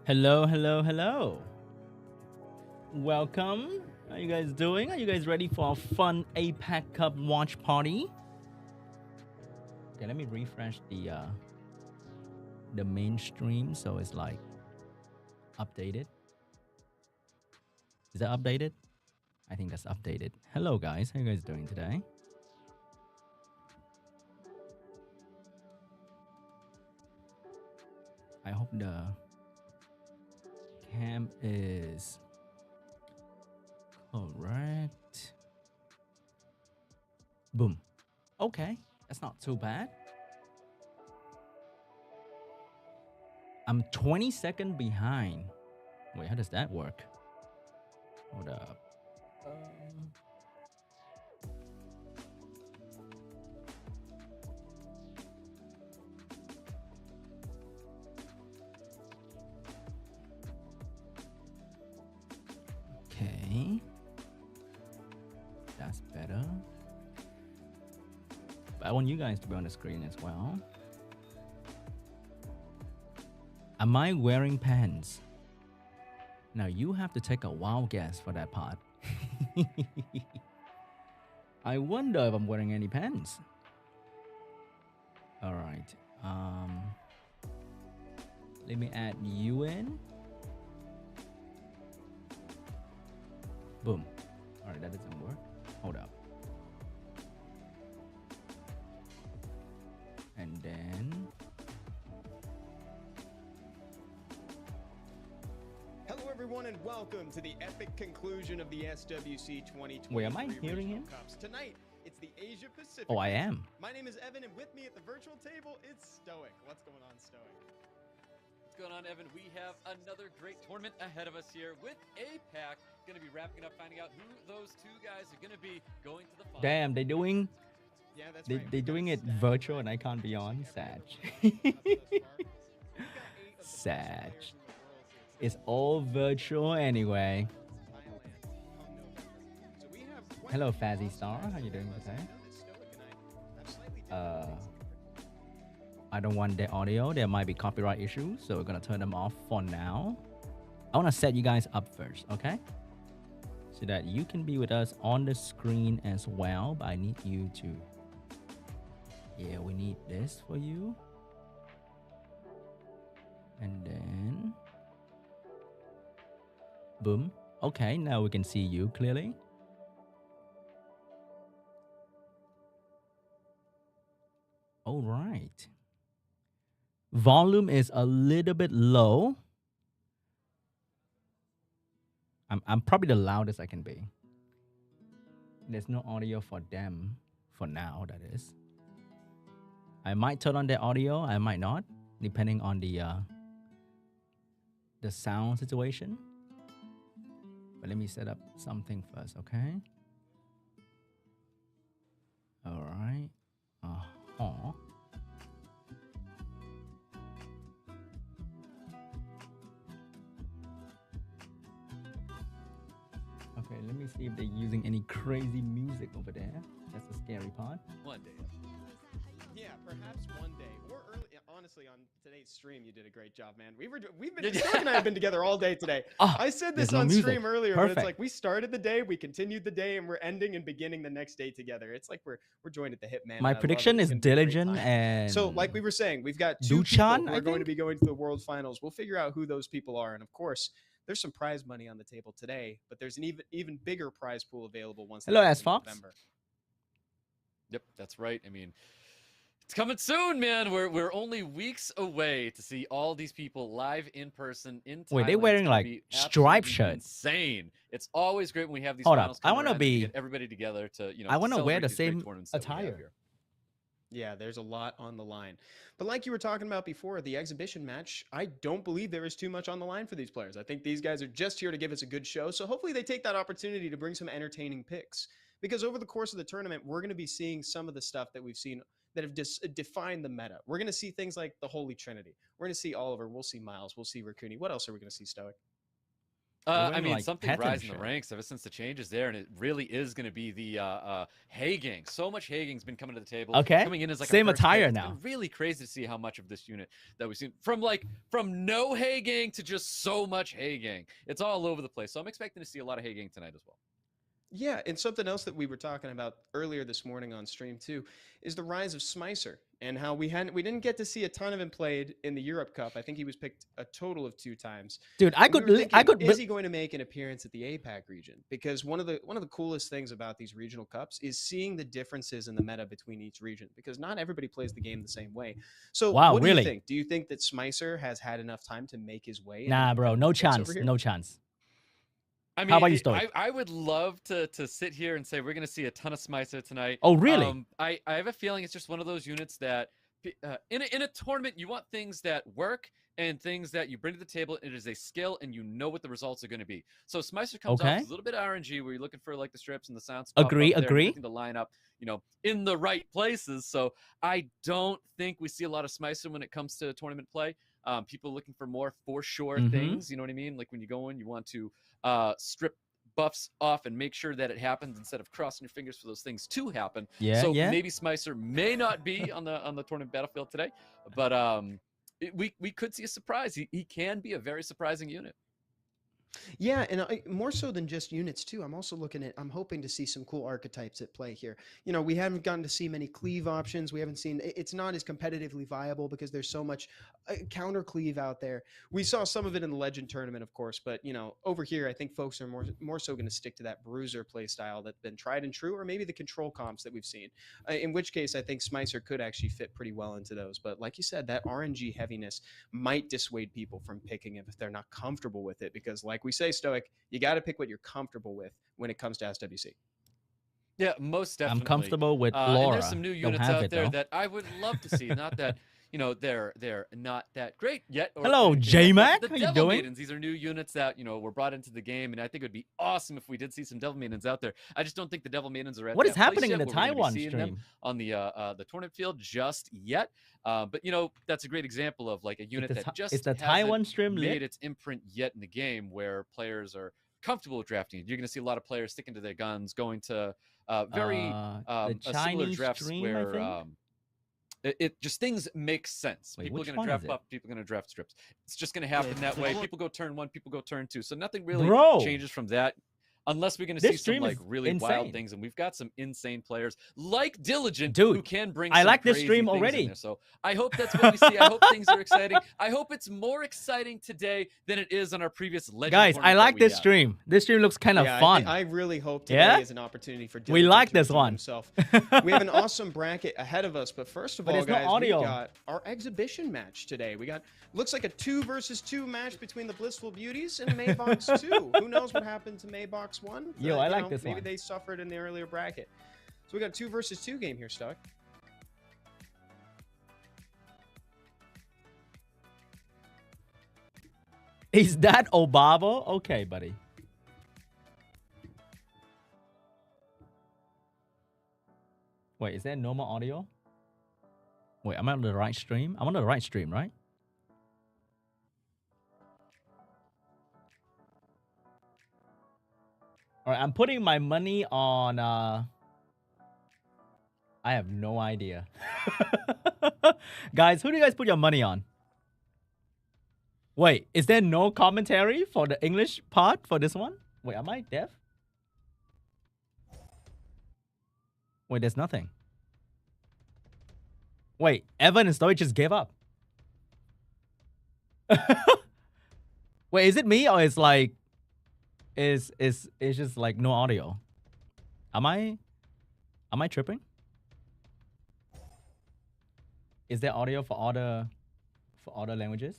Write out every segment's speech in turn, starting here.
Hello, hello, hello. Welcome. How you guys doing? Are you guys ready for a fun APAC Cup watch party? Okay, let me refresh the main stream so it's like updated. Is that updated? I think that's updated. Hello guys, how you guys doing today? I hope the cam is correct. Boom. Okay, that's not too bad. I'm 20 seconds behind. Wait, how does that work? Hold up. Okay. That's better. But I want you guys to be on the screen as well. Am I wearing pants? Now you have to take a wild guess for that part. I wonder if I'm wearing any pants. All right. Let me add you in. Boom. All right, that doesn't work. Hold up. And then. Hello, everyone, and welcome to the epic conclusion of the SWC2023. Wait, am I hearing him? Cups. Tonight, it's the Asia Pacific. Oh, I am. My name is Evan, and with me at the virtual table, it's Stoic. What's going on, Stoic? What's going on, Evan? We have another great tournament ahead of us here with APAC. Going to be wrapping up, finding out who those two guys are going to be going to the final. Damn, they're doing. Yeah, that's They're right. doing it virtual, and I can't be on. Sad. Sad. It's all virtual anyway. Hello, Fazzy Star. How you doing today? I don't want the audio. There might be copyright issues, so we're gonna turn them off for now. I wanna set you guys up first, okay? So that you can be with us on the screen as well. But I need you to. Yeah, we need this for you. And then Boom. Okay, now we can see you clearly. All right. Volume is a little bit low. I'm probably the loudest I can be. There's no audio for them for now, that is. I might turn on their audio, I might not, depending on the sound situation. But let me set up something first, okay? All right. Uh-huh. Okay, let me see if they're using any crazy music over there. That's the scary part. One day. Yeah, perhaps one day, or early. Honestly, on today's stream, you did a great job, man. Stoic and I have been together all day today. Oh, I said this on stream earlier, but it's like we started the day, we continued the day, and we're ending and beginning the next day together. It's like we're joined at the hip, man. My prediction is Diligent and so, like we were saying, we've got two DUCHAN, people who are going to be going to the World Finals. We'll figure out who those people are, and of course, there's some prize money on the table today, but there's an even bigger prize pool available once. Hello, S Fox. Yep, that's right. I mean, it's coming soon, man. We're only weeks away to see all these people live in person in Thailand. Wait, they're wearing like striped shirts. Insane. It's always great when we have these. Hold finals up, I want to be get everybody together to I want to wear the same attire. Yeah, there's a lot on the line. But like you were talking about before, the exhibition match, I don't believe there is too much on the line for these players. I think these guys are just here to give us a good show. So hopefully they take that opportunity to bring some entertaining picks. Because over the course of the tournament, we're going to be seeing some of the stuff that we've seen that have defined the meta. We're going to see things like the Holy Trinity. We're going to see Oliver. We'll see Miles. We'll see Raccoon. What else are we going to see, Stoic? I mean, like something rise in the ranks ever since the changes there, and it really is going to be the Hay Gang. So much Hay Gang's been coming to the table. Okay, coming in as like same a first attire pick. now. It's been really crazy to see how much of this unit that we've seen from no Hay Gang to just so much Hay Gang. It's all over the place. So I'm expecting to see a lot of Hay Gang tonight as well. Yeah, and something else that we were talking about earlier this morning on stream too is the rise of Smicer and how we didn't get to see a ton of him played in the Europe Cup. I think he was picked a total of 2 times. Dude, is he going to make an appearance at the APAC region? Because one of the coolest things about these regional cups is seeing the differences in the meta between each region, because not everybody plays the game the same way. So what do you think? Do you think that Smicer has had enough time to make his way? Nah, bro, no chance. No chance. I mean, how about you, Stoic? I would love to sit here and say we're going to see a ton of Smicer tonight. Oh, really? I have a feeling it's just one of those units that in a tournament, you want things that work and things that you bring to the table. It is a skill, and you know what the results are going to be. So Smicer comes off a little bit of RNG, where you're looking for like the strips and the sounds. Agree. To line up, in the right places. So I don't think we see a lot of Smicer when it comes to tournament play. People looking for more for sure things. You know what I mean? Like when you go in, you want to strip buffs off and make sure that it happens instead of crossing your fingers for those things to happen. Maybe Smicer may not be on the tournament battlefield today, but we could see a surprise. He can be a very surprising unit. Yeah, and more so than just units too. I'm also I'm hoping to see some cool archetypes at play here. We haven't gotten to see many cleave options. We haven't seen, it's not as competitively viable because there's so much counter cleave out there. We saw some of it in the Legend tournament, of course, but over here, I think folks are more so going to stick to that bruiser play style that's been tried and true, or maybe the control comps that we've seen. In which case, I think Smicer could actually fit pretty well into those. But like you said, that RNG heaviness might dissuade people from picking it if they're not comfortable with it, because like we say, Stoic, you got to pick what you're comfortable with when it comes to SWC. Yeah, most definitely. I'm comfortable with Laura. There's some new units out there that I would love to see. Not that they're not that great yet. Hello, J-Mac. How you doing? Maidens. These are new units that were brought into the game, and I think it would be awesome if we did see some Devil Maidens out there. I just don't think the Devil Maidens are at what is that place happening yet in the where we're Taiwan seeing stream them on the tournament field just yet. But that's a great example of like a unit that just it's the Taiwan stream made its imprint yet in the game, where players are comfortable with drafting. You're going to see a lot of players sticking to their guns, going to very the Chinese drafts stream, where it just things make sense. Wait, people are which going to one draft is it? buff, people are going to draft strips. It's just going to happen that way. People go turn 1, people go turn 2. So nothing really changes from that. unless we're going to see some stream like is really insane. wild things, and we've got some insane players like Diligent, Dude, who can bring. I some like this crazy stream things in already. there. So I hope that's what we see. I hope things are exciting. I hope it's more exciting today than it is on our previous Legend. Guys, I like this stream. This stream looks kind of fun. I really hope today is an opportunity for Diligent we like to this redeem one. himself. We have an awesome bracket ahead of us, but first of all, there's no guys, we audio. got our exhibition match today. We got looks like a 2 versus 2 match between the Blissful Beauties and Maybox 2. Who knows what happened to Maybox 1? Yo, I like this maybe one. they suffered in the earlier bracket. So we got 2 versus 2 game here, Stuck. Is that Obama? Okay, buddy. Wait, is there normal audio? Wait, am I on the right stream? I'm on the right stream, right? All right, I'm putting my money on... I have no idea. Guys, who do you guys put your money on? Wait, is there no commentary for the English part for this one? Wait, am I deaf? Wait, there's nothing. Wait, Evan and Story just gave up. Wait, is it me or it's like it's just like no audio? Am I tripping? Is there audio for all the languages?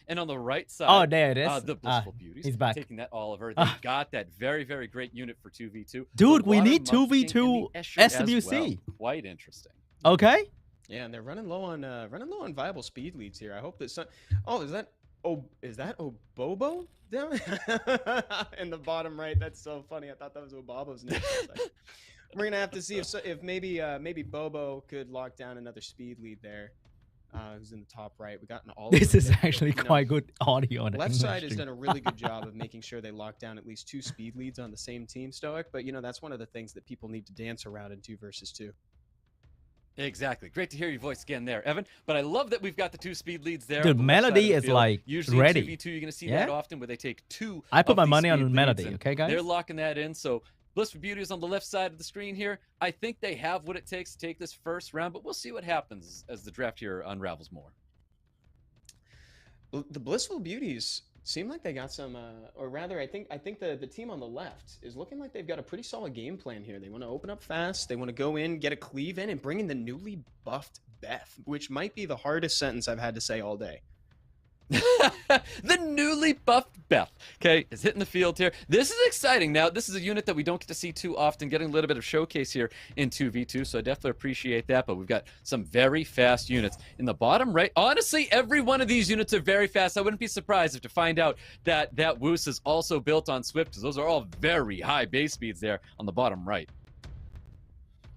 And on the right side, oh, there it is. The Blissful Beauties. He's back. Taking that Oliver. They got that very, very great unit for 2v2. Dude, we need 2v2 SWC. Well. Quite interesting. Okay. Yeah, and they're running low on viable speed leads here. I hope that some. Oh, is that Obobo down in the bottom right? That's so funny. I thought that was Obabo's name. We're gonna have to see if maybe Bobo could lock down another speed lead there. Who's in the top right? We got an all. This is actually quite good audio. On the left side stream. has done a really good job of making sure they lock down at least 2 speed leads on the same team, Stoic. But that's one of the things that people need to dance around in 2 versus 2. Exactly. Great to hear your voice again there, Evan. But I love that we've got the 2 speed leads there. Dude, Melody is like usually ready. In 2v2, you're going to see that often where they take 2. I put my money speed on Melody, leads, okay, guys? They're locking that in. So Blissful Beauty is on the left side of the screen here. I think they have what it takes to take this first round, but we'll see what happens as the draft here unravels more. The Blissful Beauties seem like they got some, or rather, I think the team on the left is looking like they've got a pretty solid game plan here. They want to open up fast. They want to go in, get a cleave in, and bring in the newly buffed Beth, which might be the hardest sentence I've had to say all day. The newly buffed Beth, okay, is hitting the field here. This is exciting. Now, this is a unit that we don't get to see too often, getting a little bit of showcase here in 2v2, so I definitely appreciate that, but we've got some very fast units. In the bottom right, honestly, every one of these units are very fast. I wouldn't be surprised if to find out that Woos is also built on Swift, because those are all very high base speeds there on the bottom right.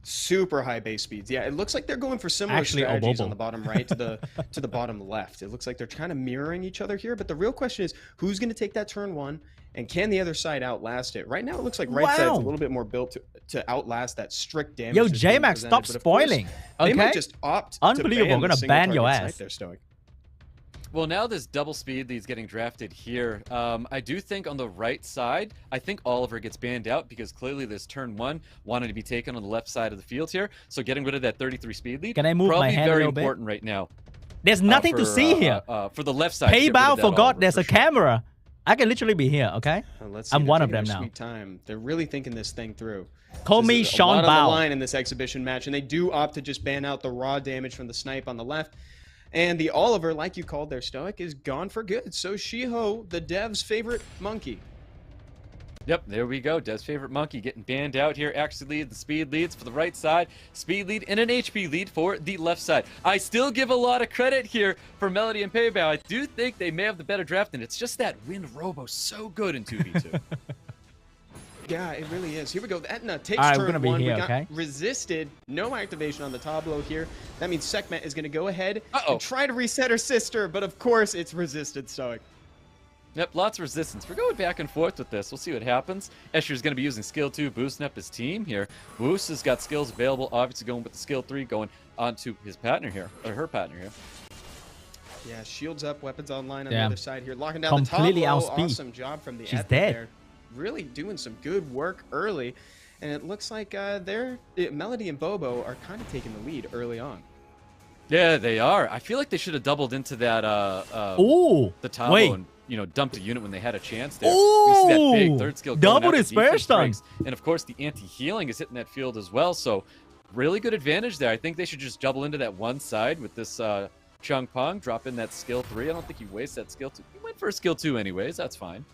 Super high base speeds. Yeah, it looks like they're going for similar strategies on the bottom right to the bottom left. It looks like they're kind of mirroring each other here, but the real question is who's going to take that turn 1 and can the other side outlast it? Right now it looks like right side's a little bit more built to outlast that strict damage. Yo, J-Max, stop spoiling. Okay? They might Okay? just opt Unbelievable. to We're going to ban your ass. there, Stoic. Well, now this double speed lead's getting drafted here. I do think on the right side, I think Oliver gets banned out because clearly this turn 1 wanted to be taken on the left side of the field here. So getting rid of that 33 speed lead, can I move my hand a very little bit? important right now. There's nothing to see here. For the left side. Paybow forgot there's a camera. I can literally be here, okay? I'm one of them now. Sweet time. They're really thinking this thing through. Call me Sean A lot on the Bao. line in this exhibition match, and they do opt to just ban out the raw damage from the snipe on the left. And the Oliver, like you called their Stoic, is gone for good. So Shiho, the dev's favorite monkey. Yep, there we go. Dev's favorite monkey getting banned out here. Actually, the speed leads for the right side. Speed lead and an HP lead for the left side. I still give a lot of credit here for Melody and Paybow. I do think they may have the better draft, and it's just that Wind Robo so good in 2v2. Yeah, it really is. Here we go. Etna takes All right, turn we're gonna be 1. here, We got okay? resisted. No activation on the tableau here. That means Sekhmet is going to go ahead and try to reset her sister, but of course it's resisted, Stoic. Yep, lots of resistance. We're going back and forth with this. We'll see what happens. Escher's going to be using skill 2, boosting up his team here. Woos has got skills available, obviously going with the skill 3, going onto his partner here, or her partner here. Yeah, shields up, weapons online on the other side here. Locking down Completely the top. outspeed. Awesome job from the She's Etna dead. there. really doing some good work early. And it looks like Melody and Bobo are kind of taking the lead early on. Yeah, they are. I feel like they should have doubled into that the Tabo wait. and dumped a unit when they had a chance there. Ooh, we see that big third skill going doubled after his spare defense stun. breaks. And of course the anti-healing is hitting that field as well. So really good advantage there. I think they should just double into that one side with this Chung Pong, drop in that skill 3. I don't think he wastes that skill 2. He went for a skill 2 anyways. That's fine.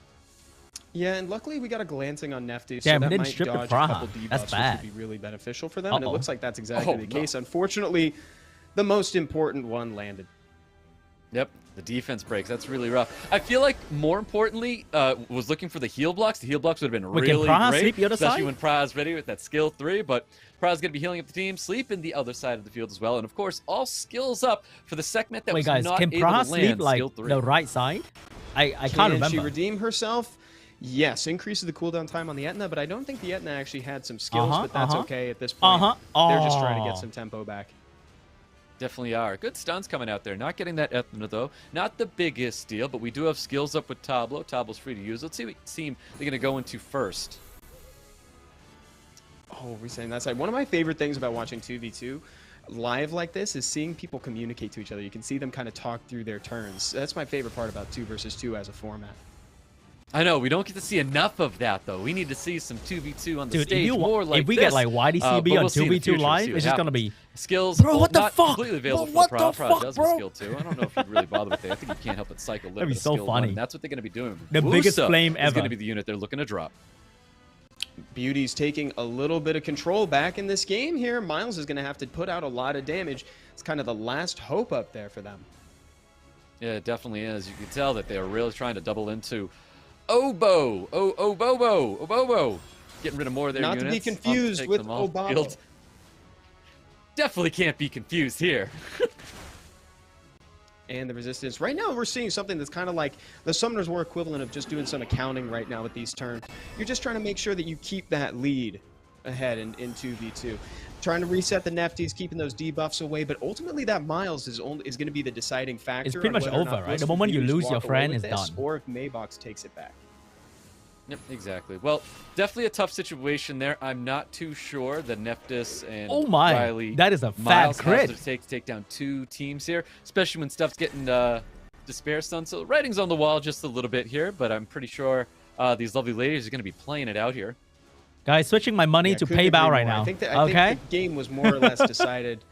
Yeah, and luckily we got a glancing on Nefty, Damn, so that didn't might strip the dodge a Praha. couple debuffs, That's which bad. would be really beneficial for them. And it looks like that's exactly the no. case. Unfortunately, the most important one landed. Yep, the defense breaks. That's really rough. I feel like more importantly, was looking for the heal blocks. The heal blocks would have been Wait, can really Praha great, sleep the other especially side? when Praha's ready with that skill 3. But Praha's going to be healing up the team, sleep in the other side of the field as well. And of course, all skills up for the segment that Wait, was guys, not can able Praha to land sleep like skill 3. the right side? I can't Can remember. she redeem herself? Yes, increases the cooldown time on the Etna, but I don't think the Etna actually had some skills, but that's okay at this point. They're just trying to get some tempo back. Definitely are. Good stuns coming out there. Not getting that Ethna, though. Not the biggest deal, but we do have skills up with Tablo. Tablo's free to use. Let's see what team they're going to go into first. Oh, we're saying that side. One of my favorite things about watching 2v2 live like this is seeing people communicate to each other. You can see them kind of talk through their turns. That's my favorite part about 2 versus 2 as a format. I know, we don't get to see enough of that, though. We need to see some 2v2 on the Dude, stage more like if we this. get like YDCB but on we'll see in the 2v2 future, live, see what it's just gonna happens. be skills. Bro, what the not fuck? completely available Bro, what for the the Pra. fuck, Does bro? the skill 2. I don't know if you'd really bother with it. I think you can't help but cycle a little That'd be bit of so skill 1, funny. and that's what they're going to be doing. The biggest Wusa flame is ever. going to be the unit they're looking to drop. Beauty's taking a little bit of control back in this game here. Miles is going to have to put out a lot of damage. It's kind of the last hope up there for them. Yeah, it definitely is. You can tell that they're really trying to double into Obobo. Getting rid of more of their Not units. to be confused Take with them off Obabo. field. Definitely can't be confused here. And the resistance. Right now, we're seeing something that's kind of like the Summoners War equivalent of just doing some accounting right now with these turns. You're just trying to make sure that you keep that lead ahead in 2v2. Trying to reset the Nefties, keeping those debuffs away, but ultimately that Miles is going to be the deciding factor. It's pretty on much whether or not over, right? those The moment you Beauties lose your walk away friend, with it's this, done. Or if Maybox takes it back. Yep, exactly. Well, definitely a tough situation there. I'm not too sure that Neftis and Oh my, Riley that is a fat Miles crit. has to take down 2 teams here, especially when stuff's getting despair stun. So writing's on the wall just a little bit here, but I'm pretty sure these lovely ladies are going to be playing it out here. Guys, switching my money Yeah, to couldn't PayPal agree right more. now. I think Okay? the game was more or less decided.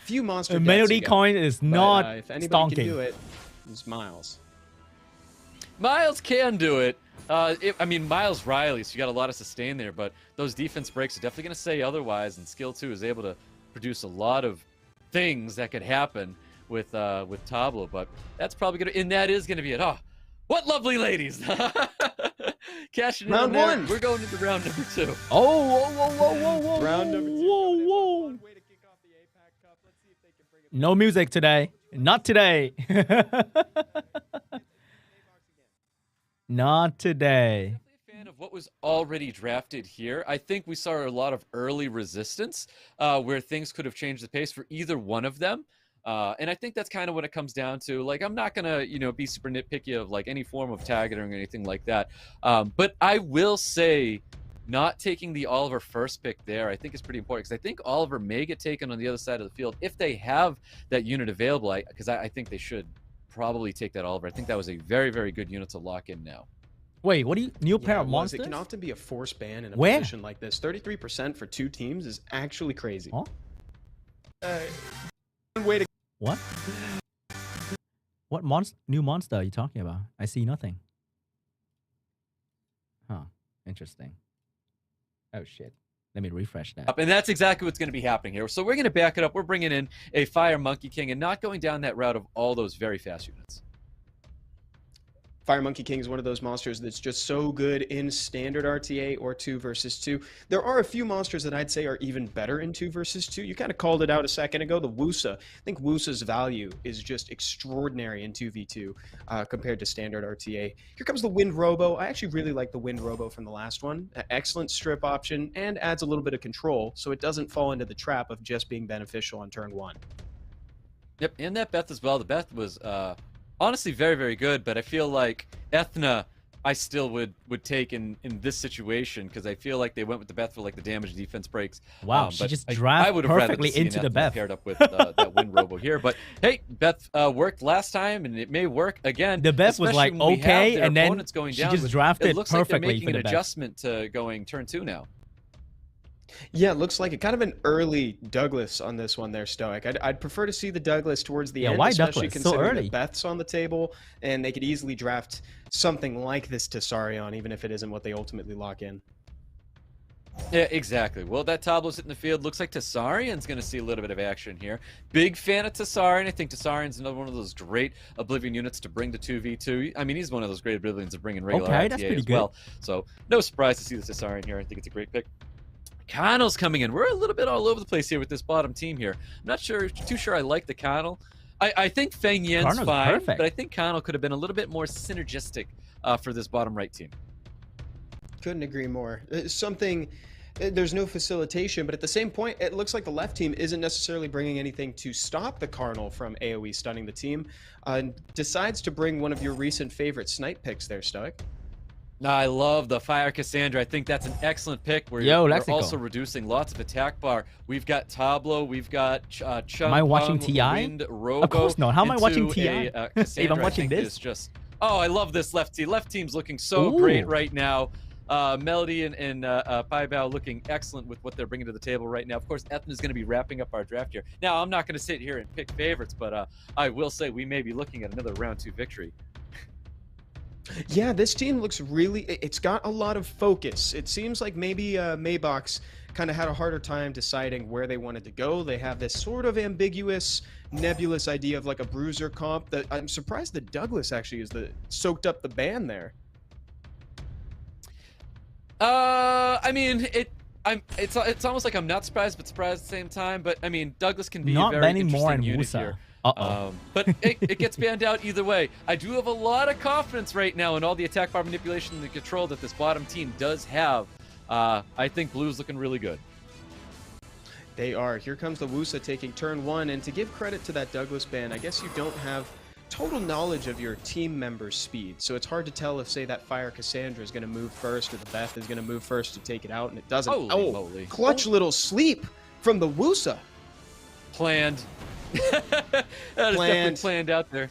Few monster The deaths Melody ago. coin is But, not if anybody can stonking. do it, it's Miles. Miles can do it. I mean, Miles Riley, so you got a lot of sustain there, but those defense breaks are definitely going to say otherwise, and skill 2 is able to produce a lot of things that could happen with Tablo, but that's probably going to, and that is going to be it. Oh, what lovely ladies! Cashing in Round there. 1. We're going into round number 2. Oh, whoa. Round number 2. Whoa. Way to kick off the APAC Cup. Let's see if they can bring it No music today. Not today. Not today. Definitely a fan of what was already drafted here. I think we saw a lot of early resistance where things could have changed the pace for either one of them. And I think that's kind of what it comes down to. Like, I'm not going to, be super nitpicky of like any form of targeting or anything like that. But I will say not taking the Oliver first pick there, I think is pretty important, because I think Oliver may get taken on the other side of the field if they have that unit available, because I think they should probably take that Oliver. I think that was a very, very good unit to lock in now. Wait, what do you... New pair of It monsters? can often be a force ban in a Where? position like this. 33% for 2 teams is actually crazy. Huh? Way to What? What new monster are you talking about? I see nothing. Huh. Interesting. Oh, shit. Let me refresh that. And that's exactly what's going to be happening here. So we're going to back it up. We're bringing in a Fire Monkey King and not going down that route of all those very fast units. Fire Monkey King is one of those monsters that's just so good in standard RTA or 2 versus 2. There are a few monsters that I'd say are even better in 2 versus 2. You kind of called it out a second ago, the Wusa. I think Wusa's value is just extraordinary in 2v2 compared to standard RTA. Here comes the Wind Robo. I actually really like the Wind Robo from the last one. Excellent strip option and adds a little bit of control so it doesn't fall into the trap of just being beneficial on turn 1. Yep, and that Beth as well. The Beth was honestly very, very good, but I feel like Ethna, I still would take in this situation, because I feel like they went with the Beth for like the damage defense breaks. Wow, she but just I drafted would have rather perfectly seen into the Ethna Beth. paired up with that Wind Robo here. But hey, Beth worked last time, and it may work again. The Beth was like, especially when we have okay, their and then opponents going she down just with- drafted It looks like they're perfectly making for the an Beth. adjustment to going turn 2 now. Yeah, it looks like it. Kind of an early Douglas on this one there, Stoic. I'd prefer to see the Douglas towards the Yeah, end, why especially Douglas? So considering early. that Beth's on the table, and they could easily draft something like this to Sarion, even if it isn't what they ultimately lock in. Yeah, exactly. Well, that Tablo's hitting the field. Looks like Tessarian's going to see a little bit of action here. Big fan of Tessarian. I think Tessarian's another one of those great Oblivion units to bring to 2v2. I mean, he's one of those great Oblivions to bring in regular Okay, RTA that's pretty as good. well. So, no surprise to see the Tessarian here. I think it's a great pick. Connell's coming in. We're a little bit all over the place here with this bottom team here. I'm not too sure I like the Connell. I think Feng Yan's Connell's fine, perfect. but I think Connell could have been a little bit more synergistic for this bottom right team. Couldn't agree more. There's no facilitation, but at the same point, it looks like the left team isn't necessarily bringing anything to stop the Cardinal from AoE stunning the team, and decides to bring one of your recent favorite snipe picks there, Stoic. I love the Fire Cassandra. I think that's an excellent pick. We're Lexico. also reducing lots of attack bar. We've got Tablo. We've got Chung. Am I watching TI? Wind, Robo, Of course not. How am I watching into TI? a, If Cassandra, I'm watching I think this? is just. Oh, I love this left team. Left team's looking so Ooh. great right now. Melody and Pai Bao looking excellent with what they're bringing to the table right now. Of course, Ethna is going to be wrapping up our draft here. Now, I'm not going to sit here and pick favorites, but I will say we may be looking at another round 2 victory. Yeah, this team looks really. It's got a lot of focus. It seems like maybe Maybox kind of had a harder time deciding where they wanted to go. They have this sort of ambiguous, nebulous idea of like a bruiser comp. That I'm surprised that Douglas actually is soaked up the ban there. I mean, it's almost like I'm not surprised, but surprised at the same time. But I mean, Douglas can be Not a very banning interesting more in unit Wusa. here. Uh-oh. But it gets banned out either way. I do have a lot of confidence right now in all the attack bar manipulation and the control that this bottom team does have. I think Blue's looking really good. They are. Here comes the Wusa taking turn 1, and to give credit to that Douglas ban, I guess you don't have total knowledge of your team members' speed, so it's hard to tell if, say, that Fire Cassandra is going to move first or the Beth is going to move first to take it out, and it doesn't. Holy moly. Clutch little sleep from the Wusa. Planned. That is definitely planned out there.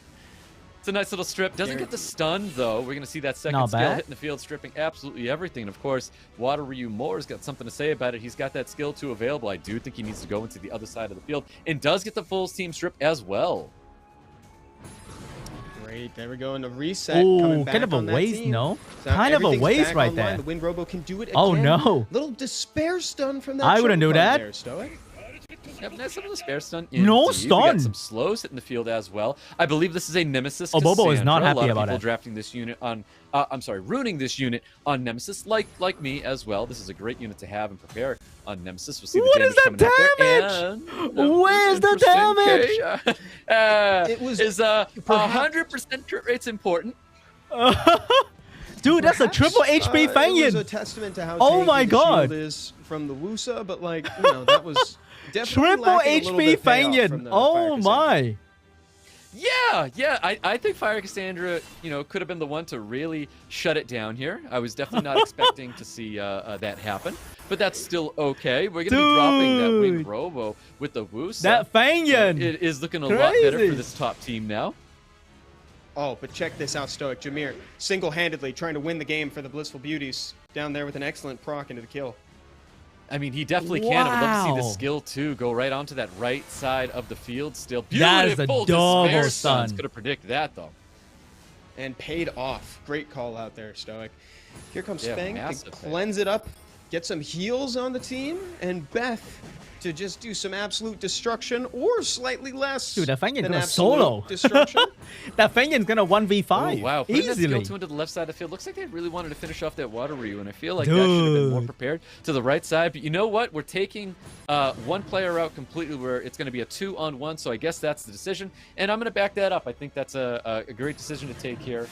It's a nice little strip. Doesn't get the stun, though. We're going to see that second Not skill bad. hitting the field, stripping absolutely everything. And, of course, Water Ryu Moore's got something to say about it. He's got that skill 2 available. I do think he needs to go into the other side of the field and does get the full team strip as well. Great. There we go. And a reset. Oh, coming back kind of a on that waste, team. no? So Kind of a everything's waste back right online. there. The Wind Robo can do it again. Oh, no. Little despair stun from that. I wouldn't do Chocobo that. There, Stoic. Yep, nice little spare stun. No indeed. We got stun. some slows hitting the field as well. I believe this is a Nemesis. Oh, Bobo is not Cassandra. happy a lot about of people it. drafting this unit on. I'm sorry, ruining this unit on Nemesis, like me as well. This is a great unit to have and prepare on Nemesis. We'll see the What damage is that coming damage? out there. And, Where's the interesting, damage? It was is 100% crit rate's important. Dude, that's a Perhaps, triple HP It was a Fangyan. testament to how Oh tanky my the God. shield is from the Wusa, but like, you know, that was definitely Triple lacking a little HP bit of payoff Fangyan. from the Oh Fire Cassandra. my. Yeah, I think Fire Cassandra, could have been the one to really shut it down here. I was definitely not expecting to see that happen, but that's still okay. We're gonna be dropping that Winged Dude. Robo with the Wusa. That Fangyan. It is looking a lot better Crazy. for this top team now. Oh, but check this out, Stoic. Jameer single-handedly trying to win the game for the Blissful Beauties down there with an excellent proc into the kill. I mean, he definitely can. I would love to see Wow. the skill too go right onto that right side of the field. Still That is a beautiful. double Despair stun. stuns. Could have predicted that though. And paid off. Great call out there, Stoic. Here comes Yeah, Feng to massive Feng. cleanse it up, get some heals on the team, and Beth to just do some absolute destruction or slightly less Dude, that Fangyan's than gonna absolute solo. destruction. That Fangyan's gonna 1v5. Oh, wow. Putting that skill Easily. 2 into the left side of the field. Looks like they really wanted to finish off that Water Ryu, and I feel like that should have been more Dude. prepared to the right side. But you know what? We're taking one player out completely where it's going to be a 2-on-1, so I guess that's the decision. And I'm going to back that up. I think that's a great decision to take here.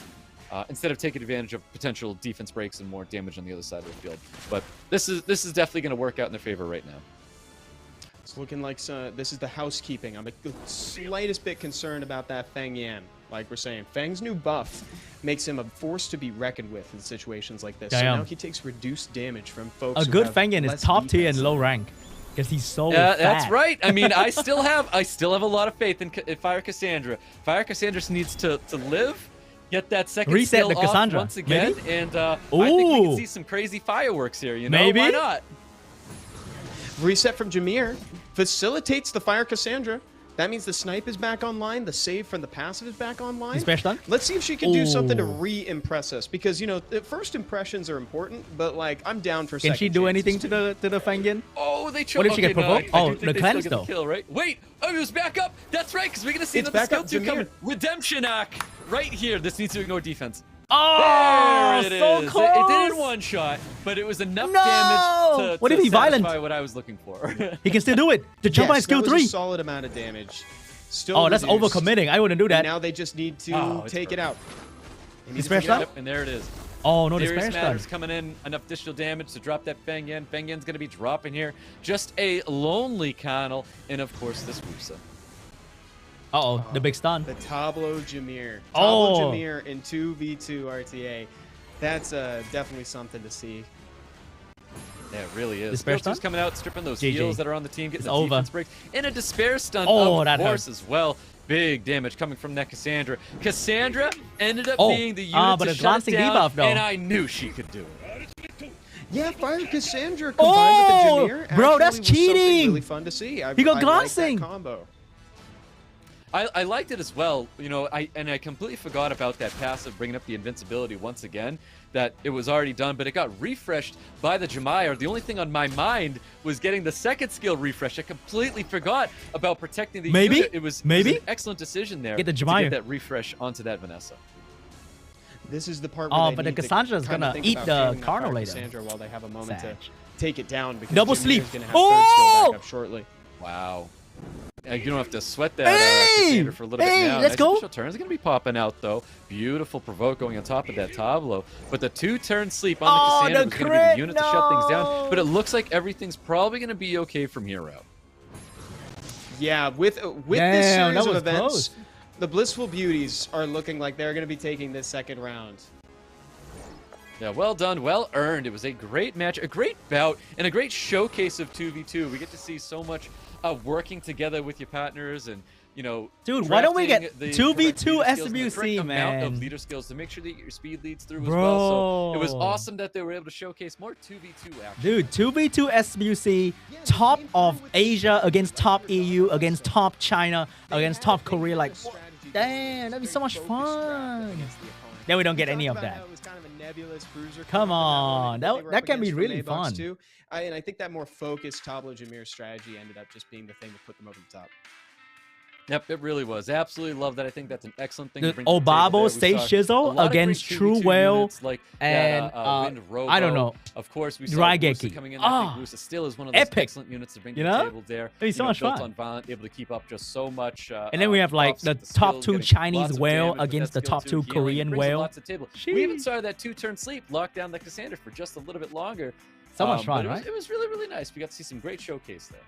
Instead of taking advantage of potential defense breaks and more damage on the other side of the field. But this is definitely going to work out in their favor right now. It's looking like this is the housekeeping. I'm the slightest bit concerned about that Feng Yan. Like we're saying, Fang's new buff makes him a force to be reckoned with in situations like this. So Damn. now he takes reduced damage from folks. A who good have Fangin is less top tier and defense. low rank. Because he's so Yeah, fat. that's right. I mean, I still have a lot of faith in Fire Cassandra. Fire Cassandra needs to live, get that second Reset skill the off Cassandra, once again, maybe? and I think we Ooh. can see some crazy fireworks here. You know, Maybe? why not? Reset from Jameer facilitates the Fire Cassandra. That means the snipe is back online. The save from the passive is back online. Smash done? Let's see if she can do something to Ooh. re-impress us, because you know the first impressions are important, but like I'm down for. Can she second do chances, anything too. to the Fangin? Oh, they chose. What if she get okay, no, provoked? I Oh, do think the they cleanse, still get the though. kill, right? Wait, oh, it was back up. That's right, because we're gonna see It's another back skill up, 2 coming. Jameer. Redemption Act right here. This needs to ignore defense. Oh, There it so is. close. It didn't one shot, but it was enough No! damage to, What if to he violent? satisfy what I was looking for. He can still do it. The jump by Yes, skill that was 3. a solid amount of damage. Still Oh, that's reduced. overcommitting. I wouldn't do And that. now they just need to Oh, it's take it perfect. out. They need to Dispatch take it out. that? Yep, and there it is. Oh, no, the Serious Spanish matters done. coming in, enough additional damage to drop that Feng Yen. Feng Yen's going to be dropping here. Just a lonely Connell, and of course this Wusa. Uh-oh, the big stun. The Tableau Jameer. Oh. Tableau Jameer in 2v2 RTA. That's definitely something to see. Yeah, it really is. Despair Skill 2's stun? coming out, stripping those GG. heals that are on the team, getting It's the over. defense breaks, and a Despair stun, Oh, of that course, hurt. as well. Big damage coming from that Cassandra. Cassandra ended up Oh, being the unit but to a shut it glancing down, debuff, though. and I knew she could do it. Yeah, Fire Cassandra combined Oh, with the Jameer bro, actually that's was something cheating. really fun to see. He got I glancing. Like that combo. I liked it as well, you know, I completely forgot about that passive bringing up the invincibility once again, that it was already done, but it got refreshed by the Jemire. The only thing on my mind was getting the second skill refresh. I completely forgot about protecting the Maybe? unit. It was an excellent decision there Get the to Jemire. get that refresh onto that Vanessa. This is the part where Oh, they but the need to Cassandra's kinda gonna think eat about the failing that Cardinal Fire later. Cassandra while they have a moment Sag. to take it down, because Double Jameer's sleep. gonna have third skill Oh! back up shortly. Wow. You don't have to sweat that Hey! Cassandra for a little Hey, bit now. let's Nice go. initial turns are going to be popping out, though. Beautiful provoke going on top of that Tableau. But the 2-turn sleep on the Oh, Cassandra the was going to be the crit, unit to shut things no. down. But it looks like everything's probably going to be okay from here out. Yeah, with this Damn, series that of was events, close. the Blissful Beauties are looking like they're going to be taking this second round. Yeah, well done, well earned. It was a great match, a great bout, and a great showcase of 2v2. We get to see so much working together with your partners and, you know, Dude, why don't we get drafting the 2v2 correct leader skills and the SWC, correct amount of man? leader skills to make sure that your speed leads through as well. So it was Bro. awesome that they were able to showcase more 2v2 action. Dude, 2v2 SWC, top of Asia against top EU, against top China, against top Korea. Like, damn, that'd be so much fun. Then we don't get any of that. It was kind of a nebulous bruiser Come comp in on, one that- they were that up can be against really from Maybox fun. Too. And I think that more focused Tableau Jameer strategy ended up just being the thing that put them over the top. Yep, it really was. Absolutely love that. I think that's an excellent thing The to bring to the table Obabo, there. We Sage saw Shizzle a lot of great against 2v2 True Whale units like and, that, Wind Robo. I don't know, Of course, we saw Raigeki. Wusa coming in. Ah, I think Wusa still is one of those epic. excellent units to bring You to know? the table there. It'd be so much built fun. on Violent, able to keep up just so much. And then we have like buffs the with top skills, 2 getting Chinese lots of whale damage with against that the skill top too, 2 healing. It Korean brings a whale. lot to the table. Sheesh. We even saw that 2-turn sleep lock down the Cassandra for just a little bit longer. So much but fun, it was, right? It was really, really nice. We got to see some great showcase there.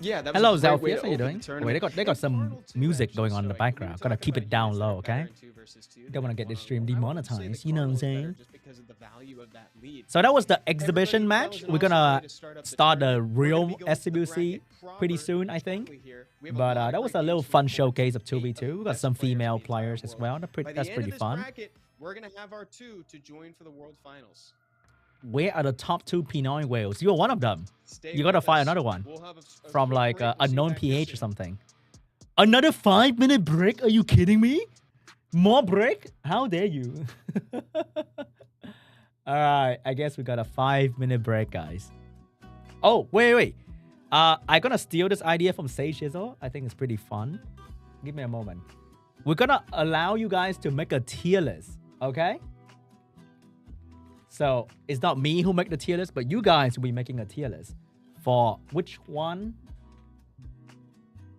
Yeah, that was Hello, a great way Zelfius. to How you open the doing? Wait, tournament. they got And some Arnold, too, music actually, going on in so, the like, when we background. talk Gotta about keep it down units that low, are okay? better in 2 versus 2, Don't wanna then get this one stream on one. I would say the demonetized, you know what I'm Cardinal is better saying? just because of the value of that lead. So that was the Everybody, exhibition that match. was an We're awesome gonna way to start up the start the tournament. We're gonna real be going to the SWC bracket pretty proper soon, I think. shortly here. We have a But lot of that was great a little games fun to look forward showcase of to. 8 2v2. We got best some players in female the entire players as world. well. By the That's end pretty of this fun. bracket, we're gonna have our 2 to join for the World Finals. Where are the top 2 P9 whales? You're one of them. Stay You gotta with find us. another one We'll have a from quick like break. We'll see you unknown back here PH or soon. something. Another 5-minute break? Are you kidding me? More break? How dare you? All right, I guess we got a 5-minute break, guys. Oh, wait. I'm gonna steal this idea from Sage Shizzle. I think it's pretty fun. Give me a moment. We're gonna allow you guys to make a tier list, okay? So it's not me who make the tier list, but you guys will be making a tier list for which one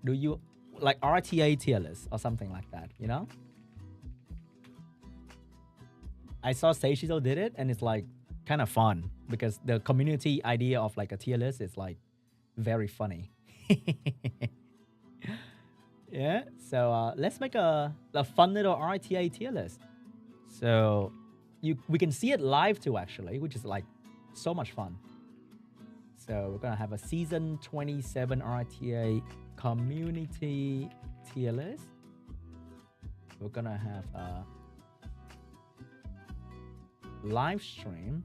do you like, RTA tier list or something like that, you know? I saw Sage Shizzle did it, and it's like kind of fun because the community idea of like a tier list is like very funny. Yeah. So let's make a fun little RTA tier list. So we can see it live too, actually, which is like so much fun. So we're gonna have a season 27 RTA community tier list. We're gonna have a live stream.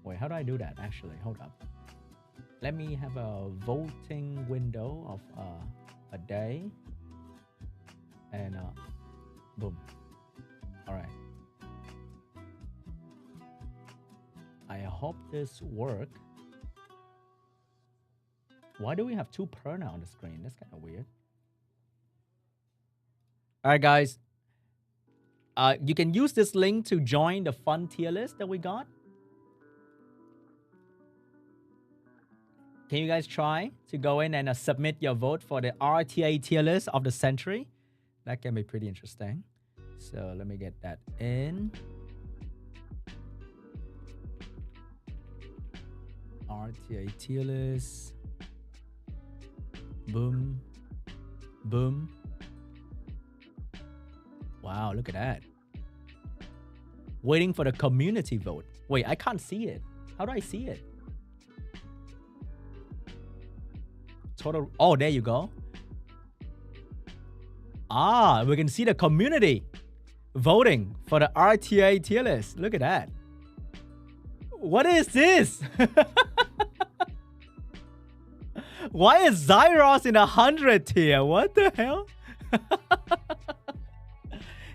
Wait, how do I do that? Actually, hold up. Let me have a voting window of a day, and boom. All right. I hope this work. Why do we have two perna on the screen? That's kind of weird. All right, guys. You can use this link to join the fun tier list that we got. Can you guys try to go in and submit your vote for the RTA tier list of the century? That can be pretty interesting. So let me get that in. RTA tier list. Boom. Boom. Wow, look at that. Waiting for the community vote. Wait, I can't see it. How do I see it? Total. Oh, there you go. Ah, we can see the community voting for the RTA tier list. Look at that. What is this? Why is Zyros in 100 tier? What the hell?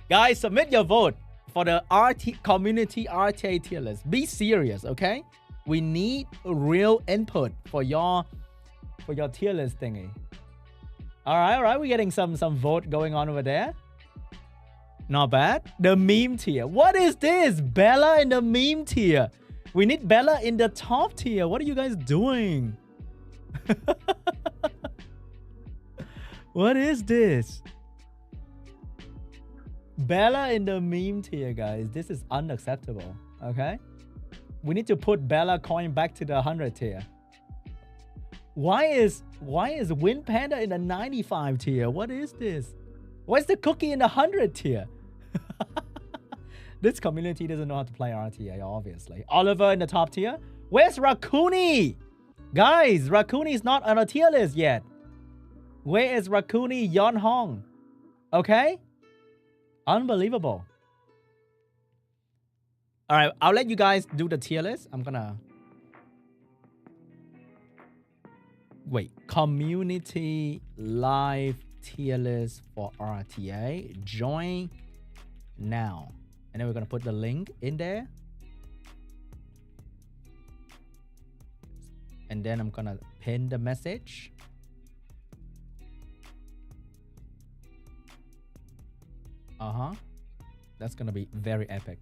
Guys, submit your vote for the community RTA tier list. Be serious, okay? We need real input for your tier list thingy. All right. We're getting some vote going on over there. Not bad. The meme tier. What is this? Bella in the meme tier. We need Bella in the top tier. What are you guys doing? What is this? Bella in the meme tier, guys. This is unacceptable. Okay? We need to put Bella coin back to the 100 tier. Why is Wind Panda in the 95 tier? What is this? Why is the cookie in the 100 tier? This community doesn't know how to play RTA, obviously. Oliver in the top tier. Where's Rakuni? Guys, Rakuni is not on a tier list yet. Where is Rakuni Yon Hong? Okay? Unbelievable. All right, I'll let you guys do the tier list. I'm gonna... Wait, community live tier list for RTA. Join now. And then we're going to put the link in there. And then I'm going to pin the message. That's going to be very epic.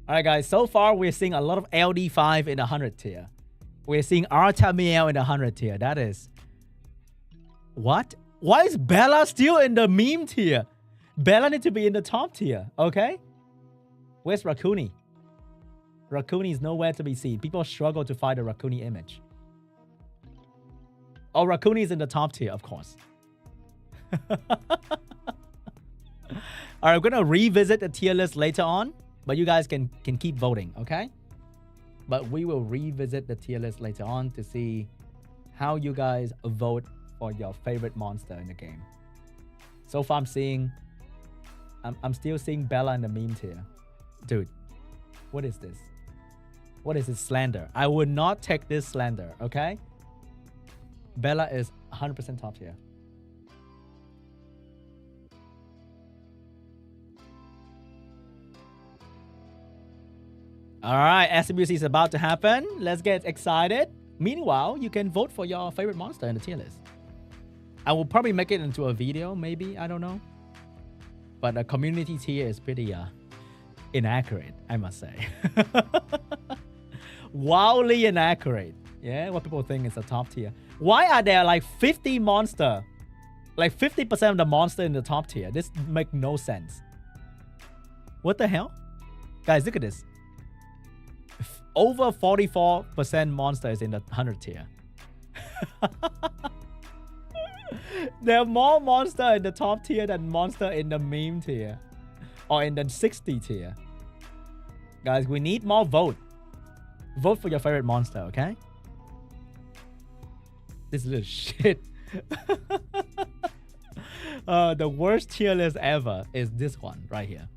All right, guys. So far, we're seeing a lot of LD5 in the 100 tier. We're seeing MEOWMEOW in the 100 tier. That is... What? Why is Bella still in the meme tier? Bella needs to be in the top tier, okay? Where's Rakuni? Rakuni is nowhere to be seen. People struggle to find a Rakuni image. Oh, Rakuni is in the top tier, of course. All right, I'm going to revisit the tier list later on, but you guys can keep voting, okay? But we will revisit the tier list later on to see how you guys vote for your favorite monster in the game. So far, I'm still seeing Bella in the meme tier. Dude, what is this? What is this slander? I would not take this slander, okay? Bella is 100% top tier. All right, SWC is about to happen. Let's get excited. Meanwhile, you can vote for your favorite monster in the tier list. I will probably make it into a video, maybe. I don't know. But the community tier is pretty inaccurate, I must say. Wildly inaccurate. Yeah, what people think is a top tier. Why are there like 50 monster? Like 50% of the monster in the top tier. This makes no sense. What the hell? Guys, look at this. Over 44% monsters in the 100 tier. There are more monster in the top tier than monster in the meme tier. Or in the 60 tier. Guys, we need more vote. Vote for your favorite monster, okay? This little shit. The worst tier list ever is this one right here.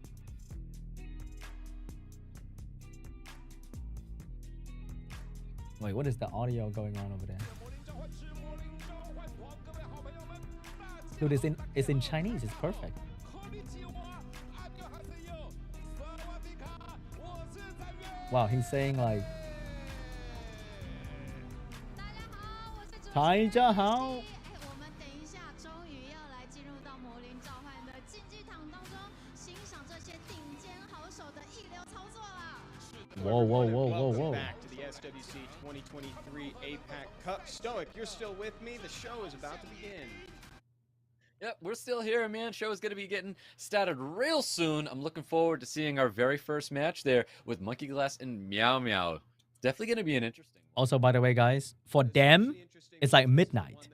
Wait, what is the audio going on over there? Dude, it's in Chinese. It's perfect. Wow, he's saying like 大家好 Whoa, whoa, whoa, whoa, whoa. Back to the SWC2023 APAC Cup. Stoic, you're still with me. The show is about to begin. Yep, we're still here, man. Show is going to be getting started real soon. I'm looking forward to seeing our very first match there with MONKEYCLAS and MEOWMEOW. Definitely going to be an interesting one. Also, by the way, guys, for them, it's like midnight.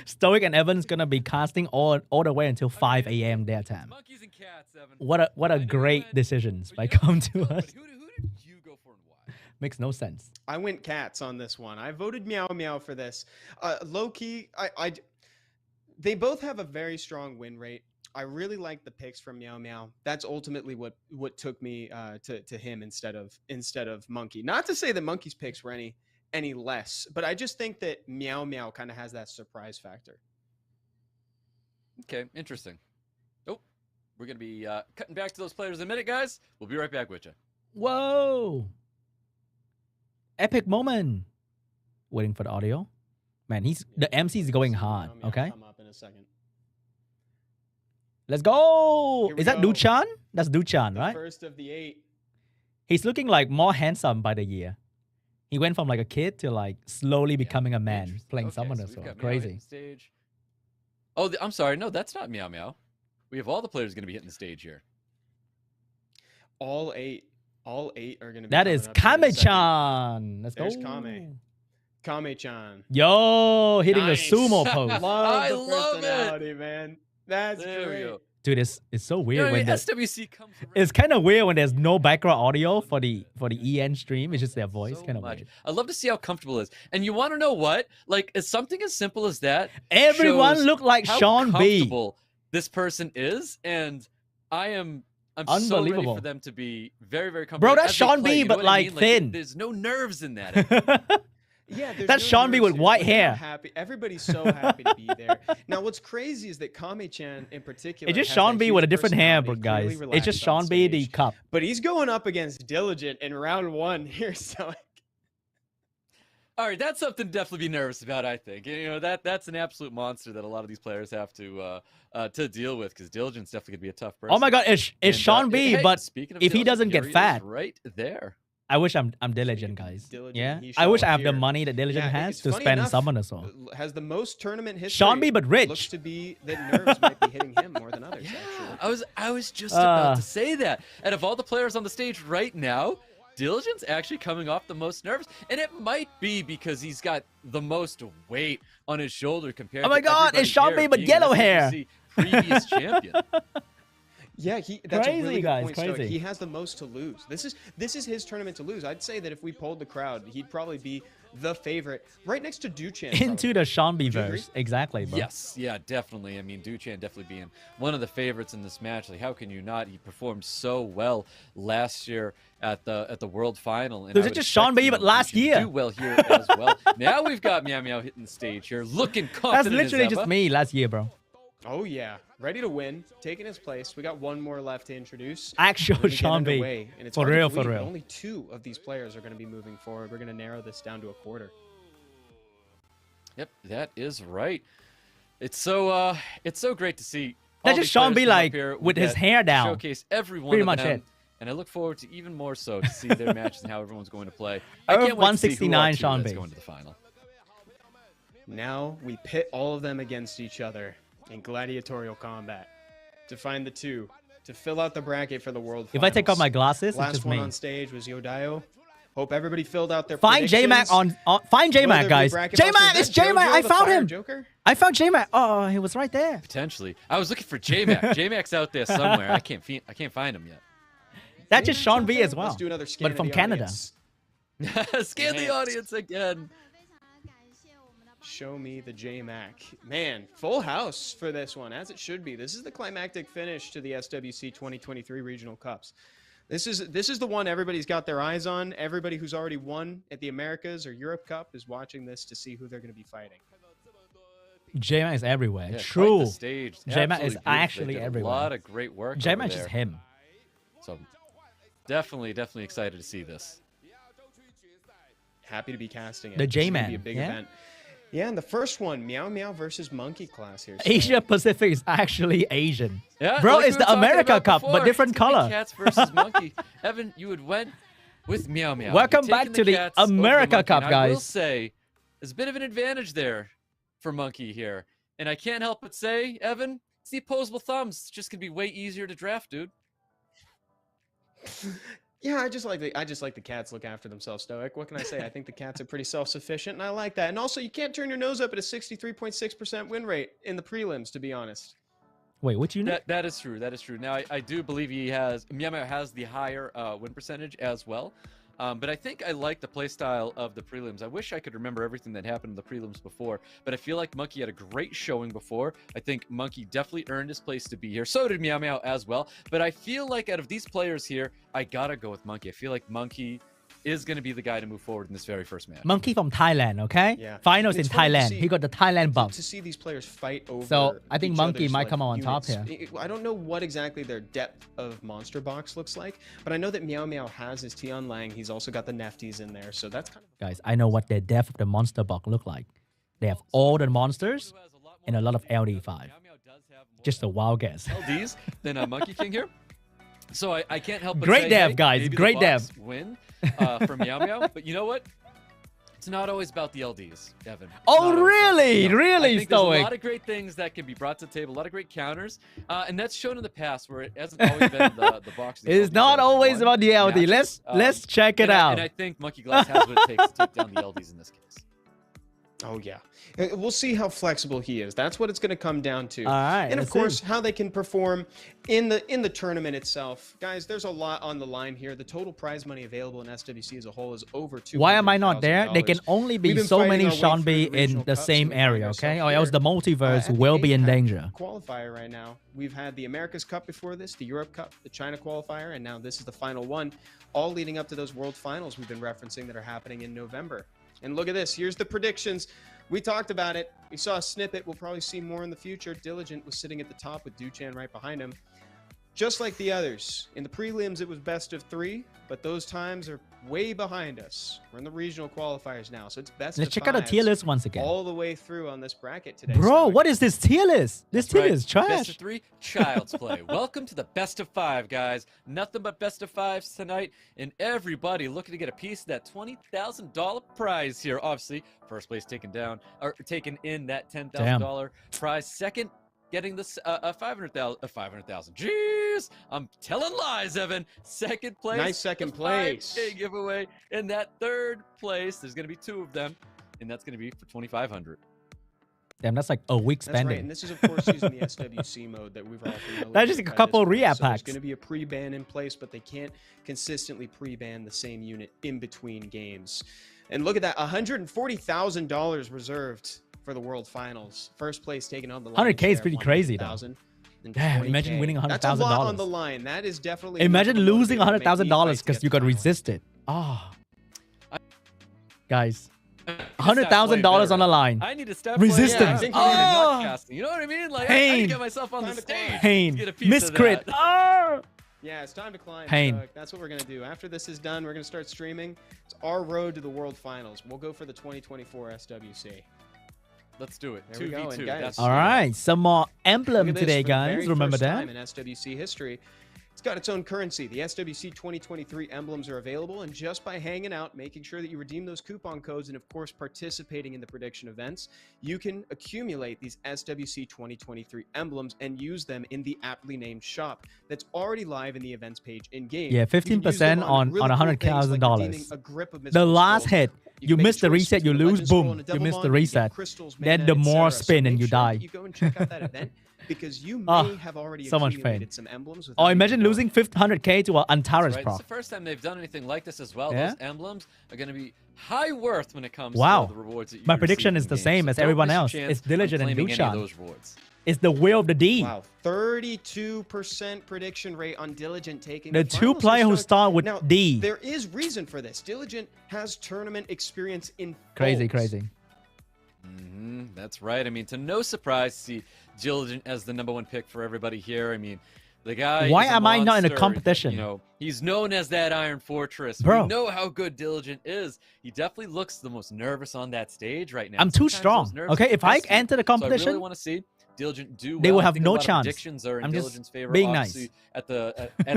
Stoic and Evan's gonna be casting all the way until 5 a.m. their time. Monkeys and cats, Evan. What a great decisions by come to us. Who did you go for and why? Makes no sense. I went cats on this one. I voted MEOWMEOW for this. Low key, they both have a very strong win rate. I really like the picks from MEOWMEOW. That's ultimately what took me to him instead of Monkey. Not to say that Monkey's picks were any less, but I just think that MEOWMEOW kind of has that surprise factor. Okay, interesting. Oh, we're going to be cutting back to those players in a minute, guys. We'll be right back with you. Whoa! Epic moment. Waiting for the audio. Man, the MC is going hard. Okay. Come up in a second. Let's go. Here we Is that go. DUCHAN? That's DUCHAN, The right? first of the 8. He's looking like more handsome by the year. He went from like a kid to like slowly becoming a man Interesting. playing Okay, Summoner. so So we've got Meow crazy. hitting stage. Oh, I'm sorry. No, that's not MEOWMEOW. We have all the players going to be hitting the stage here. All eight are going to be. That is coming up in a second. KAMECHAN. Let's There's go. Kamechan. Yo, hitting Nice. the sumo pose. Love I the love it. personality, man. That's There great. we go. Dude, it's so You know weird what I when mean? there's, SWC comes around. it's kind of weird when there's no background audio for the EN stream. It's just their voice, So kind of much. weird. I love to see how comfortable it is. And you want to know what? Like, it's something as simple as that. Everyone shows look like how SeanB. comfortable this person is, and I'm so ready Unbelievable. for them to be very, very comfortable. Bro, that's as they SeanB, play, you know but what I like mean? thin. There's no nerves in that. Yeah, there's That's no SeanB nerves with here. white Look at how hair. Happy. Everybody's so happy to be there. Now, what's crazy is that Kamechan in particular. It's just has that SeanB with a huge different hair, personality, but clearly guys. It's relaxed just on SeanB the stage. cup. But he's going up against Diligent in round 1 here, so. All right, that's something to definitely be nervous about, I think. You know, that's an absolute monster that a lot of these players have to deal with, because Diligent's definitely going to be a tough person. Oh my God, it's And, SeanB, hey, but speaking of if he Diligent, doesn't here get he is fat, right there. I wish I'm diligent, guys. Diligent, Yeah, he I wish shall I have the appear. money that Diligent Yeah, has it's to funny spend enough, Summoner Soul. Has the most tournament history. SeanB, but Looks rich. to be that nerves might be hitting him more than others. Yeah, Actually. I was just about to say that. And of all the players on the stage right now, Diligent's actually coming off the most nervous, and it might be because he's got the most weight on his shoulder compared. Oh my to God, it's everybody SeanB, but there being yellow an hair. SWC previous champion. Yeah, that's Crazy, a really good guys, point, Stoic. crazy. He has the most to lose. This is his tournament to lose. I'd say that if we polled the crowd, he'd probably be the favorite, right next to DUCHAN. Into probably. the SeanB you agree? verse. Exactly, bro. Yes, yeah, definitely. I mean, DUCHAN definitely being one of the favorites in this match. Like, how can you not? He performed so well last year at the World Final. And Dude, I it's would just expect, SeanB, you know, but last DUCHAN to year. do well here as well. Now we've got MEOWMEOW hitting the stage here, looking That's confident. literally as just ever. me last year, bro. Oh yeah, ready to win, taking his place. We got one more left to introduce. Actual We're gonna get SeanB. underway, and it's For hard to real, for believe, real. but only 2 of these players are going to be moving forward. We're going to narrow this down to a quarter. Yep, that is right. It's so great to see. That's all just these players SeanB, come up like, here with his that hair down. Showcase every one Pretty of much them, it. and I look forward to even more so to see their matches and how everyone's going to play. I Earth can't wait to see who 169 our two that's SeanB. going to the final. Now we pit all of them against each other in gladiatorial combat to find the 2 to fill out the bracket for the world. If I take off Finals. my glasses, it's Last just one me. on stage was YODAYO Hope everybody filled out their Find JMac find JMac, guys. JMac, it's JMac. I found him. Joker? I found JMac. Oh, he was right there. Potentially. I was looking for JMac. JMac's out there somewhere. I can't find him yet. That's just SeanB as well. Let's do another scan but from of the Canada. audience. Scan the audience again. Show me the JMac. Man, full house for this one, as it should be. This is the climactic finish to the SWC 2023 Regional Cups. This is the one everybody's got their eyes on. Everybody who's already won at the Americas or Europe Cup is watching this to see who they're going to be fighting. JMac is everywhere. Yeah, True. quite the stage. JMac is Absolutely beautiful. actually They did everywhere. A lot of great work. JMac over is there. him. So definitely excited to see this. Happy to be casting it. The This is gonna J-Man, be a big yeah? event. Yeah, and the first one, MEOWMEOW versus MONKEYCLAS here. So Asia Pacific is actually Asian. Yeah, Bro, like it's we were the talking America about Cup, before. but different It's gonna be color. Cats versus monkey. Evan, you had went with MEOWMEOW. Welcome You've back taken to the cats over America monkey. Cup, And I will guys. say, there's a bit of an advantage there for monkey here, and I can't help but say, Evan, it's the opposable thumbs. It's just gonna be way easier to draft, dude. yeah, I just like the cats look after themselves, Stoic. What can I say? I think the cats are pretty self-sufficient, and I like that. And also, you can't turn your nose up at a 63.6% win rate in the prelims, to be honest. Wait, what unit? That is true. That is true. Now, I do believe MEOWMEOW has the higher win percentage as well. But I think I like the playstyle of the prelims. I wish I could remember everything that happened in the prelims before, but I feel like Monkey had a great showing before. I think Monkey definitely earned his place to be here. So did MEOWMEOW as well. But I feel like out of these players here, I gotta go with Monkey. I feel like Monkey is going to be the guy to move forward in this very first match. Monkey from Thailand, okay? Yeah. Finals It's in fun to Thailand. see- He got the Thailand buff. To see these players fight over. So, I think each Monkey other's, might like, come out on top units. I don't know what exactly their depth of monster box looks like, but I know that MEOWMEOW has his Tian Lang. He's also got the Nefties in there, so that's kind of. Guys, I know what the depth of the monster box look like. They have all the monsters and a lot of LD5. Just a wild guess. LDs than Monkey King here. So I can't help but Great say, dev, hey, guys. maybe the Great Bucks dev. win for MEOWMEOW. But you know what? It's not always about the LDs, Evan. It's Oh, not always about really? the LDs. Really, I think there's Stoic? a lot of great things that can be brought to the table, a lot of great counters, and that's shown in the past where it hasn't always been the box. It's not always about the LD. Let's check it out. And I think MONKEYGCLAS has what it takes to take down the LDs in this case. Oh yeah, we'll see how flexible he is. That's what it's going to come down to. All right, and of let's course, see. how they can perform in the tournament itself, guys. There's a lot on the line here. The total prize money available in SWC as a whole is over $200,000. Why am I not there? There can only be We've been so fighting many our way through SeanB the in regional the cups, same and we find area, okay? ourselves Or else the here, multiverse at the will be in APAC danger. Qualifier right now. We've had the America's Cup before this, the Europe Cup, the China qualifier, and now this is the final one, all leading up to those World Finals we've been referencing that are happening in November. And look at this. Here's the predictions. We talked about it. We saw a snippet. We'll probably see more in the future. Diligent was sitting at the top with DUCHAN right behind him. Just like the others. In the prelims, it was best of 3, but those times are way behind us. We're in the regional qualifiers now, so it's best Let's of check out the 5s tier list once again. all the way through on this bracket today. Bro, Stoic. what is this tier list? This That's tier right. is Best trash. of 3, child's play. Welcome to the best of 5, guys. Nothing but best of 5s tonight, and everybody looking to get a piece of that $20,000 prize here. Obviously, first place taken in that $10,000 prize. Second, getting this $500,000. Jeez, I'm telling lies, Evan. Second place. Nice second the place. 5K giveaway. In that third place, there's gonna be 2 of them, and that's gonna be for $2,500. Damn, that's like a week That's right, spending. and this is of course using the SWC mode that we've all familiar That's just with a by couple this point. re-app So there's packs. going to be a pre-ban in place, but they can't consistently pre-ban the same unit in between games. And look at that, $140,000 reserved for the World Finals. First place taken on the line. 100K is pretty crazy, though. Damn, imagine winning That's a lot on $100,000. the line. That is definitely. Imagine enough of a losing motivator to make me $100,000 fight to because get you to got the final. resisted. Ah, guys, Stop playing $100,000 on better. the line. I need to stop Resistance. playing. I think you need to Oh. nutcasting. You know what I mean? Like I need Pain. to get myself on the Time to stage. climb. Pain, to get a piece of miscrit. that. Ah! Yeah, it's time to climb. Pain. Stoic. That's what we're going to do. After this is done, we're going to start streaming. It's our road to the World Finals. We'll go for the 2024 SWC. Let's do it. There we go, 2v2. and guys- That's All right, some more Look emblem at this, today, for the guys. very Remember first that? time in SWC history, It's got its own currency. The SWC2023 emblems are available, and just by hanging out, making sure that you redeem those coupon codes, and of course participating in the prediction events, you can accumulate these SWC2023 emblems and use them in the aptly named shop that's already live in the events page in-game. Yeah, 15% on $100,000. The last hit, you miss the reset, you lose, boom, you miss the reset. Then the more spin and you die. You go and check out that event. Because you may have already so much accumulated some emblems. Oh, imagine losing 100K to an Antares Right. Pro. It's the first time they've done anything like this as well. Yeah? Those emblems are going to be high worth when it comes to the rewards that you My prediction is the same as everyone else. It's Diligent and DUCHAN. It's the will of the D. Wow, 32% prediction rate on Diligent taking the two players who start with now, D. There is reason for this. Diligent has tournament experience in Crazy, folds. crazy. That's right. I mean, to no surprise, see Diligent as the #1 pick for everybody here. I mean, the guy. Why is a am I not in a monster. competition? You know, he's known as that Iron Fortress. Bro. We know how good Diligent is. He definitely looks the most nervous on that stage right now. I'm too Sometimes strong. those nerves Okay, are if I pesky. enter the So I competition, really want to see Diligent do well. they will I have think no a lot of chance. predictions are in I'm just Diligent's favor. being Obviously, nice. at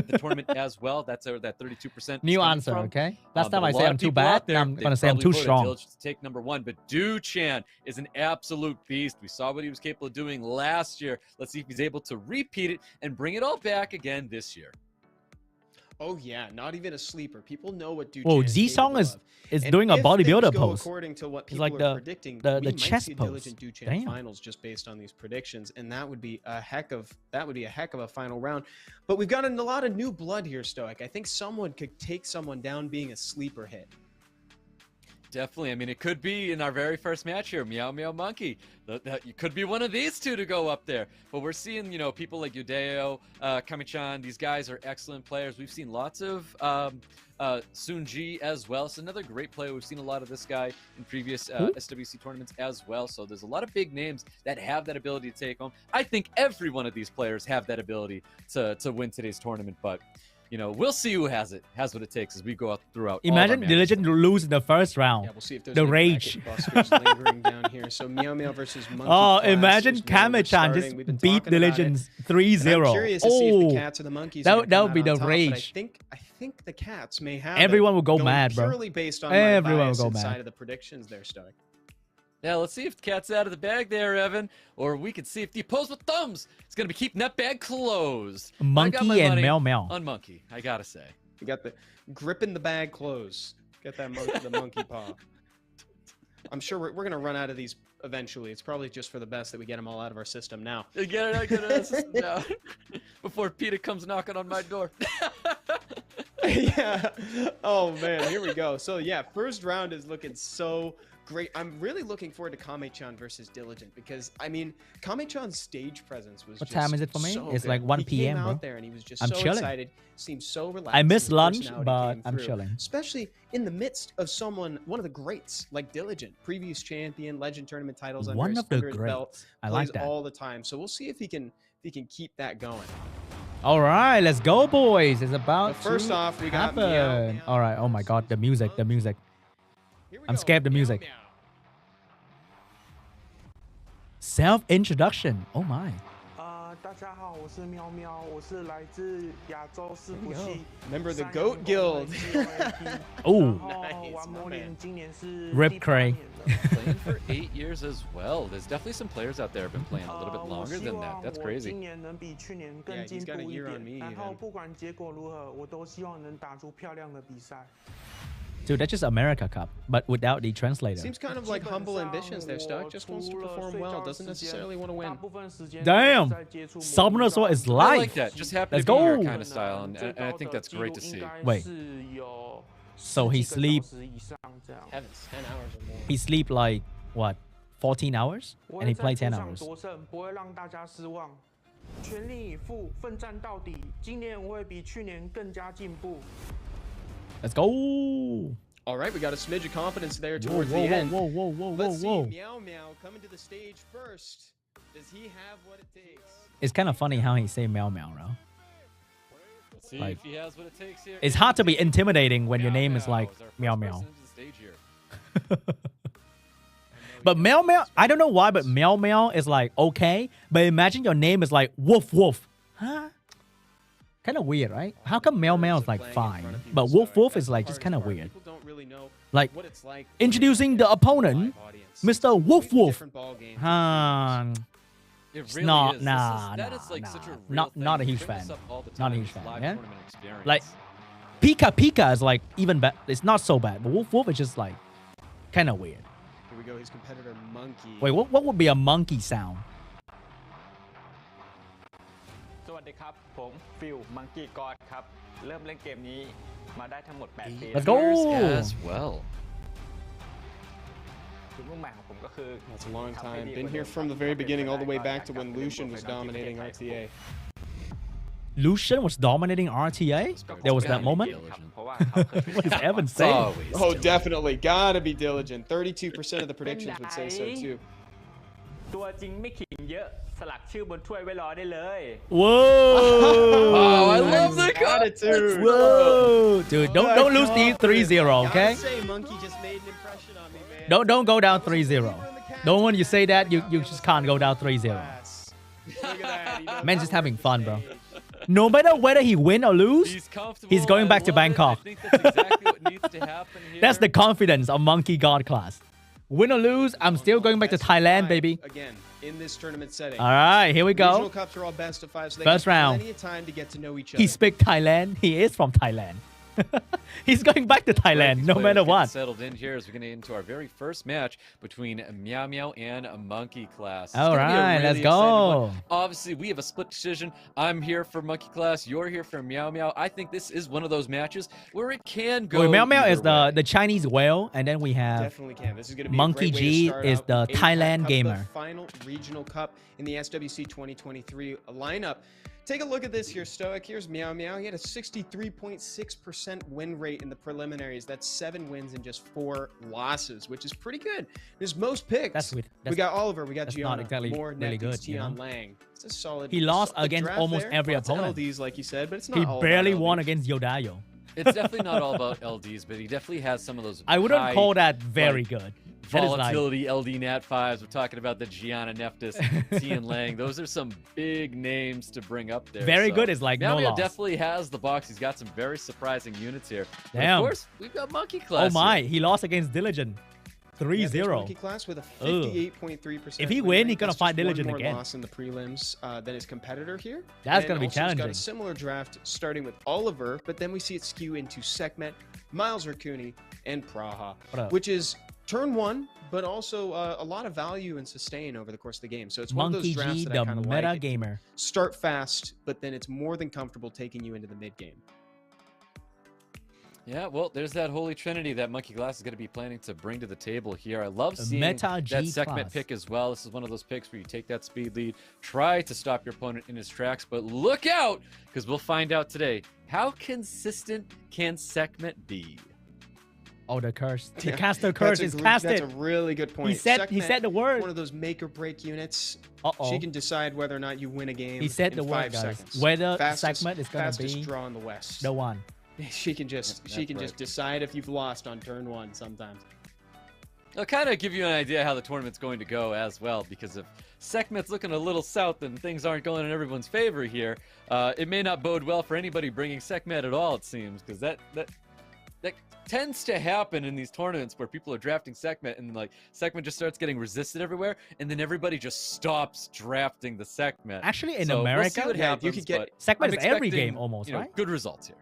the tournament as well. That's where that 32%. New is coming answer, from. okay? Last time But I a say lot I'm of too people out bad, there, now I'm they going to say I'm probably too voted strong. Diligent to take #1, but DUCHAN is an absolute beast. We saw what he was capable of doing last year. Let's see if he's able to repeat it and bring it all back again this year. Oh yeah, not even a sleeper. People know what DUCHAN Whoa, is Z-SOONG capable is of. is And doing a if bodybuilder things go pose. according to what It's people like are the- predicting, the we might chest see pose. Diligent DUCHAN Damn. finals just based on these predictions, and that would be a heck of a final round. But we've got a lot of new blood here, Stoic. I think someone could take someone down being a sleeper hit. Definitely. I mean, it could be in our very first match here, MEOWMEOW Monkey. It could be one of these two to go up there. But we're seeing, you know, people like YODAYO, KAMECHAN. These guys are excellent players. We've seen lots of SeanB as well. It's another great player. We've seen a lot of this guy in previous SWC tournaments as well. So there's a lot of big names that have that ability to take home. I think every one of these players have that ability to win today's tournament. But you know, we'll see who has what it takes as we go out throughout. Imagine Diligent lose in the first round. Yeah, we'll see if there's The any rage. bracket busters lingering down here. So MEOWMEOW versus MONKEYCLAS. Oh, imagine is where we're KAMECHAN starting. just We've been beat talking about it. Diligence And I'm 3-0. curious to see if the Oh, cats or the monkeys. that are would gonna be come out the on top, but rage. I think the cats may have. Everyone it will go going mad, bro. Purely based on Everyone my will bias go inside mad. of the predictions there, Stoic. Yeah, let's see if the cat's out of the bag there, Evan. Or we can see if the opposable thumbs is going to be keeping that bag closed. I got my Monkey and money MEOWMEOW. on Monkey, I gotta say. We got the gripping the bag close. Got that the monkey paw. I'm sure we're gonna run out of these eventually. It's probably just for the best that we get them all out of our system now. Get it now before Peter comes knocking on my door. Yeah. Oh man, here we go. So yeah, first round is looking so great. I'm really looking forward to KAMECHAN versus Diligent because I mean, KAMECHAN's stage presence was. What just time is it for me? so It's good. like 1 He p.m., came bro. out there and he was just I'm so chilling. excited. Seemed so relaxed. I missed His lunch, personality but came I'm through, chilling. especially in the midst of one of the greats like Diligent, previous champion, legend tournament titles One of the under his belt, greats. I plays like that. all the time. So we'll see if he can keep that going. All right, let's go, boys. It's about But first to off, we got happen. MEOWMEOW All right. Oh my God, the music, the music. Here we I'm go. scared of the music. MEOWMEOW. Self-introduction. Oh my. 大家好，我是喵喵，我是来自亚洲伺服器 Remember the 三 Goat 洋 Guild. 公会 GOAT Oh, 然后 Nice, 玩 my 魔 man. 灵今年是 Rip 第8 Cray. 年了 Playing for 8 years as well. There's definitely some players out there have been playing a little bit 我 longer 希 than 望 that. That's 我 crazy. 今年能比去年 Yeah, 更 he's 进 got a 步一 year on 点 me 然后 even. 不管结果如何我都希望能打出漂亮的比赛 dude, that's just America Cup, but without the translator. Seems kind of like humble ambitions there, Stoic. Just wants to perform well. Doesn't necessarily want to 大 win. 部分时间 Damn. 都是在接触魔 Summoner 灵 Sword is 道 I live. like that. Just happy Let's to be your go. kind of style, and 最 I 高 think 的 that's 记 great 录 to 应 see. 该 Wait. 是有 So he 10几个 sleep. 小时以上这样 Heavens, 10 hours or more. He sleep like what, 14 hours, 我 and 会 he 在 play 赌 10 场 hours. 夺胜，不会让大家失望，全力以赴，奋战到底。今年我会比去年更加进步。 Let's go. All right, we got a smidge of confidence there Whoa, towards whoa, the whoa, end. whoa, whoa, whoa, whoa, Let's see, whoa. MEOWMEOW coming to the stage first. Does he have what it takes? It's kind of funny how he say meow meow, bro. Let's see Like, if he has what it takes here. It's hard to be intimidating when your name is MEOWMEOW like our first meow person meow. into the stage here. But meow meow, I don't know why, but meow meow is like okay. But imagine your name is like woof woof. Huh? Kind of weird, right? How come MEOWMEOW is like fine, but Wolf is like just kind of weird? People don't really know Like what it's like introducing the opponent, Mr. Wolf. Different ball games. It It's really not, is. nah, That is like nah, such a real not a thing. huge We bring fan. this up all the Not a time, huge this fan, live yeah? tournament experience. Like Pika is like even bad. It's not so bad, but Wolf is just like kind of weird. Here we go. His competitor Monkey. Wait, what would be a monkey sound? สวัสดีครับผมฟิลมังกี้กอดครับเริ่มเล่นเกมนี้มาได้ทั้งหมด8ปี Let's go. As well. จุดมุ่งหมายของผมก็คือ That's a long time. Been here from the very beginning, all the way back to when Lucian was dominating RTA. Lucian was dominating RTA. There was that moment. เพราะว่าเขาเคยเป็น What is Evan It's saying? always Oh, diligent. definitely. Gotta be diligent. 32% of the predictions would say so too. ตัวจริงไม่ขิงเยอะสลักชื่อบนถ้วยไว้รอได้เลย Whoa. Oh, I love the attitude. Whoa, dude, don't lose the 3-0, okay? Gotta say, Monkey just made an impression on me, man. Don't go down 3-0. Don't when you say that, you just can't go down 3-0. Look at that. He knows Man's how just to having work fun, the bro. stage. No matter whether he win or lose, He's comfortable. he's going I back to love it. Bangkok. I think that's exactly what needs to happen here. that's the confidence of Monkey God class. Win or lose, I'm still going back to Best of Thailand, five, baby. Again, in this tournament setting. All right, here we Regional go. cups are all best of 5, so they First have round. plenty of time to get to know each other. He speak Thailand. He is from Thailand. He's going back to Thailand These no players matter getting what. Settled in here as we get into our very first match between MEOWMEOW and Monkey Class. It's All gonna be a right, let's really exciting one. go. Obviously, we have a split decision. I'm here for Monkey Class. You're here for MEOWMEOW. I think this is one of those matches where it can go. Wait, MEOWMEOW either is way. the Chinese whale, and then we have Definitely can. This is going to be Monkey a great way G to start is out the with APAC Thailand Cup, gamer. The final regional cup in the SWC 2023 lineup. Take a look at this here, Stoic. Here's MEOWMEOW. He had a 63.6% win rate in the preliminaries. That's 7 wins and just 4 losses, which is pretty good. His most picks. That's weird. We got Oliver. We got that's Gianna. not exactly More really Netflix, good, you Tian know? Lang. It's a solid. He lost solid against draft almost there. every Lots of opponent. LDs, like you said, but it's not He all barely about won LDs. against Yodayo. It's definitely not all about LDs, but he definitely has some of those. I wouldn't high call that very like, good. That is like, volatility LD Nat 5s. We're talking about the Gianna Neftis, Tian Lang. Those are some big names to bring up there. very so. good is like no MEOWMEOW loss. definitely has the box. He's got some very surprising units here. But Damn. of course, we've got Monkey Class. Oh my, here. he lost against Diligent. Yeah, there's 3-0. Monkey Class with a 58.3%. If he win win, rate. he's gonna That's fight just Diligent one more again. loss in the prelims than his competitor here. That's And gonna be also he's got challenging. a similar draft starting with Oliver, but then we see it skew into Sekhmet, Miles Raccooney, and Praha, What up? which is turn 1, but also a lot of value and sustain over the course of the game. So it's one of Monkey those drafts G, that the I kind of meta like. gamer. Start fast, but then it's more than comfortable taking you into the mid game. Yeah, well, there's that holy trinity that Monkey Class is going to be planning to bring to the table here. I love seeing Meta that G Sekhmet class. pick as well. This is one of those picks where you take that speed lead, try to stop your opponent in his tracks, but look out, because we'll find out today. How consistent can Sekhmet be? Oh, the curse. The Yeah, caster curse is casted. That's a really good point. He said Sekhmet, the word. one of those make or break units. Uh-oh. She can decide whether or not you win a game. He said in the word, 5 guys. seconds. Whether fastest, Sekhmet is gonna fastest be draw in the West. the one. She can just That's right. decide if you've lost on turn 1 sometimes. I'll kind of give you an idea how the tournament's going to go as well, because if Sekhmet's looking a little south and things aren't going in everyone's favor here, it may not bode well for anybody bringing Sekhmet at all, it seems, because that tends to happen in these tournaments where people are drafting Sekhmet and like Sekhmet just starts getting resisted everywhere, and then everybody just stops drafting the Sekhmet. Actually, in So we'll America, see what yeah, you happens, could get- but Sekhmet I'm is every expecting, game almost, you know, right? good results here.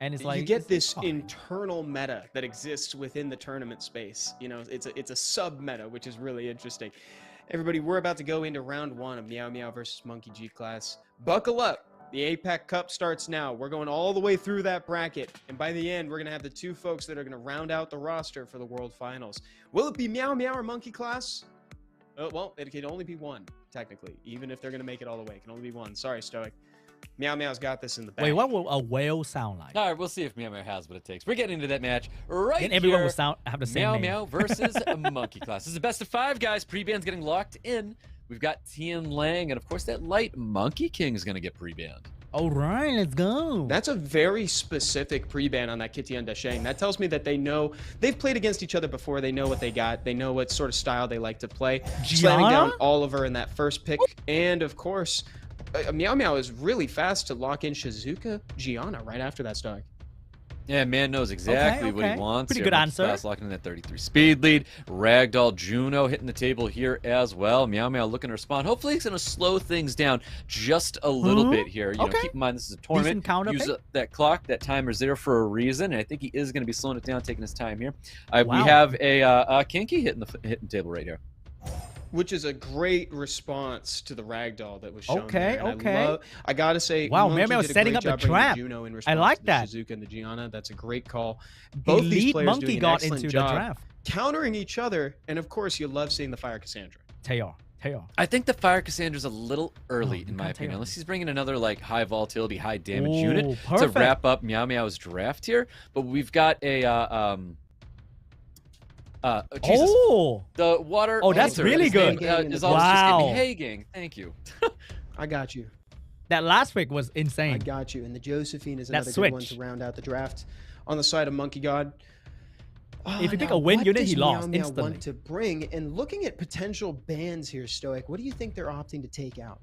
And it's like you get it's this fine. internal meta that exists within the tournament space. You know, it's a sub meta, which is really interesting. Everybody, we're about to go into round 1 of MEOWMEOW versus Monkey G class. Buckle up. The APAC Cup starts now. We're going all the way through that bracket, and by the end, we're going to have the 2 folks that are going to round out the roster for the World Finals. Will it be MEOWMEOW or Monkey Class? Well, it can only be one, technically. Even if they're going to make it all the way, it can only be one. Sorry, Stoic. MEOWMEOW's got this in the bag. Wait, what will a whale sound like? All right, we'll see if MEOWMEOW has what it takes. We're getting into that match right Then everyone here. will have the same name. MEOWMEOW versus Monkey Class. This is a best of 5, guys. Pre-ban's getting locked in. We've got Tian Lang, and of course that light Monkey King is going to get pre-banned. All right, let's go. That's a very specific pre-ban on that Kitian Dasheng. That tells me that they know they've played against each other before. They know what they got. They know what sort of style they like to play. Slamming down Oliver in that first pick, and of course, MEOWMEOW is really fast to lock in Shizuka Gianna right after that stock. Yeah, man knows exactly what he wants. Pretty here. good answer. Fast locking in that 33 speed lead. Ragdoll Juno hitting the table here as well. MEOWMEOW looking to respond. Hopefully he's going to slow things down just a little bit here. You know, keep in mind this is a tournament. Use that clock. That timer's there for a reason, and I think he is going to be slowing it down, taking his time here. We have a Kinky hitting the table right here. Which is a great response to the ragdoll that was shown. Okay, there. I gotta say, wow, Monkey was setting up the trap. Juno in I like to that. Shizuka and the Gianna. That's a great call. Both these players Monkey doing an got excellent into job the draft, countering each other, and of course, you love seeing the Fire Cassandra. Tail. I think the Fire Cassandra's a little early, in my opinion, unless he's bringing another like high volatility, high damage unit to wrap up MEOWMEOW's draft here. But we've got a Jesus. The water. Oh, that's really good. Is always just giving me, hey, gang. Thank you. I got you. That last pick was insane. I got you. And the Josephine is another good one to round out the draft. On the side of Monkey God. If you pick a win unit, he lost instantly. instantly. Want to bring and looking at potential bans here, Stoic. What do you think they're opting to take out?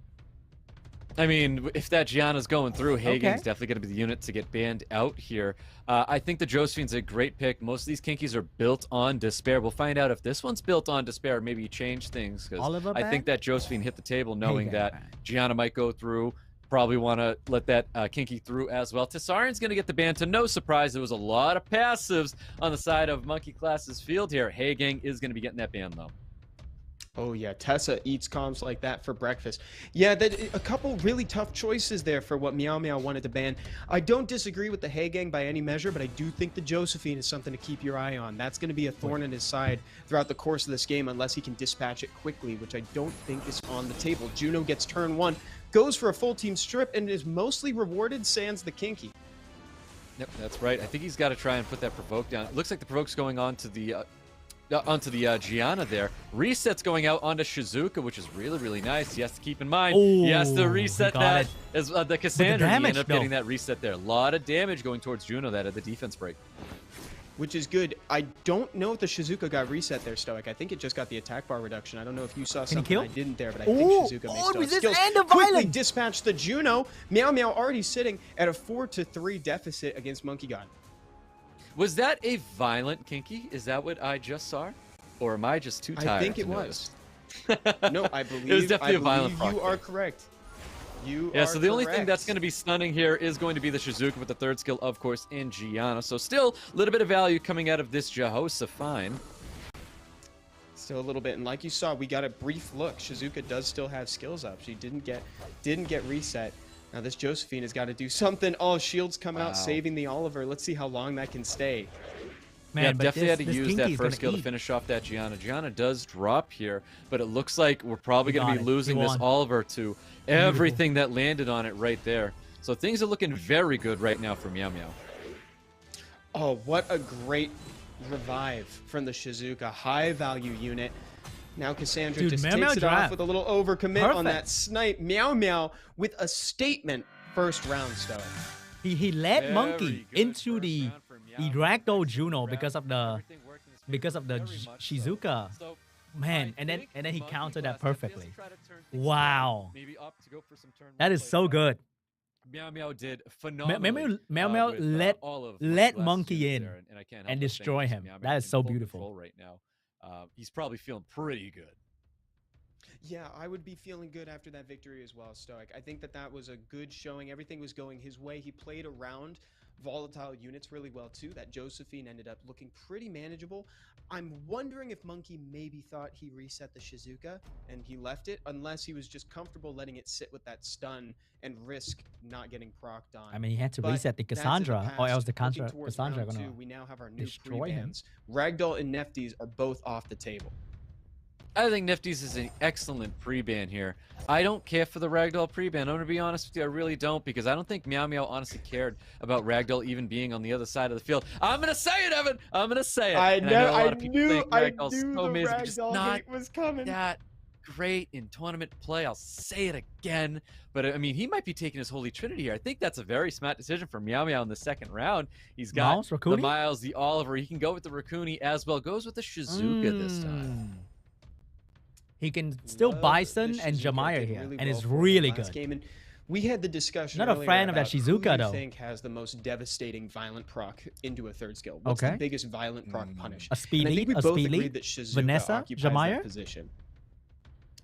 I mean, if that Gianna's going through, Hagen's definitely going to be the unit to get banned out here. I think the Josephine's a great pick. Most of these Kinkies are built on Despair. We'll find out if this one's built on Despair. Maybe you change things, because I think that Josephine hit the table knowing that Gianna might go through. Probably want to let that Kinky through as well. Tessarian's going to get the ban. To no surprise, there was a lot of passives on the side of MONKEYCLAS's field here. Hagang is going to be getting that ban, though. Oh, yeah. Tessa eats comms like that for breakfast. Yeah, a couple really tough choices there for what MEOWMEOW wanted to ban. I don't disagree with the Hagang by any measure, but I do think the Josephine is something to keep your eye on. That's going to be a thorn in his side throughout the course of this game unless he can dispatch it quickly, which I don't think is on the table. Juno gets turn 1, goes for a full team strip, and is mostly rewarded sans the Kinky. Yep, that's right. I think he's got to try and put that provoke down. It looks like the provoke's going on to the... onto the Gianna there. Reset's going out onto Shizuka, which is really, really nice. He has to keep in mind, he has to reset that as the Cassandra. He ended up getting that reset there. A lot of damage going towards Juno that at the defense break. Which is good. I don't know if the Shizuka got reset there, Stoic. I think it just got the attack bar reduction. I don't know if you saw something I didn't there, but I think Shizuka may still skills. Quickly dispatch the Juno. MEOWMEOW already sitting at a 4-3 deficit against Monkey God. Was that a violent Kinky? Is that what I just saw? Or am I just too tired? I think it was. No, I believe it was definitely a violent proc. You are correct. So the only thing that's going to be stunning here is going to be the Shizuka with the third skill, of course, in Gianna. So still a little bit of value coming out of this Jehoshaphat. Still a little bit, and like you saw, we got a brief look. Shizuka does still have skills up. She didn't get reset. Now this Josephine has got to do something. Oh, shields come out, saving the Oliver. Let's see how long that can stay. Man, yeah, definitely had to use that first skill to finish off that Gianna. Gianna does drop here, but it looks like we're probably going to be losing this Oliver to everything that landed on it right there. So things are looking very good right now for MEOWMEOW. Oh, what a great revive from the Shizuka. High value unit. Now Cassandra just takes it off with a little overcommit on that snipe. MEOWMEOW with a statement first round, Stoic. He led Monkey into the ragdoll Juno because of the Shizuka. Man, and then he countered that perfectly. Wow. That is so good. MEOWMEOW did phenomenal. MEOWMEOW let Monkey in and destroy him. That is so beautiful. Right now. He's probably feeling pretty good. Yeah, I would be feeling good after that victory as well, Stoic. I think that was a good showing. Everything was going his way. He played around volatile units really well too. That Josephine ended up looking pretty manageable. I'm wondering if Monkey maybe thought he reset the Shizuka and he left it, unless he was just comfortable letting it sit with that stun and risk not getting procced on. I mean, he had to reset the Cassandra, or else the Cassandra gonna we now have our new destroy him. Ragdoll and Nefties are both off the table. I think Nifty's is an excellent pre-ban here. I don't care for the Ragdoll pre-ban. I'm going to be honest with you, I really don't, because I don't think MEOWMEOW honestly cared about Ragdoll even being on the other side of the field. I'm going to say it, Evan! I'm going to say it. I know knew the Ragdoll hate was coming. That great in tournament play. I'll say it again. But, I mean, he might be taking his Holy Trinity here. I think that's a very smart decision for MEOWMEOW in the second round. He's got the Miles, the Oliver. He can go with the Raccoon as well. Goes with the Shizuka this time. he can still Love Bison the and Shizuka. Jamire Did here, really and well it's for him really last good. game. And we had the discussion Not a earlier fan of that about who Shizuka, you though. think has the most devastating violent proc into a third skill. What's Okay. the biggest violent proc punish? A speed And I lead, think we a both speed agreed lead. that Shizuka Vanessa, occupies Jamire? that position.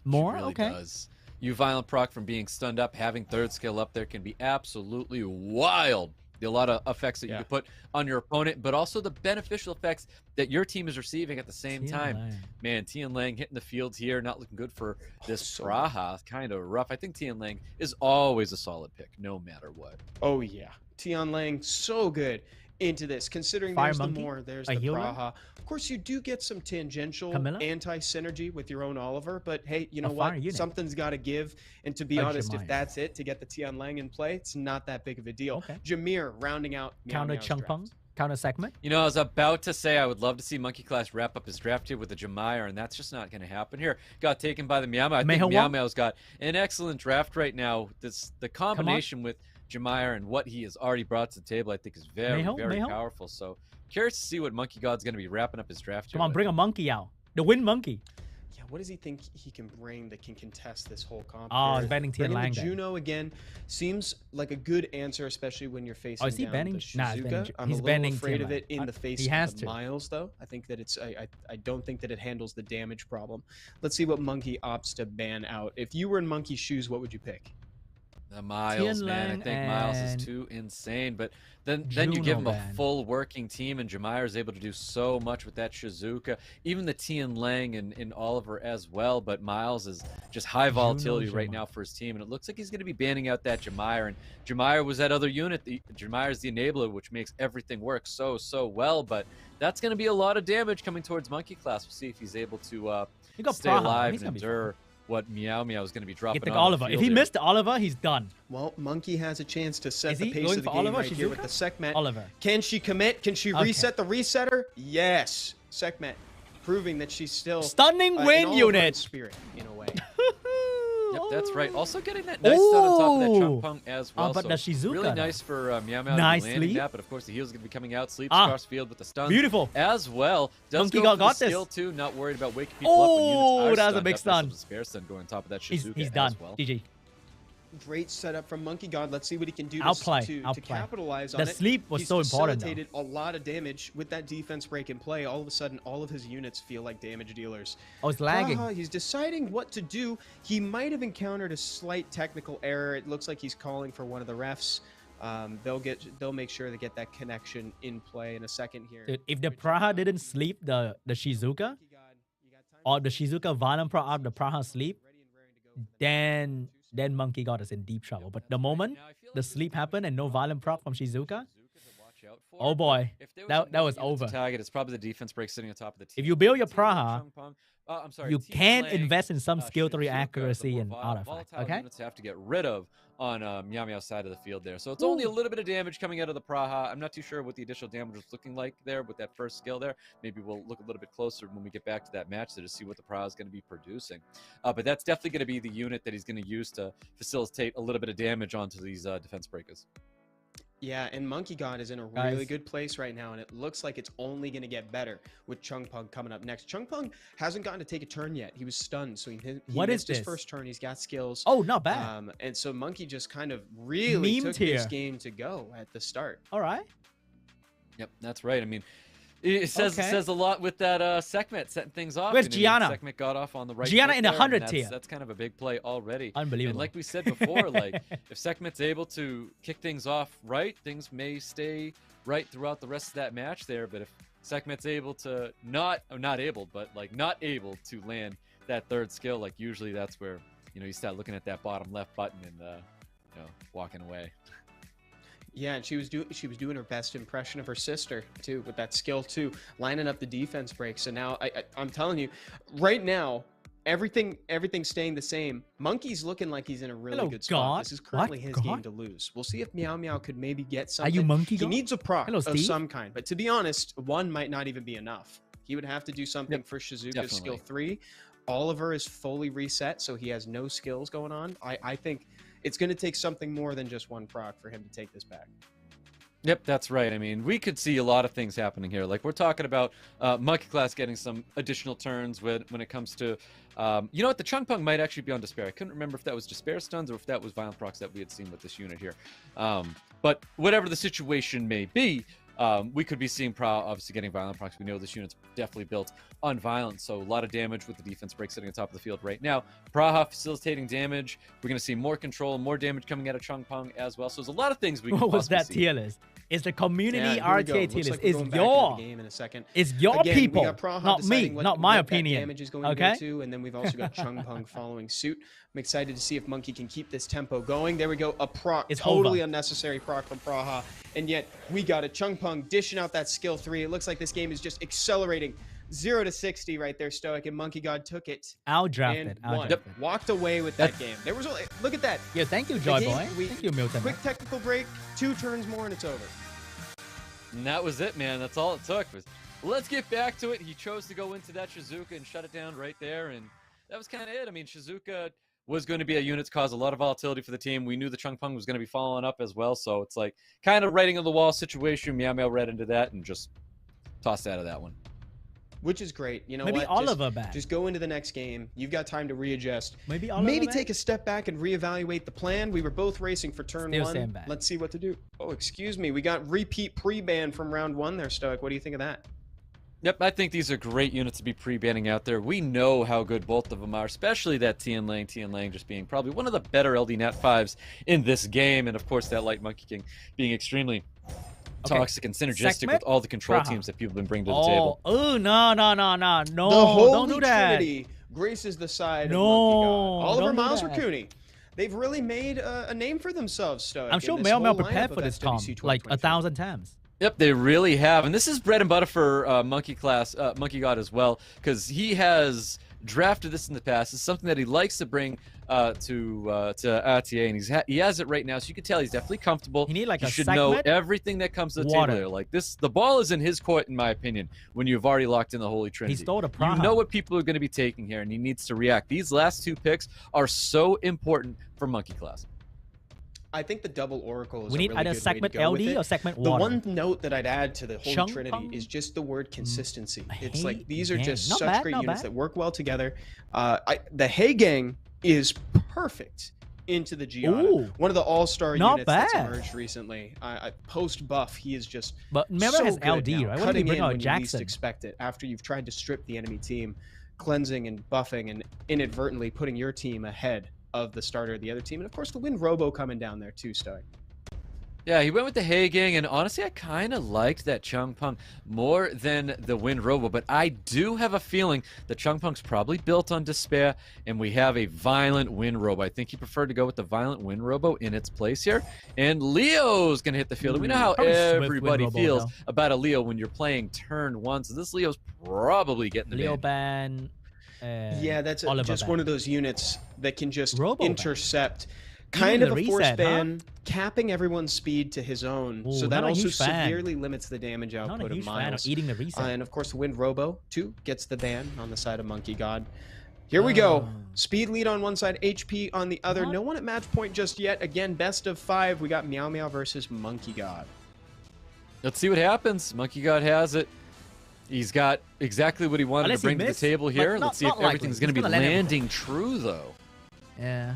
More? She really Okay. does. You violent proc from being stunned up, having third skill up there can be absolutely wild. A lot of effects that you can put on your opponent, but also the beneficial effects that your team is receiving at the same Tian time. Lang. Man, Tian Lang hitting the field here, not looking good for this so Praha. Kind of rough. I think Tian Lang is always a solid pick, no matter what. Oh yeah, Tian Lang so good into this. Considering Fire there's Monkey? the more, there's A the healer? Praha. Of course, you do get some tangential Camilla? anti-synergy with your own Oliver, but hey, you A know what? fire unit. Something's got to give. And to be A honest, Jamire. if that's it to get the Tian Lang in play, it's not that big of a deal. Okay. Jameer rounding out Counter Meow Meow's Chung Pung, draft. counter segment. You know, I was about to say I would love to see Monkey Class wrap up his draft here with the Jamire, and that's just not going to happen here. Got taken by the MEOWMEOW. I think Meow MEOWMEOW's got an excellent draft right now. The combination with Jamire and what he has already brought to the table, I think, is very, very Meow? powerful. So curious to see what Monkey God's going to be wrapping up his draft here Come on, with. bring a monkey out. The Wind Monkey. Yeah, what does he think he can bring that can contest this whole comp? Oh, here? he's banning Tian Bringing Lang the then. Juno again seems like a good answer, especially when you're facing is he down banning? the Nah, he's Shizuka. banning- I'm he's a little banning afraid Tian of it Lang. in the face He has of to. Miles, though. I think that it's I don't think that it handles the damage problem. Let's see what Monkey opts to ban out. If you were in Monkey's shoes, what would you pick? The Miles, Tian man. I Lang think Miles and is too insane. But then you Juno give him a ban. full working team, and Jamire is able to do so much with that Shizuka. Even the Tian Lang and Oliver as well. But Miles is just high volatility right Jamire. now for his team. And it looks like he's going to be banning out that Jamire. And Jamire was that other unit. Jamire is the enabler, which makes everything work so well. But that's going to be a lot of damage coming towards Monkey Class. We'll see if he's able to He got stay Praha. alive He's and gonna be endure what MEOWMEOW is going to be dropping Get the on the Oliver. If field he here. missed the Oliver, he's done. Well, Monkey has a chance to set Is the he pace going of the for game Oliver, right here with the Shizuka? Sekhmet. Oliver. Can she commit? Can she Okay. reset the resetter? Yes. Sekhmet proving that she's still Stunning an win all-around unit. spirit in a way. Yep, that's right. Also getting that nice stun on top of that Ooh. Chung Pung as well. but so the Shizuka, really though. nice for MEOWMEOW to be Nice landing sleep. that. But of course, the heal's going to be coming out. Sleeps Ah. across field with the stuns. Beautiful. As well. Does Monkey go God for the got this. skill too. Not worried about waking people up when units Oh, are that was a stunned big up. stun. That's a spare stun going on top of that He's Shizuka done. as well. GG. Great setup from Monkey God. Let's see what he can do Outplay, to outplay. capitalize The on it. sleep was He's so important, though. facilitated a lot of damage with that defense break in play. All of a sudden, all of his units feel like damage dealers. Oh, it's lagging. Praha, he's deciding what to do. He might have encountered a slight technical error. It looks like he's calling for one of the refs. They'll make sure to get that connection in play in a second here. Dude, if the Praha didn't sleep the Shizuka, or the Shizuka violent Praha out the Praha sleep, then Monkey God is in deep trouble. But the moment the sleep happened and no violent prop from Shizuka, oh boy, that was over. Target, it's probably the defense break sitting on top of the team. If you build your Team Lang, Praha, Chung Pung, I'm sorry, you Team can Lang, invest in some skill 3 Shizuka, accuracy the and more artifact. volatile Okay? units have to get rid of on MEOWMEOW's side of the field there. So it's only a little bit of damage coming out of the Praha. I'm not too sure what the additional damage was looking like there with that first skill there. Maybe we'll look a little bit closer when we get back to that match there to see what the Praha is going to be producing. But that's definitely going to be the unit that he's going to use to facilitate a little bit of damage onto these defense breakers. Yeah, and Monkey God is in a really Guys. good place right now, and it looks like it's only going to get better with Chung Pung coming up next. Chung Pung hasn't gotten to take a turn yet. He was stunned, so he What is missed his this? first turn. He's got skills. Oh, not bad. And so Monkey just kind of really Memed took this here. game to go at the start. All right. Yep, that's right. I mean, it says Okay. it says a lot with that Sekhmet setting things off. Where's You know, Gianna? Sekhmet got off on the right. Gianna foot in the there, and 100 tier. That's kind of a big play already. Unbelievable. And like we said before, like if Sekhmet's able to kick things off right, things may stay right throughout the rest of that match there. But if Sekhmet's able to not able to land that third skill, like usually that's where you start looking at that bottom left button and walking away. Yeah, and she was doing her best impression of her sister too with that skill too, lining up the defense break. So now I'm telling you, right now, everything's staying the same. Monkey's looking like he's in a really Hello, good spot. God. This is currently What? his God? game to lose. We'll see if MEOWMEOW could maybe get Are something. you Monkey He God? needs a proc Hello, of Steve. some kind, but to be honest, one might not even be enough. He would have to do something for Shizuka's skill definitely. 3. Oliver is fully reset, so he has no skills going on. I think it's going to take something more than just one proc for him to take this back. Yep, that's right. I mean, we could see a lot of things happening here. Like, we're talking about MONKEYCLAS getting some additional turns when it comes to... you know what? The Chungpung might actually be on Despair. I couldn't remember if that was Despair stuns or if that was Violent procs that we had seen with this unit here. But whatever the situation may be, we could be seeing Pra obviously getting Violent procs. We know this unit's definitely built on Violent, so a lot of damage with the defense break sitting on top of the field right now. Praha facilitating damage. We're going to see more control, more damage coming out of Chungpung as well. So there's a lot of things we can What was that see. tier list? It's the community Yeah, RTA tier list. Like It's game in a second. It's your Again, people, we got Praha not me, deciding not my what that opinion. damage is going Okay? to go to, and then we've also got Chungpung following suit. I'm excited to see if Monkey can keep this tempo going. There we go, a proc, It's totally over. unnecessary proc from Praha, and yet we got a Chungpung dishing out that skill 3. It looks like this game is just accelerating. 0 to 60 right there, Stoic, and Monkey God took it Outdrafted. and won. Outdrafted. Walked away with that game. There was only, look at that. Yeah, thank you, The Joy game- Boy. we- Thank you, Milton. Quick technical break, 2 turns more, and it's over. And that was it, man. That's all it took. Let's get back to it. He chose to go into that Shizuka and shut it down right there, and that was kind of it. I mean, Shizuka was going to be a unit to cause a lot of volatility for the team. We knew the Chungpung was going to be following up as well, so it's like kind of writing on the wall situation. MEOWMEOW read into that and just tossed out of that one. Which is great. You know Maybe what? Oliver back. Just go into the next game. You've got time to readjust. Maybe Oliver Maybe back? take a step back and reevaluate the plan. We were both racing for turn Still 1. stand back. Let's see what to do. Oh, excuse me. We got repeat pre-ban from round 1 there, Stoic. What do you think of that? Yep, I think these are great units to be pre-banning out there. We know how good both of them are, especially that Tian Lang just being probably one of the better LD Nat 5s in this game, and of course that Light Monkey King being extremely toxic and synergistic Segment? with all the control Praha. teams that people have been bringing to the table. Oh, no. The Don't Holy do that. Trinity graces the side No, of Monkey God. Oliver, don't do Miles, that. Raccoon. They've really made a name for themselves, Stoic. I'm sure in this whole MEOWMEOW prepared lineup for of this, Tom, SWC2023. like 1,000 times. Yep, they really have, and this is bread and butter for MONKEYCLAS, Monkey God as well, because he has drafted this in the past. It's something that he likes to bring to RTA, and he has it right now, so you can tell he's definitely comfortable. He need like he a should know segment, everything that comes to the water. table there. Like this, the ball is in his court, in my opinion. When you've already locked in the Holy Trinity, He stole the you Praha. know what people are going to be taking here, and he needs to react. These last 2 picks are so important for MONKEYCLAS. I think the double Oracle is We a need really either good segment way to go with LD it. or segment The water. one note that I'd add to the Holy Chungpung? Trinity is just the word consistency. It's Hey like these are Gang. just Not such bad, great not units bad. that work well together. The Hey Gang is perfect into the Gianna. Ooh. One of the all-star Not units that's bad. emerged recently. Post buff, he is just But remember so his good LD, now, right? What did he cutting bring in out? when you least Jackson. expect it. After you've tried to strip the enemy team, cleansing and buffing and inadvertently putting your team ahead of the starter of the other team. And of course, the Wind Robo coming down there too, Stoic. Yeah, he went with the Hey Gang, and honestly, I kind of liked that Chungpung more than the Wind Robo, but I do have a feeling that Chungpung's probably built on Despair, and we have a Violent Wind Robo. I think he preferred to go with the Violent Wind Robo in its place here, and Leo's going to hit the field. And we know how Probably Swift everybody Wind Robo, feels though. about a Leo when you're playing turn 1, so this Leo's probably getting the Leo ban. Ban. Yeah, that's Oliver just ban. one of those units that can just Robo ban. intercept. Even Kind of the a force reset, huh? ban, capping everyone's speed to his own. Ooh, So that not a also huge fan. severely limits the damage Not output a of huge fan of Miles. eating the reset. And of course, the Wind Robo, too, gets the ban on the side of Monkey God. Here we go. Speed lead on one side, HP on the other. What? No one at match point just yet. Again, best of 5. We got MEOWMEOW versus Monkey God. Let's see what happens. Monkey God has it. He's got exactly what he wanted Unless to bring he to the missed, table but here. not- Let's see if not likely. everything's going to He's be gonna land landing true, though. Yeah.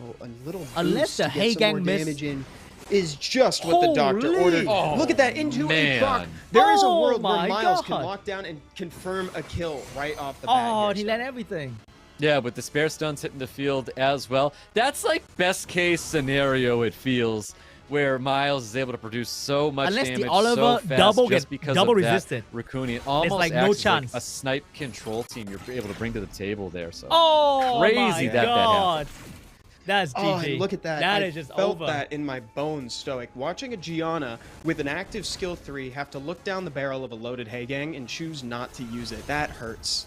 Oh, a little Unless boost the to get Hey some Gang more miss- damage in is just what the doctor Holy! ordered. Oh, Look at that into a man. proc. There is a Oh world where my Miles can God. lock down and confirm a kill right off the bat. Oh, here, and he so. let everything. Yeah, with the spare stuns hitting the field as well. That's like best case scenario, it feels, where Miles is able to produce so much Unless the damage Oliver so fast double just get because double of that resisted. Raccoon. It almost like no acts as chance. like a snipe control team you're able to bring to the table there. So Oh, crazy my that God. That's Oh, GG. and look at that. That I is just felt over. that in my bones, Stoic. Watching a Gianna with an active skill 3 have to look down the barrel of a loaded Hey Gang and choose not to use it. That hurts.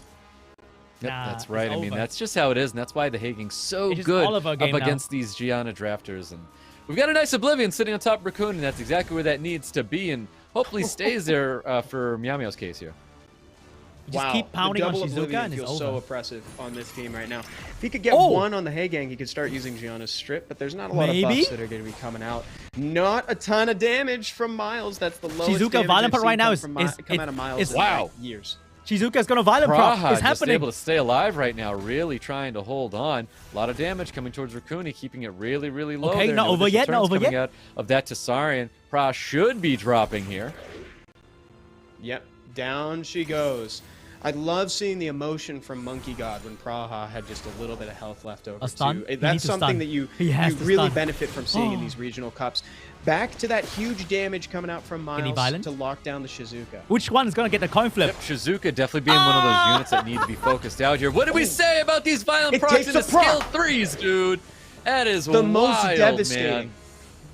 Yep, Nah, that's it's right. I mean, over. that's just how it is, and that's why the Haging's so It's just good Oliver up game now. against these Gianna drafters. And we've got a nice Oblivion sitting on top of Raccoon, and that's exactly where that needs to be, and hopefully stays there for MEOWMEOW's case here. You just keep pounding the on double Shizuka Oblivion and it's feels so over. oppressive on this team right now. If he could get Oh! one on the Heigang, he could start using Gianna's strip, but there's not a lot of Maybe? buffs that are going to be coming out. Not a ton of damage from Miles. That's the lowest Shizuka damage Violent I've Part seen right now come out of Miles is in wow. like years. Shizuka's gonna Violent Proc. Praha It's just happening. able to stay alive right now, really trying to hold on. A lot of damage coming towards Raccoon, keeping it really, really low. Okay, there. not No over additional yet, not turns over coming yet. Out of that Tessarian. Praha should be dropping here. Yep, down she goes. I love seeing the emotion from Monkey God when Praha had just a little bit of health left over. A stun? Too. He needs That's to something stun. that you He has to really stun. benefit from seeing in these regional cups. Back to that huge damage coming out from he Miles violent? to lock down the Shizuka. Which one is gonna get the coin flip? Yep, Shizuka definitely being one of those units that need to be focused out here. What did we say about these violent It procs takes into a proc. skill 3s, dude? That is The wild, most man. devastating.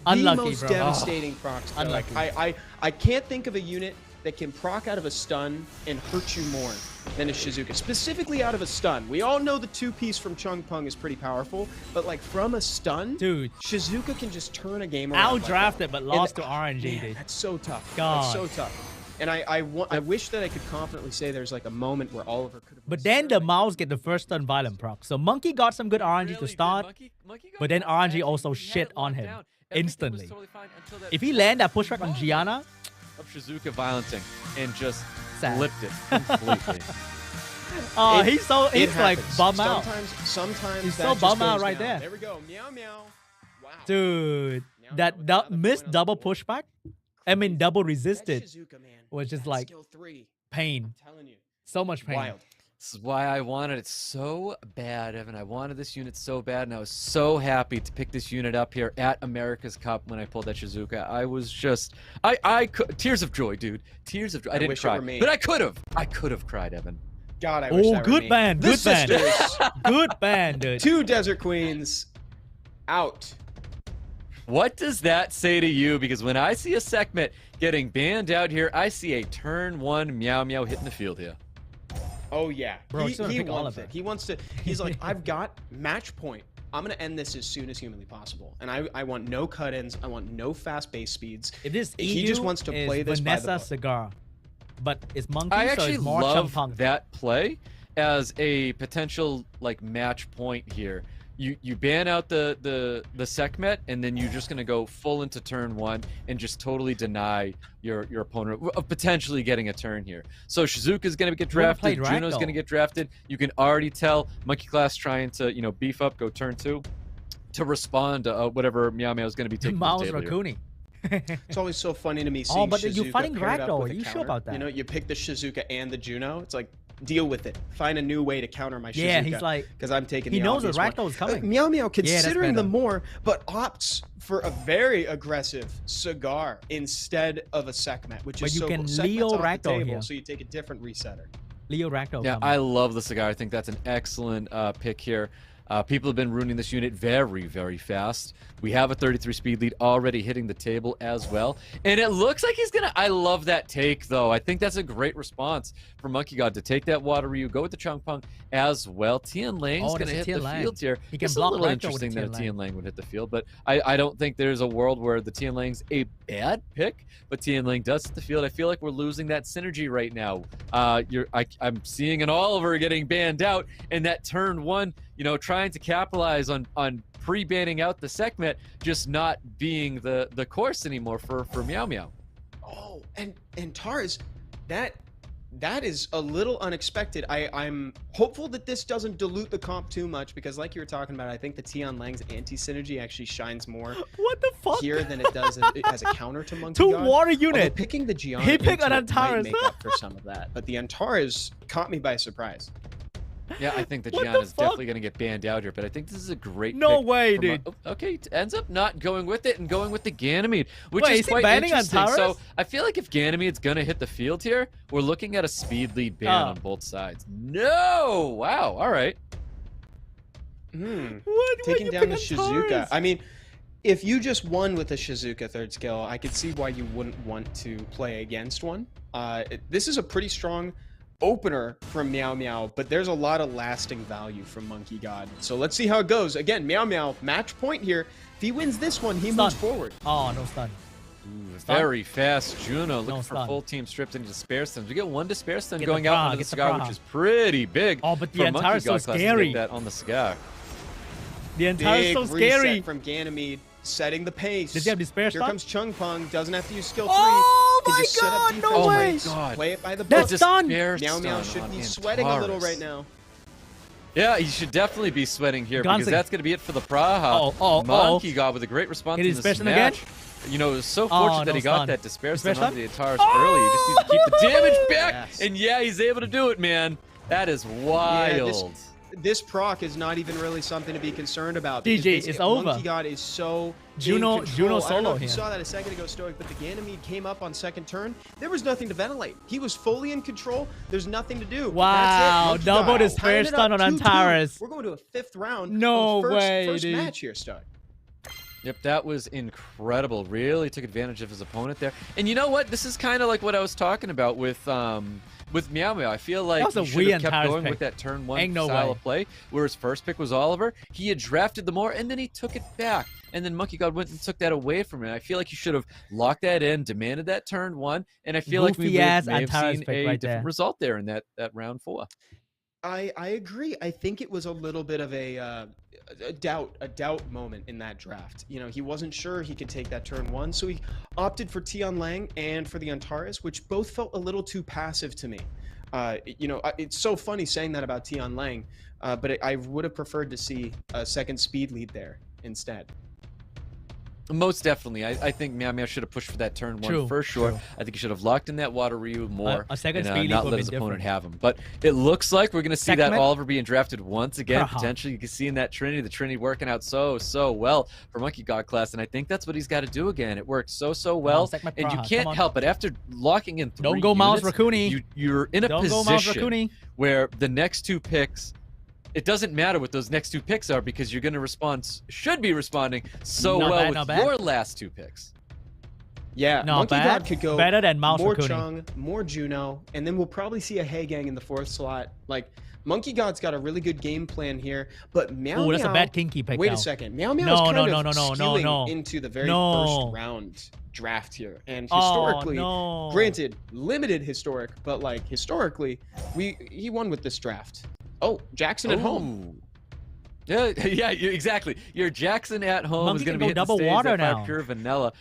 Unlucky, the most bro. devastating procs. Unlucky. Like, I can't think of a unit that can proc out of a stun and hurt you more than a Shizuka. Specifically out of a stun. We all know the two-piece from Chung Pung is pretty powerful, but like from a stun, Dude. Shizuka can just turn a game around. Outdrafted but lost to man, RNG, dude. That's so tough. God. That's so tough. And I wish that I could confidently say there's like a moment where Oliver could have. But then the Mouse get the first stun Violent Proc. So Monkey got some good RNG to Really, start. dude, Monkey got but then that RNG edge. also He had shit it on locked him down. Everything was instantly. totally fine until that If he land that pushback on Gianna, of Shizuka violenting and just Sad. flipped it completely. oh, It- he's like happens. bum out. Sometimes He's that so just bum out goes right down. there. There we go. Meow meow. Wow. Dude, Now that with another missed point on the double board. pushback, I mean double That resisted, Shizuka, man, was just that like skill 3. pain. I'm telling you. So much pain. Wild. This is why I wanted it so bad, Evan. I wanted this unit so bad, and I was so happy to pick this unit up here at America's Cup when I pulled that Shizuka. I was just, tears of joy, dude. Tears of joy. I didn't wish it cry, were me. but I could have cried, Evan. God, I wish Oh, that were good me. ban, The good ban. sisters, Good ban, dude. 2 Desert Queens out. What does that say to you? Because when I see a Sekhmet getting banned out here, I see a turn 1 Meow Meow hitting the field here. Oh yeah, Bro, he he's gonna pick wants Oliver. it. He wants to. He's like, I've got match point. I'm gonna end this as soon as humanly possible, and I want no cut-ins. I want no fast base speeds. If this He just wants to play this by the Vanessa book. Cigar, but it's Monkey, I so actually it's more love Chumpunk. that play as a potential like match point here. You ban out the Sekhmet, and then you're just gonna go full into turn 1 and just totally deny your opponent of potentially getting a turn here. So Shizuka's gonna get You wanna play drafted, Juno's Ragdoll. gonna get drafted. You can already tell MONKEYCLAS trying to beef up, go turn 2 to respond to whatever Meow Meow is gonna be taking to the Mouse table here. Raccoonie. It's always so funny to me seeing but you're Shizuka fighting paired up Ragdoll. with Are a you sure counter. about that? You know, you pick the Shizuka and the Juno. It's like, deal with it. Find a new way to counter my Shizuka. Yeah, he's like, because I'm taking. he the knows that obvious one. Ragdoll is coming. Meow Meow that's considering the better. more, but opts for a very aggressive Cigar instead of a Sekhmet, which But is you so can cool. Sekhmet's Leo off the Ragdoll table, here. so you take a different resetter. Leo Ragdoll. Yeah, coming. I love the Cigar. I think that's an excellent pick here. People have been ruining this unit very, very fast. We have a 33 speed lead already hitting the table as well. And it looks like he's going to... I love that take, though. I think that's a great response for Monkey God to take that Water Ryu, go with the Chung Pung as well. Tian Lang's going to hit the field here. He can It's block a little Ragdoll with interesting the that a Tian Tian Lang would hit the field, but I don't think there's a world where the Tian Lang's a bad pick, but Tian Lang does hit the field. I feel like we're losing that synergy right now. I'm seeing an Oliver getting banned out, and that turn 1, trying to capitalize on pre-banning out the Sekhmet, just not being the course anymore for Meow Meow. Oh, and Tars, that is a little unexpected. I'm hopeful that this doesn't dilute the comp too much, because like you were talking about, I think the Tian Lang's anti-synergy actually shines more What the fuck? here than it does as a counter to Monkey Two God. water Although unit. picking the Gianna He picked an into it might Antares. make up for some of that, but the Antares caught me by surprise. Yeah, I think the What Gian the is fuck? definitely going to get banned out here, but I think this is a great No pick way, from dude. Okay, ends up not going with it and going with the Ganymede, which Wait, is is he quite banning interesting. Antares? So I feel like if Ganymede's going to hit the field here, we're looking at a speed lead ban Oh. on both sides. No! Wow, all right. What? Taking you down the pick Shizuka. Antares? I mean, if you just won with a Shizuka third skill, I could see why you wouldn't want to play against one. This is a pretty strong opener from Meow Meow, but there's a lot of lasting value from Monkey God. So let's see how it goes. Again, Meow Meow, match point here. If he wins this one, he moves forward. Oh, no stun. Very fast Juno looking No for stun. full team stripped into despair stuns. We get one despair stun Get the going out pra, onto the get the cigar, pra. which is pretty big. Oh, but the for entire is so MONKEYGCLAS to scary. get that on the cigar. The entire is Big so scary. reset from Ganymede, setting the pace. Does he have despair Here stun? comes Chung Pung. Doesn't have to use skill 3. Oh Can my just set up god, defense no Oh my way. breaks, God. Play it by the That's book. done. Despair Meow Meow stun should on be sweating a little Antares. right now. Yeah, he should definitely be sweating here Gonzig. because that's going to be it for the Praha. Oh. with a great response Hit in his this despair stun again? match. You know, it was so Oh, fortunate that no he got stun. that despair Despair stun stun? onto the Antares early. You just need to keep the damage back, Yes. and yeah, he's able to do it, man. That is wild. This proc is not even really something to be concerned about. GG, because it's over. Monkey God is so Juno in control. I don't solo know if you here. saw that a second ago, Stoic, but the Ganymede came up on second turn. There was nothing to ventilate. He was fully in control. There's nothing to do. Wow, That's it. Monkey double God despair tying it stun up on 2-2. Antares. We're going to a 5th round. No of the way, first dude. match here, Stoic. Yep, that was incredible. Really took advantage of his opponent there. And you know what? This is kind of like what I was talking about with MEOWMEOW. I feel like That was a he should have weird kept Antares going pick. with that turn 1 Ain't no style way. of play, where his first pick was Oliver. He had drafted the more, and then he took it back. And then Monkey God went and took that away from him. I feel like he should have locked that in, demanded that turn 1, and I feel like we may Goofy-ass have Antares seen pick a right different there. result there in that round 4. I agree. I think it was a little bit of a doubt moment in that draft. You know, he wasn't sure he could take that turn 1, so he opted for Tian Lang and for the Antares, which both felt a little too passive to me. You know, it's so funny saying that about Tian Lang, but I would have preferred to see a second speed lead there instead. Most definitely. I think MEOWMEOW should have pushed for that turn 1 True, for sure. true. I think he should have locked in that Water Ryu more A second and speed not lead let would his be opponent different. have him. But it looks like we're going to see that Segment? Oliver being drafted once again, Uh-huh. potentially. You can see in that Trinity, the Trinity working out so well for MONKEYGCLAS, and I think that's what he's got to do again. It worked so well, Segment and you Praha, can't come on. help it. After locking in 3 Don't go Mouse units, Raccoony. you're in a Don't go Mouse position Raccoony. where the next 2 picks, it doesn't matter what those next 2 picks are because you're going to should be responding so Not well bad, with not bad. your last 2 picks. Yeah, Not Monkey bad. God could go Better than Mouse more Raccoony. Chung, more Juno, and then we'll probably see a Heigang in the 4th slot. Like, Monkey God's got a really good game plan here, but MEOWMEOW... Ooh, that's a bad kinky pick Wait now. a second. MEOWMEOW No, is kind no, of no, no, no, skewing no. into the very No. first round draft here. And Oh, historically, no. granted, limited historic, but like historically, he won with this draft. Oh, Jackson at home. Ooh. Yeah, yeah, exactly. Your Jackson at home Monkey is going can to be go hitting the double stage, water that fire now. pure vanilla.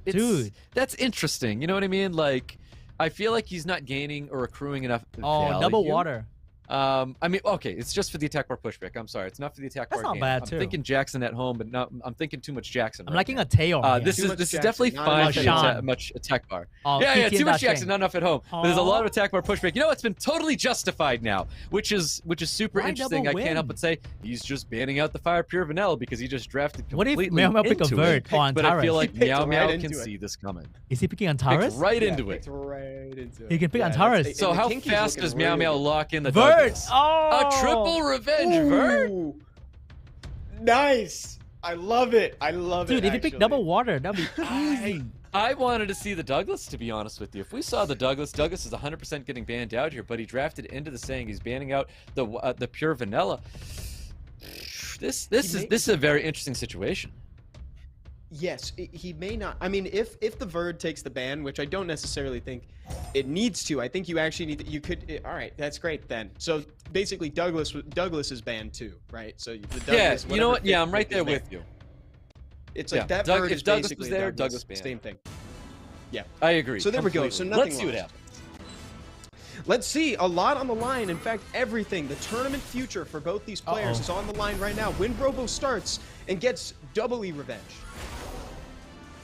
Dude. That's interesting. You know what I mean? Like, I feel like he's not gaining or accruing enough Oh, value. double water. I mean, okay, it's just for the attack bar pushback. I'm sorry, it's not for the attack That's bar not game. bad, I'm too. thinking Jackson at home, but I'm thinking too much Jackson. I'm right liking now. a tail. This Too is much Jackson, definitely not fine enough for Sean. much attack bar. Oh, Yeah, TT too and much Dashing. Jackson, not enough at home. But there's a lot of Aw. attack bar pushback. You know, it's been totally justified now, which is super Why interesting. double I can't help win? but say he's just banning out the fire pure vanilla because he just drafted What if completely MEOWMEOW pick a into vert it. on But I feel Antares? like He picked MEOWMEOW right can into it. see this coming. Is he picking Picked Antares? right Yeah, into it. picked right into it. He can pick Yeah, Antares. that's- So and the how Kinky's fast looking does really MEOWMEOW good. lock in the Vert! Douglas? Oh! A triple revenge vert? Ooh. Nice. I love it. I love it. Dude, if you pick actually. double water, that'd be easy. I wanted to see the Douglas, to be honest with you. If we saw the Douglas is 100% getting banned out here, but he drafted into the saying he's banning out the pure vanilla. This is a very interesting situation. Yes, he may not. I mean, if the Verd takes the ban, which I don't necessarily think it needs to, I think you actually need. You could. All right, that's great then. So basically, Douglas is banned too, right? So the Douglas, Yeah, you know what? whatever Yeah, I'm pick right is there banned. with you. It's like Yeah, that Doug- Verd if is Douglas basically was there, Douglas Douglas banned. same thing. Yeah. I agree. So there we go. So completely. nothing Let's see what lost. happens. Let's see, a lot on the line. In fact, everything. The tournament future for both these players is on the line right now. Windrobo starts and gets doubly revenge.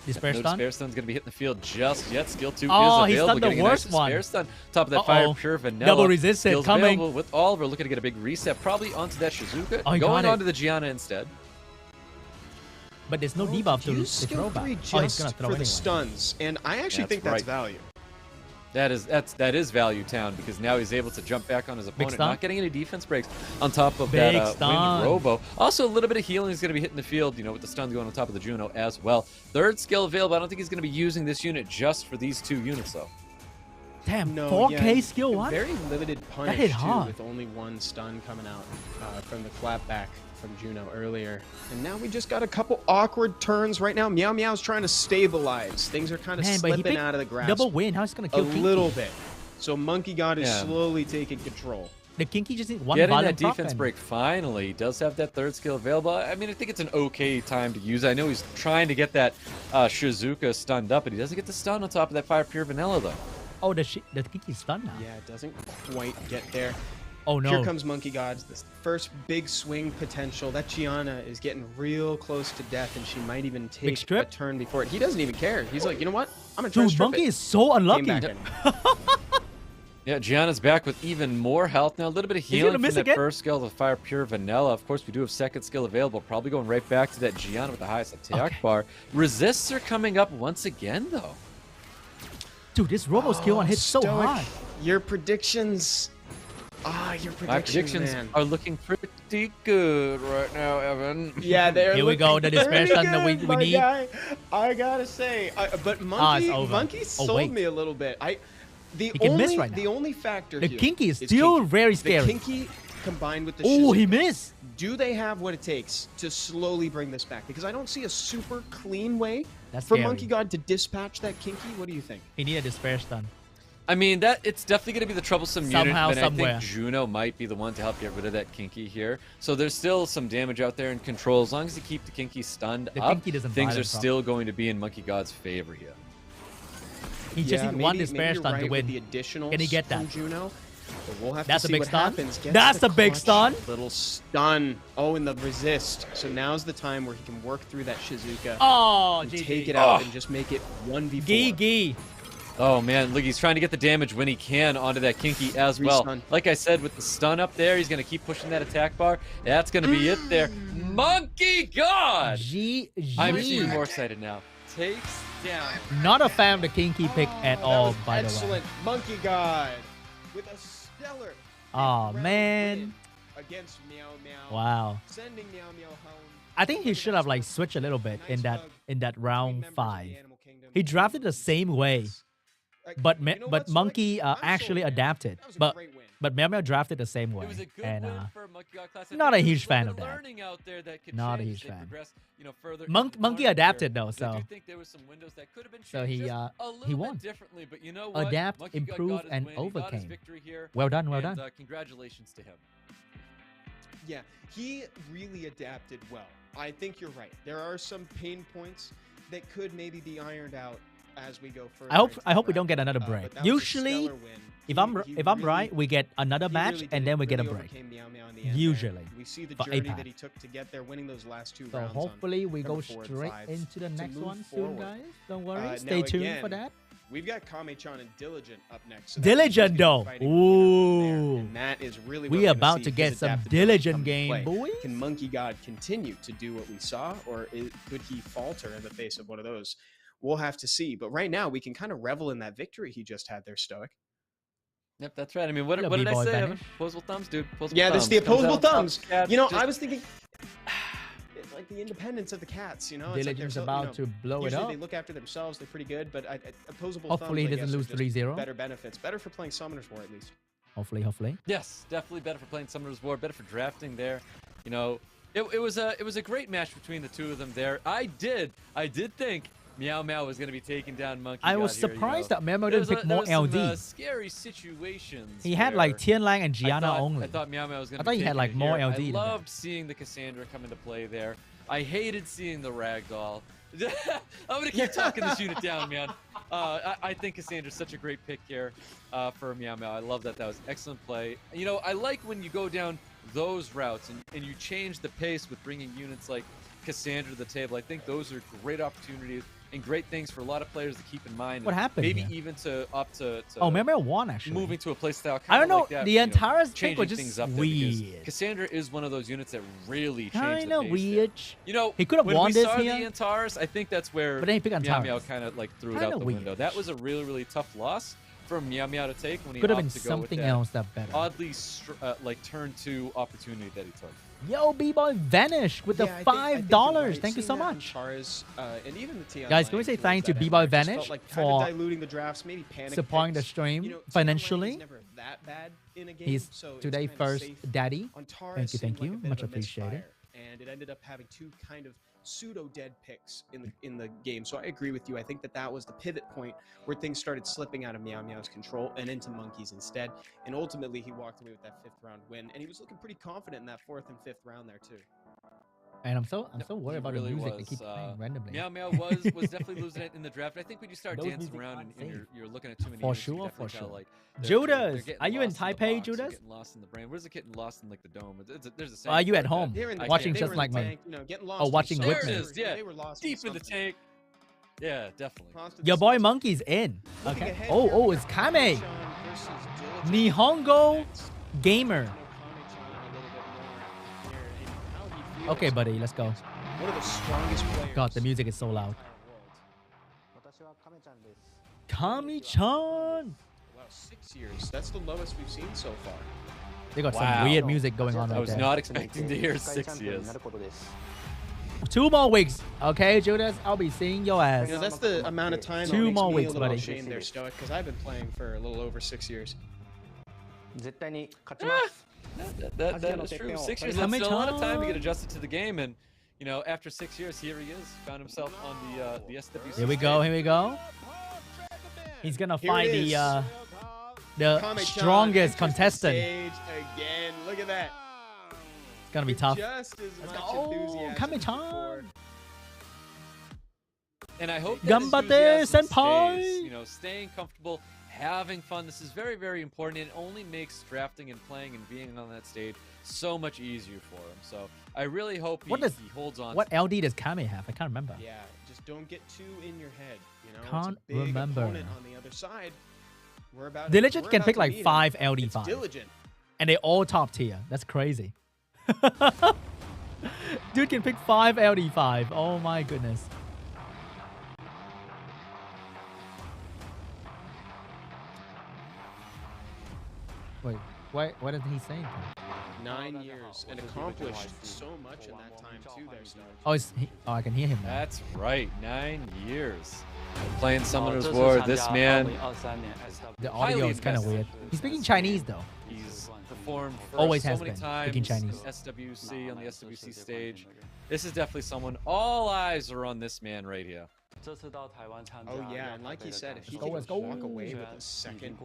Despair No stun? Despair Stun's going to be hitting the field just yet. Skill 2 Oh, is he available. stunned the Getting a nice worst one. Despair Stun. Top of that Fire Pure Vanilla. Double resisted, Skills coming. available with Oliver looking to get a big reset. Probably onto that Shizuka. Oh, he going got it. onto the Gianna instead. But there's no debuff to Use the skill throwback. 3 Oh, he's just gonna throw for anyway. the stuns, and I actually That's think that's right. value. That is value town because now he's able to jump back on his opponent, stun. not getting any defense breaks on top of Big that stun. Wind Robo. Also, a little bit of healing is going to be hitting the field, you know, with the stuns going on top of the Juno as well. Third skill available. I don't think he's going to be using this unit just for these two units, though. Damn, No, 4K yeah, skill one? Very limited punish hit too, hard. with only one stun coming out from the clapback from Juno earlier. And now we just got a couple awkward turns right now. MeowMeow's trying to stabilize. Things are kind of Man, but he slipping picked out of the grasp double win. How's he gonna a kill Kinky? little bit. So Monkey God is Yeah. slowly taking control. The Kinky just need one Getting that violent proc defense and- break finally. Does have that third skill available. I mean, I think it's an okay time to use it. I know he's trying to get that Shizuka stunned up, but he doesn't get the stun on top of that Fire Pure Vanilla, though. Oh, the Kinky's stunned now. Yeah, it doesn't quite get there. Oh no. Here comes Monkey God. This first big swing potential. That Gianna is getting real close to death, and she might even take a strip? turn before it. He doesn't even care. He's like, you know what? I'm gonna try to Dude, strip Monkey it. is so Came unlucky. back in. Yeah, Gianna's back with even more health now. A little bit of he healing gonna from miss that again? first skill, the Fire Pure Vanilla. Of course, we do have second skill available. Probably going right back to that Gianna with the highest attack Okay. bar. Resists are coming up once again, though. Dude, this Robo skill one hits so Stoic, hard. Your predictions. Your predictions, My predictions man. are looking pretty good right now, Evan. Yeah, they're Here we go, the despair pretty stun that we good, my need. guy. I gotta say, but Monkey, over. Monkey Oh, sold wait. me a little bit. The He can miss only right now. the only factor The here Kinky is is still Kinky. very The scary. Kinky combined with the Oh, he Shizuka. missed. Do they have what it takes to slowly bring this back? Because I don't see a super clean way That's for scary. Monkey God to dispatch that Kinky. What do you think? He needed a despair stun. I mean, it's definitely going to be the troublesome unit, Somehow, and I somewhere. think Juno might be the one to help get rid of that Kinky here. So there's still some damage out there in control. As long as you keep the Kinky stunned The up, Kinky doesn't things are violent proc. still going to be in Monkey God's favor here. He just Yeah, needs one maybe despair you're stun right to with the win. additionals Can he get that? from Juno? But we'll have That's to a see big what stun. happens. Gets That's the a big clutch stun. Little stun. Oh, and the resist. So now's the time where he can work through that Shizuka Oh, and GG. take it out and just make it 1v4. Gee. Oh man, look, he's trying to get the damage when he can onto that Kinky as well. Restun. Like I said, with the stun up there, he's going to keep pushing that attack bar. That's going to be it there. Monkey God! I'm even more excited now. Takes down. Not a fan of the Kinky pick at That all, was by the way. excellent. Monkey God with a stellar Oh, round man. win against MEOWMEOW. Wow. Sending MEOWMEOW home. I think he should have like switched a little bit in that round 5. He drafted the same way, but Monkey actually adapted. But MEOWMEOW drafted the same way, It was a good and win for MonkeyGCLAS. not a I think huge there's fan a of little that. learning out there that could Not a change huge as they fan. progress, further in Monkey the tournament adapted here. though, But I so do think there was some windows that could have been So changed he, just a he little won. bit differently. But you know what? adapt, Monkey God improve, got his and win. He got his overcame. victory here. Well done, well and, done. Congratulations to him. Yeah, he really adapted well. I think you're right. There are some pain points that could maybe be ironed out as we go further. I hope we don't get another break. Usually, if I'm right, we get another match and then we get a break. Usually, we see the for journey APAC. that he took to get there, winning those last 2 So rounds. hopefully we go number 4 and straight 5 into the to next move one soon, forward. guys. Don't worry. Now Stay tuned again, for that. We've got KAMECHAN and Diligent up next. So that means Diligent he's gonna though. be fighting from there, Ooh. and that is really We what we're gonna about see to his get some adaptability Diligent come into game, play. boys. Can Monkey God continue to do what we saw, or could he falter in the face of one of those? We'll have to see. But right now, we can kind of revel in that victory he just had there, Stoic. Yep, that's right. I mean, what Little did I B-boy say? Bennett. Evan? Opposable thumbs, dude. Opposable Yeah, this is the thumbs. Comes opposable out on top. thumbs. Cats You know, just- I was thinking, it's like the independence of the cats. You know, it's like Diligent's they're so, about to blow it usually up. they look after themselves. They're pretty good, but opposable Hopefully he thumbs, I doesn't guess, lose are just 3-0. Better benefits. Better for playing Summoner's War, at least. Hopefully. Yes, definitely better for playing Summoner's War, better for drafting there. You know, it was a great match between the two of them there. I did think MEOWMEOW was going to be taking down Monkey I God was here, surprised you know. that MEOWMEOW There didn't was pick more some, LD. scary situations. He had where like Tianlang and Gianna only. I thought MEOWMEOW was going to I thought he had, like, more LD I than that. loved seeing the Cassandra come into play there. I hated seeing the Ragdoll. I'm going to keep talking this unit down, man. I think Cassandra's such a great pick here for MEOWMEOW. I love that. That was excellent play. You know, I like when you go down those routes and you change the pace with bringing units like Cassandra to the table. I think those are great opportunities and great things for a lot of players to keep in mind. What and happened Maybe here? even to Oh, MEOWMEOW won actually. moving to a playstyle kind I don't of know. like that, The you know, entire pick changing was just things up there because weird. Cassandra is one of those units that really changed the Kind of pace weird. there. You know, He could have when won we this saw here. the Antares, I think that's where But then he picked Antares. MEOWMEOW kind of like threw it Kinda out the window. weird. That was a really, really tough loss. for MEOWMEOW to take when he Could have been opted to go with something that else that better. oddly like turn 2 opportunity that he took. Yo, B-Boy Vanish with the Yeah, I think $5. you're right. Thank you so Seeing that in much. Tars, and even the T Guys, can we say thank you to B-Boy Vanish for diluting the drafts, maybe panic supporting the picks. stream You know, TI financially? is never that bad in a game, He's so it's today kinda first safe. daddy. On Tars, Thank you, seemed like a bit much of a appreciated. misfire, and it ended up having 2 kind of pseudo dead picks in the game. So I agree with you. I think that was the pivot point where things started slipping out of MEOWMEOW's control and into Monkey's instead. And ultimately, he walked away with that 5th round win, and he was looking pretty confident in that 4th and 5th round there too. And I'm so worried He about really the music. They was, keep playing randomly. MEOWMEOW was definitely losing it in the draft. I think when you start Those dancing music around aren't and safe. you're looking at too many For units, you sure, definitely for tell, sure. like, Judas, getting are you in lost the Taipei, box, they're Judas? Getting lost in the brain. Where's it getting lost in like the dome? There's a Are saying you for at it home They're in the watching tank. They just were in like the me? tank, you know, getting lost Oh, in watching something. with There me. it is, yeah. They were lost Deep in the something. tank. Yeah, definitely. Lost in Your boy something. Monkey's in. Looking Okay. ahead Oh, here, oh, we it's got Kame. KAMECHAN versus Diligent. Nihongo Next. Gamer. You know KAMECHAN a little bit more here and how he feels. Okay, buddy, let's go. One of the strongest players. God, the music is so loud. in the entire world. KAMECHAN. Wow, 6 years. That's the lowest we've seen so far. They got Wow. some weird music going on I right was there. not expecting to hear 6 years. 2 more weeks, okay, Judas? I'll be seeing your ass. You know, that's the amount of time. 2 that more makes me weeks, a little buddy. ashamed they're Stoic because I've been playing for a little over 6 years. 絶対に勝ちます。 That is true. 6 years, that's still a lot of time to get adjusted to the game. And, you know, after 6 years, here he is. Found himself on the SWC. Here we go, here we go. He's gonna Here find it is. the KAMECHAN strongest enters the contestant. stage again. Look at that. It's gonna be With tough. Just as much go. enthusiasm as KAMECHAN. before. And I hope that Gambate enthusiasm senpai. stays, you know, staying comfortable, having fun. This is very, very important. It only makes drafting and playing and being on that stage so much easier for him. So I really hope he holds on. What LD does Kame have? I can't remember. Yeah, just don't get too in your head. You know, Can't it's a big remember. opponent on the other side. Diligent we're can about pick to like meet him. 5 It's LD5. Diligent. And they all top tier. That's crazy. Dude can pick 5 LD5. Oh my goodness. Wait, why doesn't he say anything? 9 years and accomplished so much in that time too. There, Stoic. Oh, I can hear him now. That's right, 9 years. Playing Summoner's War, this man, The audio is kind of weird. He's speaking Chinese though. he's performed for Always so has many been, times speaking Chinese. SWC on the SWC stage. This is definitely someone, all eyes are on this man right here. Oh yeah, and like he said, if he go, could let's go. walk away with a second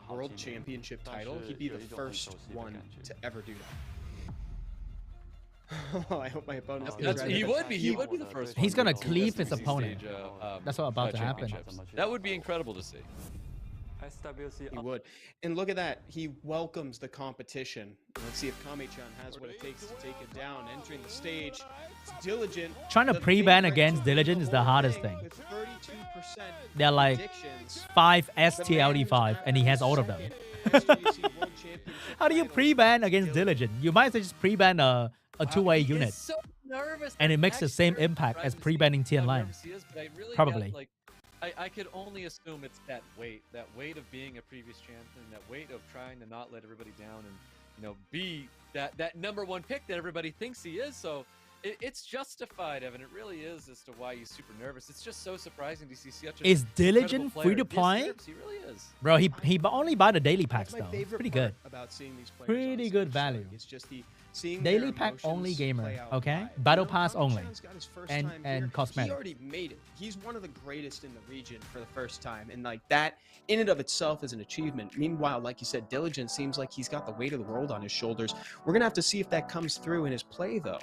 world championship title, he'd be the first one to ever do that. Oh, I hope my opponent. He would be the first one. He's gonna to do cleave his SWC opponent. stage, That's what's about to happen. championships. That would be incredible to see. He would. And look at that. He welcomes the competition. Let's see if KAMECHAN has what it takes to take it down. Entering the stage, it's Diligent. Trying to The pre-ban favorite against to win Diligent is the whole hardest thing. With 32% They're like predictions. 5 The man STLD5 who's and he has all of them. second SWC World Championship How do you title. pre-ban against Diligent? You might as well just pre-ban a two-way He is unit. so nervous. And it I'm makes the actually same very impact surprised as to see pre-banning how Tian Lan. nervous he is, but I really Probably. Like, I could only assume it's that weight of being a previous champion, that weight of trying to not let everybody down and, you know, be that #1 pick that everybody thinks he is. So it's justified, Evan. It really is as to why he's super nervous. It's just so surprising to see such a Is Diligent incredible free to player. play? Yes, he really is. Bro, he only buy the daily packs That's my though. It's favorite pretty part good. about seeing these players Pretty on good stage, value. Stoic. It's just seeing Daily their pack only emotions gamer, play out okay? live. Battle You know, pass only. KAMECHAN's got his first And- time and here. cosmetic. He already made it. He's one of the greatest in the region for the first time, and like that in and of itself is an achievement. Meanwhile, like you said, Diligent seems like he's got the weight of the world on his shoulders. We're gonna have to see if that comes through in his play, though.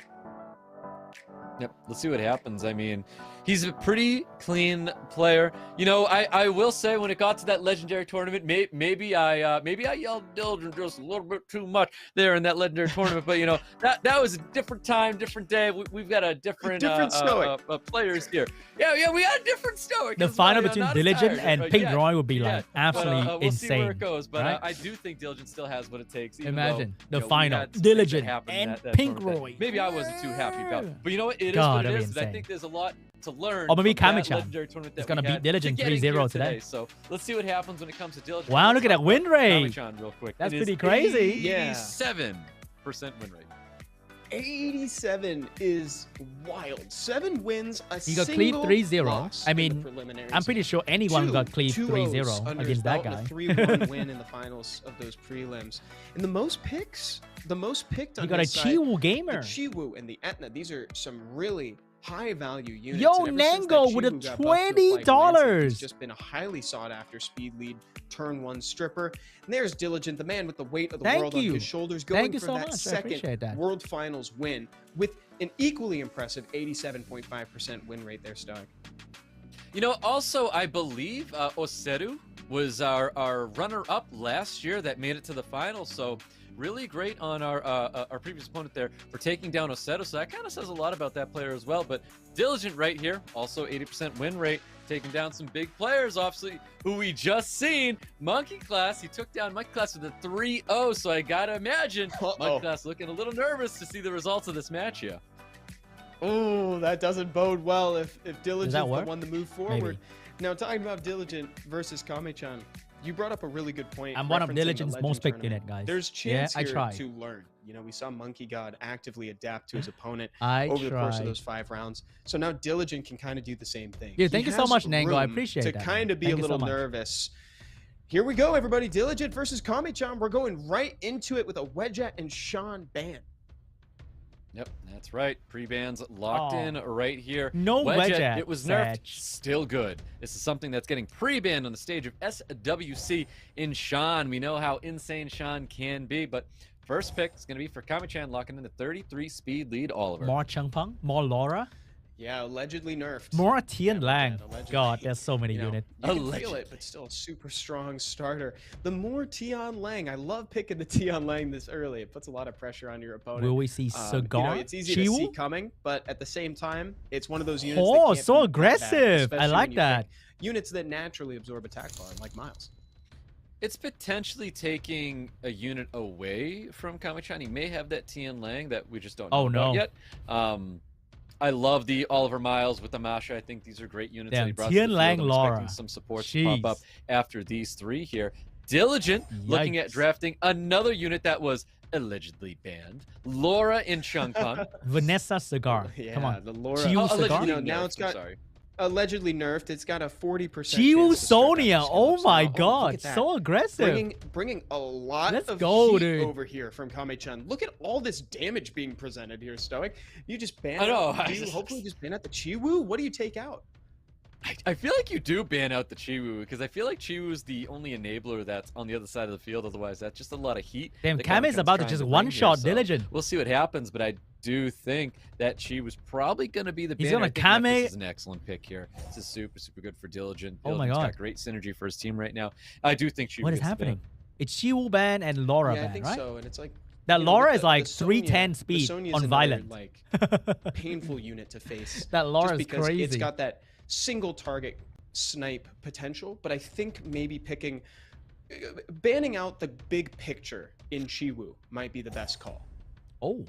Yep, let's see what happens. I mean, he's a pretty clean player. You know, I will say when it got to that legendary tournament, maybe I yelled Diligent just a little bit too much there in that legendary tournament. But you know, that was a different time, different day. We've got a different Stoic. players here. Yeah, we got a different Stoic. The as final well, between not as Diligent tired, and but Pink yeah, Roy would be yeah. like absolutely We'll insane. see where it goes, but right? I do think Diligent still has what it takes. even Imagine though, the you know, we final, had some things that Diligent happened and that Pink tournament that Roy. Maybe I wasn't too happy about, but you know what? It is God, what it that'd be is. I insane. think there's a lot to learn. Or maybe from that KAMECHAN legendary tournament that is gonna we beat had Diligent to getting 3-0 here today. So let's see what happens when it comes to Diligent. Wow, Let's look at that talk win about rate. KAMECHAN real quick. That's It is pretty crazy. Yeah. 87% win rate. 87 is wild. 7 wins, a He got single cleaved 3-0. loss I in the mean, preliminaries. I'm pretty sure anyone got cleaved 2-0s 3-0 under against his that belt and guy. a 3-1 win in the finals of those prelims. And the most picks, the most picked on He got a his side, Chiwu the gamer. Chiwu and the Etna. These are some really high value units. Yo, And ever since that Nango with a Chiwu got buffed to a flying Lancet, $20. he's just been a highly sought after speed lead turn 1 stripper. And there's Diligent, the man with the weight of the world on his shoulders, going Thank you for so that much. I second appreciate that. World Finals win with an equally impressive 87.5% win rate there, Stoic. You know, also, I believe Oseru was our runner-up last year that made it to the finals. So really great on our previous opponent there for taking down Oseru. So that kind of says a lot about that player as well. But Diligent right here, also 80% win rate, taking down some big players, obviously, who we just seen. MONKEYCLAS, he took down MONKEYCLAS with a 3-0. So I got to imagine MONKEYCLAS looking a little nervous to see the results of this match here. Oh, that doesn't bode well if Diligent's the work? one to move forward. Now, talking about Diligent versus KAMECHAN, you brought up a really good point. I'm one of referencing the Diligent's Legend most picked tournament. unit, guys. There's chance I here tried. to learn. You know, we saw Monkey God actively adapt to his opponent I over the course of tried. those 5 rounds. So now Diligent can kind of do the same thing. Yeah, He thank you so has much, Nango. I room appreciate to that, kind man. of be Thank a you so little much. nervous. Here we go, everybody. Diligent versus KAMECHAN. We're going right into it with a Wedget and Sean ban. Yep, that's right. Pre-bans locked in right here. No Wedget. It was nerfed. Satch. Still good. This is something that's getting pre-banned on the stage of SWC in Sean. We know how insane Sean can be, but first pick is going to be for KAMECHAN, locking in the 33 speed lead Oliver. More Changpeng, more Laura, Yeah, allegedly nerfed. more Tian Yeah, Lang. allegedly. God, there's so many You know, units. you can feel it, but still a super strong starter. The more Tian Lang, I love picking the Tian Lang this early. It puts a lot of pressure on your opponent. Will we see You Cigar? know, it's easy to see Chiwu? coming, but at the same time, it's one of those units. Oh, that can't so be that bad, aggressive. I especially like when you that. pick units that naturally absorb attack bar, like Miles. It's potentially taking a unit away from KAMECHAN. He may have that Tian Lang that we just don't know about yet. I love the Oliver Miles with the Masha. I think these are great units that he brought to the Tian field. Lang, I'm Laura. expecting some supports to pop up Jeez. after these 3 here. Diligent looking at Yikes. drafting another unit that was allegedly banned. Laura in Changpeng. Vanessa Cigar. Yeah, Come on. the Laura. Chiwu Cigar? allegedly You know, now nerfed, it's I'm got sorry. allegedly nerfed. It's got a 40% Chiwu chance to strip out Sonia. the Oh skills. my Now, look God. at that. So aggressive. Bringing a lot Let's of go, heat dude. over here from KAMECHAN. Look at all this damage being presented here, Stoic. You just ban I know. out, do you hopefully just ban out the Chiwu? What do you take out? I feel like you do ban out the Chiwu because I feel like Chiwu is the only enabler that's on the other side of the field. Otherwise, that's just a lot of heat. Damn, that Kame is KAMECHAN's about to trying just bring one-shot here, so Diligent. We'll see what happens, but I do think that Chiwu's probably going to be the He's banner. gonna I think Nephis Kame- is an excellent pick here. This is super, super good for Diligent. Oh my Diligent's God. got great synergy for his team right now. I do think Chiwu What is gets the happening? ban. It's Chiwu ban and Laura Yeah, I ban, think right? so. And it's like That you know, Laura with is like Sonya- 310 the speed Sonya's on another, violent. like painful unit to face. That Laura just is because crazy. it's got that single target snipe potential, but I think maybe banning out the big picture in Chiwu might be the best call. Oh.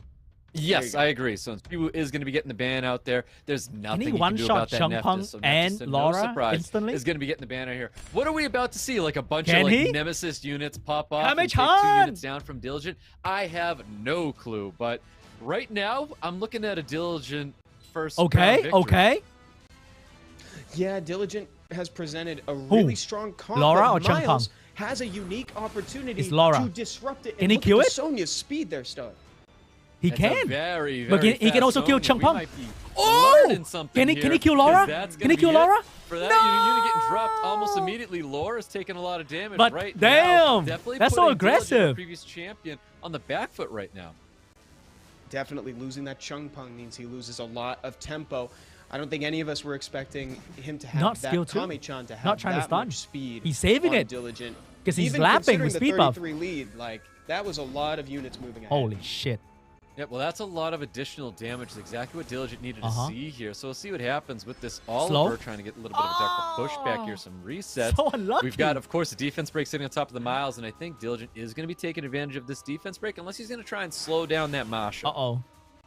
Yes, go. I agree. So Chiwu is going to be getting the ban out there. There's nothing you can do one-shot about that Changpeng Nephis. So Nephis, and to Laura no surprise, instantly? is going to be getting the ban out here. What are we about to see? Like a bunch Can of like he? Nemesis units pop off and take 2 KAMECHAN! units down from Diligent? I have no clue. But right now, I'm looking at a Diligent first round Okay, victory. okay. Yeah, Diligent has presented a really strong comp. Laura but or Changpeng? Miles has a unique opportunity It's Laura. to disrupt it. Can and he look kill at it? Sonya's speed there, Stoic. He That's a can. very, But very he can also fast kill Sonya. We Changpeng. might be Oh! learning something Can he here, kill 'cause Laura? that's Can gonna he kill be it. Laura? For that No! unit getting dropped almost immediately, Laura's taking a lot of damage But right now. damn, Definitely that's so putting Diligent, our aggressive. previous champion, on the back foot right now. Definitely losing that Changpeng means he loses a lot of tempo. I don't think any of us were expecting him to have Not that skill two. KAMECHAN to have Not trying to that stun. much speed. He's saving on it. Diligent. 'Cause he's Even lapping considering with the speed buff. 33 lead, like that was a lot of units moving ahead. Holy shit. Yeah, well, that's a lot of additional damage. It's exactly what Diligent needed Uh-huh. to see here. So we'll see what happens with this Slow. Oliver trying to get a little bit of a darker pushback here, some resets. So unlucky. We've got, of course, a defense break sitting on top of the Miles, and I think Diligent is going to be taking advantage of this defense break unless he's going to try and slow down that Masha. Uh-oh.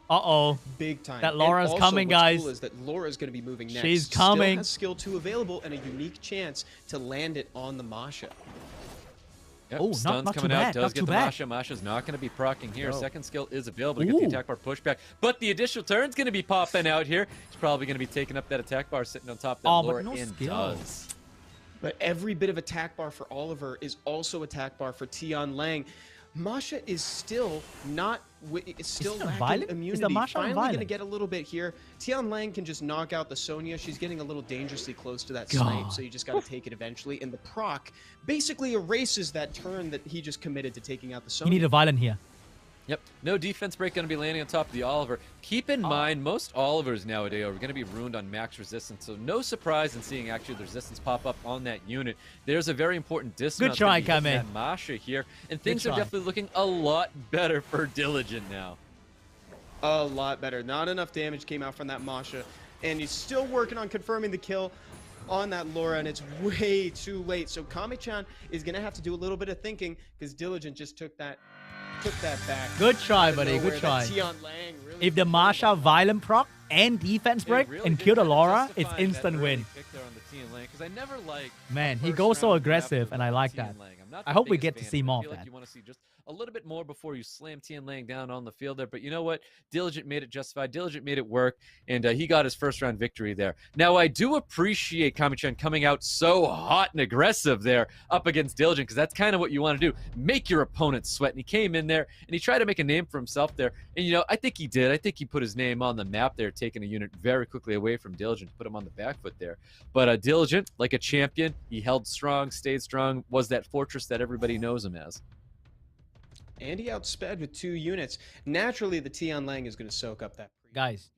Uh-oh. Big time. That Laura's and also, coming, what's guys. Cool is that Laura's going to be moving next. She's coming. Still has skill 2 available and a unique chance to land it on the Masha. Yep, Oh, Stun's not too coming out, bad, does not get too the bad. Masha. Masha's not going to be proccing here. No. Second skill is available to get the attack bar pushback. But the additional turn's going to be popping out here. He's probably going to be taking up that attack bar sitting on top of that Oh, Laura but no and skill. does. But every bit of attack bar for Oliver is also attack bar for Tian Lang. Masha is still not. It's still it lacking violent? Is the immunity. Masha Finally going to violent? get a little bit here. Tian Lang can just knock out the Sonya. She's getting a little dangerously close to that snipe, God. so you just got to take it eventually. And the proc basically erases that turn that he just committed to taking out the You Sonya. need a violent here. Yep, no defense break going to be landing on top of the Oliver. Keep in mind, most Olivers nowadays are going to be ruined on max resistance, so no surprise in seeing actually the resistance pop up on that unit. There's a very important dismount. Good try, gonna be hitting Kame. that Masha here, and things are try. definitely looking a lot better for Diligent now. A lot better. Not enough damage came out from that Masha, and he's still working on confirming the kill on that Laura, and it's way too late. So KAMECHAN is going to have to do a little bit of thinking because Diligent just took that back. Good try, Out of buddy. nowhere. Good That try. Tian Lang really If the Masha violent proc and defense break It really and did kill the kinda Laura, it's justify that instant early win. pick there on the Tian Lang, 'cause I never like Man, a he first goes so round draft aggressive, of and I like Tian that. Lang. I'm not I the hope we biggest get to fan see of it. more I of feel like that. you want to see just a little bit more before you slam Tian Lang down on the field there. But you know what? Diligent made it justified. Diligent made it work, and he got his first round victory there. Now, I do appreciate KAMECHAN coming out so hot and aggressive there up against Diligent, because that's kind of what you want to do. Make your opponent sweat. And he came in there, and he tried to make a name for himself there. And, you know, I think he did. I think he put his name on the map there, taking a unit very quickly away from Diligent to put him on the back foot there. But Diligent, like a champion, he held strong, stayed strong, was that fortress that everybody knows him as. And he outsped with 2 units. Naturally, the Tian Lang is going to soak up that. Guys,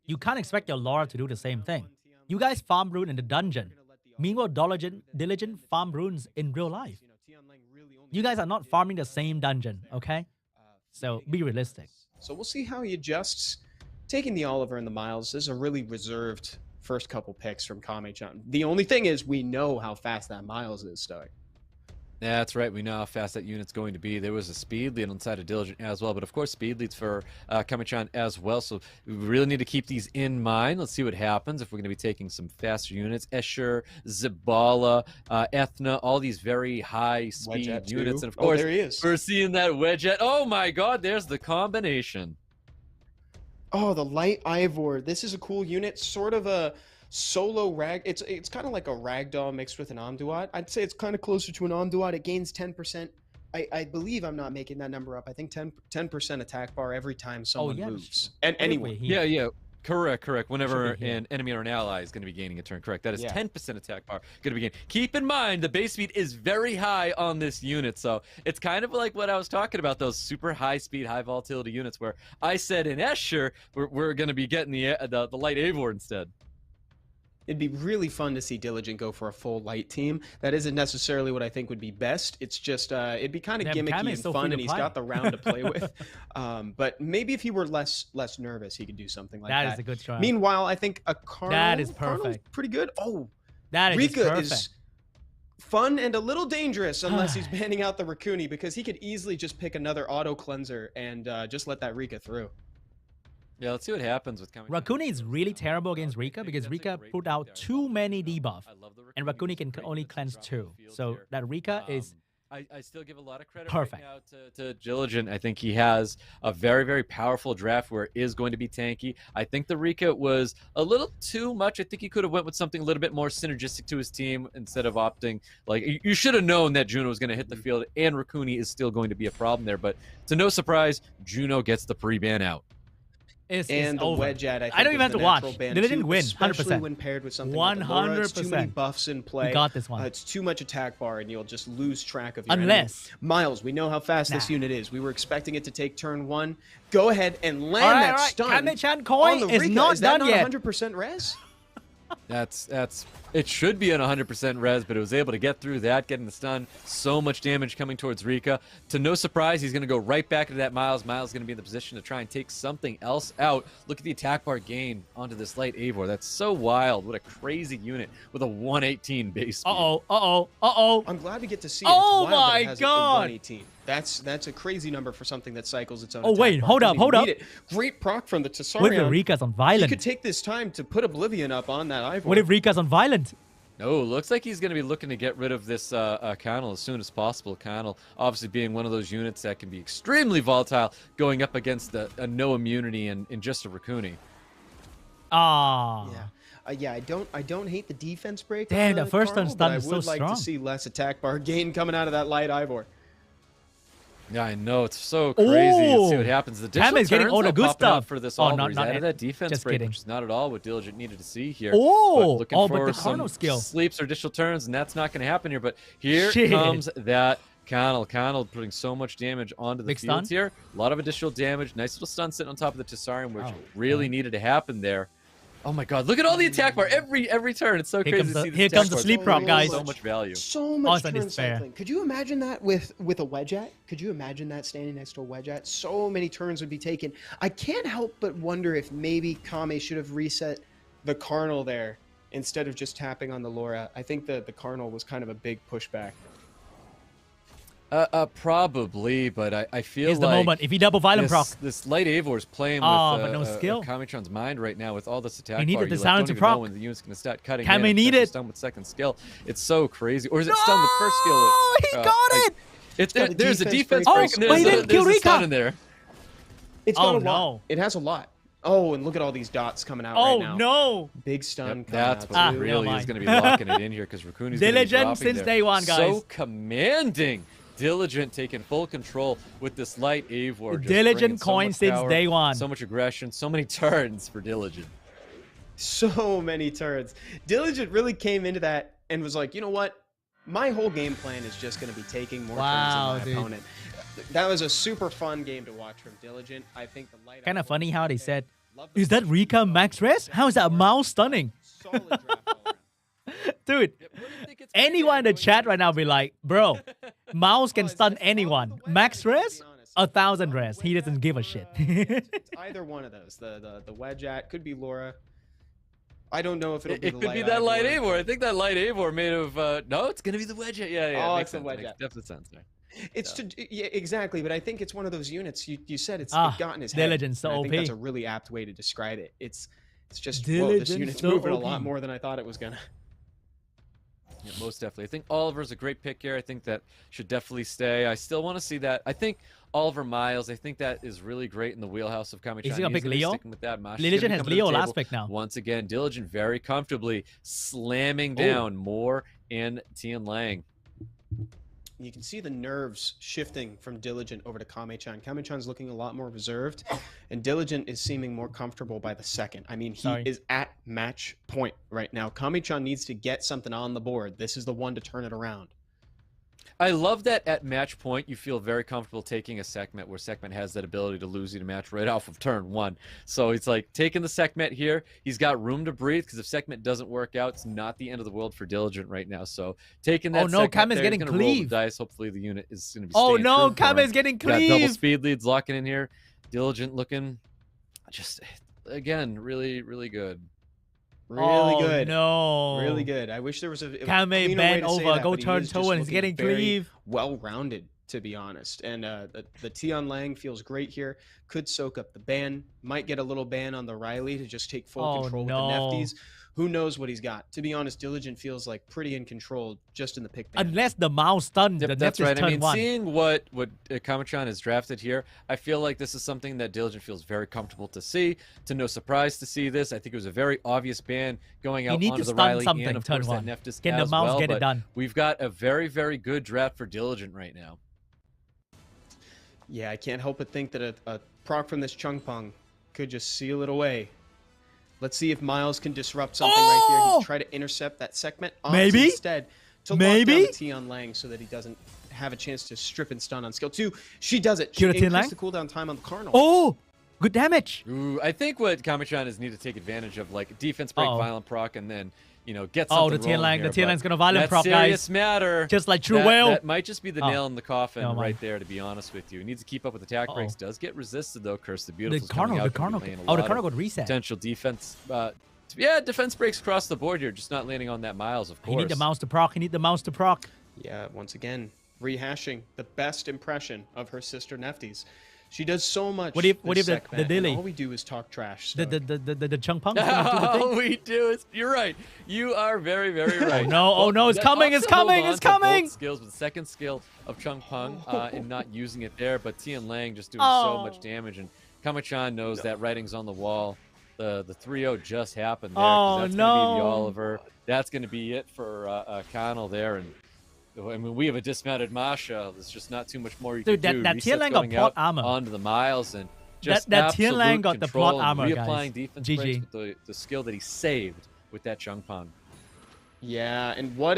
you can't expect your Laura to do the same thing. You guys farm rune in the dungeon. Meanwhile, Diligent farm runes in real life. You guys are not farming the same dungeon, okay? So be realistic. So we'll see how he adjusts. Taking the Oliver and the Miles is a really reserved first couple picks from KAMECHAN. The only thing is we know how fast that Miles is, Stoic. That's right. We know how fast that unit's going to be. There was a speed lead inside of Diligent as well, but of course speed leads for KAMECHAN as well. So we really need to keep these in mind. Let's see what happens if we're going to be taking some faster units. Escher, Zabala, Ethna, all these very high speed Wedgette units. too. And of course, there he is. we're seeing that Wedgette. Oh my God, there's the combination. Oh, the Light Ivor. This is a cool unit. Sort of a solo rag. It's kind of like a ragdoll mixed with an Amduat. I'd say it's kind of closer to an Amduat. It gains 10%. I believe I'm not making that number up. I think 10% attack bar every time someone yeah, moves. And anyway, Yeah. Correct. Whenever Should be here. an enemy or an ally is going to be gaining a turn. Correct. That is Yeah. 10% attack bar going to be gained. Keep in mind, the base speed is very high on this unit. So it's kind of like what I was talking about, those super high speed, high volatility units where I said in Escher, we're going to be getting the light Eivor instead. it'd be really fun to see Diligent go for a full light team. That isn't necessarily what I think would be best. It's just it'd be kind of Damn, gimmicky Kame is and still fun, free to and he's play. got the round to play with. But maybe if he were less nervous, he could do something like that. That is a good try. Meanwhile, I think a Carnal, That is Carnal's perfect. pretty good. Oh, That is Rika perfect. is fun and a little dangerous unless he's banning out the Rakuni, because he could easily just pick another auto cleanser and just let that Rika through. Yeah, let's see what happens with KAMECHAN. Rakuni is really terrible against Rika because Rika put out too many debuff, and Rakuni can only cleanse 2. So that Rika is I still give a lot of credit perfect. right now to Diligent. I think he has a very, very powerful draft where it is going to be tanky. I think the Rika was a little too much. I think he could have went with something a little bit more synergistic to his team instead of opting. Like, you should have known that Juno was going to hit the field, and Rakuni is still going to be a problem there. But to no surprise, Juno gets the pre-ban out. And the over. Wedgette, I think, I don't even is have the to watch. natural ban Diligent too, win, especially 100%. when paired with something like the Laura. It's too many 100%. buffs in play. You got this one. It's too much attack bar, and you'll just lose track of your Unless- enemy. Miles, we know how fast this Nah. unit is. We were expecting it to take turn 1. Go ahead and land All right, that all right. stun. KAMECHAN on coin the is Rika. not Is that done not yet. 100% res? That's it should be an 100% res, but it was able to get through that, getting the stun. So much damage coming towards Rika. To no surprise, he's going to go right back into that Miles. Miles is going to be in the position to try and take something else out. Look at the attack bar gain onto this light Eivor. That's so wild. What a crazy unit with a 118 base speed. Uh-oh. I'm glad we get to see it. Oh It's wild that my it has God. A 118. That's a crazy number for something that cycles its own. Oh, wait, attack bar. hold Doesn't up, even hold up. need it. Great proc from the Tsarion. What if Rika's on He violent? could take this time to put Oblivion up on that Ivor. What if Rika's on violent? No, looks like he's going to be looking to get rid of this Connell as soon as possible. Connell obviously being one of those units that can be extremely volatile going up against a no immunity and just a Raccoon. Ah. Yeah. Yeah, I don't hate the defense break. Damn, on the first Cardinal, turn stun but is so I would like strong. to see less attack bar gain coming out of that light Ivor. Yeah, I know. It's so crazy. Let's see what happens. The Cam is getting all the good stuff. For this Oh, Oliver. not He's added it. that defense Just break, kidding. which is not at all what Diligent needed to see here. Oh, looking but for the some Cardinal skill. sleeps or additional turns, and that's not going to happen here. But here Shit. comes that Connell. Connell putting so much damage onto the Big fields stun? here. A lot of additional damage. Nice little stun sitting on top of the Tsarion, which Oh, really needed to happen there. Oh my God! Look at all the attack bar every turn. It's so Here crazy comes to the- see this here attack comes the bar. sleep proc, guys. So much value. So much Awesome, turn it's fair. cycling. Could you imagine that with a wedge at? Could you imagine that standing next to a wedge at? So many turns would be taken. I can't help but wonder if maybe Kame should have reset the Cardinal there instead of just tapping on the Laura. I think the Cardinal was kind of a big pushback. Probably, but I feel Here's like the moment. If he double violent proc. this light Eivor is playing Oh, with but no skill. Kamechan's mind right now with all this attack. He needed bar. the You, silent don't to even know proc. when the unit's going to start cutting Kame in. It's need actually it. Stun with second skill. It's so crazy. Or is it stun with first skill? Oh, he got like, it! got the there's a defense defense break. break. Oh, and but he there's didn't kill a stun Rika. in there. It's got Oh, a lot. no. It has a lot. Oh, and look at all these dots coming out Oh, right now. no. Big stun. Yep, coming that's out, what Ah, too. never really is mind. going to be locking it in here because Raccoon is going to be Diligent dropping since there. day one, So guys. commanding. Diligent taking full control with this light Eivor. just Diligent bringing so coin much since power, day one. So much aggression, so many turns for Diligent. So many turns. Diligent really came into that and was like, you know what? My whole game plan is just going to be taking more Wow, turns than dude. my opponent. That was a super fun game to watch from Diligent. I think the light. Kind of funny how they said, Love the is that Rika max res? How is that mouse stunning? solid draft all around. Dude, anyone in the chat right now be like, bro, mouse can stun anyone. Max res? 1,000 res. He doesn't give a shit. It's either one of those. The wedge at could be Laura. I don't know if it'll be It the could light be that light Ivor. Eivor. I think that light Eivor made of. No, it's gonna be the wedge. Yeah. Oh, Makes it's the sense. wedge. Makes definite sense there. It's yeah, exactly, but I think it's one of those units. You said it got in his head. Diligent, so and I think that's OP. a really apt way to describe it. It's just whoa, this Diligent, unit's so moving a OP. lot more than I thought it was gonna. Yeah, most definitely. I think Oliver's a great pick here. I think that should definitely stay. I still want to see that. I think Oliver Miles. I think that is really great in the wheelhouse of Kamechan. Is he gonna pick He's be Leo? sticking with that. Mash is Diligent gonna be has coming to the Leo last table. pick now. Once again, Diligent very comfortably slamming Oh. down more in Tian Lang. You can see the nerves shifting from Diligent over to Kamechan. Kamechan's looking a lot more reserved, and Diligent is seeming more comfortable by the second. I mean, he Sorry. is at match point right now. Kamechan needs to get something on the board. This is the one to turn it around. I love that at match point you feel very comfortable taking a segment where segment has that ability to lose you to match right off of turn one. So it's like taking the segment here. He's got room to breathe because if segment doesn't work out, it's not the end of the world for Diligent right now. So taking that. Oh, no, segment Kame is there, getting he's gonna roll the cleave. dice. Hopefully the unit is going to be. Oh staying no, true for Kame him. is getting Got double cleave. speed leads locking in here. Diligent looking, just again really good. Really Oh, good. No. Really good. I wish there was a Kame cleaner way bend to say over, that, go but he turn is toe, just and he's looking getting very cleave. well-rounded, to be honest. And the Tian Lang feels great here. Could soak up the ban. Might get a little ban on the Riley to just take full Oh, control no. with the Nefties. Who knows what he's got? To be honest, Diligent feels like pretty in control just in the pick ban. Unless the mouse stunned, Yep, the that's next right. is I turn mean, one. seeing what Kamechan has drafted here, I feel like this is something that Diligent feels very comfortable to see. To no surprise to see this, I think it was a very obvious ban going out need onto to the stun Riley something, and of turn course one. that Neftis Can the as mouse well. get it but done? We've got a very good draft for Diligent right now. Yeah, I can't help but think that a proc from this Chung Pung could just seal it away. Let's see if Miles can disrupt something right here. Oh! He try to intercept that segment. Maybe? Instead to lock Maybe? down the Tian Lang so that he doesn't have a chance to strip and stun on skill 2. She does it. She Kill the Tian increased Lang? the cooldown time on the Cardinal. Oh, good damage. Ooh, I think what Kamechan is need to take advantage of, like defense break, Uh-oh. violent proc, and then get Oh, something the Tian rolling Lang. here, The Tian but Lang's gonna violent that's proc, serious guys. matter. Just like True that, Whale. That might just be the Oh. nail in the coffin Never mind. right there, to be honest with you. He needs to keep up with attack breaks. Does get resisted, though, Curse the The Beautiful. Cardinal. Oh, the Cardinal got reset. Potential defense. Yeah, defense breaks across the board here, just not landing on that Miles, of course. He need the mouse to proc. He need the mouse to proc. Yeah, once again, rehashing the best impression of her sister Nefties. She does so much. What if this the segment, and Dilly? all we do is talk trash. The Chung Pung? All we do is, you're right. You are very, very right. Oh no, it's that coming, it's also hold coming, on it's to both coming. skills, but the second skill of Chung Pung and not using it there, but Tian Lang just doing so much damage, and KAMECHAN knows that writing's on the wall. The 3-0 just happened there. 'Cause that's gonna be the Oliver. That's gonna be it for Connell there, and I mean, we have a dismounted Masha. There's just not too much more you Dude, can do. that Tian Lang got Resets plot going out armor. onto the Miles, and just that Tian Lang absolute got the control plot and armor, reapplying guys. defense GG. breaks with the skill that he saved with that Chung Pung. Yeah, and what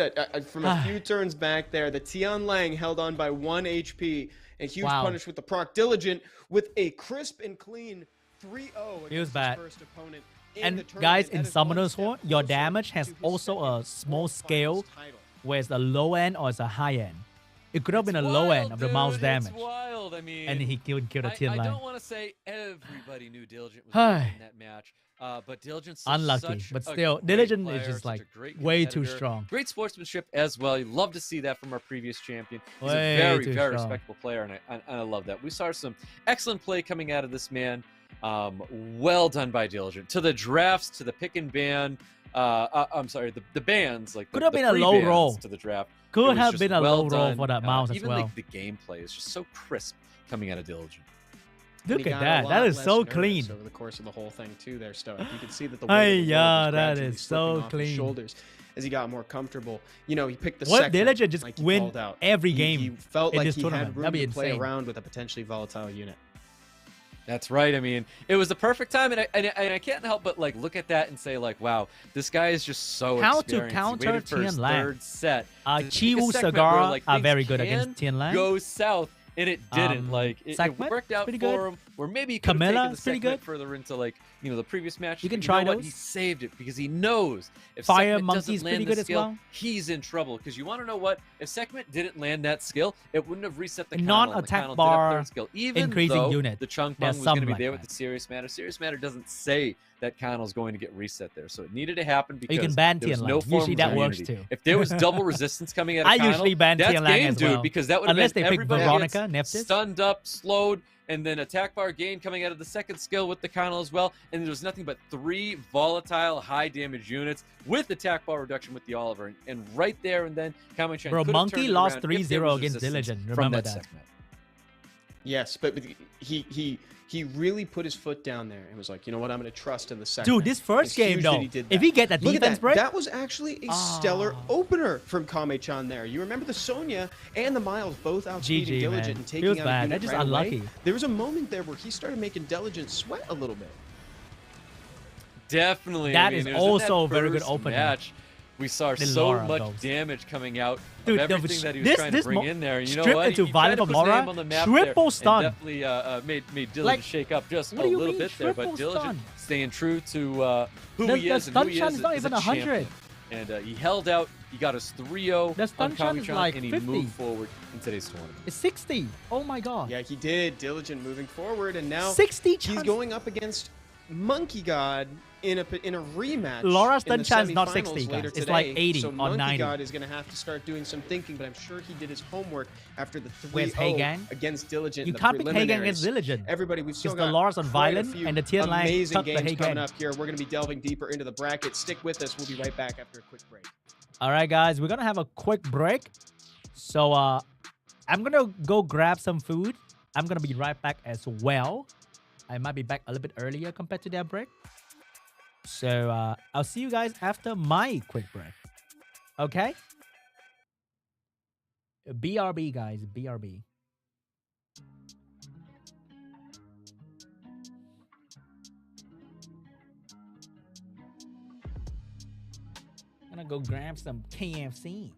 from a few turns back there, the Tian Lang held on by 1 HP, and huge punish with the proc. Diligent with a crisp and clean 3-0 against his bad. first opponent. And guys, in Summoner's War, your damage has also a small scale, where it's a low end or it's a high end. It could have been a low end of the mouse damage. It's wild. I mean, And he killed a Tian I Lang. don't want to say everybody knew Diligent was gonna win that match, but Diligent's Unlucky, such but a still, great Diligent player, is just such like a great way too competitor. strong. Great sportsmanship as well. You love to see that from our previous champion. He's Way a very, too very strong. respectable player, and I love that. We saw some excellent play coming out of this man. Well done by Diligent. To the drafts, to the pick and ban. I'm sorry, the bans, like Could the have been a low pre-bans roll. to the draft. It Could was have just been a well low roll done. for that mouse as even well. like the gameplay is just so crisp coming out of Diligent. Look And he at got a that. lot That is less so nervous clean. over the course of the whole thing too there, Stoic. You can see that the Hey, weight of the yeah, world was that gradually is so slipping off his clean. shoulders as he got more comfortable. You know, he picked the What if second, Diligent just like he win called out. every He game felt in like this he tournament? had room That'd be to play insane. around with a potentially volatile unit. That's right. I mean, it was the perfect time, and I can't help but like look at that and say like, wow, this guy is just so How to experienced. He counter waited for his Tian Lang. third set. to take a Chiwu segment Sagara where, like, are things very good can against Tian Lang. Go south, and it didn't. Like it segment, worked out pretty for good. him. Where maybe he could have Camilla taken the is pretty segment good. further into like the previous match. You can but try know what? those. He saved it because he knows if Fire segment Monkey doesn't is land pretty the good as skill, well. he's in trouble. Because you want to know what? If segment didn't land that skill, it wouldn't have reset the Non-attack Connell bar did have third skill. Even increasing though unit. the Chung There's Pung was going to some be like there that. with the Serious Matter. Serious Matter doesn't say that Connell's going to get reset there. So it needed to happen because You can ban there was Tian no Lang. form Usually of that works immunity. too. If there was double resistance coming out of I Connell, usually ban that's Tian Lang game, as dude, well. because that would have Unless been they pick everybody Veronica, gets Neftis. stunned up, slowed, and then attack bar gain coming out of the second skill with the Connell as well. And there was nothing but 3 volatile high damage units with attack bar reduction with the Oliver. And right there and then, KAMECHAN Bro, could have Monkey turned it lost around if there 3-0 was against resistance Diligent. from Remember that that. segment. Yes, but he really put his foot down there and was like, you know what, I'm going to trust in the second. Dude, this first It's game huge that though, he did if that. he get that Look at defense that. break, That was actually a stellar opener from KAMECHAN there. You remember the Sonya and the Miles both outspeeding GG, Diligent man. and taking Feels out bad. a unit They're just right unlucky. away. There was a moment there where he started making Diligent sweat a little bit. Definitely. That I mean, is it was in also that a very good first opening. match. We saw Then so Laura much goes. damage coming out Dude, of the- everything that he was trying to bring in there. You know strip what? into He Violet tried to from put his Laura, name on the map triple there, stun. and definitely made Diligent Like, shake up just a what do you little mean bit there. But triple Diligent stun? staying true to who The- he the is and who stun he shot is is not as a even 100. champion. And he held out. He got his 3-0 The stun on shot is KAMECHAN, like and he 50. moved forward in today's tournament. It's 60. Oh my god. Yeah, he did. Diligent moving forward, and now 60 he's chance. going up against Monkey God in a rematch. Laura's in the stun chance is not semifinals 60, later guys. It's like today. 80 so or Monkey 90. God is going to have to start doing some thinking, but I'm sure he did his homework after the Where's 3-0 Hagan? against Diligent. You in the can't pick Hagan preliminaries. against Diligent. Everybody, we've still Because the got Laura's on quite a Violent few and the Tian Lang amazing took the games coming Hagan. up here. We're going to be delving deeper into the bracket. Stick with us. We'll be right back after a quick break. All right, guys, we're gonna have a quick break. So I'm gonna go grab some food. I'm gonna be right back as well. I might be back a little bit earlier compared to that break. So I'll see you guys after my quick break. Okay? BRB, guys, BRB. Gonna go grab some KFC.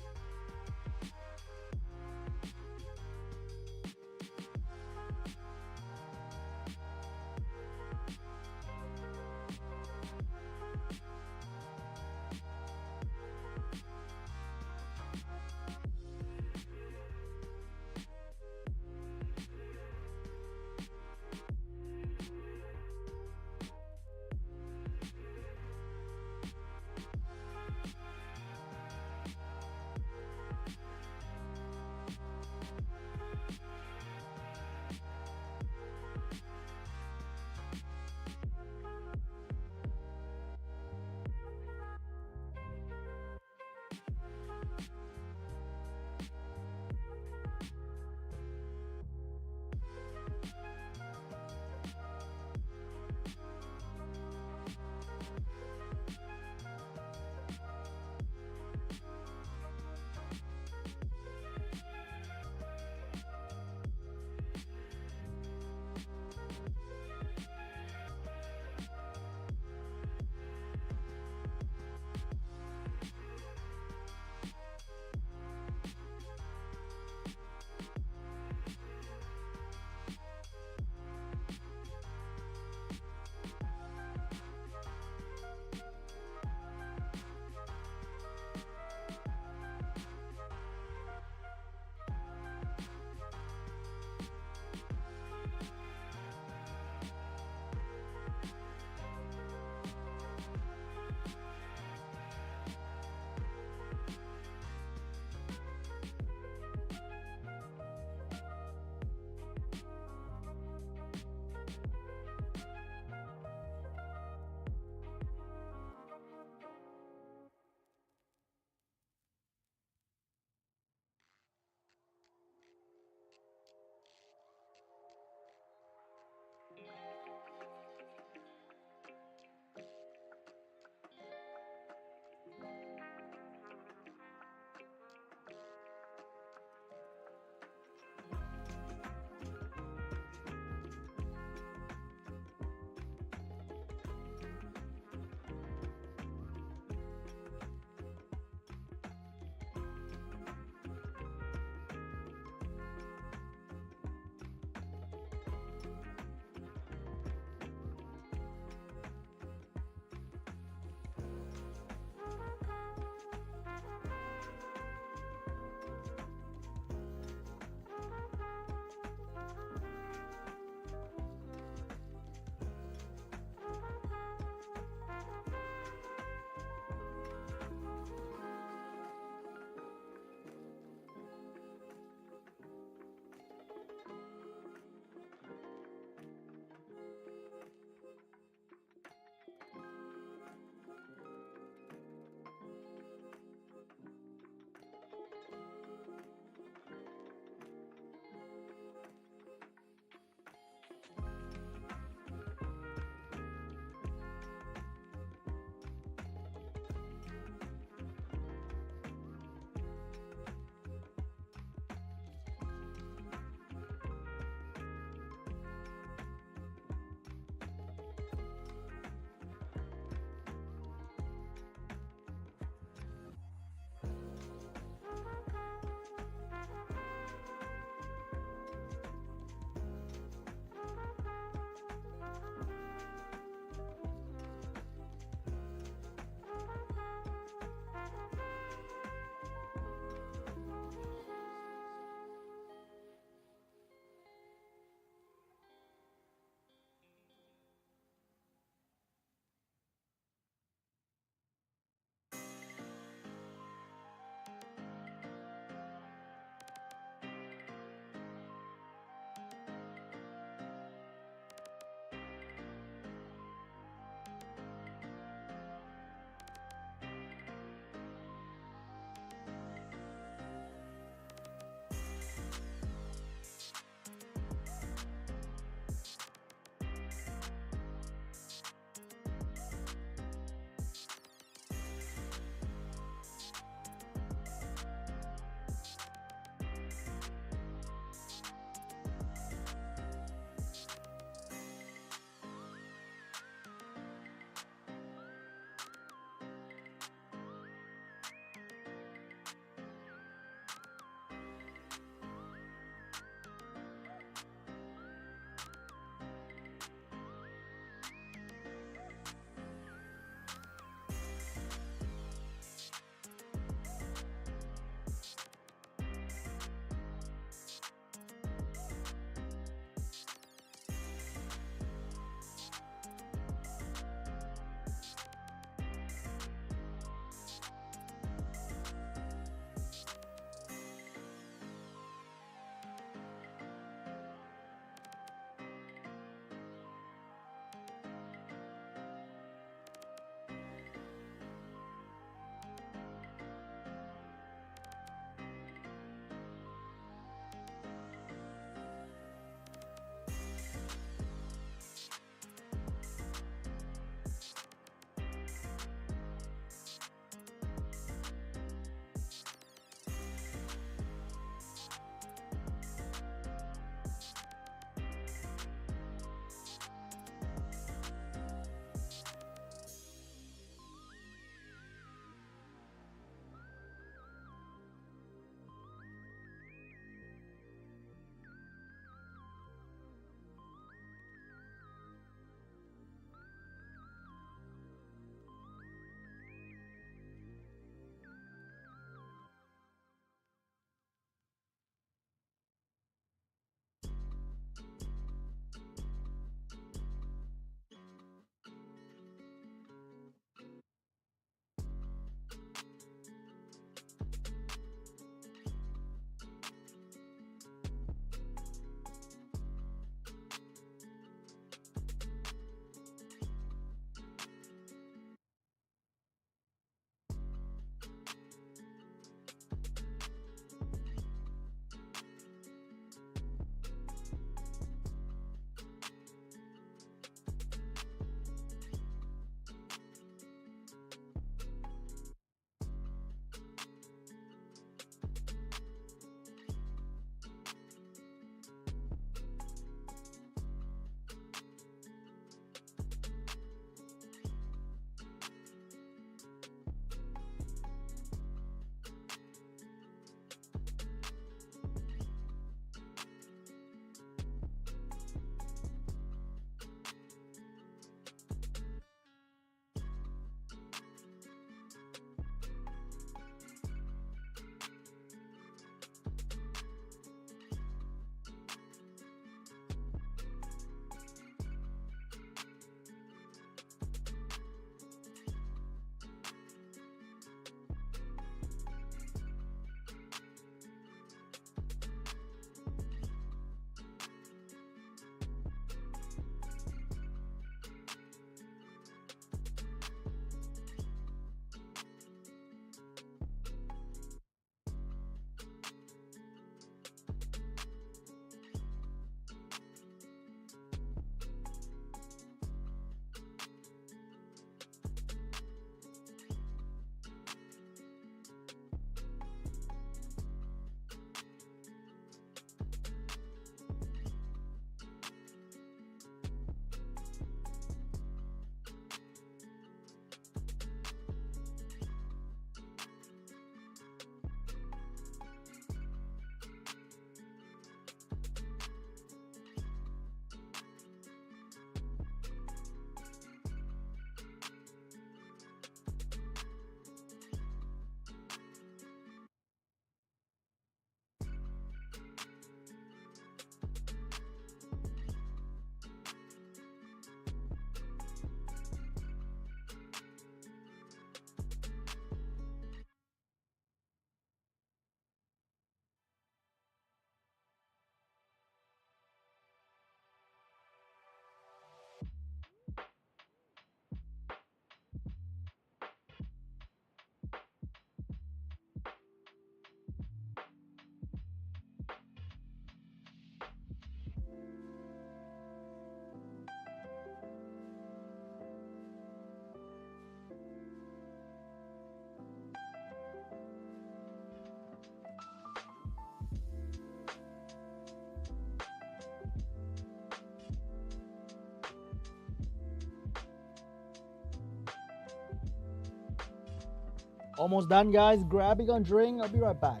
Almost done, guys. Grabbing a drink. I'll be right back.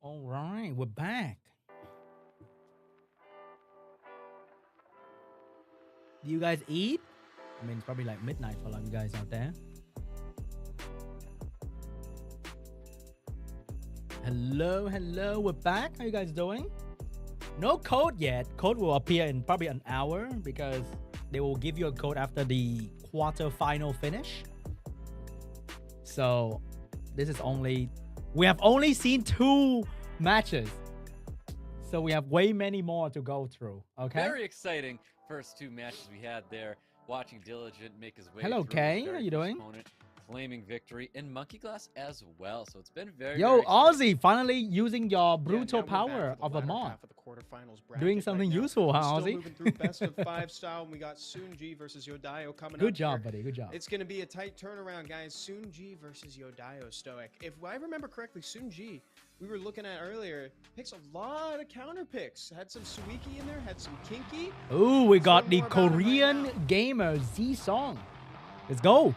All right, we're back. Do you guys eat? I mean, it's probably like midnight for a lot of you guys out there. Hello, hello, we're back. How you guys doing? No code yet. Code will appear in probably an hour because they will give you a code after the quarter-final finish. So this is only... We have only seen 2 matches. So we have way many more to go through. Okay. Very exciting first 2 matches we had there. Watching Diligent make his way. Hello, through, Kay. How you doing? Opponent, claiming victory, and MONKEYCLAS as well. So it's been very. Yo, very exciting. Aussie, finally using your brutal now we're back power for the of a latter mod. half of the quarterfinals bracket Doing something right now. useful, huh, We're Aussie? still moving through best of 5 style, and we got SeanB versus YODAYO coming up. Good job, here. buddy. Good job. It's going to be a tight turnaround, guys. SeanB versus YODAYO Stoic. If I remember correctly, SeanB, we were looking at earlier, picks a lot of counter picks. Had some Suiki in there, had some Kinky. Ooh, we got Learn the more about it right Korean now. gamer ZZI-SOONG. Let's go.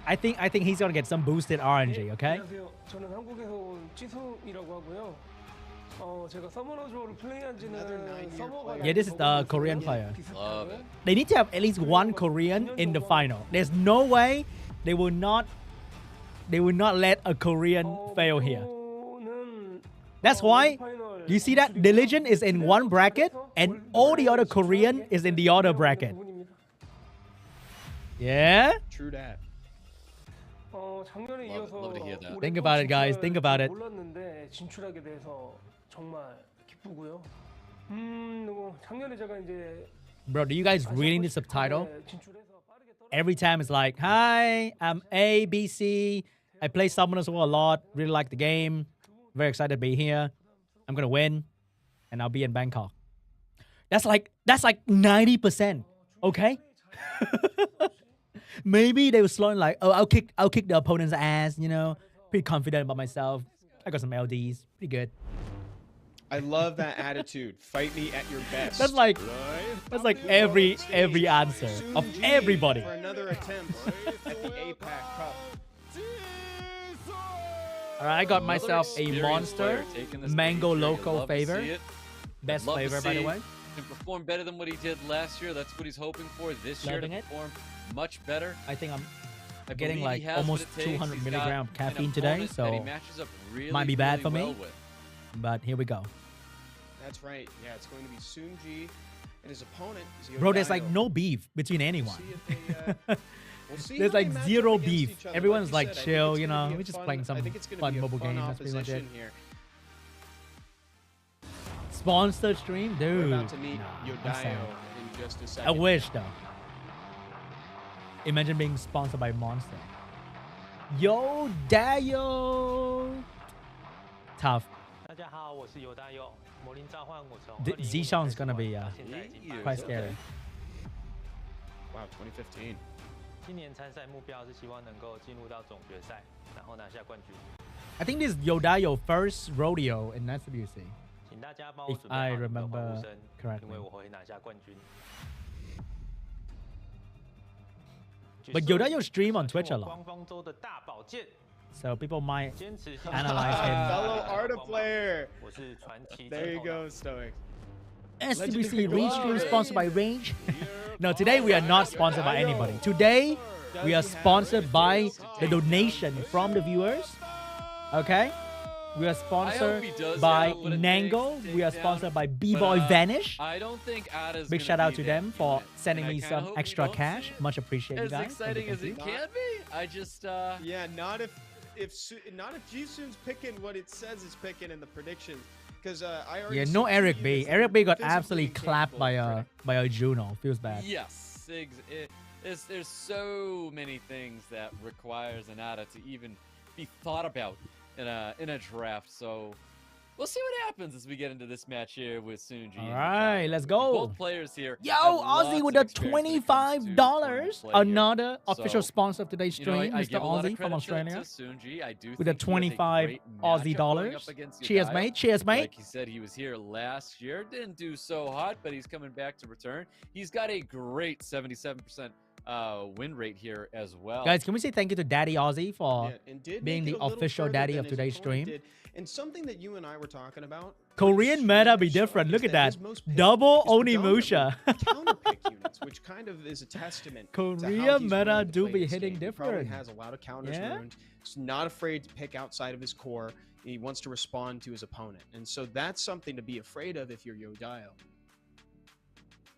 I think he's gonna get some boosted RNG, okay? 안녕하세요. 저는 한국에서 온 찌송이라고 하고요. 제가 서머너즈로 플레이한 지는 서머가 Yeah, this is the Korean player. Love it. They need to have at least one Korean in the final. There's no way they will not let a Korean fail here. That's why you see that Diligent is in one bracket and all the other Korean is in the other bracket. Yeah? True that. 작년에 Love it. 이어서 Love to hear that. 올해 Think 또 about it, guys. 진출할 Think about it. 몰랐는데 진출하게 돼서 정말 기쁘고요. 작년에 제가 이제 Bro, do you guys really need subtitle? 진출해서 빠르게 떨어. Every time it's like, hi, I'm A, B, C. I play Summoners War a lot. Really like the game. Very excited to be here. I'm gonna win. And I'll be in Bangkok. That's like 90%. Okay? Maybe they were slowing like, oh, I'll kick the opponent's ass, you know. Pretty confident about myself. I got some LDs. Pretty good. I love that attitude. Fight me at your best. That's like every answer of SeanB everybody. For another attempt at the APAC Cup. Alright, I got Another myself a experienced monster player taking this mango victory. I'd loco love to favor. see it. Best Love to flavor, by the see way. him perform better than what he did last year. That's what he's hoping for this year to Loving it. perform much better. I think I'm I getting believe like he has almost what it takes. 200 He's got milligram an caffeine today, opponent that he so matches up really, might be bad really for me. well with. but here we go. That's right. Yeah, it's going to be SeanB and his opponent is Bro, there's like YODAYO. no beef between anyone. We'll see if they, we'll see There's how they like match up zero against beef. each other. Everyone's you like said, I think chill, it's you gonna know. be a We're just fun- playing I some think it's gonna fun be a mobile fun games. That's pretty much it. opposition here. Sponsored stream, We're dude. about to meet Nah, I'm Yodayo saying. in just a I second. wish though. Imagine being sponsored by Monster. YODAYO. Tough. 大家好，我是YODAYO。魔灵召唤我从 Z-SOONG is gonna be 到现在已经8 quite 年 scary. Wow, 2015. 今年参赛目标是希望能够进入到总决赛，然后拿下冠军。 I think this is YODAYO first rodeo in SWC. 请大家帮我 If 准备 I 好你们的欢 remember 呼声， correctly. 因为我会拿下冠军。 But YODAYO stream on Twitch a 官 lot, 方周的大宝剑， so people might 坚持 analyze him. Fellow Arta player. 我是传奇 There you 正统 go, Stoic. SWC Legendary Range stream Glory. sponsored by Range. No, today we are not sponsored by anybody. Today we are sponsored by the donation from the viewers. Okay? We are sponsored he does by have what it Nango. takes to We are take sponsored down, by B-Boy Vanish. I don't think Ada's Big gonna shout out be to that them for unit, sending and I me kinda some hope we extra don't cash. see it Much appreciated, as guys. exciting Thank as you, it thank you. can be. I just Yeah, not if G-Soon's picking what it says it's picking in the predictions. Because I already Yeah, see no two Eric B. units that Eric are B got physically absolutely clapped by incapable of a Juno. Feels bad. yes, there's so many things that requires an Ada to even be thought about in a draft. So we'll see what happens as we get into this match here with SeanB. All right, let's go. Both players here. Yo, have lots Aussie of with the experience when it comes to tournament $25. play here. Another official So, sponsor of today's You know, stream, I Mr. give a lot of Aussie from credit Australia. to SeanB. I do With the think he has a 25 great Aussie matchup going dollars. up against Cheers, Yodayo. mate. Cheers, mate. Like he said, he was here last year. Didn't do so hot, but he's coming back to return. He's got a great 77% win rate here as well. Guys, can we say thank you to Daddy Aussie for Yeah, and did being make the it a little official further daddy than of his today's opponent stream? did. And something that you and I were talking about. Korean meta be different. Look at that. Double Onimusha. Counterpick units, which kind of is a testament. to how Korean he's meta willing to do play be this hitting game. He probably different. has a lot of counters Yeah? ruined. He's not afraid to pick outside of his core. He wants to respond to his opponent, and so that's something to be afraid of if you're YODAYO.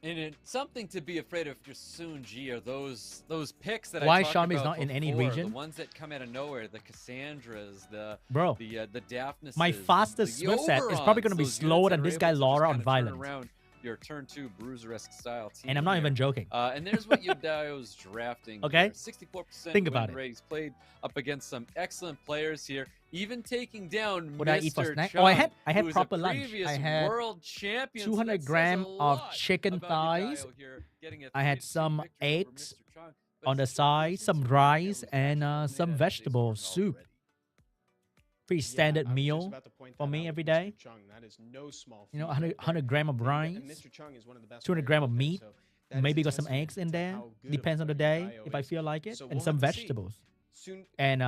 And it's something to be afraid of if you're SeanB are those picks that Why I talked SeanB is about not in any before, region? The ones that come out of nowhere, the Cassandras, the Bro, Daphneses. my fastest the Swift set is probably Oberons, going to be those slower units than that are this guy able to just Laura on kinda turn Violent. around your turn 2 bruiser-esque style team. And I'm not here. even joking. And there's what Yodayo's drafting. Okay. Here. 64% Think win about it. rate. He's played up against some excellent players here, even taking down What did I eat for Mr. snack? Chung, Oh, I had who is proper a lunch. previous I had world champion. So 200 that says grams a of lot chicken about thighs. Yodayo here, getting a I had 3-2 some victory over eggs Mr. Chung. But on the still, side, there's some some rice, details and that some they vegetable scored soup. already. Pretty Yeah, standard I was just meal about to point for that me out every with day. Mr. Chung. That is no small You know, feat right 100 there. gram of And rice, Mr. Chung is one of the best 200 players gram out of there, meat, so that is maybe a got some testament eggs in to there. how good Depends of on the a day YODAYO if I is. feel like it, So and we'll some have to see. vegetables. Soon, And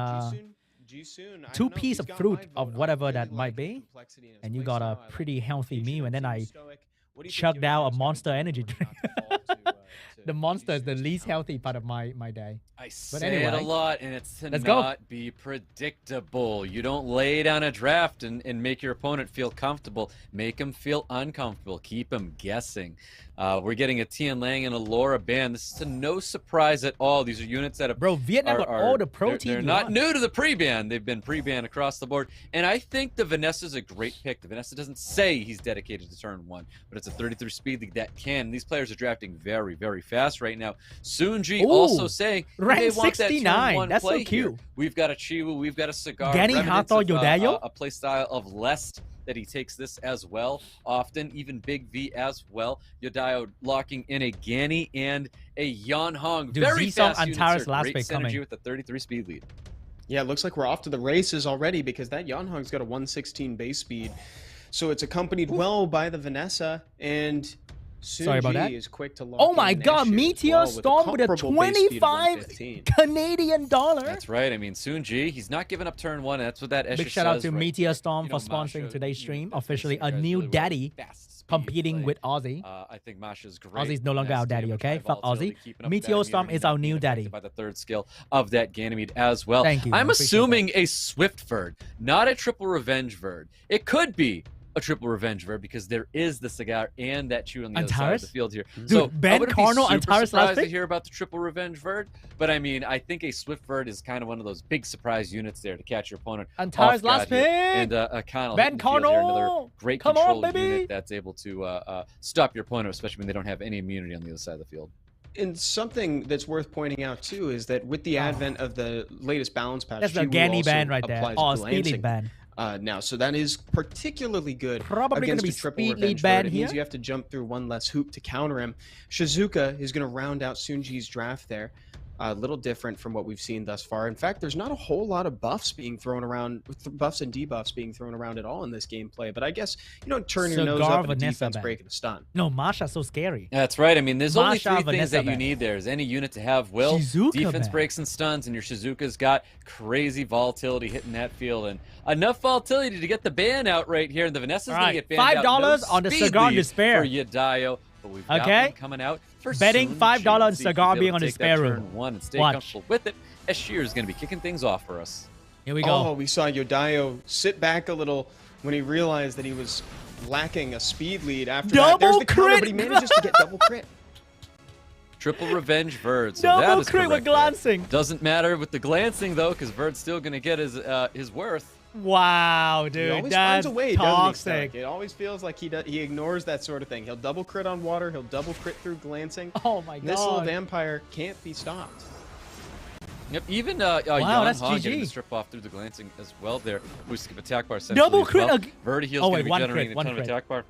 G-Soon, I two don't know, piece he's of got fruit my of vote. I whatever really that like might the be, complexity in his and you play got style. a I like pretty the healthy patience meal, and then in I Stoic. What do you think chugged out a YODAYO's gonna Monster do in Energy order drink. not to fall to The Monster is the G-Soon's least counter healthy picks part here? of my day. I But say it a anyway, lot, and it's to let's go. not be predictable. You don't lay down a draft and make your opponent feel comfortable. Make them feel uncomfortable. Keep them guessing. We're getting a Tian Lang and a Laura ban. This is to no surprise at all. These are units that have Bro, Vietnam got all the protein. They're you not want. new to the pre-ban. They've been pre-ban across the board. And I think the Vanessa's a great pick. The Vanessa doesn't say he's dedicated to turn 1, but it's a 33 speed league that can. These players are drafting very, very fast right now. SeanB Ooh, also saying rank they want that turn 69. 1 That's so play here. cute. We've got a Chiwu, we've got a Cigar. Gani remnants Hato of, Yodayo? a play style of Lest that he takes this as well often, even Big V as well. Yodayo locking in a Gani and a Yanhong. Dude, Very Z-SOONG fast units Antares are last great pick synergy coming. with the 33 speed lead. Yeah, it looks like we're off to the races already because that Yanhong's got a 116 base speed. So it's accompanied well by the Vanessa, and Sorry about that. SeanB is quick to lock Oh my in God, Nash as Meteor well Storm with a comparable base speed of 25 115. Canadian dollar. That's right. I mean, SeanB, he's not giving up turn 1. And that's what that Escher Big shout out says to right Meteor there. Storm You know, for sponsoring Masha, today's you stream. know, Officially a guys new really well. daddy Fast speed competing play. with Aussie. I think Masha's great. Aussie's no longer our daddy, okay? Fuck Aussie. Meteor Storm is our new daddy. By the third skill of that Ganymede as well. Thank you, I'm appreciate assuming a Swift Verd, not a triple revenge Verd. It could be a triple revenge Verd because there is the Cigar and that Chew on the other side of Antares? the field here. Dude, So Ben I wouldn't Carnal, be super Antares last surprised to pick? hear about the triple revenge Verd, but I mean, I think a Swift Verd is kind of one of those big surprise units there to catch your opponent Antares off guard last here. pick! And Connell Ben hitting the field here, another Carnal! great Come on, control baby! unit that's able to stop your opponent, especially when they don't have any immunity on the other side of the field. And something that's worth pointing out too is that with the advent of the latest balance patch, That's the G-Woo Ganny also ban right there. applies Oh, speed glancing, lead ban. now, so that is particularly good Probably gonna against be a triple speed lead revenge ban Verd. It means here. you have to jump through one less hoop to counter him. Shizuka is going to round out Soonji's draft there. A little different from what we've seen thus far. In fact, there's not a whole lot of buffs being thrown around, buffs and debuffs being thrown around at all in this gameplay. But I guess you don't turn your nose Cigar up at a Vanessa defense ban. break and a stun. No, Masha's so scary. That's right. I mean, there's only Masha, 3 things Vanessa that you ban. need there. Is any unit to have will, Shizuka defense ban. breaks and stuns, and your Shizuka's got crazy volatility hitting that field. And enough volatility to get the ban out right here. And the Vanessa's All going right, to get banned out. $5 No on the speed Cigar lead Despair. for Yodayo. But we've got Okay. one coming out for Betting Soon $5 G. on See if Cigar he's able being to on the take that spare turn room. one and stay Watch. comfortable with it. As Shear's going to be kicking things off for us. Here we go. Oh, we saw Yodayo sit back a little when he realized that he was lacking a speed lead after that. There's Double the counter, crit! but he manages to get double crit. Triple revenge Verd. So that Double is crit with correct there. glancing. Doesn't matter with the glancing, though, because Verd's still going to get his worth. Wow, He dude, always that's finds a way, doesn't he, toxic. Stark? It always feels like he ignores that sort of thing. He'll double crit on water. He'll double crit through glancing. Oh my This little god. vampire can't be stopped. Yep, even Wow, that's Yan getting GG. the strip off through the glancing as well there. Who skip attack bar Double crit well. ag- Vertiheal's Oh, going wait, to be one generating crit, a one ton of crit. attack bar.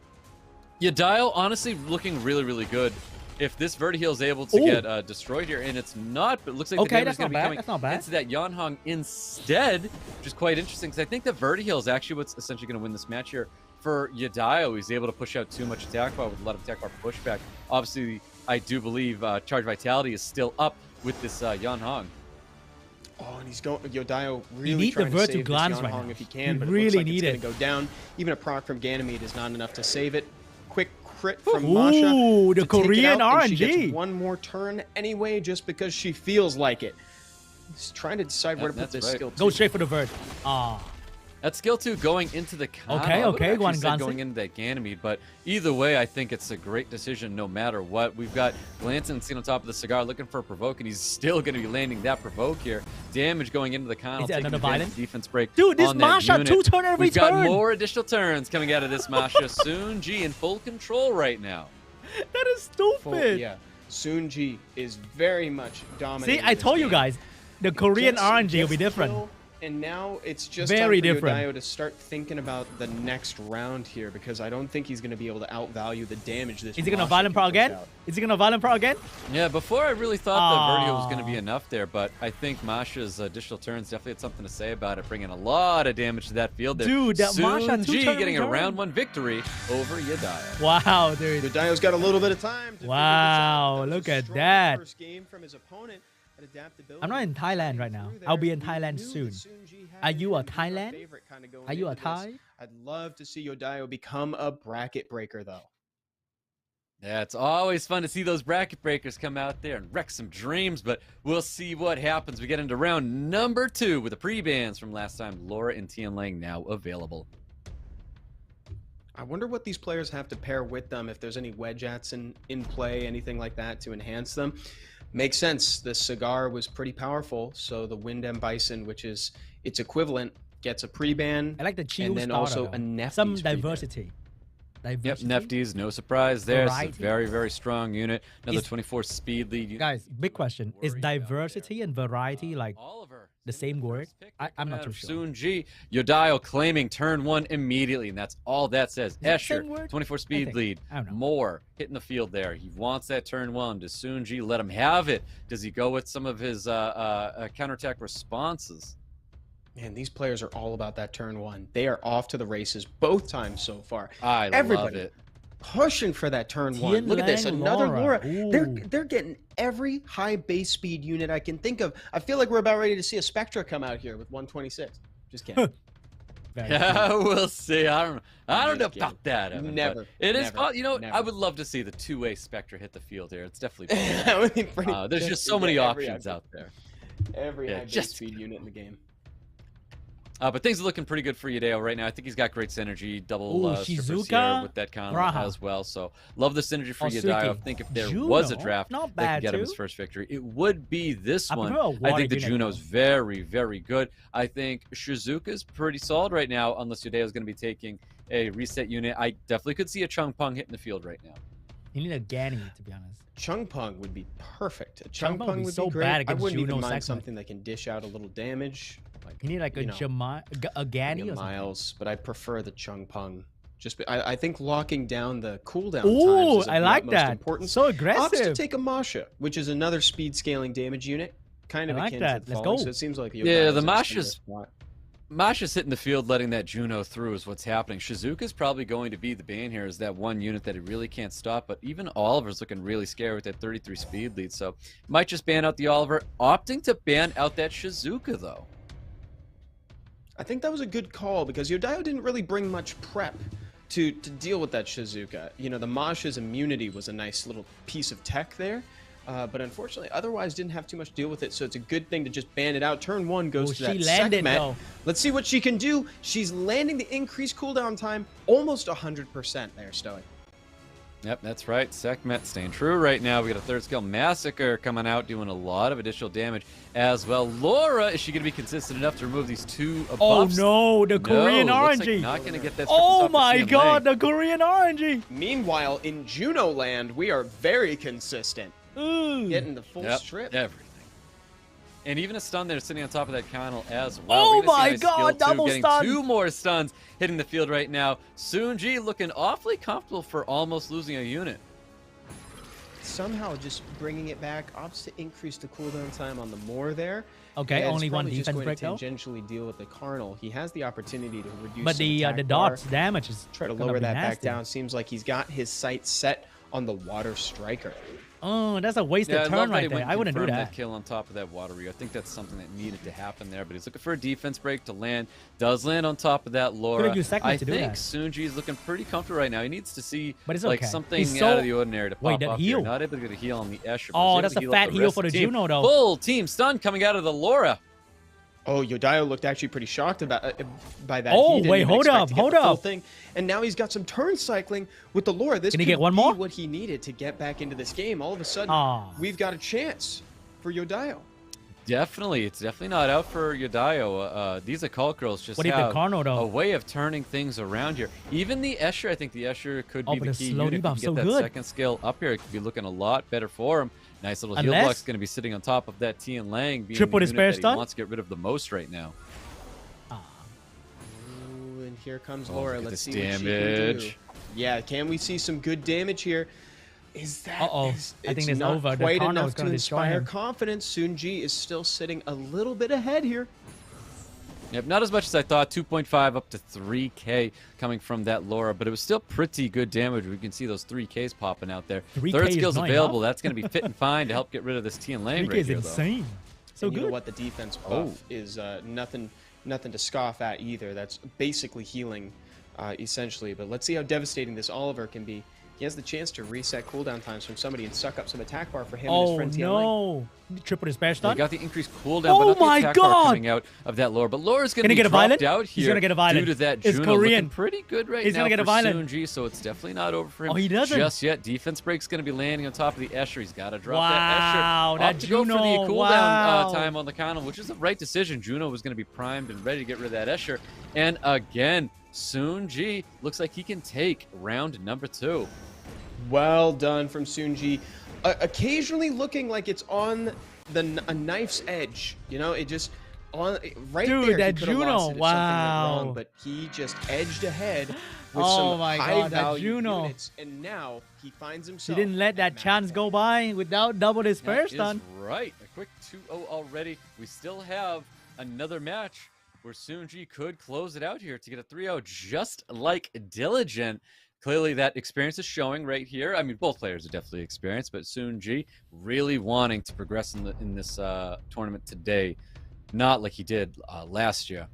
Yodayo, honestly, looking really, really good. If this Vertiheal's able to Ooh. get destroyed here, and it's not, but it looks like Okay, the damage that's is going not to be bad, coming that's not bad. into that Yanhong instead, which is quite interesting, because I think the Vertiheal is actually what's essentially going to win this match here. For Yodayo, he's able to push out too much attack bar with a lot of attack bar pushback. Obviously, I do believe Charge Vitality is still up with this Yanhong. Oh, and he's going. Yodayo really need the trying to Virtu save this Glance right Yanhong now. if he can, You but it really looks like need it's it. going to go down. Even a proc from Ganymede is not enough to save it. Quick crit from Ooh, Masha. the to take it Korean out, and she RNG. gets one more turn anyway, just because she feels like it. He's trying to decide where to put That's this right. skill. Go to. straight for the vert. Ah. That skill 2 going into the Kano. Okay, I would've okay, actually one said glancing. going into that Ganymede, but either way, I think it's a great decision no matter what. We've got Glancing seen on top of the Cigar looking for a provoke, and he's still going to be landing that provoke here. Damage going into the Kano, Is it taking another advantage violent? of defense break. Dude, this on that Masha unit. 2-turn every We've got turn. more additional turns coming out of this Masha. Soon G in full control right now. That is stupid. Full- yeah. Soonji is very much dominating. See, I this told you game. guys, the Korean Gets- RNG will gets be the different. kill, and now it's just Very time for different. Yodayo to start thinking about the next round here, because I don't think he's going to be able to outvalue the damage this. Is he gonna Masha violent can pro push again? out. Is he gonna violent pro again? Yeah, before I really thought that Vertigo was going to be Aw. enough there, but I think Masha's additional turns definitely had something to say about it, bringing a lot of damage to that field there. Dude, that Masha Soon G 2-turn getting a return. round 1 victory over Yodayo. Wow, dude. Yodayo's got a little bit of time. To Wow, figure this out. That was look a at strong that. First game from his opponent at adaptability. I'm not in Thailand right now. I'll be in Thailand soon. Are you a Thailand? Are you a Thai? I'd love to see Yodayo become a bracket breaker, though. Yeah, it's always fun to see those bracket breakers come out there and wreck some dreams, but we'll see what happens. We get into round number 2 with the pre-bans from last time. Laura and Tian Lang now available. I wonder what these players have to pair with them, if there's any wedge-ats in play, anything like that to enhance them. Makes sense. The Cigar was pretty powerful, so the Wind M Bison, which is its equivalent, gets a pre-ban. I like the chill and then starter, also though. a Nefty's Some pre-ban. diversity. Yep, Diversity. Nefty's, no surprise there. It's a Variety. very, very strong unit. Another Is- 24 speed lead. unit. Guys, big question. Is Worry about diversity and variety like Oliver, the same word? I'm not too sure. Soon G. Yodayo claiming turn 1 immediately, and that's all that says. Is it the Escher, same word? 24 I speed think. lead. I don't know. More hitting the field there. He wants that turn 1. Does Soon G let him have it? Does he go with some of his counterattack responses? Man, these players are all about that turn 1. They are off to the races both times so far. I Everybody love it. pushing for that turn 1. Tian Look at this, Lang another Laura. Laura. Ooh. They're getting every high base speed unit I can think of. I feel like we're about ready to see a Spectra come out here with 126. Just kidding. Very Yeah, cool. we'll see. I don't know just about that. Evan, but Never, It is. never, You know, never. I would love to see the 2-way Spectra hit the field here. It's definitely. That would be pretty There's sick just to so get many every options high- out there. Every Yeah, high base just- speed unit in the game. But things are looking pretty good for YODAYO right now. I think he's got great synergy, double strippers here Shizuka, with that kind Braha. as well. So love the synergy for Osuki, YODAYO. I think if there Juno, was a draft not that could bad get him too. his first victory, it would be this I one. prefer a I water think the unit, Juno's though. very, very good. I think Shizuka's pretty solid right now, unless YODAYO is going to be taking a reset unit. I definitely could see a Chung Pung hitting the field right now. You need a Ganny, to be honest. Chung Pung would be perfect. A Chung Chung Pung Pung would be would so be great. bad I against wouldn't even Juno mind segment. something that can dish out a little damage. Like, You need like a you know, a Ganny or something. Miles, but I prefer the Chung Pung. I think locking down the cooldown Ooh, times is of I the like utmost that. importance. So Opts to aggressive. take a Masha, which is another speed scaling damage unit, kind of I like akin that. to the Let's falling, go. so it seems like Yeah, Yodayo's the in a similar Masha's spot. Masha's hitting the field, letting that Juno through is what's happening. Shizuka's probably going to be the bane here, is that one unit that he really can't stop. But even Oliver's looking really scary with that 33 speed lead. So might just ban out the Oliver, opting to ban out that Shizuka though. I think that was a good call because Yodayo didn't really bring much prep to deal with that Shizuka. You know, the Masha's immunity was a nice little piece of tech there. But unfortunately, otherwise didn't have too much to deal with it, so it's a good thing to just ban it out. Turn 1 goes to that she landed, Sekhmet. though. Let's see what she can do. She's landing the increased cooldown time, almost 100% there, Stoic. Yep, that's right. Sekhmet staying true right now. We got a third skill Massacre coming out, doing a lot of additional damage as well. Laura, is she going to be consistent enough to remove these two Oh buffs? no, the Korean looks like RNG. not going to get that. Oh my god, the Korean RNG. Meanwhile, in Juno land, we are very consistent. Ooh. Getting the full strip. Everything. And even a stun there sitting on top of that Connell as well. Oh We're gonna see a my nice god, skill, too, double getting stun. 2 more stuns hitting the field right now. SeanB looking awfully comfortable for almost losing a unit. Somehow just bringing it back, opts to increase the cooldown time on the Moor there. Okay, And only it's one probably just defense going break to though. tangentially deal with the Carnal. He has the opportunity to reduce But some the attack dots bar. damage is Try to gonna lower be that back nasty. down. Seems like he's got his sights set on the Water Striker. Oh, that's a wasted Yeah, I love turn that he right there. went I wouldn't do confirmed that. kill on top of that Water Rio. I think that's something that needed to happen there. But he's looking for a defense break to land. Does land on top of that Laura. Could've used Sekhmet I to do think that. SeanB is looking pretty comfortable right now. He needs to see But it's like okay. something He's out so- of the ordinary to pop Wait, that up heal. here. Not able to get a heal on the Escher. but Oh, he's that's able a to fat up heal rest for of the team. Juno, though. Full team stun coming out of the Laura. Oh, Yodayo looked actually pretty shocked about by that. Oh, He didn't wait, even hold expect up, to get hold the full up. thing. And now he's got some turn cycling with the Laura. This Can he could get one be more? what he needed to get back into this game. All of a sudden, Aw. we've got a chance for Yodayo. Definitely, it's definitely not out for Yodayo. These Occult Girls just What if the have Carno, though? a way of turning things around here. Even the Escher, I think the Escher could Oh, be but the the key slow unit. If debuff, you so get that good. second skill up here, it could be looking a lot better for him. Nice little heal Unless- block's going to be sitting on top of that Tian Lang, being Triple the despair unit that he stun? wants to get rid of the most right now. Ooh, and here comes Oh, Laura. look at Let's see this what she can do. damage. Yeah, can we see some good damage here? Is that? Uh-oh. is- I think it's it's not over. The quite Carno enough is to gonna destroy inspire him. confidence. SeanB is still sitting a little bit ahead here. Yep, not as much as I thought. 2.5 up to 3K coming from that Laura, but it was still pretty good damage. We can see those 3Ks popping out there. 3K Third is skill's not available. enough. That's going to be fit and fine to help get rid of this Tian Lang 3K right is here, though. insane. So And you know good. what? The defense buff is nothing to scoff at either. That's basically healing, essentially. But let's see how devastating this Oliver can be. He has the chance to reset cooldown times from somebody and suck up some attack bar for him and his Oh friend Tian Lang. no. Triple despair They stun. got the increased cooldown, Oh but not the my attack bar God! coming out of that Laura. But Laura's going to Gonna be get a dropped violent? out He's here gonna get a violent. due to that It's Juno Korean. looking pretty good right He's now gonna get a for violent. SeanB, so it's definitely not over for him Oh, he doesn't? just yet. Defense break's going to be landing on top of the Escher. He's got to drop Wow, that Escher. that Opt to go for the Juno, cooldown wow. time on the Connell, which is the right decision. Juno was going to be primed and ready to get rid of that Escher. And again, SeanB looks like he can take round number 2. Well done from SeanB. Occasionally looking like it's on a knife's edge. You know, it just on right Dude, there. that he could've Juno, lost it if something went wow. wrong, but he just edged ahead with Oh some my high God, that value Juno. units, and now he finds She himself. didn't let that at chance match go point. by without double despair That stun. is right. A quick 2-0 already. We still have another match where SeanB could close it out here to get a 3-0 just like Diligent. Clearly that experience is showing right here. I mean, both players are definitely experienced, but SeanB really wanting to progress in this tournament today, not like he did last year.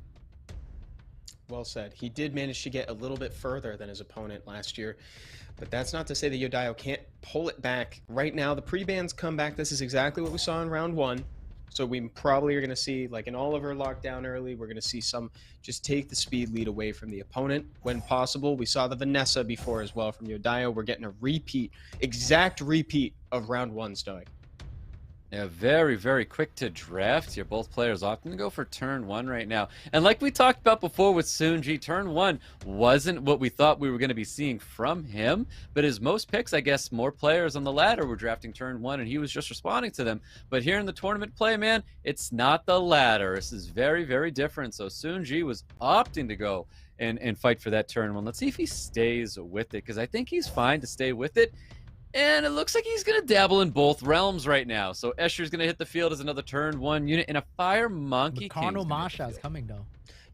Well said. He did manage to get a little bit further than his opponent last year, but that's not to say that Yodayo can't pull it back. Right now, the pre-bans come back. This is exactly what we saw in round 1. So we probably are going to see, like an Oliver lockdown early, we're going to see some just take the speed lead away from the opponent when possible. We saw the Vanessa before as well from YODAYO. We're getting a repeat, exact repeat of round 1, Stoic. Yeah, very, very quick to draft here. Both players opting to go for turn 1 right now. And like we talked about before with SeanB, turn 1 wasn't what we thought we were going to be seeing from him. But as most picks, I guess more players on the ladder were drafting turn 1, and he was just responding to them. But here in the tournament play, man, it's not the ladder. This is very, very different. So SeanB was opting to go and fight for that turn 1. Let's see if he stays with it, because I think he's fine to stay with it. And it looks like he's going to dabble in both realms right now. So Escher's going to hit the field as another turn 1 unit, and a Fire Monkey King. Masha is coming though.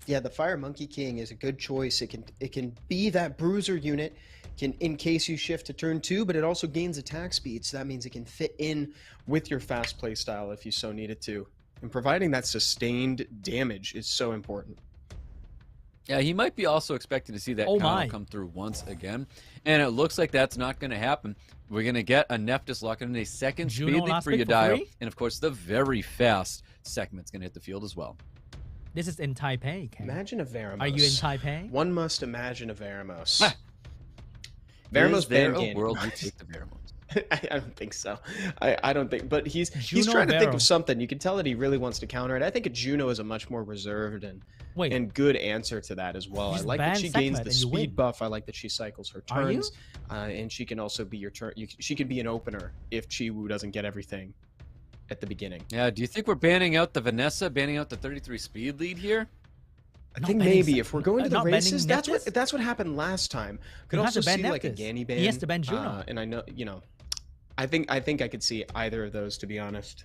Yeah, the Fire Monkey King is a good choice. It can be that bruiser unit, in case you shift to turn 2, but it also gains attack speed, so that means it can fit in with your fast play style if you so needed to. And providing that sustained damage is so important. Yeah, he might be also expecting to see that combo come through once again. And it looks like that's not going to happen. We're going to get a Nephthys locking in a second speed lead for YODAYO. And of course, the very fast segment's going to hit the field as well. This is in Taipei. Ken. Imagine a Veramos. Are you in Taipei? One must imagine a Veramos. Veramos is there a Bandgame. world you take the Veramos? I don't think so. I don't think, but he's trying to think of something. You can tell that he really wants to counter it. I think a Juno is a much more reserved and good answer to that as well. I like that she gains the speed buff. I like that she cycles her turns, and she can also be your turn. She can be an opener if Chiwoo doesn't get everything at the beginning. Yeah. Do you think we're banning out the Vanessa, banning out the 33 speed lead here? I think maybe if we're going to the races, that's what happened last time. Could also see like a Ganny ban. He has to ban Juno. And I know, I think I could see either of those, to be honest.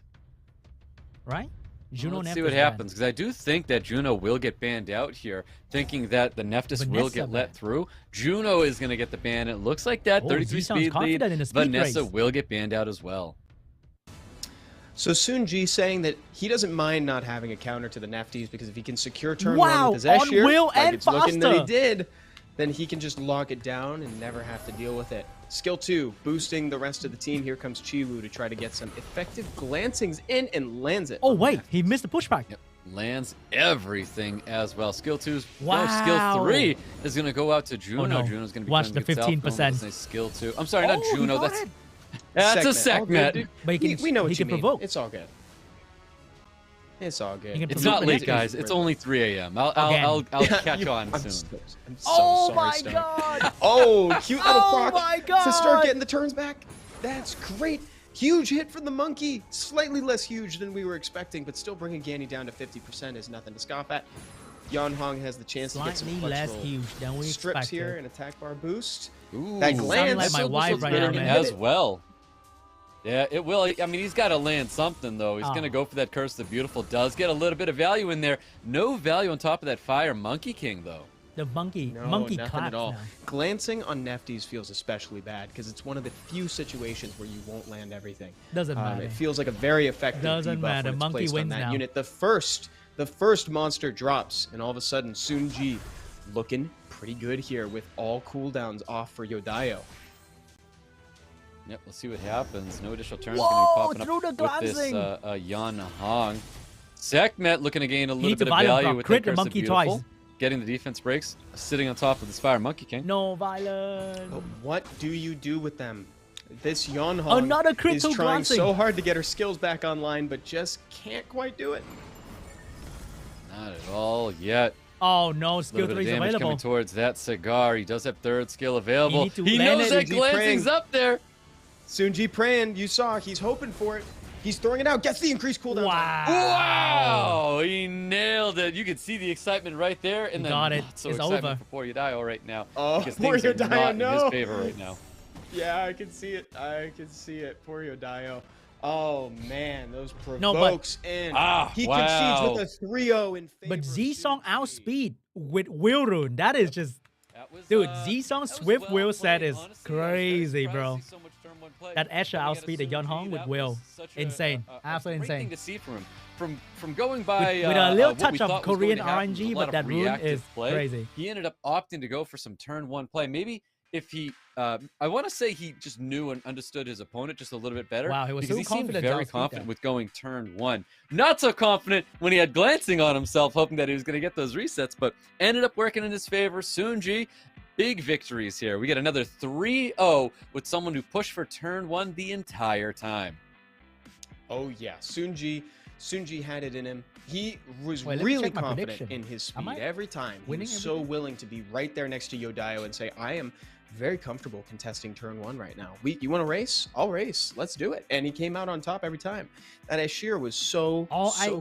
Right? Juno. Let's see what happens, because I do think that Juno will get banned out here, thinking that the Nephthys will get let through. Juno is going to get the ban. It looks like that 33 speed lead. Vanessa will get banned out as well. So SeanB saying that he doesn't mind not having a counter to the Nephthys, because if he can secure turn 1 with his Escher, like it's looking that he did, then he can just lock it down and never have to deal with it. Skill 2, boosting the rest of the team. Here comes Chiwoo to try to get some effective glancings in, and lands it. Oh, wait, he missed the pushback. Yep. Lands everything as well. Skill 2's skill 3 is going to go out to Juno. Oh, no. Juno's going to be watch the 15%. Skill 2. I'm sorry, not Juno. That's a segment. But we know what you mean. It's all good. It's all good. It's not late, guys. It's only 3 a.m. I'll catch on soon. I'm so sorry, God! Oh, cute little proc God! to start getting the turns back. That's great. Huge hit from the monkey. Slightly less huge than we were expecting, but still bringing Ganny down to 50% is nothing to scoff at. Yeonhong has the chance to get some less huge than we strips expected. Here, an attack bar boost. Ooh, that glance like my wife right now, man. As well. Yeah, it will. I mean, he's got to land something, though. He's going to go for that Curse of the Beautiful. Does get a little bit of value in there. No value on top of that Fire Monkey King, though. The monkey nothing at all. now. Glancing on Nephthys feels especially bad, because it's one of the few situations where you won't land everything. Doesn't matter. It feels like a very effective Doesn't debuff matter. when it's Monkey placed wins on that now. unit. The first monster drops, and all of a sudden, SeanB looking pretty good here with all cooldowns off for YODAYO. Yep, let's see what happens. No additional turns going to be popping up with this Yeonhong. Sekhmet looking to gain a little bit of value with that Curse of Beautiful. Getting the defense breaks, sitting on top of this Fire Monkey King. No violence. But what do you do with them? This Yeonhong Another is trying so hard to get her skills back online, but just can't quite do it. Not at all yet. Oh no, skill 3 is available. Coming towards that cigar. He does have third skill available. He knows that glancing's up there. SeanB praying, you saw, he's hoping for it. He's throwing it out, gets the increased cooldown. Wow! He nailed it. You can see the excitement right there. And then got it. So it's excitement over. for poor YODAYO right now. Oh, poor YODAYO, no. In his favor right now. Yeah, I can see it. I can see it. Poor YODAYO. Oh man, those provokes in. He concedes with a 3-0 in favor. But ZSOONG outspeed with Will Rune. That is just, dude. ZSOONG Swift Will set is crazy, bro. That Escher outspeed the Yeonhong with Will. Insane. Absolutely insane. To see from him. From going by with a little touch of Korean RNG, but that rune is crazy. He ended up opting to go for some turn 1 play. Maybe if he, I want to say he just knew and understood his opponent just a little bit better. Wow, he was because so he seemed confident. very confident with going turn 1. Not so confident when he had glancing on himself, hoping that he was going to get those resets, but ended up working in his favor. SeanB, big victories here. We get another 3-0 with someone who pushed for turn 1 the entire time. Oh yeah, SeanB had it in him. He was Wait, let me really check my confident prediction. in his Am speed I every time. He winning was so everything? willing to be right there next to YODAYO and say, I am very comfortable contesting turn 1 right now. You want to race? I'll race. Let's do it. And he came out on top every time. That Ashir was so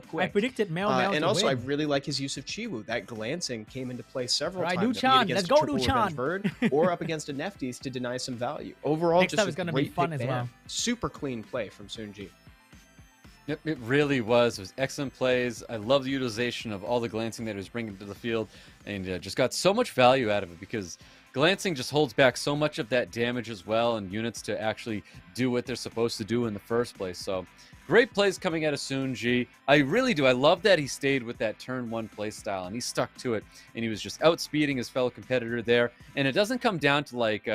quick. I predicted MEOWMEOW and to also, win. I really like his use of Chiwu. That glancing came into play several Right, times. DUCHAN, Against let's a go, triple DUCHAN. revenge bird or up against a Nefties to deny some value. Overall, Next just time it's a gonna be great fun pick as ban. well. Super clean play from SeanB. Yep, it really was. It was excellent plays. I love the utilization of all the glancing that he was bringing to the field, and just got so much value out of it because glancing just holds back so much of that damage as well, and units to actually do what they're supposed to do in the first place. So great plays coming out of SeanB. I really do. I love that he stayed with that turn 1 play style, and he stuck to it, and he was just outspeeding his fellow competitor there. And it doesn't come down to like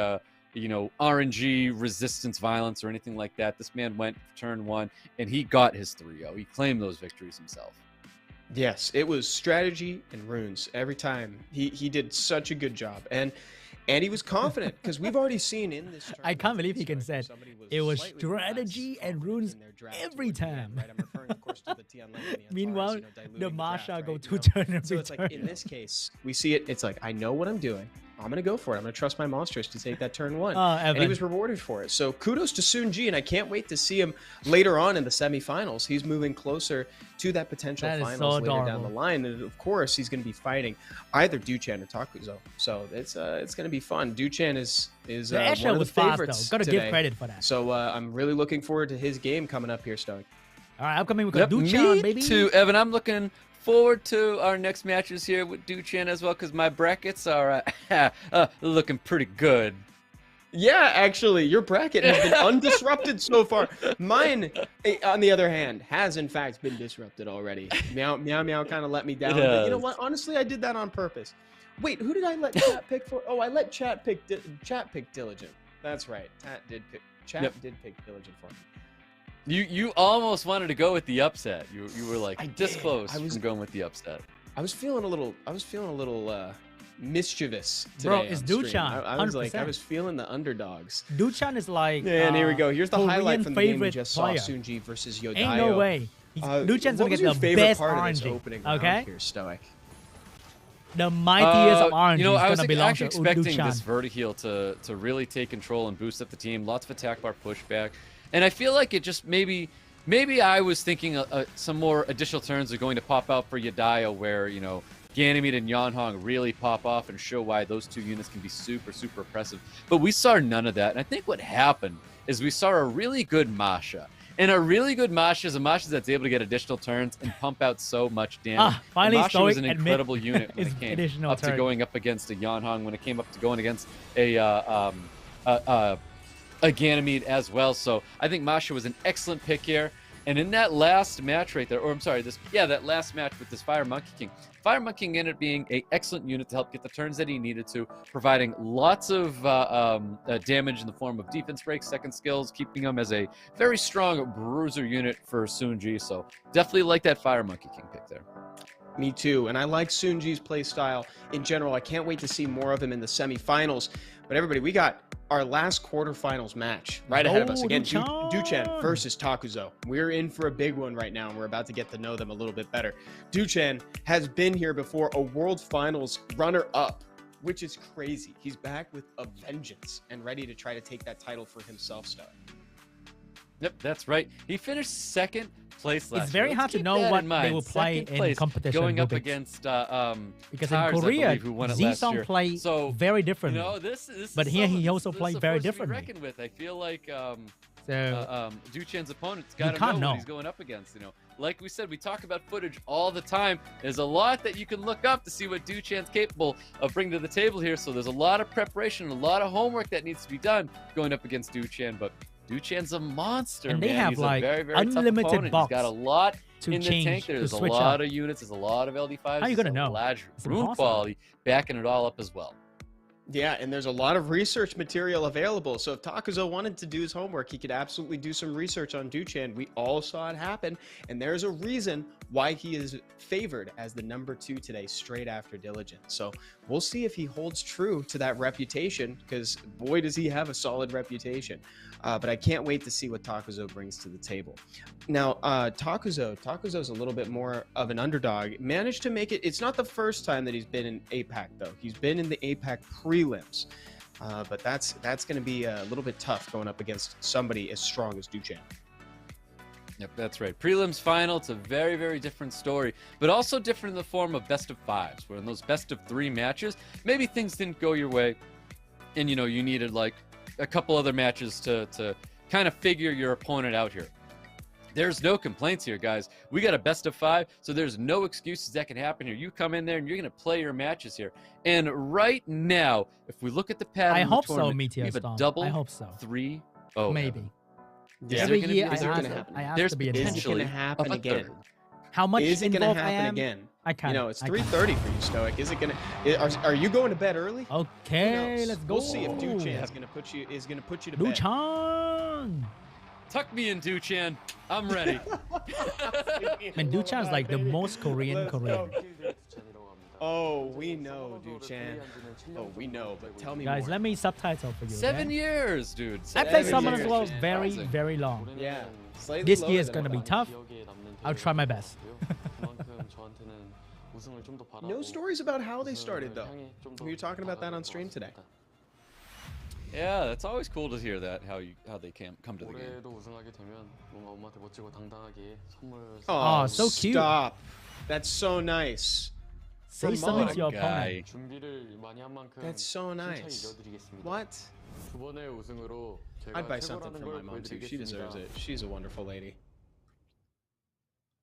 RNG, resistance, violence, or anything like that. This man went for turn 1, and he got his 3-0. He claimed those victories himself. Yes, it was strategy and runes every time. He did such a good job, and he was confident because we've already seen in this. I can't believe he can say somebody it was slightly strategy less and confident runes in their draft every toward the end, time. right? I'm referring, of course, to the Tian Lane and the Antares, Meanwhile, diluting the draft, Masha go right? two turn every So it's turn. like in this case, we see it. It's like I know what I'm doing. I'm gonna go for it. I'm gonna trust my monsters to take that turn 1, and he Evan. was rewarded for it. So kudos to SeanB, and I can't wait to see him later on in the semifinals. He's moving closer to that potential That is finals so later down adorable. the line, and of course he's going to be fighting either DUCHAN or Takuzo. So it's going to be fun. DUCHAN is The one Asher of the was fast favorites though. Gotta today. give credit for that. So I'm really looking forward to his game coming up here, Stoic. All right, upcoming we got Yep, DUCHAN, me baby. too, Evan. I'm looking forward to our next matches here with DUCHAN as well, because my brackets are looking pretty good. Yeah, actually, your bracket has been undisrupted so far. Mine, on the other hand, has in fact been disrupted already. Meow kind of let me down. But you know what? Honestly, I did that on purpose. Wait, who did I let chat pick for? Oh, I let chat pick Diligent. That's right. Chat did pick Diligent for me. You almost wanted to go with the upset. You were like this did. close I was from going with the upset. I was feeling a little mischievous today. Bro, it's on stream. DUCHAN, I was like, I 100%. was feeling the underdogs. DUCHAN is like. And here we go. Here's the Korean highlight from the game we favorite just player. saw: SeanB versus YODAYO. Ain't no way. DUCHAN's what gonna was get your the favorite best part of this RNG. opening round Okay, here, Stoic? the mightiest of RNG You know, I is was gonna belong actually to expecting DUCHAN. this Vertiheel to really take control and boost up the team. Lots of attack bar pushback, and I feel like it just maybe I was thinking some more additional turns are going to pop out for YODAYO, where Ganymede and Yanhong really pop off and show why those two units can be super oppressive. But we saw none of that, and I think what happened is we saw a really good Masha. And a really good Masha is a Masha that's able to get additional turns and pump out so much damage. Finally, Masha was an Stoic incredible unit when his it came additional up to turn. going up against a Yanhong, when it came up to going against a Ganymede as well. So I think Masha was an excellent pick here. And in that last match right there, or I'm sorry, that last match with this Fire Monkey King ended up being an excellent unit to help get the turns that he needed to, providing lots of damage in the form of defense breaks, second skills, keeping him as a very strong bruiser unit for SeanB. So definitely like that Fire Monkey King pick there. Me too, and I like SeanB's play style in general. I can't wait to see more of him in the semifinals. But everybody, we got our last quarterfinals match right ahead of us. Again, DUCHAN versus Takuzo. We're in for a big one right now, and we're about to get to know them a little bit better. DUCHAN has been here before, a World Finals runner-up, which is crazy. He's back with a vengeance and ready to try to take that title for himself, Star. Yep, that's right. He finished second place last It's very year. hard Let's to keep know that what in mind. they will play Second in place, competition going up Rubik's. against Because Tars, in Korea, I believe, who won it last ZZI-SOONG year. play So, very differently. this But is here he someone- also this played is a very force to be differently. reckoned with. I feel like So DUCHAN's opponent's You got to can't know know. what he's going up against. Like we said, we talk about footage all the time. There's a lot that you can look up to see what DUCHAN's capable of bringing to the table here. So there's a lot of preparation, a lot of homework that needs to be done going up against DUCHAN. But DUCHAN's a monster, And they man. have, He's like, a very, very unlimited tough opponent. box He's got a lot to in the change, tank there. to There's a switch lot up. of units. There's a lot of LD5s. How you gonna there's a know? large It's rune impossible. quality backing it all up as well. Yeah, and there's a lot of research material available. So if Takuzo wanted to do his homework, he could absolutely do some research on DUCHAN. We all saw it happen, and there's a reason why he is favored as the #2 today, straight after Diligent. So we'll see if he holds true to that reputation, because boy, does he have a solid reputation. But I can't wait to see what Takuzo brings to the table. Now, Takuzo's a little bit more of an underdog. Managed to make it. It's not the first time that he's been in APAC, though. He's been in the APAC prelims. But that's going to be a little bit tough going up against somebody as strong as DUCHAN. Yep, that's right. Prelims final, it's a very, very different story, but also different in the form of best of fives, where in those best of 3 matches, maybe things didn't go your way, and you know, you needed like a couple other matches to kind of figure your opponent out here. There's no complaints here, guys. We got a best of 5, so there's no excuses that can happen here. You come in there and you're going to play your matches here. And right now, if we look at the pattern, I of the hope so, tournament, Meteor we have Storm. a double I hope so. 3. Oh, maybe. Yeah. Every Is there year gonna be- I is there ask, gonna- I ask there's to be Is it involved. going to happen again? How much Is it going to involved I happen am? again? I can't. You know, it's I can't. 3:30 for you, Stoic. Is it going to? Are you going to bed early? Who Okay, knows? let's go. We'll see if DUCHAN is going to put you to bed. DUCHAN. Tuck me in, DUCHAN. I'm ready. Man, DUCHAN is like the most Korean. Oh, we know, DUCHAN. Oh, we know, but tell me Guys, more. let me subtitle for you. 7 okay? years, dude. I 7 played Summon as years. well, very, Amazing. very long. Yeah. Slightly This lower year is than gonna I be thought. tough. I'll try my best. No stories about how they started, though. We were talking about that on stream today. Yeah, that's always cool to hear that, how they come to the game. Oh, so cute. Stop. That's so nice. Say For something Mom. to your Guy. opponent. That's so nice. What? I'd buy something for my mom, too. She deserves it. She's a wonderful lady.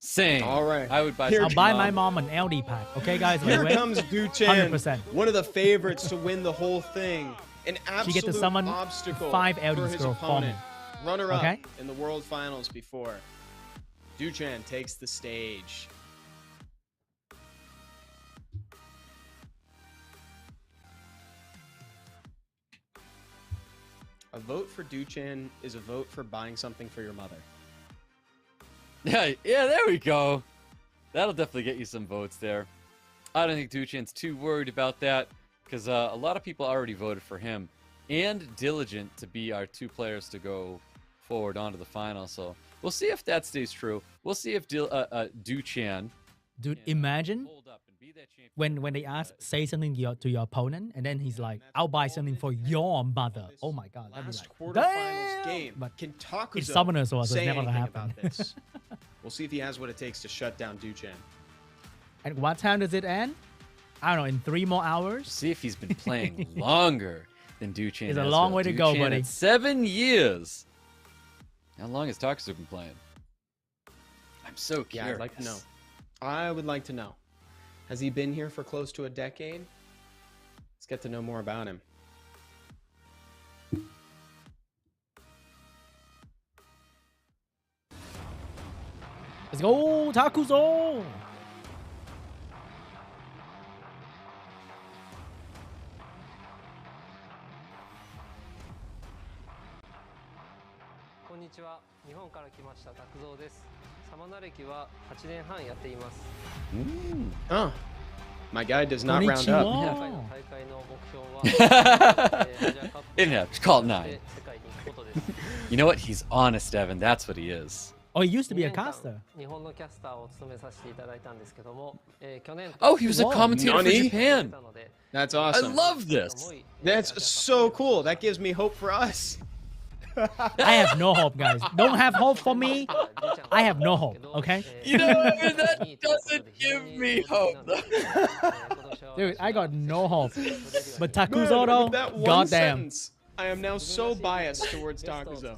Same. All right. I would buy Here- I'll something. buy my mom an LD pack. Okay, guys? Here Wait. comes DUCHAN, 100%. one of the favorites to win the whole thing. An She absolute get to summon obstacle 5 for LD his scroll for me. opponent. Runner-up Okay. in the World Finals before. DUCHAN takes the stage. A vote for DUCHAN is a vote for buying something for your mother. Yeah, there we go. That'll definitely get you some votes there. I don't think DUCHAN's too worried about that, because a lot of people already voted for him and Diligent to be our 2 players to go forward onto the final. So we'll see if that stays true. We'll see if DUCHAN Dude, can, imagine hold up and be that champion. when they ask, say something to your opponent, and then he's like, I'll buy something for your mother. Oh my god. That'd be Last like, quarterfinals damn! game. But Can Takuzo it's Summoner, so it's say never gonna anything happen. about this? We'll see if he has what it takes to shut down DUCHAN. And what time does it end? I don't know, in 3 more hours? See if he's been playing longer than DUCHAN. It's a has, long though. way to go, DUCHAN buddy. at 7 years. How long has Takuzo been playing? I'm so curious. Yeah, I'd like to know. I would like to know. Has he been here for close to a decade? Let's get to know more about him. Let's go, Takuzo! Konnichiwa. 日本から来ました拓蔵です。サマナ歴は8年半やっています。 Oh, my guy does not round up. Konnichiwa. 今回の大会の目標は、アジアカップ In it, call it 9. で世界に行くことです。 You know what? He's honest, Evan. That's what he is. Oh, he used to be a 2年間 caster. 日本のキャスターを務めさせていただいたんですけども、去年 Oh, he was a Whoa. commentator for Nani? Japan. たので That's I awesome. love this. That's so cool. That gives me hope for us. I have no hope, guys. Don't have hope for me. I have no hope, okay? You know, Evan, that doesn't give me hope. Dude, I got no hope. But Man, Takuzo, though, with that one goddamn. sentence, I am now so biased towards Takuzo.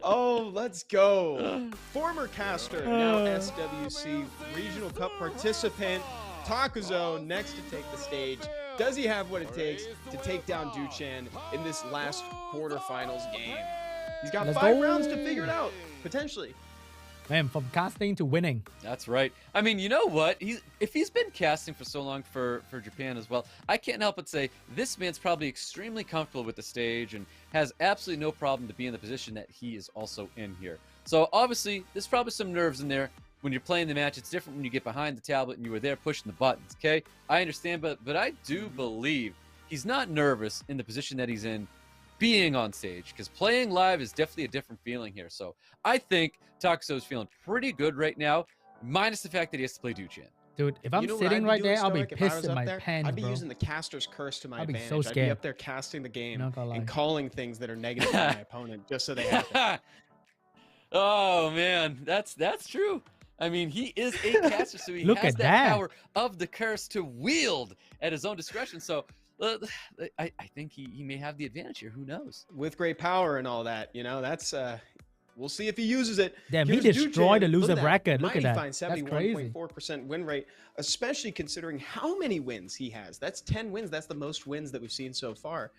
Oh, let's go. Former caster, now SWC Regional Cup participant, Takuzo next to take the stage. Does he have what it takes to take down DUCHAN in this last quarterfinals game? He's got Let's 5 go. rounds to figure it out, potentially. Man, from casting to winning. That's right. I mean, you know what? If he's been casting for so long for Japan as well, I can't help but say this man's probably extremely comfortable with the stage and has absolutely no problem to be in the position that he is also in here. So obviously, there's probably some nerves in there. When you're playing the match, it's different when you get behind the tablet and you were there pushing the buttons, okay? I understand, but I do believe he's not nervous in the position that he's in being on stage, because playing live is definitely a different feeling here. So I think Takuso is feeling pretty good right now, minus the fact that he has to play DUCHAN. Dude, if I'm You know what sitting I'd be right doing, there, I'll be Stoic, if I was pissed in up my there? pants, I'd be bro. using the caster's curse to my I'd be advantage. so I'd be scared. up there casting the game Not gonna lie. and calling things that are negative to my opponent just so they happen. Oh man, that's true. I mean, he is a caster, so he Look has at that that. power of the curse to wield at his own discretion. So I think he may have the advantage here. Who knows? With great power and all that, you know, that's we'll see if he uses it. Damn, he Here's destroyed DUCHAN. the loser Look at that. bracket. Look at Mighty that. fine That's crazy. 71.4% win rate, especially considering how many wins he has. That's 10 wins. That's the most wins that we've seen so far.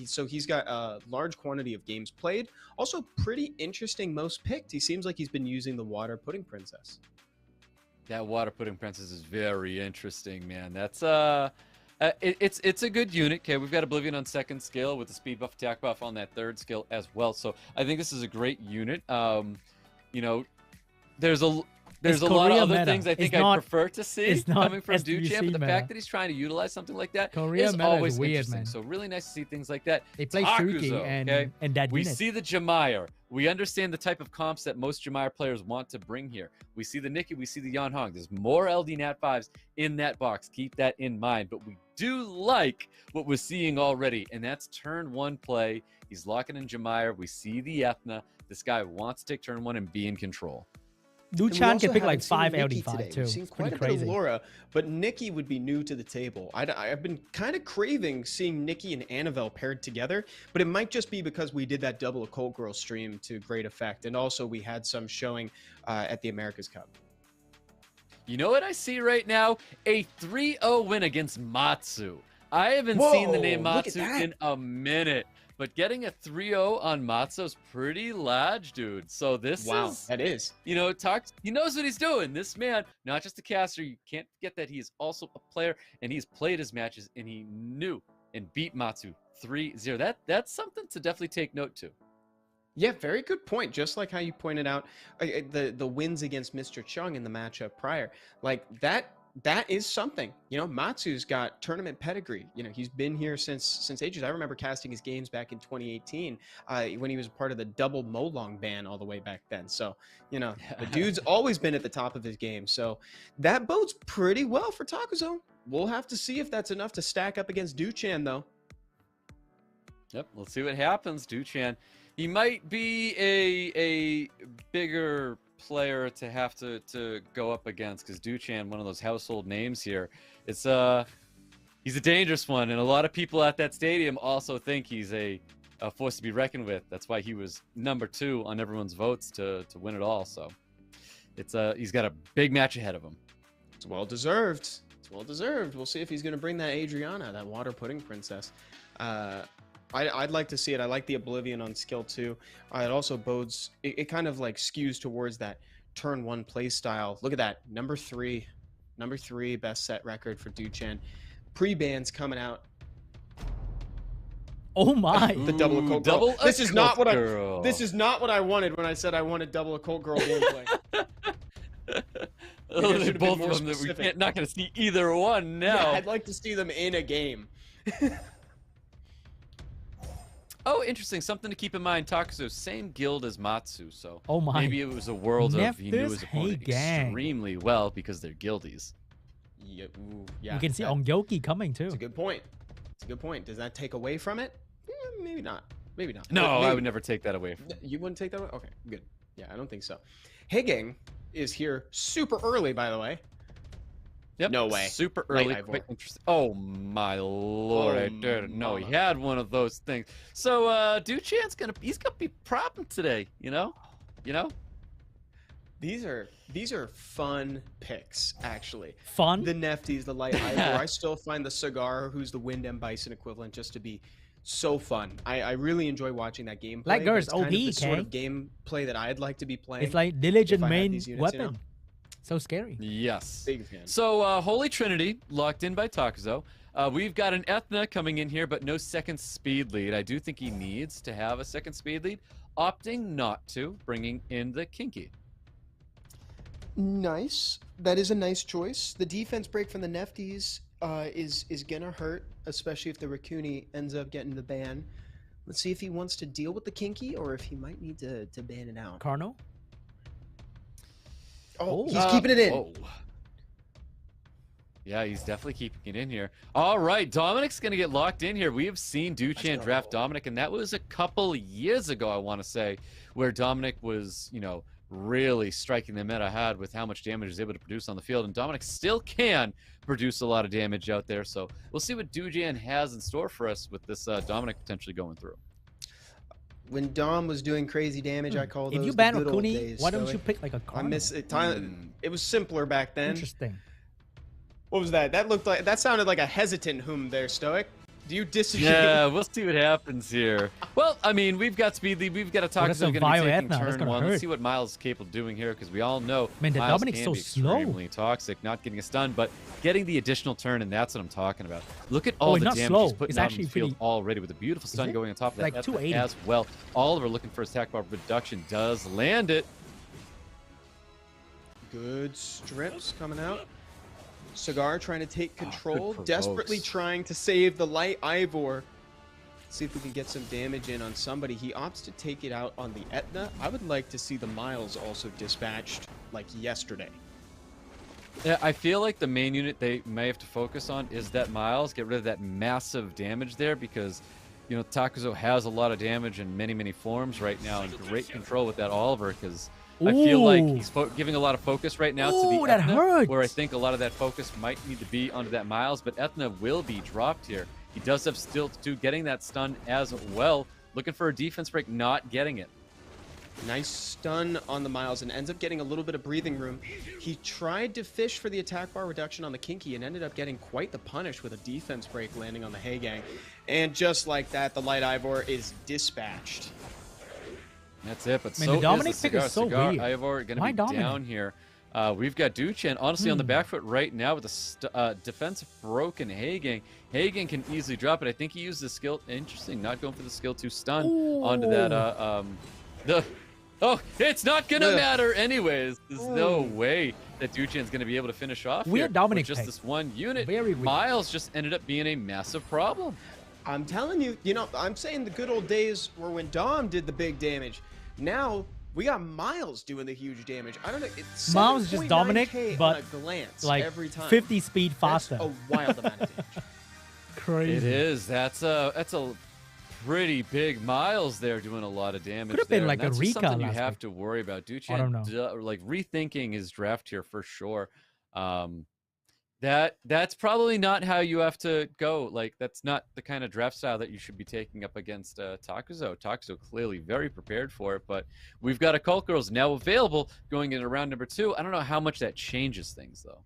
So he's got a large quantity of games played. Also, pretty interesting most picked. He seems like he's been using the Water Pudding Princess. That Water Pudding Princess is very interesting, man. That's it's a good unit. Okay, we've got Oblivion on second skill with the speed buff, attack buff on that third skill as well. So I think this is a great unit. You know, there's a lot of other things I think I prefer to see coming from DUCHAN, but the fact that he's trying to utilize something like that is always weird, interesting. man. So really nice to see things like that. They play Takuzo, Suki okay? and that We unit. see the Jamayer. We understand the type of comps that most Jamayer players want to bring here. We see the Nikki, we see the Yanhong. There's more LD Nat 5s in that box. Keep that in mind. But we do like what we're seeing already, and that's turn one play. He's locking in Jamayer. We see the Ethna. This guy wants to take turn one and be in control. DUCHAN can pick like 5 Nikki LD5 today. too. We've seen It's quite pretty a bit crazy. of Laura, but Nikki would be new to the table. I've been kind of craving seeing Nikki and Annabelle paired together, but it might just be because we did that double Occult Girl stream to great effect, and also we had some showing at the America's Cup. You know what I see right now? A 3-0 win against Matsu. I haven't seen the name Whoa, look at Matsu that. in a minute, but getting a 3-0 on Matsu is pretty large, dude. So this is, that is. you know, he knows what he's doing. This man, not just a caster, you can't forget that he is also a player, and he's played his matches, and he knew and beat Matsu 3-0. That's something to definitely take note to. Yeah, very good point. Just like how you pointed out the wins against Mr. Chung in the matchup prior, like that is something. You know, Matsu's got tournament pedigree. You know, he's been here since ages. I remember casting his games back in 2018 when he was a part of the double Molong ban all the way back then. So, you know, the dude's always been at the top of his game. So that bodes pretty well for Takuzo. We'll have to see if that's enough to stack up against DUCHAN, though. Yep, let's see what happens. DUCHAN, he might be a bigger player to have to go up against, because DUCHAN, one of those household names here, it's he's a dangerous one, and a lot of people at that stadium also think he's a force to be reckoned with. That's why he was number 2 on everyone's votes to win it all. So it's he's got a big match ahead of him. It's well deserved. It's well deserved. We'll see if he's going to bring that Adriana, that Water Pudding Princess. I'd like to see it. I like the Oblivion on skill 2. It also bodes, it kind of like skews towards that turn 1 play style. Look at that. Number 3 best set record for DUCHAN. Pre-bans coming out. Oh my. The double Occult Girl. Double This is not what Girl. this is not what I wanted when I said I wanted double Occult Girl gameplay. Those are should have been both more of them that we specific. not going to see either one now. Yeah, I'd like to see them in a game. Oh, interesting. Something to keep in mind. Takuzo, same guild as Matsu, so Oh my. maybe it was a world of he knew Nephthys, his opponent hey, gang. extremely well because they're guildies. Yeah, ooh, yeah, You can see that- Ongyoki coming too. It's a good point. It's a good point. Does that take away from it? Maybe not. Maybe not. No, But I maybe. would never take that away from him. You wouldn't take that away? Okay, good. Yeah, I don't think so. Higging is here super early, by the way. Yep. No way. Super Right, early. Ivor. Quite interesting. Oh my lord! I Oh, didn't know he mama. had one of those things. So DUCHAN's he's gonna be problem today. You know. These are fun picks, actually. Fun. The Nefties, the Light Ivor. I still find the Cigar, who's the Wind and Bison equivalent, just to be so fun. I really enjoy watching that gameplay. Like girls, but it's kind of OP, the sort of okay? gameplay that I'd like to be playing. It's like diligent if I had main these units, weapon. So scary. Yes. Big fan. So Holy Trinity locked in by Takuzo. We've got an Ethna coming in here, but no second speed lead. I do think he needs to have a second speed lead, opting not to, bringing in the Kinky. Nice. That is a nice choice. The defense break from the Nefties is gonna hurt, especially if the Rakuni ends up getting the ban. Let's see if he wants to deal with the Kinky or if he might need to ban it out. Carno? Oh, he's keeping it in. Whoa. Yeah, he's definitely keeping it in here. All right, Dominic's going to get locked in here. We have seen DUCHAN draft Dominic, and that was a couple years ago, I want to say, where Dominic was, you know, really striking the meta hard with how much damage he's able to produce on the field. And Dominic still can produce a lot of damage out there. So we'll see what DUCHAN has in store for us with this Dominic potentially going through. When Dom was doing crazy damage, I called those If you the ban good old Rakuni, days, why don't Stoic. you pick like a Carno? I miss it. It was simpler back then. Interesting. What was that? That sounded like a hesitant whom there, Stoic. Do you disagree? Yeah, we'll see what happens here. Well, I mean, we've got speed lead. We've got a Takuzo going to be taking turn one. Let's see what Miles is capable of doing here, because we all know Man, the Miles Dominic's can so be slow. extremely toxic, not getting a stun, but getting the additional turn, and that's what I'm talking about. Look at all the not damage slow. he's putting It's out actually in the field pretty- already with a beautiful stun it? going on top of that. Like That's 280. as well. Oliver looking for his attack bar reduction, does land it. Good strips coming out. Cigar trying to take control, good desperately provokes. trying to save the light Ivor. See if we can get some damage in on somebody. He opts to take it out on the Etna. I would like to see the Miles also dispatched like yesterday. Yeah, I feel like the main unit they may have to focus on is that Miles. Get rid of that massive damage there, because, you know, Takuzo has a lot of damage in many, many forms right now, and great control with that Oliver, because I feel like he's giving a lot of focus right now to the that Ethna, hurts. where I think a lot of that focus might need to be onto that Miles, but Ethna will be dropped here. He does have still to getting that stun as well. Looking for a defense break, not getting it. Nice stun on the Miles and ends up getting a little bit of breathing room. He tried to fish for the attack bar reduction on the Kinky and ended up getting quite the punish with a defense break landing on the Heigang. And just like that, the light Ivor is dispatched. That's it, but Man, so the Dominic is the pick is Cigar. so Cigar weird. Ivor going Why to be Dominic? down here. We've got DUCHAN honestly on the back foot right now with a defensive broken Heigang. Heigang can easily drop it. I think he used the skill. Interesting, not going for the skill to stun onto that. Oh, it's not gonna matter anyways. There's no way that DUCHAN's gonna be able to finish off Weird here Dominic with just pick. this one unit. Very weird. Miles just ended up being a massive problem. I'm telling you, you know, I'm saying the good old days were when Dom did the big damage. Now we got Miles doing the huge damage. I don't know. It's Miles is just Dominic, 7.9K but on a glance like every time. 50 speed faster. That's a wild amount of damage. Crazy. It is. That's a pretty big Miles there doing a lot of damage. Could've been there, like and a that's just Rika something you last have week. to worry about. DUCHAN, I don't know. like rethinking his draft here for sure. That's probably not how you have to go. Like, that's not the kind of draft style that you should be taking up against Takuzo. Takuzo clearly very prepared for it, but we've got a Cult Girls now available going into round number 2. I don't know how much that changes things though.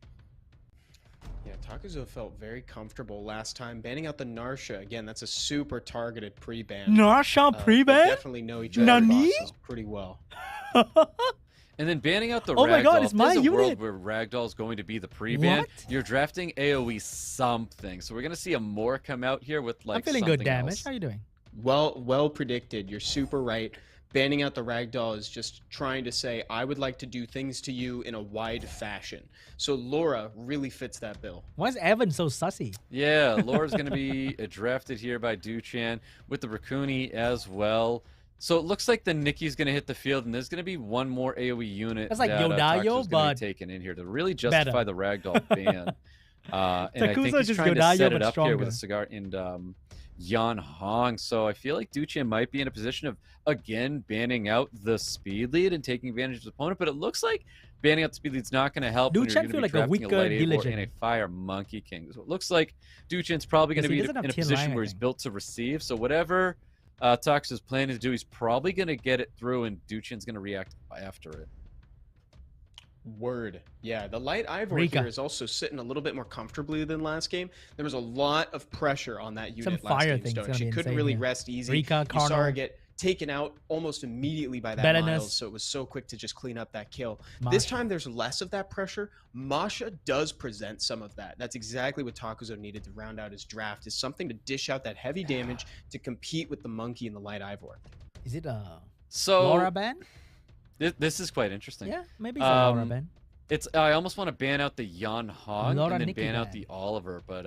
Yeah, Takuzo felt very comfortable last time. Banning out the Narsha, again, that's a super targeted pre-ban. Narsha They pre-ban? definitely know each other Nani? bosses pretty well. And then banning out the Oh my God, Ragdoll. it's If my there's a unit. world where Ragdoll is going to be the pre-ban, What? you're drafting AoE something. So we're going to see a more come out here with like I'm feeling good something damage. else. How you doing? Well predicted. You're super right. Banning out the Ragdoll is just trying to say, I would like to do things to you in a wide fashion. So Laura really fits that bill. Why is Evan so sussy? Yeah, Laura's going to be drafted here by DUCHAN with the Rakuni as well. So it looks like the Nikki's going to hit the field, and there's going to be one more AoE unit That's like that Yodayo, Takuzo's gonna but be taken in here to really justify the Ragdoll ban. And I think Takuzo he's just trying to Yodayo, set but it up here with a stronger. cigar and Yan Hong. So I feel like DUCHAN might be in a position of, again, banning out the speed lead and taking advantage of his opponent, but it looks like banning out the speed lead's not going to help when you're DUCHAN going to feel be like a drafting weaker light Eivor Diligent. and a Fire Monkey King. So it looks like DUCHAN's probably going to Because be he doesn't in a have Tin position Lion, I where he's think. built to receive. So whatever Takuzo's planning to do, he's probably going to get it through, and DUCHAN's going to react after it. Word. Yeah, the light Ivor Rika. here is also sitting a little bit more comfortably than last game. There was a lot of pressure on that unit Some last fire game, things Stone. gonna She be couldn't insane really here. rest easy. Rika, You saw her Carnal. get taken out almost immediately by that Betterness. Miles, so it was so quick to just clean up that kill. Masha. This time there's less of that pressure. Masha does present some of that. That's exactly what Takuzo needed to round out his draft, is something to dish out that heavy damage to compete with the Monkey and the light Ivor. Is it a So Laura ban? this is quite interesting. Yeah, maybe it's a Laura ban. I almost want to ban out the Yan Hong Laura and then Nikki ban out ban. the Oliver, but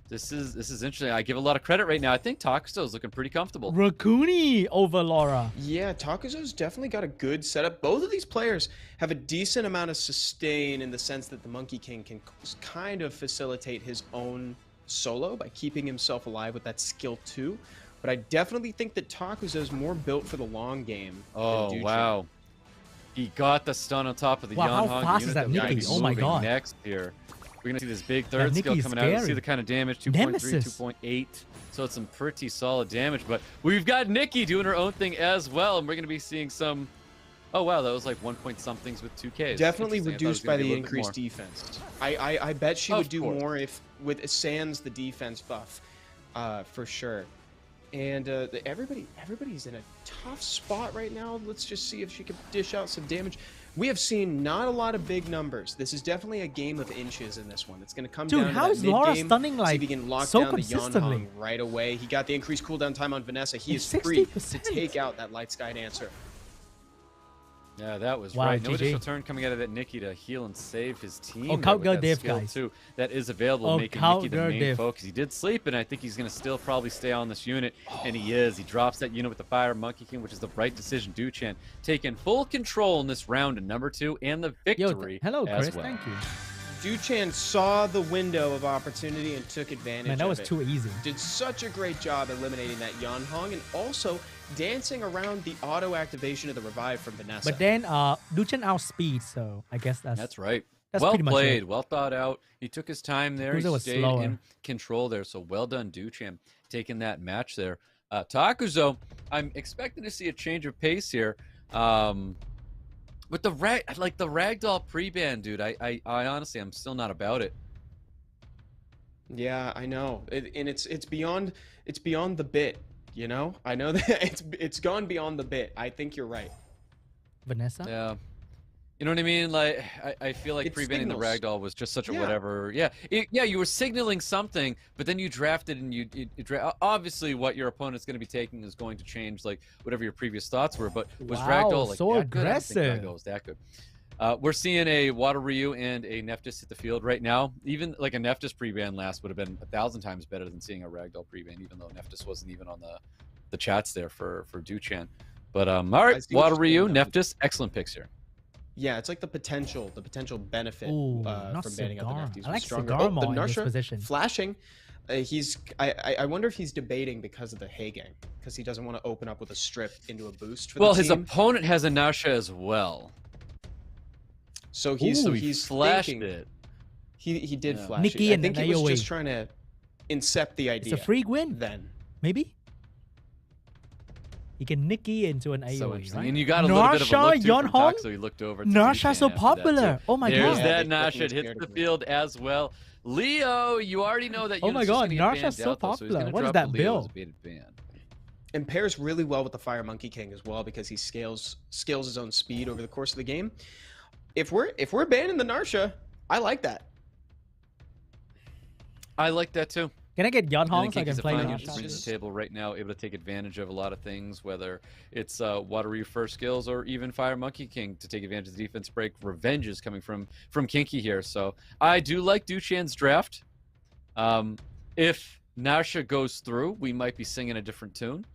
this is interesting. I give a lot of credit right now. I think Takuzo is looking pretty comfortable. Rakuni over Laura. Yeah, Takuzo's definitely got a good setup. Both of these players have a decent amount of sustain in the sense that the Monkey King can kind of facilitate his own solo by keeping himself alive with that skill 2. But I definitely think that Takuzo's more built for the long game. Oh, than DUCHAN. wow. He got the stun on top of the Wow, Yan how Hong fast unit is that we're gonna Nikki? be Oh my moving God. Next here, we're gonna see this big third skill Nikki's coming out. See scary. the kind of damage, 2.3, Nemesis. 2.8. So it's some pretty solid damage. But we've got Nikki doing her own thing as well, and we're gonna be seeing some. Oh wow, that was like 1 point somethings with 2Ks. Definitely Interesting. I thought it was reduced gonna by be a the little bit increased more. defense. I bet she Of would do course. more if with sans the defense buff, for sure. And everybody's in a tough spot right now. Let's just see if she can dish out some damage. We have seen not a lot of big numbers. This is definitely a game of inches in this one. It's going to come Dude, down how to is that Laura mid-game. stunning, See like, if he can lock so down the Yan consistently? Hong right away. He got the increased cooldown time on Vanessa. He It's is free to 60%. take out that Light Sky Dancer. Yeah, that was Wow, right. No GG. additional turn coming out of that Nikki to heal and save his team. Oh, there Count with Girl that Div, skill guys. too, that is available, Oh, making Count Nikki the Girl main Div. focus. He did sleep, and I think he's going to still probably stay on this unit, and he is. He drops that unit with the Fire Monkey King, which is the right decision. DUCHAN taking full control in this round in number 2 and the victory Hello, as Chris. well. Thank you. DUCHAN saw the window of opportunity and took advantage Man, that of was it. too easy. Did such a great job eliminating that Yan Hong and also dancing around the auto activation of the revive from Vanessa. But then DUCHAN outspeed, so I guess That's right. That's Well pretty much played, it. well thought out. He took his time there. Yakuza He was stayed slower. in control there. So well done, DUCHAN, taking that match there. Takuzo, I'm expecting to see a change of pace here. With the ragdoll pre-ban, dude. I honestly, I'm still not about it. Yeah, I know, and it's beyond the bit. You know, I know that it's gone beyond the bit. I think you're right. Vanessa? Yeah. You know what I mean? Like, I feel like It pre-banning the signals. ragdoll was just such a Yeah. whatever. Yeah, yeah, you were signaling something, but then you drafted and you obviously what your opponent's going to be taking is going to change, like whatever your previous thoughts were. But was Wow, ragdoll like so that good? I don't think aggressive. ragdoll was that good. We're seeing a Water Ryu and a Nephthys hit the field right now. Even like a Nephthys pre-ban last would have been 1,000 times better than seeing a ragdoll pre-ban, even though Nephthys wasn't even on the chats there for DUCHAN. But all right, I see what Water you're Ryu, saying, though. Nephthys, excellent picks here. Yeah, it's like the potential benefit Ooh, from not banning out the Cigar. Nefties I was like stronger. Cigar Oh, more the in this Narsha position. flashing. I wonder if he's debating because of the Hay Gang, because he doesn't want to open up with a strip into a boost for Well, the his team. opponent has a Narsha as well. So he's Ooh, he flashed thinking, it. He did Yeah. flash Nikki it. I and think an he was AoE. just trying to incept the It's idea. a free win, Then maybe? He can Nikki into an AoE, So interesting. right? And you got a little bit of a Narsha, look too Yan from Hong? Takuzo. He looked over. to Narsha DUCHAN so after that, popular. too. Oh my There's god. that Yeah, they Narsha. definitely It hits scared the of him. field as well. Leo, you already know that. Oh my unit's just god, gonna get Narsha's banned so out, though, so he's popular. gonna What is drop that the Leo as build? a baited ban. and pairs really well with the Fire Monkey King as well because he scales his own speed over the course of the game. If we're banning the Narsha, I like that. I like that too. Can I get Yan I Hong think so I can he's a play fine Narsha? unit to bring to the table right now, able to take advantage of a lot of things, whether it's Water Ryu first skills or even Fire Monkey King to take advantage of the defense break. Revenge is coming from Kinky here, so I do like DUCHAN's draft. If Narsha goes through, we might be singing a different tune.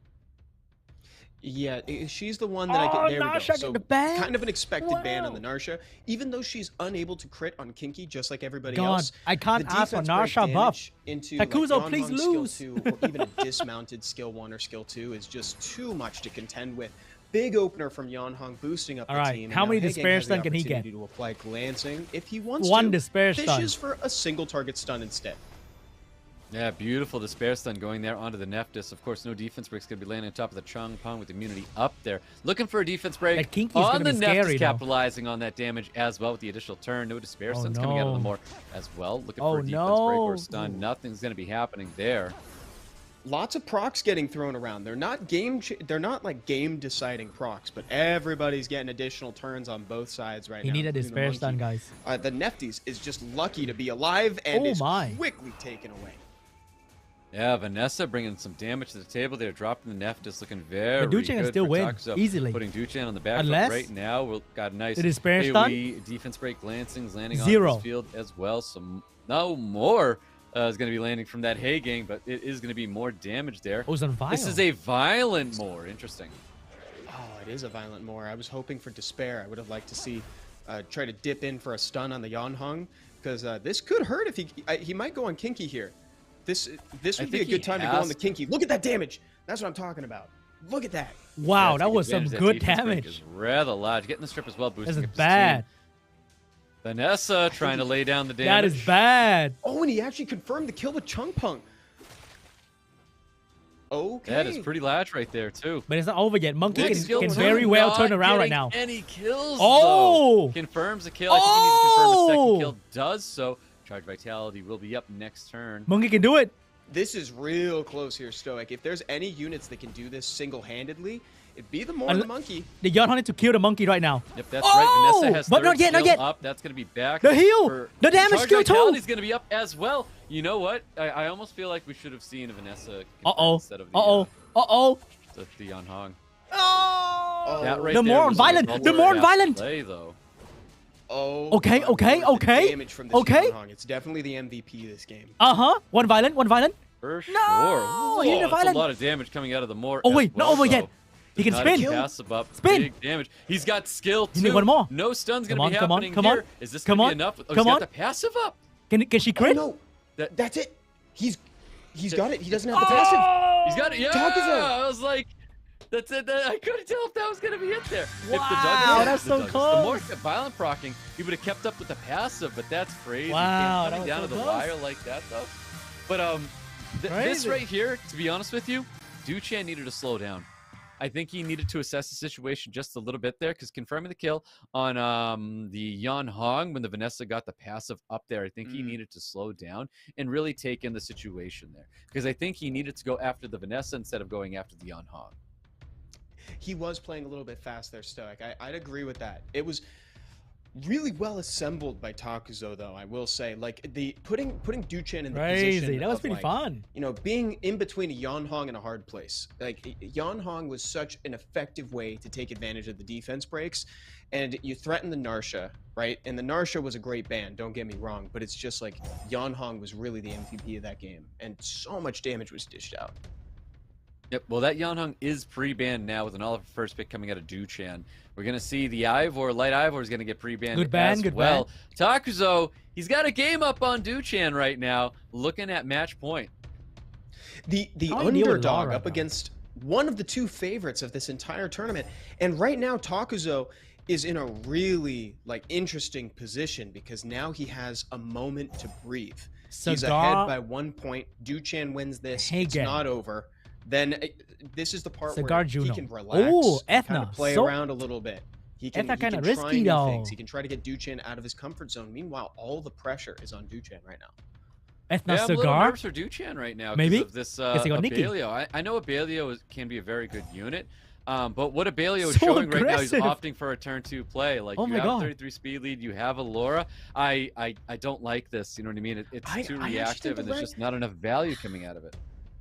Yeah, she's the one that I get. There we Narsha go. get So the ban? kind of an expected ban on Wow. the Narsha, even though she's unable to crit on Kinky just like everybody God, else. I can't the ask for defense break Narsha buff. damage into Takuzo, Yan please Hong's lose. Skill 2 or even a dismounted skill 1 or skill 2 is just too much to contend with. Big opener from Yan Hong boosting up All the right, team. and how now many Hagang despair has the stun can he get? opportunity to apply glancing if he wants One to. despair stun. Fishes for a single target stun instead. Yeah, beautiful Despair Stun going there onto the Nephthys. Of course, no defense break's going to be landing on top of the Chung Pong with immunity up there. Looking for a defense break That Kinky's on gonna the be Nephthys, scary, though. capitalizing on that damage as well with the additional turn. No Despair Stuns coming out of the more as well. Looking for a defense break or stun. Nothing's going to be happening there. Lots of procs getting thrown around. They're not they're not like game deciding procs, but everybody's getting additional turns on both sides right He now. needed a Despair Stun, guys. The Nephthys is just lucky to be alive and is my. quickly taken away. Yeah, Vanessa bringing some damage to the table there, dropping the Nephthys, looking very Duchan can good still for win Takuzo. easily. Putting Duchan on the back foot Unless right now. We've got a nice it is Despair Stun. AoE defense break glancings landing Zero. on this field as well. So no more is going to be landing from that Hay Gang, but it is going to be more damage there. Oh, it's on Violent. This is a violent more. Interesting. Oh, it is a violent more. I was hoping for Despair. I would have liked to see try to dip in for a stun on the Yonhong, because this could hurt if he might go on Kinky here. This would be a good time to go on the Kinky. Look at that damage. That's what I'm talking about. Look at that. Wow, Yeah, that was some good defense break damage. is rather large. Getting the strip as well, boosting This is up his bad. team. Vanessa trying to lay down the damage. That is bad. Oh, and he actually confirmed the kill with Chung Pung. Okay. That is pretty large right there, too. But it's not over yet. Monkey Big can skill very turn, well not turn around right getting now. Any kills? Oh! Though. Confirms the kill. I think he needs to confirm the second kill. Does so. Charge Vitality will be up next turn. Monkey can do it. This is real close here, Stoic. If there's any units that can do this single-handedly, it'd be the more the Monkey. The Yonhong need to kill the Monkey right now. Yep, that's right. Vanessa has but third not yet, not skill yet. up. That's going to be back. The heal. for- The damage Charge skill too. Vitality's going to be up as well. You know what? I almost feel like we should have seen a Vanessa confirm instead of the Yonhong. Oh! That right The there more was violent. a The more bad violent. Play, though. Oh. Okay, my okay, lord, the okay, damage from this okay. Yonhong. It's definitely the MVP this game. One violent, one violent. For sure. No, he didn't That's violent. a lot of damage coming out of the more. Oh, as wait, not well, over yet. though. He can Not spin. a passive up. Spin. Big damage. He's got skill too. You need one more. No stun's Come gonna on, be come on, happening come here. on. Is this Come gonna on, be enough? Oh, come he's on. got the passive up. Can she crit? Oh, no. That's it. He's got it. He doesn't have the passive. He's got it. Yeah. Takuzo. I was like, that's it. I couldn't tell if that was gonna be it there. Wow, that's so The close. more violent procking, he would have kept up with the passive, but that's crazy. Wow, Coming that down was to so the close. wire like that though. But this Crazy. right here, to be honest with you, DUCHAN needed to slow down. I think he needed to assess the situation just a little bit there, because confirming the kill on the Yonhong when the Vanessa got the passive up there, I think he needed to slow down and really take in the situation there, because I think he needed to go after the Vanessa instead of going after the Yonhong. He was playing a little bit fast there, Stoic. I'd agree with that. It was really well assembled by Takuzo, though, I will say. Like, putting DUCHAN in the position That was of, pretty like, fun. You know, being in between a Yonhong and a hard place. Like, Yonhong was such an effective way to take advantage of the defense breaks. And you threaten the Narsha, right? And the Narsha was a great ban, don't get me wrong. But it's just like, Yonhong was really the MVP of that game. And so much damage was dished out. Yep, well, that Yonhong is pre-banned now with an Oliver first pick coming out of DUCHAN. We're going to see the Ivor, Light Ivor is going to get pre-banned Good ban, as good well. Takuzo, he's got a game up on DUCHAN right now, looking at match point. The How do you deal with underdog Lara, up though? against one of the two favorites of this entire tournament. And right now, Takuzo is in a really, like, interesting position, because now he has a moment to breathe. He's ahead by 1 point. DUCHAN wins this. It's Hagen. not over. Then this is the part Cigar where Juno. he can relax, Ooh, kind Ethna. of play So- around a little bit. He can, Ethna kinda try risky, new though. things. He can try to get DUCHAN out of his comfort zone. Meanwhile, all the pressure is on DUCHAN right now. Ethna Yeah, I'm a little Cigar. nervous for DUCHAN right now Maybe? because of this Guess he got Nikki. Abelio. I know Abelio can be a very good unit, but what Abelio is So showing right now, he's aggressive. opting for a turn 2 play. Like, Oh you my have God. a 33 speed lead, you have Allura. I don't like this, you know what I mean? It's I too actually think reactive, the and there's just not enough value coming out of it.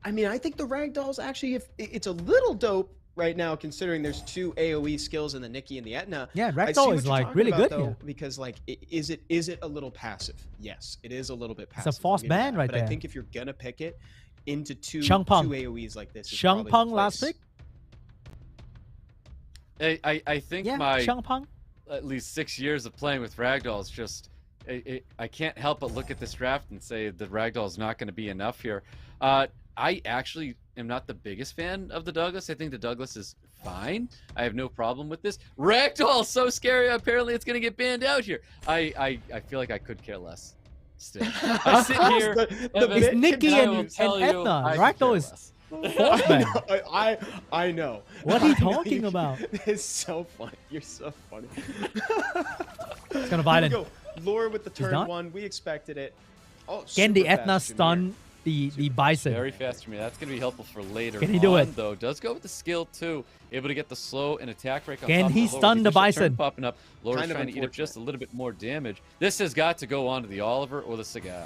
I mean, I think the Ragdolls actually, it's a little dope right now, considering there's two AoE skills in the Nikki and the Etna. Yeah, I see Ragdoll what is you're like talking really about, good though, here. because like, is it a little passive? Yes, it is a little bit passive. It's a false I'll give you ban that. right but there. I think if you're gonna pick it into two Chung Pong. AoEs like this, is Chung probably the Pong last place. pick. I think Yeah, my Chung Pong. at least 6 years of playing with Ragdolls just I can't help but look at this draft and say the Ragdoll is not going to be enough here. I actually am not the biggest fan of the Douglas. I think the Douglas is fine. I have no problem with this. Ragdoll, so scary. Apparently it's going to get banned out here. I feel like I could care less. Still, I sit here. It's Nikki I will and tell you, Edna. I could Right? care Those less. fourth man. I know. What are you I know talking about? It's so funny. You're so funny. It's kind of violent. Go. Laura with the turn not? 1. We expected it. Oh, Can the super Edna fast, Jameer. stun the bison? Very fast for me. That's going to be helpful for later. Can he do it? Though does go with the skill too. Able to get the slow and attack break on Can top he of Laura. stun With the initial turn bison? Popping up. Laura's Kind of trying to eat up unfortunate. just a little bit more damage. This has got to go on to the Oliver or the Cigar.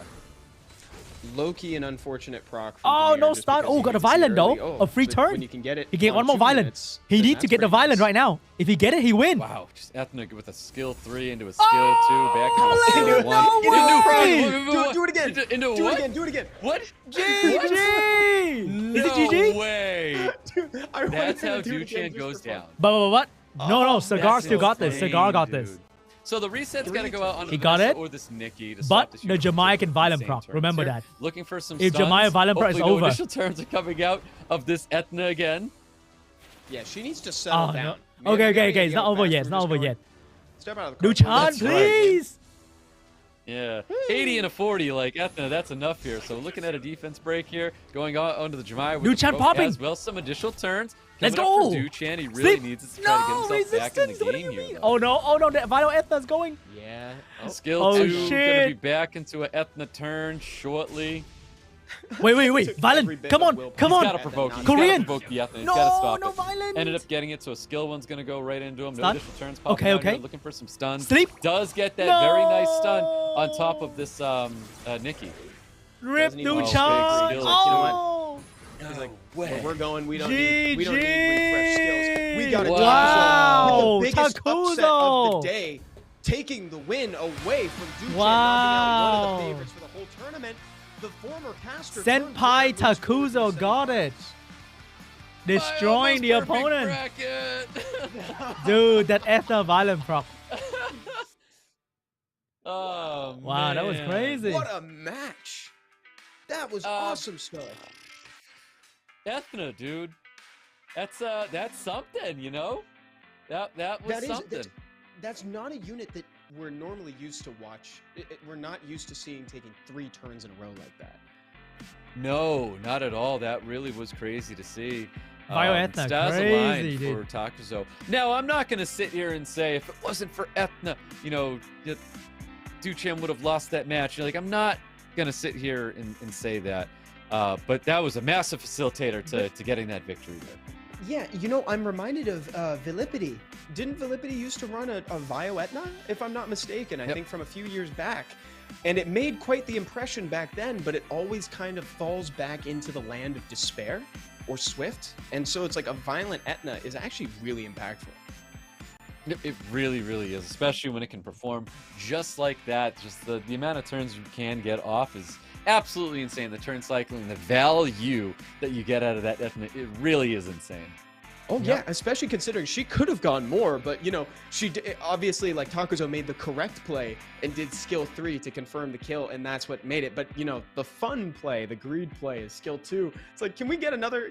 Low-key an unfortunate proc. Oh, Jameer, no just stun. because Oh, you got a can see violent though. early. A free but turn. When you can get it He get on one more 2 violent. units, He then needs to that's get the pretty violent nice. right now. If he get it, he win. Wow, just Ethna with a skill 3 into a skill 2, back into a skill Dude, 1. no way! Do it again. Into Do what? it again. Do it again. What? GG! Is it No GG? way! Dude, I That's wanted how to do it again DUCHAN just goes for fun. down. But what? No, Oh, Cigar That's still got this. insane, Cigar got dude. this. So the reset's got to go out on He the got Vanessa it, or this Nikki to but stop this the unit from Jamaican taking violent insane proc. turns Remember here. that. Looking for some If stuns. Jamaican violent proc is Hopefully no over. initial turns are coming out of this Ethna again. Yeah, she needs to settle Oh, down. no. Man, Okay. we It's gotta not go over fast. yet. It's We're not just over going- yet. Step out of the car. DUCHAN, That's right. please. Yeah, 80 and a 40, like Ethna, that's enough here. So looking at a defense break here, going on onto the Jamai with DUCHAN the popping. as well, some additional turns. Let's Coming up go. for DUCHAN, he really Sleep. needs it to try to get No, himself back in resistance. the What do game you here. mean? though. Oh no, that vital Ethna's going. Yeah. Skill Oh, 2 gonna be shit. back into an Ethna turn shortly. Wait. Took every Violent. bit Come of on. willpower. Come He's on. gotta provoke it. He's Korean. gotta provoke the Ethna. He's No, gotta stop no it. violence. Ended up getting it, so a skill one's gonna go right into him. No Stun. additional turns popping Okay, out here, okay. looking for some stuns. Sleep. Does get that very nice stun on top of this Nikki. Rip Doesn't even- DUCHAN. Oh, big skills. Oh. He's like, way. where we're going, we don't need refresh skills. We got it. Wow. The biggest upset of Takuzo. the day, taking the win away from DUCHAN, knocking Wow. out one of the favorites for the whole tournament. The former caster Senpai Takuzo got it. Destroying the opponent. Dude, that Ethna violent proc. Oh, Wow, that was man. crazy. What a match! That was awesome stuff. Ethna, dude. That's something, you know? That was That is- something. That's not a unit that we're normally used to watch. We're not used to seeing taking 3 turns in a row like that. No, not at all. That really was crazy to see. Bio Ethna, stars crazy, aligned dude. for Takuzo. Now, I'm not going to sit here and say if it wasn't for Ethna, you know, DUCHAN would have lost that match. Like, I'm not going to sit here and say that. But that was a massive facilitator to getting that victory there. Yeah, you know, I'm reminded of Villipity. Didn't Villipity used to run a Vio Etna, if I'm not mistaken? I think from a few years back. And it made quite the impression back then, but it always kind of falls back into the land of despair or Swift. And so it's like a violent Etna is actually really impactful. It really, really is, especially when it can perform just like that. Just the amount of turns you can get off is absolutely insane. The turn cycling, the value that you get out of that Ethna, it really is insane. Oh yeah, especially considering she could have gone more, but you know, she obviously, like, Takuzo made the correct play and did skill 3 to confirm the kill, and that's what made it. But you know, the fun play, the greed play is skill 2. It's like, can we get another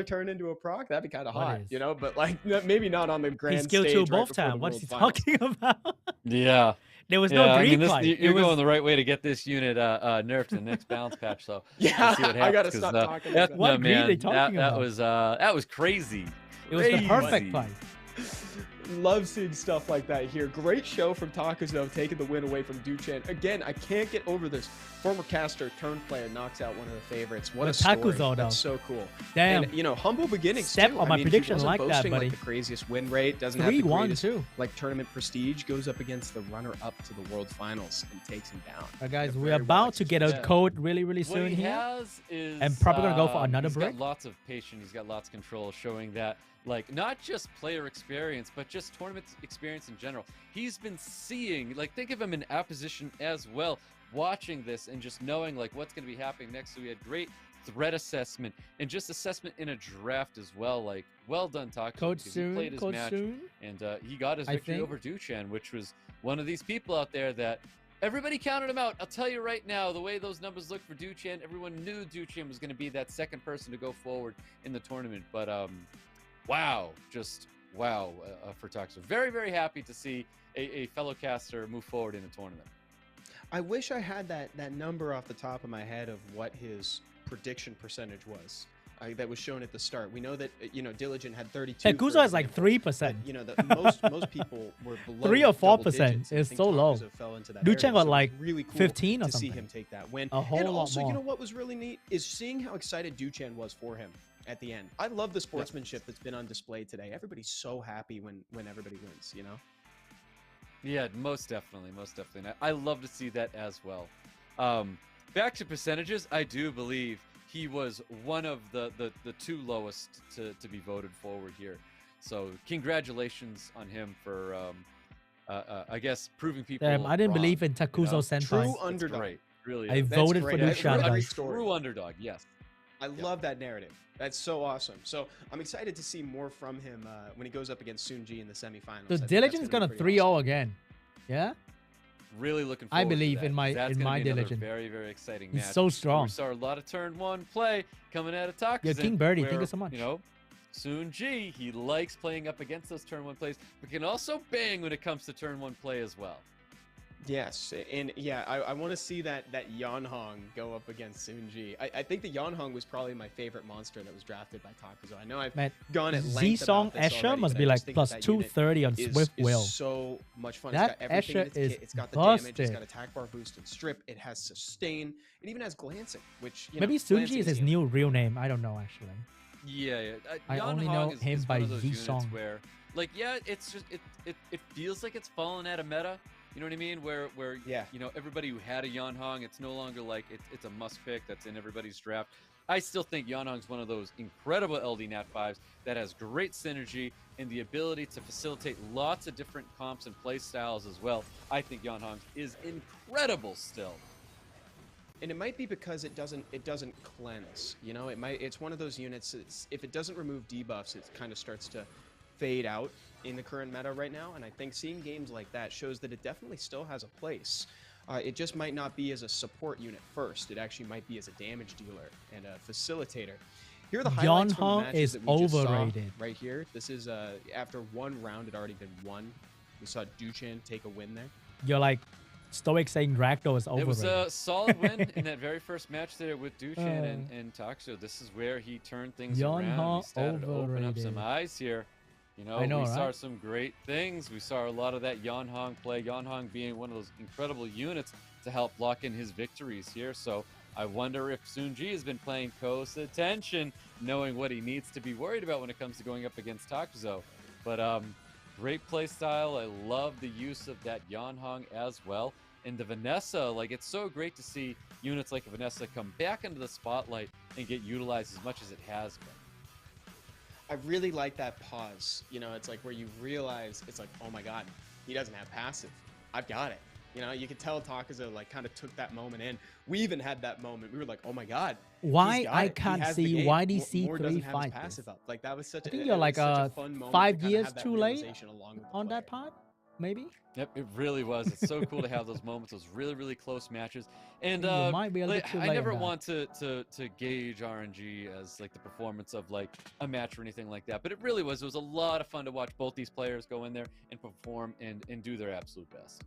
turn into a proc? That'd be kind of hot, you know, but like maybe not on the grand He's skill stage 2 right both before time. the What's World he Finals. talking about? Yeah. There was no greed play. You're going the right way to get this unit nerfed to the next balance patch. So yeah, we'll see what happens, I gotta stop talking about Ethna, What greed man, are they talking about? that was crazy. It was the perfect Crazy. play. Love seeing stuff like that here. Great show from Takuzo, taking the win away from DUCHAN. Again, I can't get over this. Former caster, turn player, knocks out one of the favorites. What a story. Takuzo, though. That's so cool. Damn. And, you know, humble beginnings, Step too. on I my mean, prediction he wasn't like that, boasting, buddy. Like the craziest win rate. Doesn't have the 3-1 greatest, too. like, tournament prestige. Goes up against the runner-up to the World Finals and takes him down. All right, guys, Yeah, we're very about well to get a executed. code really, really What soon he here. has is, And probably gonna go for another he's break. got lots of patience. He's got lots of control, showing that, like, not just player experience, but just tournament experience in general. He's been seeing, like, think of him in opposition as well, watching this and just knowing, like, what's going to be happening next. So he had great threat assessment and just assessment in a draft as well. Like, well done, Takuzo. Code because he played soon, his code match soon. and he got his I victory think. over DUCHAN, which was one of these people out there that everybody counted him out. I'll tell you right now, the way those numbers look for DUCHAN, everyone knew DUCHAN was going to be that second person to go forward in the tournament. But wow, just wow for Takuzo. Very, very happy to see a fellow caster move forward in the tournament. I wish I had that number off the top of my head of what his prediction percentage was. That was shown at the start. We know that Diligent had 32. Takuzo has like 3%. Most people were below 3 or 4%. double-digits. It's so low. DUCHAN got like really cool 15 or to something. see him take that win. A whole and lot also, more. you know what was really neat is seeing how excited DUCHAN was for him at the end. I love the sportsmanship that's been on display today. Everybody's so happy when everybody wins. Yeah, most definitely. And I love to see that as well. Back to percentages, I do believe he was one of the two lowest to be voted forward here. So congratulations on him for, I guess, proving people Damn, I didn't wrong, believe in Takuzo Senpai. True underdog. Great. Really I is. voted for great. DUCHAN, Every guys. story. True underdog, yes. I love that narrative. That's so awesome. So I'm excited to see more from him when he goes up against SeanB in the semifinals. So I think Diligent's that's gonna be pretty 3-0 awesome. again. Yeah? Really looking I forward believe to that, in my- 'cause that's in gonna my be another Diligent. very, very exciting He's match. so strong. We saw a lot of turn 1 play coming out of Takuzo. Yeah, King Birdie, thank you so much. SeanB, he likes playing up against those turn 1 plays, but can also bang when it comes to turn 1 play as well. Yes, and yeah, I want to see that Yanhong go up against SeanB. I think the Yanhong was probably my favorite monster that was drafted by Takuzo. I know I've Man, gone at length Z-SOONG about this Escher already, must but be I like just think plus that unit 230 on is Swift Will. so much fun. That It's got everything in Escher its is kit. It's got the damage, it's busted. got attack bar boost and strip, it has sustain, it even has glancing, which Maybe glancing Sunji is his new real name. I don't know, actually. Yeah. I only Yanhong know is him one by of those units Z-SOONG. where, like, yeah, it's just it feels like it's fallen out of meta. You know what I mean? Where Yeah. everybody who had a Yanhong, it's no longer like it's a must pick that's in everybody's draft. I still think Yanhong's one of those incredible LD Nat 5s that has great synergy and the ability to facilitate lots of different comps and play styles as well. I think Yanhong is incredible still. And it might be because it doesn't cleanse. It's one of those units. If it doesn't remove debuffs, it kind of starts to fade out in the current meta right now. And I think seeing games like that shows that it definitely still has a place. It just might not be as a support unit first. It actually might be as a damage dealer and a facilitator. Here are the highlights from the Yanhong matches is that we just saw overrated. right here. This is after one round, it had already been won. We saw DUCHAN take a win there. You're like Stoic saying Ragdoll is overrated. It was a solid win in that very first match there with DUCHAN and Takuzo. This is where he turned things around. Yanhong He started to open up some overrated. eyes here. I know, we saw right? some great things. We saw a lot of that Yanhong play. Yanhong being one of those incredible units to help lock in his victories here. So I wonder if SeanB has been paying close attention, knowing what he needs to be worried about when it comes to going up against Takuzo. But great play style. I love the use of that Yanhong as well. And the Vanessa, like, it's so great to see units like Vanessa come back into the spotlight and get utilized as much as it has been. I really like that pause. It's like where you realize, it's like, oh my God, he doesn't have passive. I've got it. You could tell Takuzo like kind of took that moment in. We even had that moment. We were like, oh my God. Why he's got I it. He can't has the see game. YDC Moore doesn't 3 have his fight passive this. up. Like that was such I think it you're was like such a fun moment 5 to kinda years have that too late realization along with the on that player. part, maybe. Yep, it really was. It's so cool to have those moments, those really, really close matches. And You might be a little like, too I late never on that. want to gauge RNG as like the performance of like a match or anything like that. But it really was. It was a lot of fun to watch both these players go in there and perform and do their absolute best.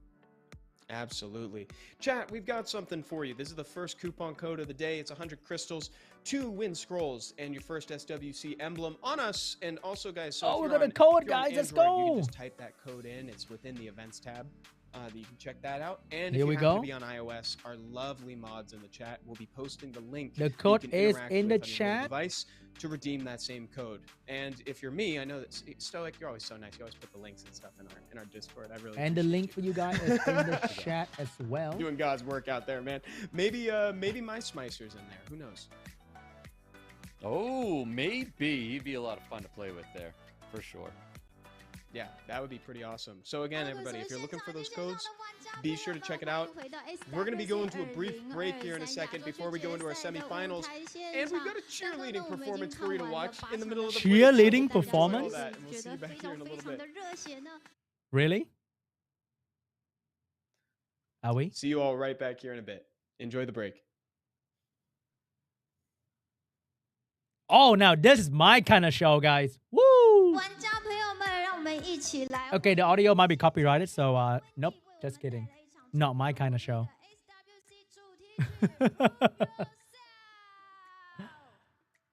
Absolutely. Chat, we've got something for you. This is the first coupon code of the day. It's 100 crystals, 2 win scrolls, and your first SWC emblem on us. And also, guys, so Oh, if we're you're gonna on- code, if you're on guys. Let's Android, You go. can just type that code in. It's within the events tab. You can check that out. And Here if we you happen go. to be on iOS, our lovely mods in the chat will be posting the link. The that you code can is interact in the with on your mobile chat. device to redeem that same code. And if you're me, I know that Stoic, you're always so nice. You always put the links and stuff in our Discord. I really And the appreciate link you. for you guys is in the chat as well. Doing God's work out there, man. Maybe my Smicer's in there. Who knows? Oh, maybe. He'd be a lot of fun to play with there, for sure. Yeah, that would be pretty awesome. So again, everybody, if you're looking for those codes, be sure to check it out. We're going to be going to a brief break here in a second before we go into our semifinals. And we've got a cheerleading performance for you to watch in the middle of the break. Cheerleading So hope you enjoy all performance? that, and we'll see you back here in a little bit. Really? Are we? See you all right back here in a bit. Enjoy the break. Oh, now this is my kind of show, guys. Woo! Okay, the audio might be copyrighted, so nope, just kidding. Not my kind of show.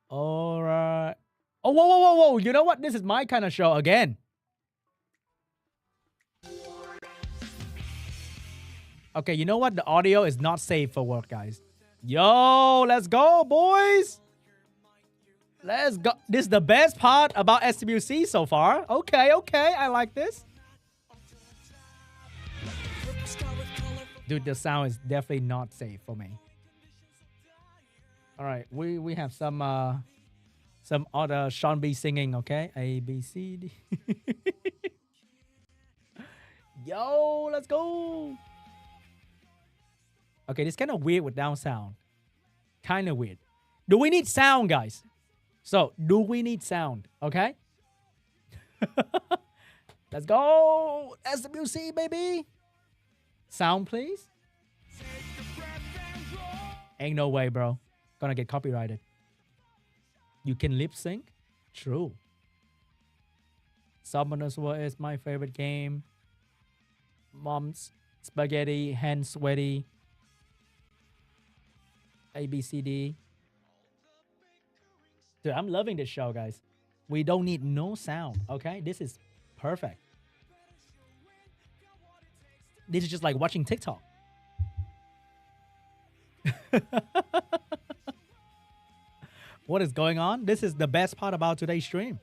All right. Oh, whoa, whoa, whoa, whoa. You know what? This is my kind of show again. Okay, you know what? The audio is not safe for work, guys. Yo, let's go, boys. Let's go. This is the best part about SWC so far. Okay, okay. I like this. Dude, the sound is definitely not safe for me. All right, we have some other SeanB singing, okay? A, B, C, D. Yo, let's go. Okay, this kind of weird with down sound. Kind of weird. Do we need sound, guys? So, do we need sound? Okay? Let's go. SWC, baby. Sound, please. Ain't no way, bro. Gonna get copyrighted. You can lip sync? True. Summoners War is my favorite game. Mom's spaghetti, hand sweaty. A, B, C, D. Dude, I'm loving this show, guys. We don't need no sound, okay? This is perfect. This is just like watching TikTok. What is going on? This is the best part about today's stream.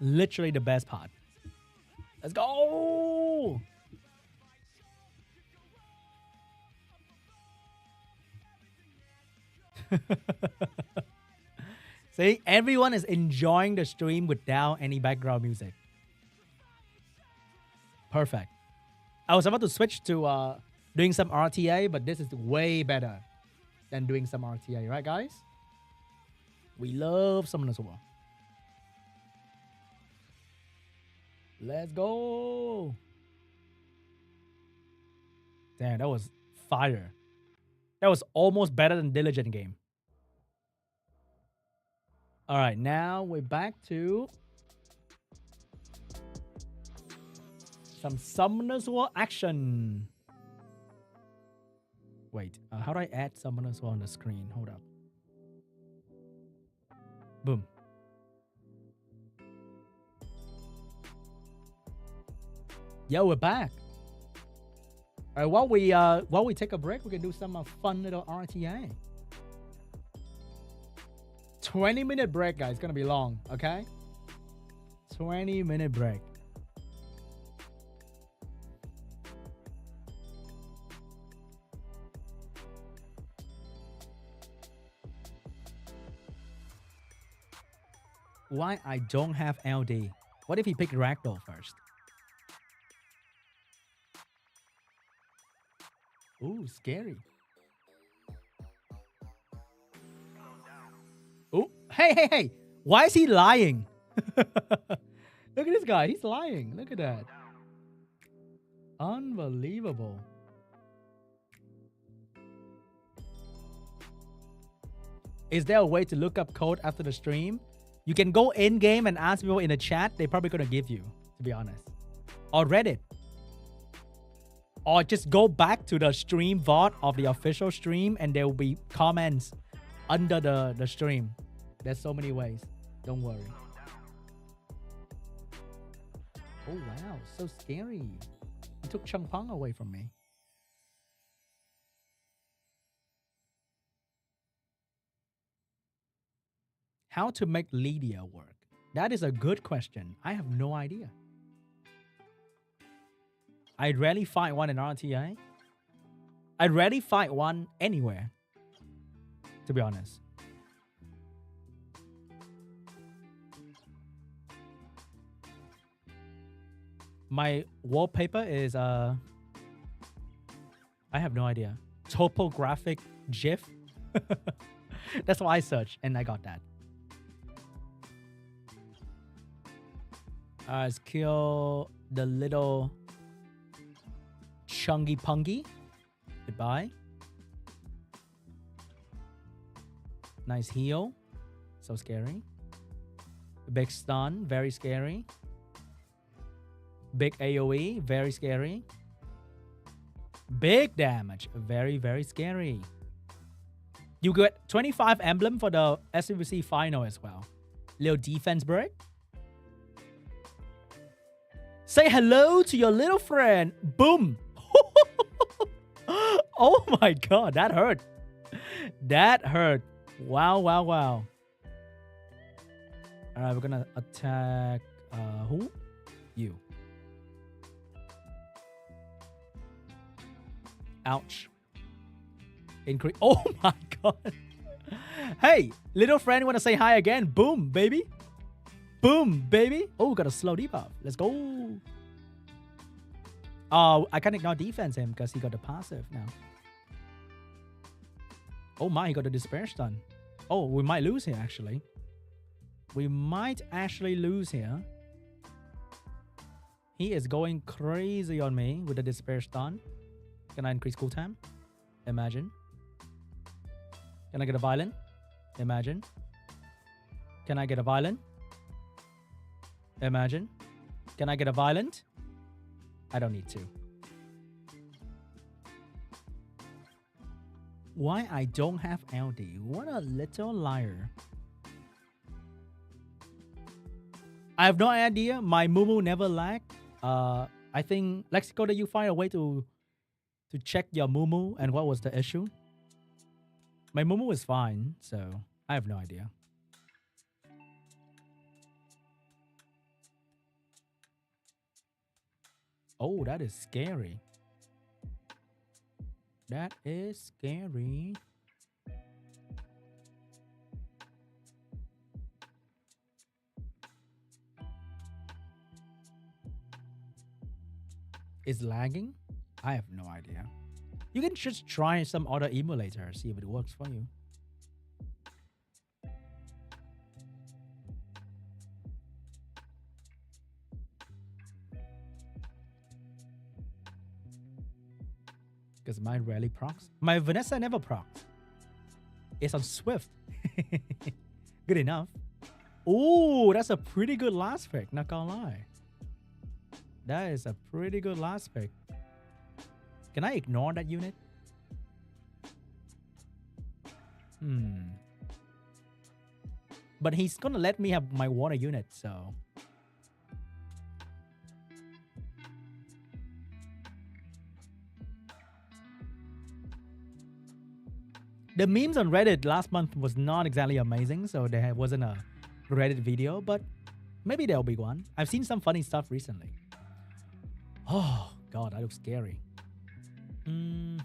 Literally the best part. Let's go! See, everyone is enjoying the stream without any background music. Perfect. I was about to switch to doing some RTA, but this is way better than doing some RTA, right, guys? We love Summoners War. Let's go. Damn, that was fire. That was almost better than Diligent game. All right, now we're back to some Summoners War action. Wait, how do I add Summoners War on the screen? Hold up. Boom. Yo, we're back. All right, while we take a break, we can do some fun little RTA. 20-minute break, guys. It's gonna be long, okay? 20-minute break. Why I don't have LD? What if he picked Ragdoll first? Ooh, scary. Oh, hey. Why is he lying? Look at this guy. He's lying. Look at that. Unbelievable. Is there a way to look up code after the stream? You can go in-game and ask people in the chat. They're probably going to give you, to be honest. Or Reddit. Or just go back to the stream VOD of the official stream and there will be comments under the stream. There's so many ways. Don't worry. Oh, wow. So scary. He took Changpeng away from me. How to make Lydia work? That is a good question. I have no idea. I rarely fight one in RTA. I rarely fight one anywhere, to be honest. My wallpaper is I have no idea. Topographic GIF. That's what I searched and I got that. Let's kill the little Chungy Pungy. Goodbye. Nice heal. So scary. Big stun. Very scary. Big AoE. Very scary. Big damage. Very, very scary. You get 25 emblem for the SWC final as well. Little defense break. Say hello to your little friend. Boom. Oh my god, that hurt. That hurt. Wow, wow, wow. Alright, we're gonna attack who? You. Ouch. Increase. Oh my god. Hey, little friend, wanna say hi again? Boom, baby. Boom, baby. Oh, got a slow debuff. Let's go. Oh, I can't ignore defense him because he got the passive now. Oh my, he got the despair stun. Oh, we might lose here actually. We might actually lose here. He is going crazy on me with the despair stun. Can I increase cooltime? Imagine. Can I get a violent? Imagine. Can I get a violent? Imagine. Can I get a violent? I don't need to. Why I don't have LD? What a little liar. I have no idea. My Mumu never lag. I think Lexico, that you find a way to check your Mumu and what was the issue. My Mumu is fine, so I have no idea. Oh, that is scary. That is scary. Is lagging? I have no idea. You can just try some other emulator, see if it works for you. Because mine rarely procs. My Vanessa never procs. It's on Swift. Good enough. Oh, that's a pretty good last pick, not gonna lie. That is a pretty good last pick. Can I ignore that unit? But he's gonna let me have my water unit, so. The memes on Reddit last month was not exactly amazing, so there wasn't a Reddit video, but maybe there'll be one. I've seen some funny stuff recently. Oh, God, that looks scary. Do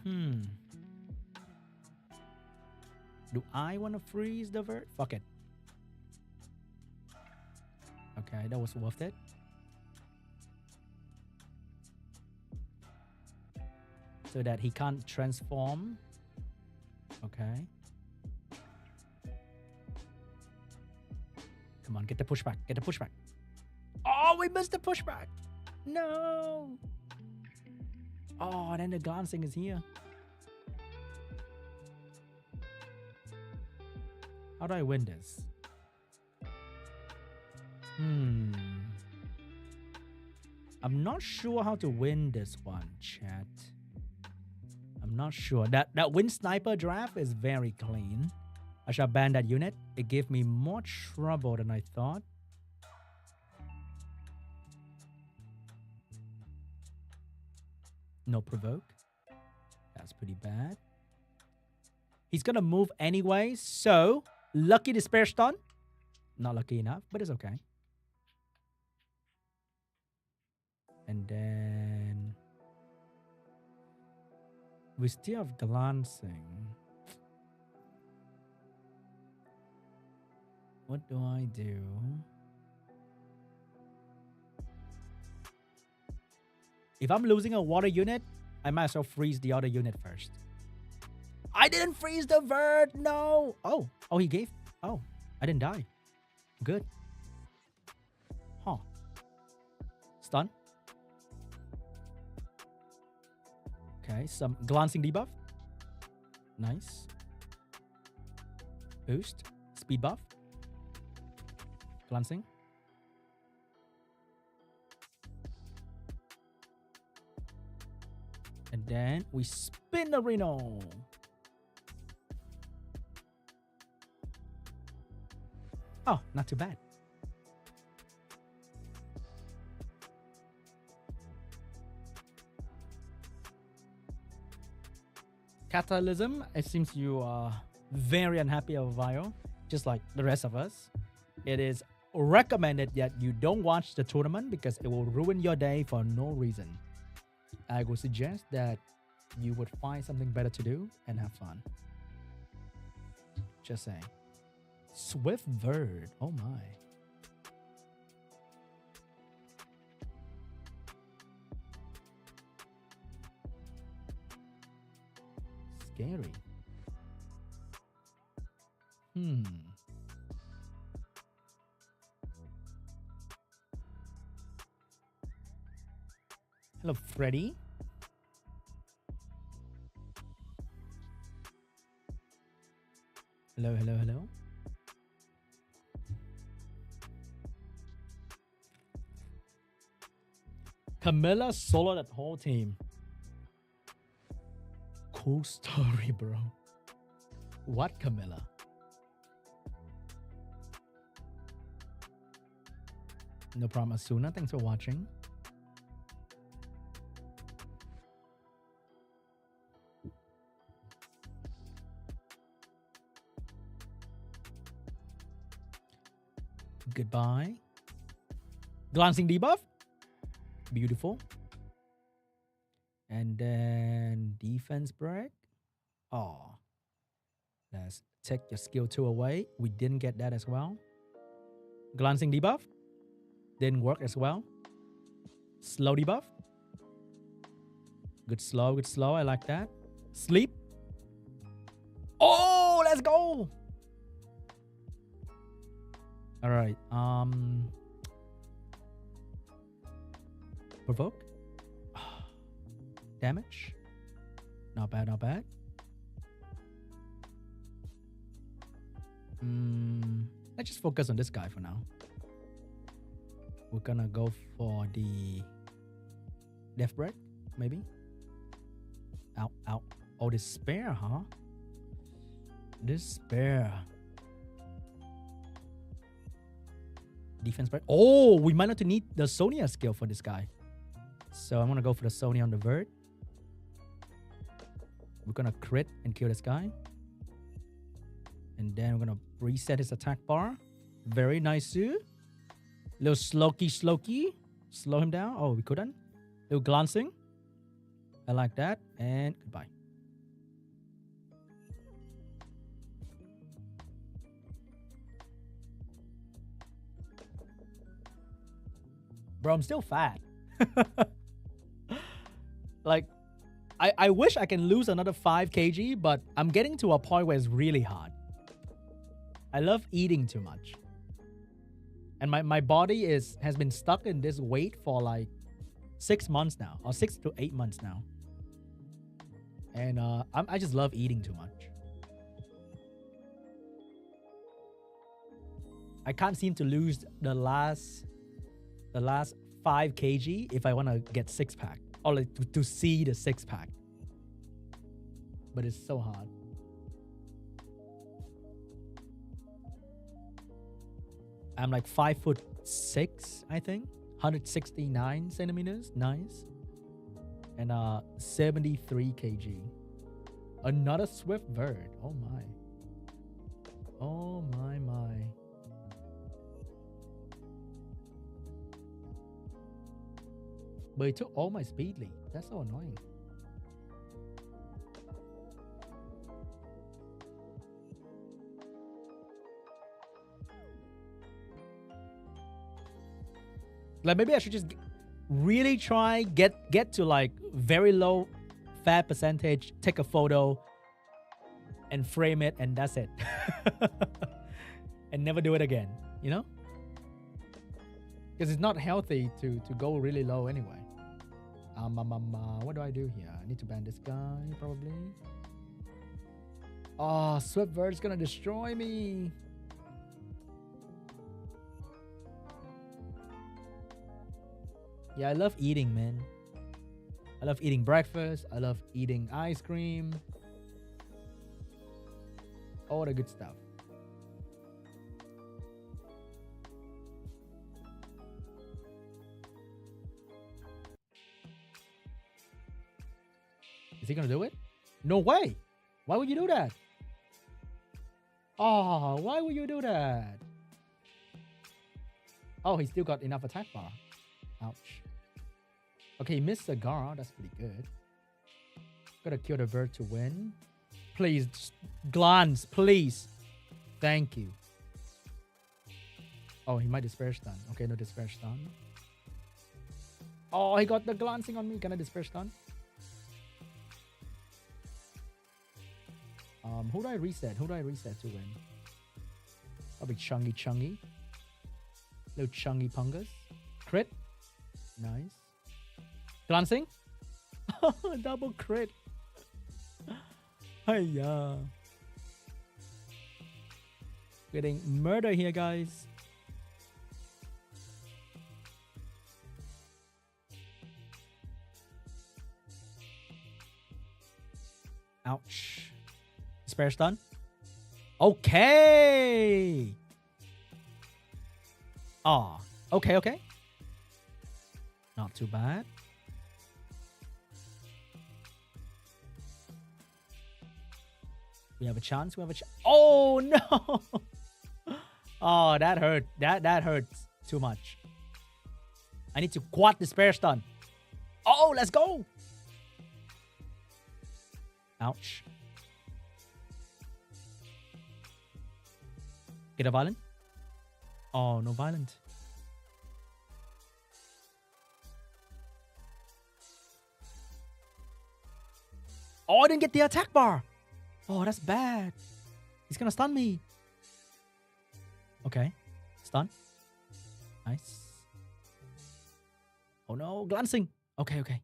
I want to freeze the vert? Fuck it. Okay, that was worth it. So that he can't transform. Okay. Come on, get the pushback. Get the pushback. Oh, we missed the pushback. No. Oh, then the glancing is here. How do I win this? I'm not sure how to win this one, chat. I'm not sure. That wind sniper draft is very clean. I shall ban that unit. It gave me more trouble than I thought. No provoke. That's pretty bad. He's gonna move anyway, so lucky despair stun. Not lucky enough, but it's okay. And then we still have glancing. What do I do? If I'm losing a water unit, I might as well freeze the other unit first. I didn't freeze the vert. No. Oh, he gave. Oh, I didn't die. Good. Huh. Stun. Okay, some glancing debuff. Nice. Boost. Speed buff. Glancing. And then we spin the Reno. Oh, not too bad. Catalysm, it seems you are very unhappy of Vio, just like the rest of us. It is recommended that you don't watch the tournament because it will ruin your day for no reason. I would suggest that you would find something better to do and have fun. Just saying. Swift Bird. Oh my. Scary. Hello, Freddy. Hello, hello, hello. Camilla soloed that whole team. Cool story, bro. What Camilla? No problem, Asuna. Thanks for watching. Goodbye. Glancing debuff. Beautiful. And then defense break. Oh. Let's take your skill 2 away. We didn't get that as well. Glancing debuff. Didn't work as well. Slow debuff. Good slow, good slow. I like that. Sleep. Oh, let's go. All right. Provoke. Damage. Not bad, not bad. Let's just focus on this guy for now. We're gonna go for the Death Break, maybe. Ow, ow. Oh, Despair, huh? Despair. Defense break. Oh, we might not need the Sonya skill for this guy. So I'm gonna go for the Sonya on the vert. We're gonna crit and kill this guy. And then we're gonna reset his attack bar. Very nice too. Little slowkey. Slow him down. Oh, we couldn't. Little glancing. I like that. And goodbye. Bro, I'm still fat. Like, I wish I can lose another 5 kg, but I'm getting to a point where it's really hard. I love eating too much. And my body has been stuck in this weight for like 6 months now, or 6 to 8 months now. And I just love eating too much. I can't seem to lose the last 5 kg if I want to get 6-pack, or like to see the 6-pack. But it's so hard. I'm like 5'6", I think. 169 centimeters. Nice. And 73 kg. Another Swift Bird. Oh my. Oh my. But it took all my speed lead. That's so annoying. Like maybe I should just really try get to like very low fat percentage, take a photo and frame it, and that's it. And never do it again, you know? Because it's not healthy to go really low anyway. What do I do here? I need to ban this guy, probably. Oh, Swift Bird's gonna destroy me. Yeah, I love eating, man. I love eating breakfast. I love eating ice cream. All the good stuff. Is he gonna do it? No way. Why would you do that? Oh, why would you do that? Oh, he still got enough attack bar. Ouch. Okay, he missed the Gar. That's pretty good. Gotta kill the bird to win. Please, glance, please. Thank you. Oh, he might despair stun. Okay, no despair stun. Oh, he got the glancing on me. Can I despair stun? Who do I reset? Who do I reset to win? Probably Chungy. Little Chungy Pungus. Crit. Nice. Glancing. Double crit. Hiya. Getting murder here, guys. Ouch. Spare stun. Okay. Ah. Okay. Not too bad. We have a chance. Oh no. Oh, that hurt. That hurts too much. I need to quad the spare stun. Oh, let's go. Ouch. Get a violent? Oh, no violent. Oh, I didn't get the attack bar. Oh, that's bad. He's gonna stun me. Okay. Stun. Nice. Oh no, glancing. Okay.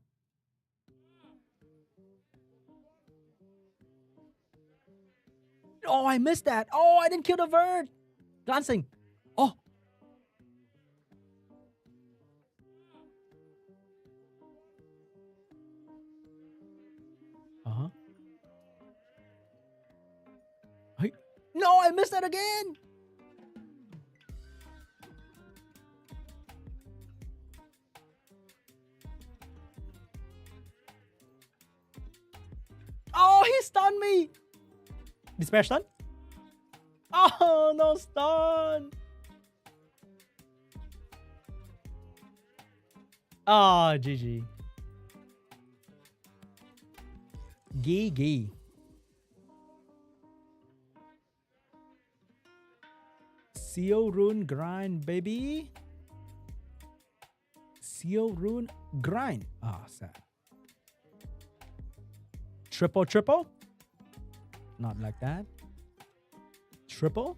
Oh, I missed that. Oh, I didn't kill the bird. Glancing. Oh. Uh-huh. Hey. No, I missed that again. Oh, he stunned me. Despair stun? Oh, no stun. Oh, GG. GG. CO Rune grind, baby. CO Rune grind. Ah, sad. Triple? Not like that. Triple?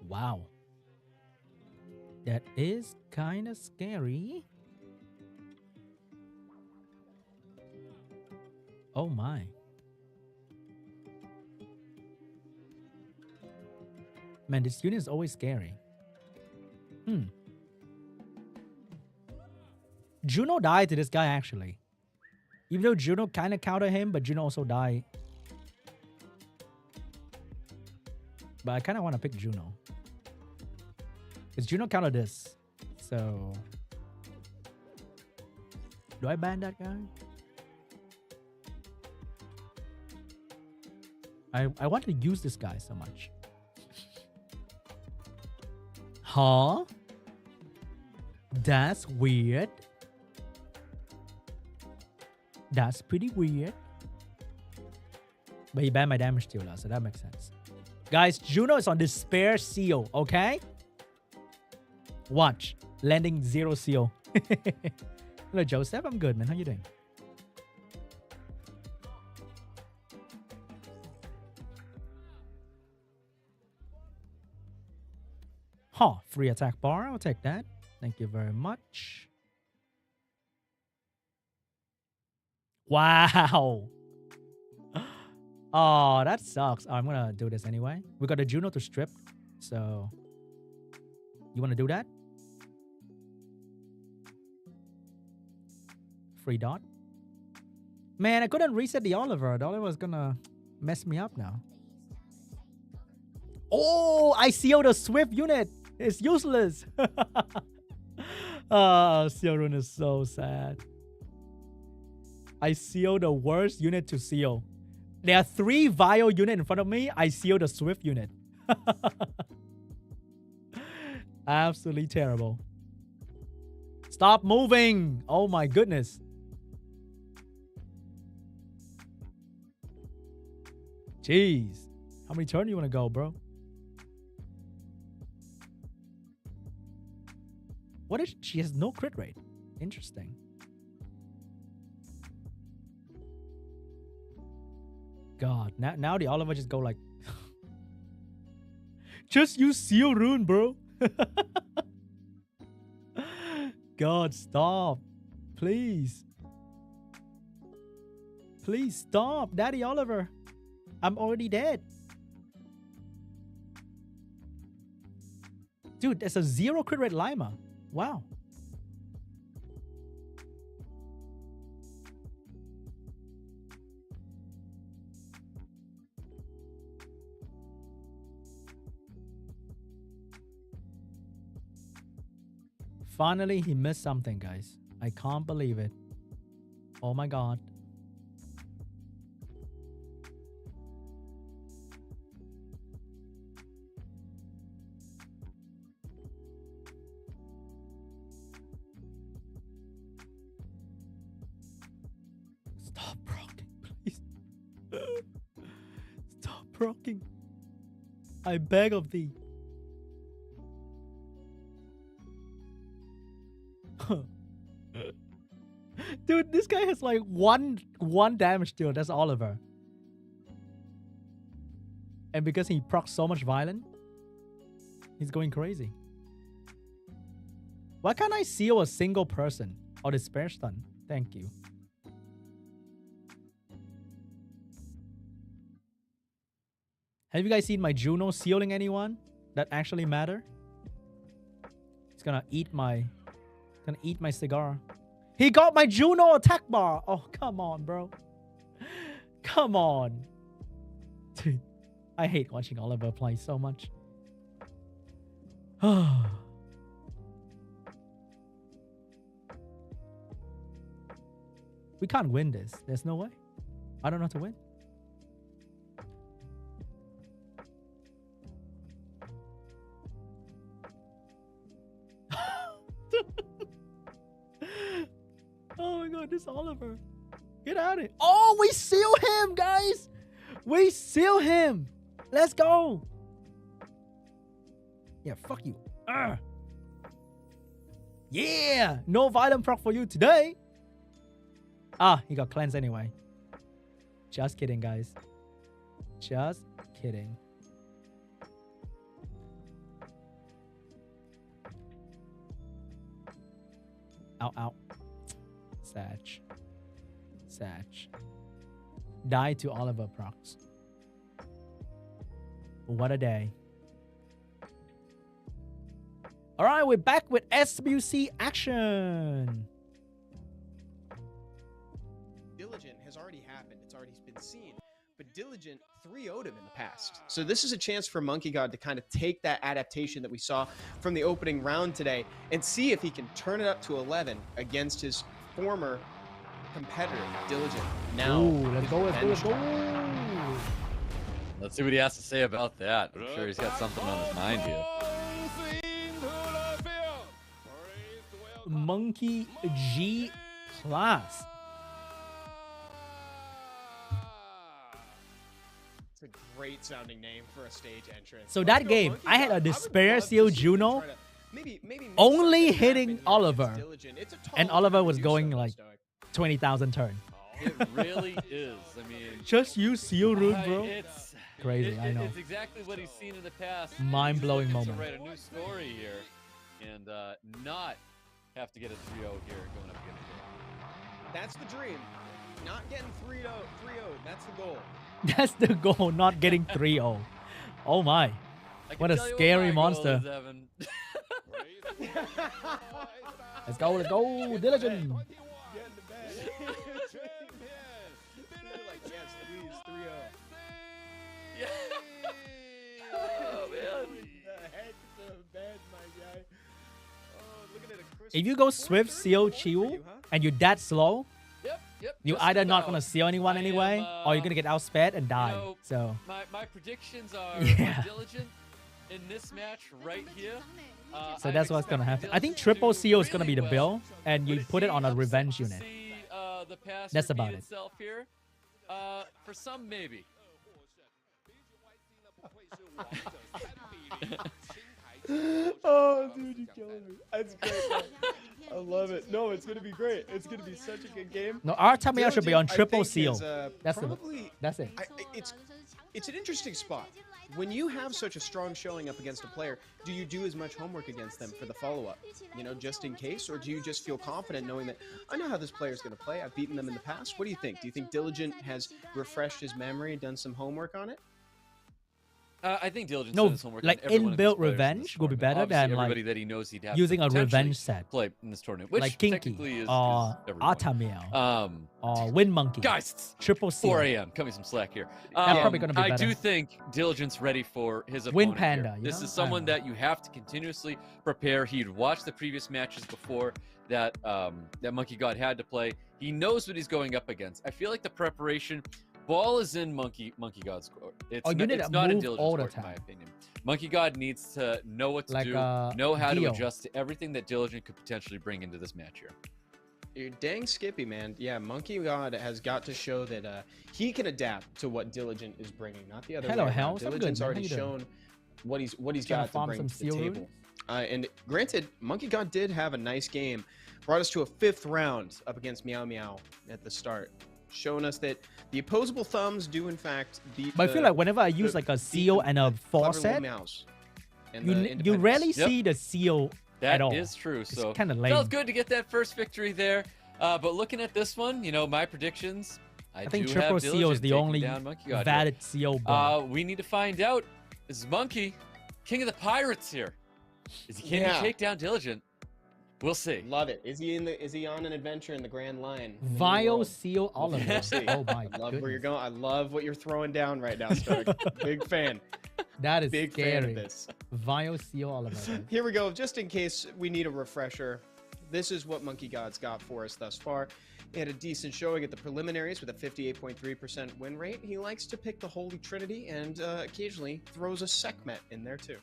Wow. That is kind of scary. Oh my. Man, this unit is always scary. Juno died to this guy actually. Even though Juno kind of countered him, but Juno also died. But I kind of want to pick Juno. Because Juno countered this. So... do I ban that guy? I want to use this guy so much. Huh? That's weird. That's pretty weird. But he banned my damage dealer, so that makes sense. Guys, Juno is on Despair Seal, okay? Watch. Landing 0 seal. Hello, Joseph. I'm good, man. How you doing? Huh, free attack bar. I'll take that. Thank you very much. Wow. Oh, that sucks. I'm gonna do this anyway. We got a Juno to strip. So, you wanna do that? Free dot. Man, I couldn't reset the Oliver. The Oliver's gonna mess me up now. Oh, I sealed the Swift unit. It's useless. Seal rune is so sad. I sealed the worst unit to seal. There are 3 Vile units in front of me. I sealed the Swift unit. Absolutely terrible. Stop moving. Oh my goodness. Jeez. How many turns you want to go, bro? What is she has no crit rate? Interesting. God, now the Oliver just go like just use seal rune, bro. God, stop. Please. Please stop, Daddy Oliver. I'm already dead. Dude, there's a 0 crit rate Lima. Wow. Finally, he missed something, guys. I can't believe it. Oh my God. Stop rocking, please. Stop rocking. I beg of thee. Dude, this guy has like one damage deal. That's Oliver. And because he procs so much violent, he's going crazy. Why can't I seal a single person? Oh, the spare stun. Thank you. Have you guys seen my Juno sealing anyone that actually matter? It's gonna eat my cigar. He got my Juno attack bar. Oh, come on, bro. Come on. Dude, I hate watching Oliver play so much. We can't win this. There's no way. I don't know how to win. Oh my God, this Oliver. Get out of it. Oh, we seal him, guys. We seal him. Let's go. Yeah, fuck you. Yeah, no violent proc for you today. Ah, he got cleansed anyway. Just kidding, guys. Just kidding. Ow, ow. Satch. Satch. Die to Oliver procs. What a day. All right, we're back with SWC action. Diligent has already happened. It's already been seen. But Diligent 3-0'd him in the past. So this is a chance for Monkey God to kind of take that adaptation that we saw from the opening round today and see if he can turn it up to 11 against his former competitor, Diligent. Now, ooh, let's go, let's go, let's go. Let's see what he has to say about that. I'm sure he's got something on his mind here. Monkey G class. It's a great sounding name for a stage entrance. So that game, I had a Despair Seal Juno maybe only hitting Oliver. And And Oliver was going like 20,000 turn. It really is. I mean, Just use Seal Rune, bro. Crazy, I know. It's exactly what he's seen in the past. Mind-blowing He's looking moment. to write a new story here and not have to get a 3-0 here going up against him. That's the dream. Not getting 3-0. That's the goal. That's the goal, not getting 3-0. Oh my. I can What a tell you scary my goal monster. is, Evan. Let's go, Diligent. Oh, man. If you go Swift, seal, Chiu, and you're that slow, Yep. you're just either not about. gonna seal anyone I am, anyway, or you're gonna get outsped and die. know, So My predictions are Yeah. Diligent in this match right here. So that's what's gonna happen. I think triple seal is gonna be the build, and you put it on a revenge unit. That's about it. Itself here. For some, maybe. Oh, dude, you're killing me. That's great. Man. I love it. No, it's gonna be great. It's gonna be such a good game. No, our Tamiya should be on Diligent, I triple think, seal. is, That's probably. That's it. It's an interesting spot. When you have such a strong showing up against a player, do you do as much homework against them for the follow-up? You know, just in case, or do you just feel confident knowing that I know how this player is going to play? I've beaten them in the past. What do you think? Do you think Diligent has refreshed his memory and done some homework on it? I think Diligent No, did his homework on like every one of these inbuilt players in this revenge would be tournament. better Obviously, than, like, everybody that he knows he'd have using a potentially revenge set. play in this tournament, which Like technically Kinky is or everyone. Atamiya or Wind Monkey. Guys, it's triple seal. 4 a.m. Cut me some slack here. That's probably gonna be I better. do think Diligent's ready for his Wind opponent Panda, here. you This know? is I someone don't know. that you have to continuously prepare. He'd watched the previous matches before that that Monkey God had to play. He knows what he's going up against. I feel like the preparation ball is in Monkey God's court. It's Oh, you not, need it's to not in move Diligent's all the court, in my time. opinion. Monkey God needs to know what to Like, do, know how to Dio. adjust to everything that Diligent could potentially bring into this match here. You're dang Skippy, man. Yeah, Monkey God has got to show that he can adapt to what Diligent is bringing, not the other Hello, way around. Hells. I'm good, Diligent's man. How already you doing? shown what he's Trying to got to farm bring some to the seal table. runes? And granted, Monkey God did have a nice game. Brought us to a 5th round up against MEOWMEOW at the start, showing us that the opposable thumbs do in fact beat. But I feel like whenever I use like a seal and a faucet, you rarely see the seal at all. That is true. So kind of lame. felt good to get that first victory there. But looking at this one, you know, my predictions. I think do triple have seal Diligent is the taking only down Monkey God here. valid seal build. We need to find out. Is Monkey king of the pirates here? Can he take down Diligent? We'll see. Love it. Is he on an adventure in the Grand Line? Vile seal Oliver. We'll see. Oh my I love where you're goodness. going. I love what you're throwing down right now, Stark. Big fan. That is Big scary. fan of this. Vile seal Oliver. Here we go. Just in case we need a refresher, this is what Monkey God's got for us thus far. He had a decent showing at the preliminaries with a 58.3% win rate. He likes to pick the Holy Trinity and occasionally throws a Sekhmet in there too.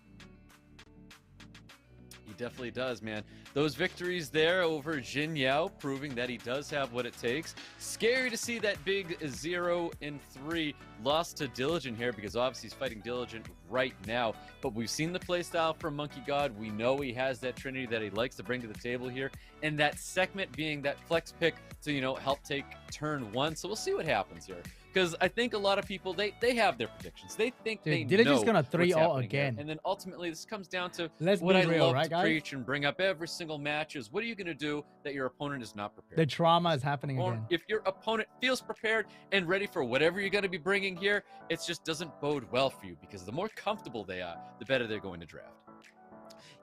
He definitely does, man. Those victories there over Jin Yao proving that he does have what it takes. Scary to see that big 0-3 loss to Diligent here because obviously he's fighting Diligent right now. But we've seen the playstyle from Monkey God. We know he has that Trinity that he likes to bring to the table here. And that Sekhmet being that flex pick to, you know, help take turn 1. So we'll see what happens here. Because I think a lot of people, they have their predictions. They think they Diligent's know gonna what's 3-0 happening again. here. And then ultimately this comes down to Let's what be I real, love right, to guys? preach and bring up every single match is what are you going to do that your opponent is not prepared? The trauma is happening Or again. if your opponent feels prepared and ready for whatever you're going to be bringing here, it just doesn't bode well for you because the more comfortable they are, the better they're going to draft.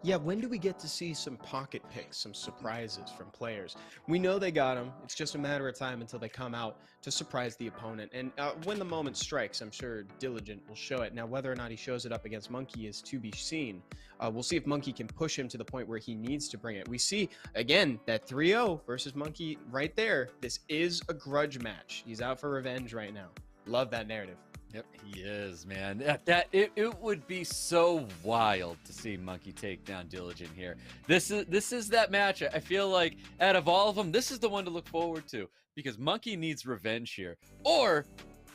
Yeah, when do we get to see some pocket picks, some surprises from players? We know they got them. It's just a matter of time until they come out to surprise the opponent. And when the moment strikes, I'm sure Diligent will show it. Now, whether or not he shows it up against Monkey is to be seen. We'll see if Monkey can push him to the point where he needs to bring it. We see, again, that 3-0 versus Monkey right there. This is a grudge match. He's out for revenge right now. Love that narrative. Yep, he is, man. It would be so wild to see Monkey take down Diligent here. This is that match. I feel like out of all of them, this is the one to look forward to because Monkey needs revenge here, or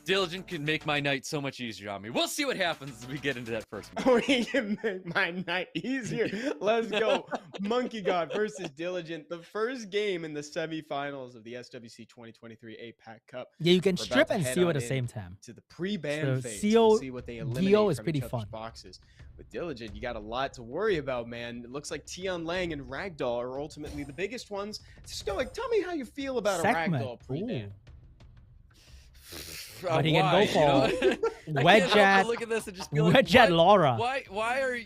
Diligent can make my night so much easier on me. We'll see what happens as we get into that first match. We can make my night easier. Let's go. Monkey God versus Diligent, the first game in the semifinals of the SWC 2023 APAC Cup. Yeah, you can We're about strip to and head seal on at the in same time. to the pre-ban So phase. seal We'll see what they eliminate Geo is from pretty each other's fun. boxes. With Diligent, you got a lot to worry about, man. It looks like Tian Lang and Ragdoll are ultimately the biggest ones. Stoic, tell me how you feel about a Ragdoll pre-ban. But he can go for Wedge at look at this and just be like, Wedge at Laura. Why are you?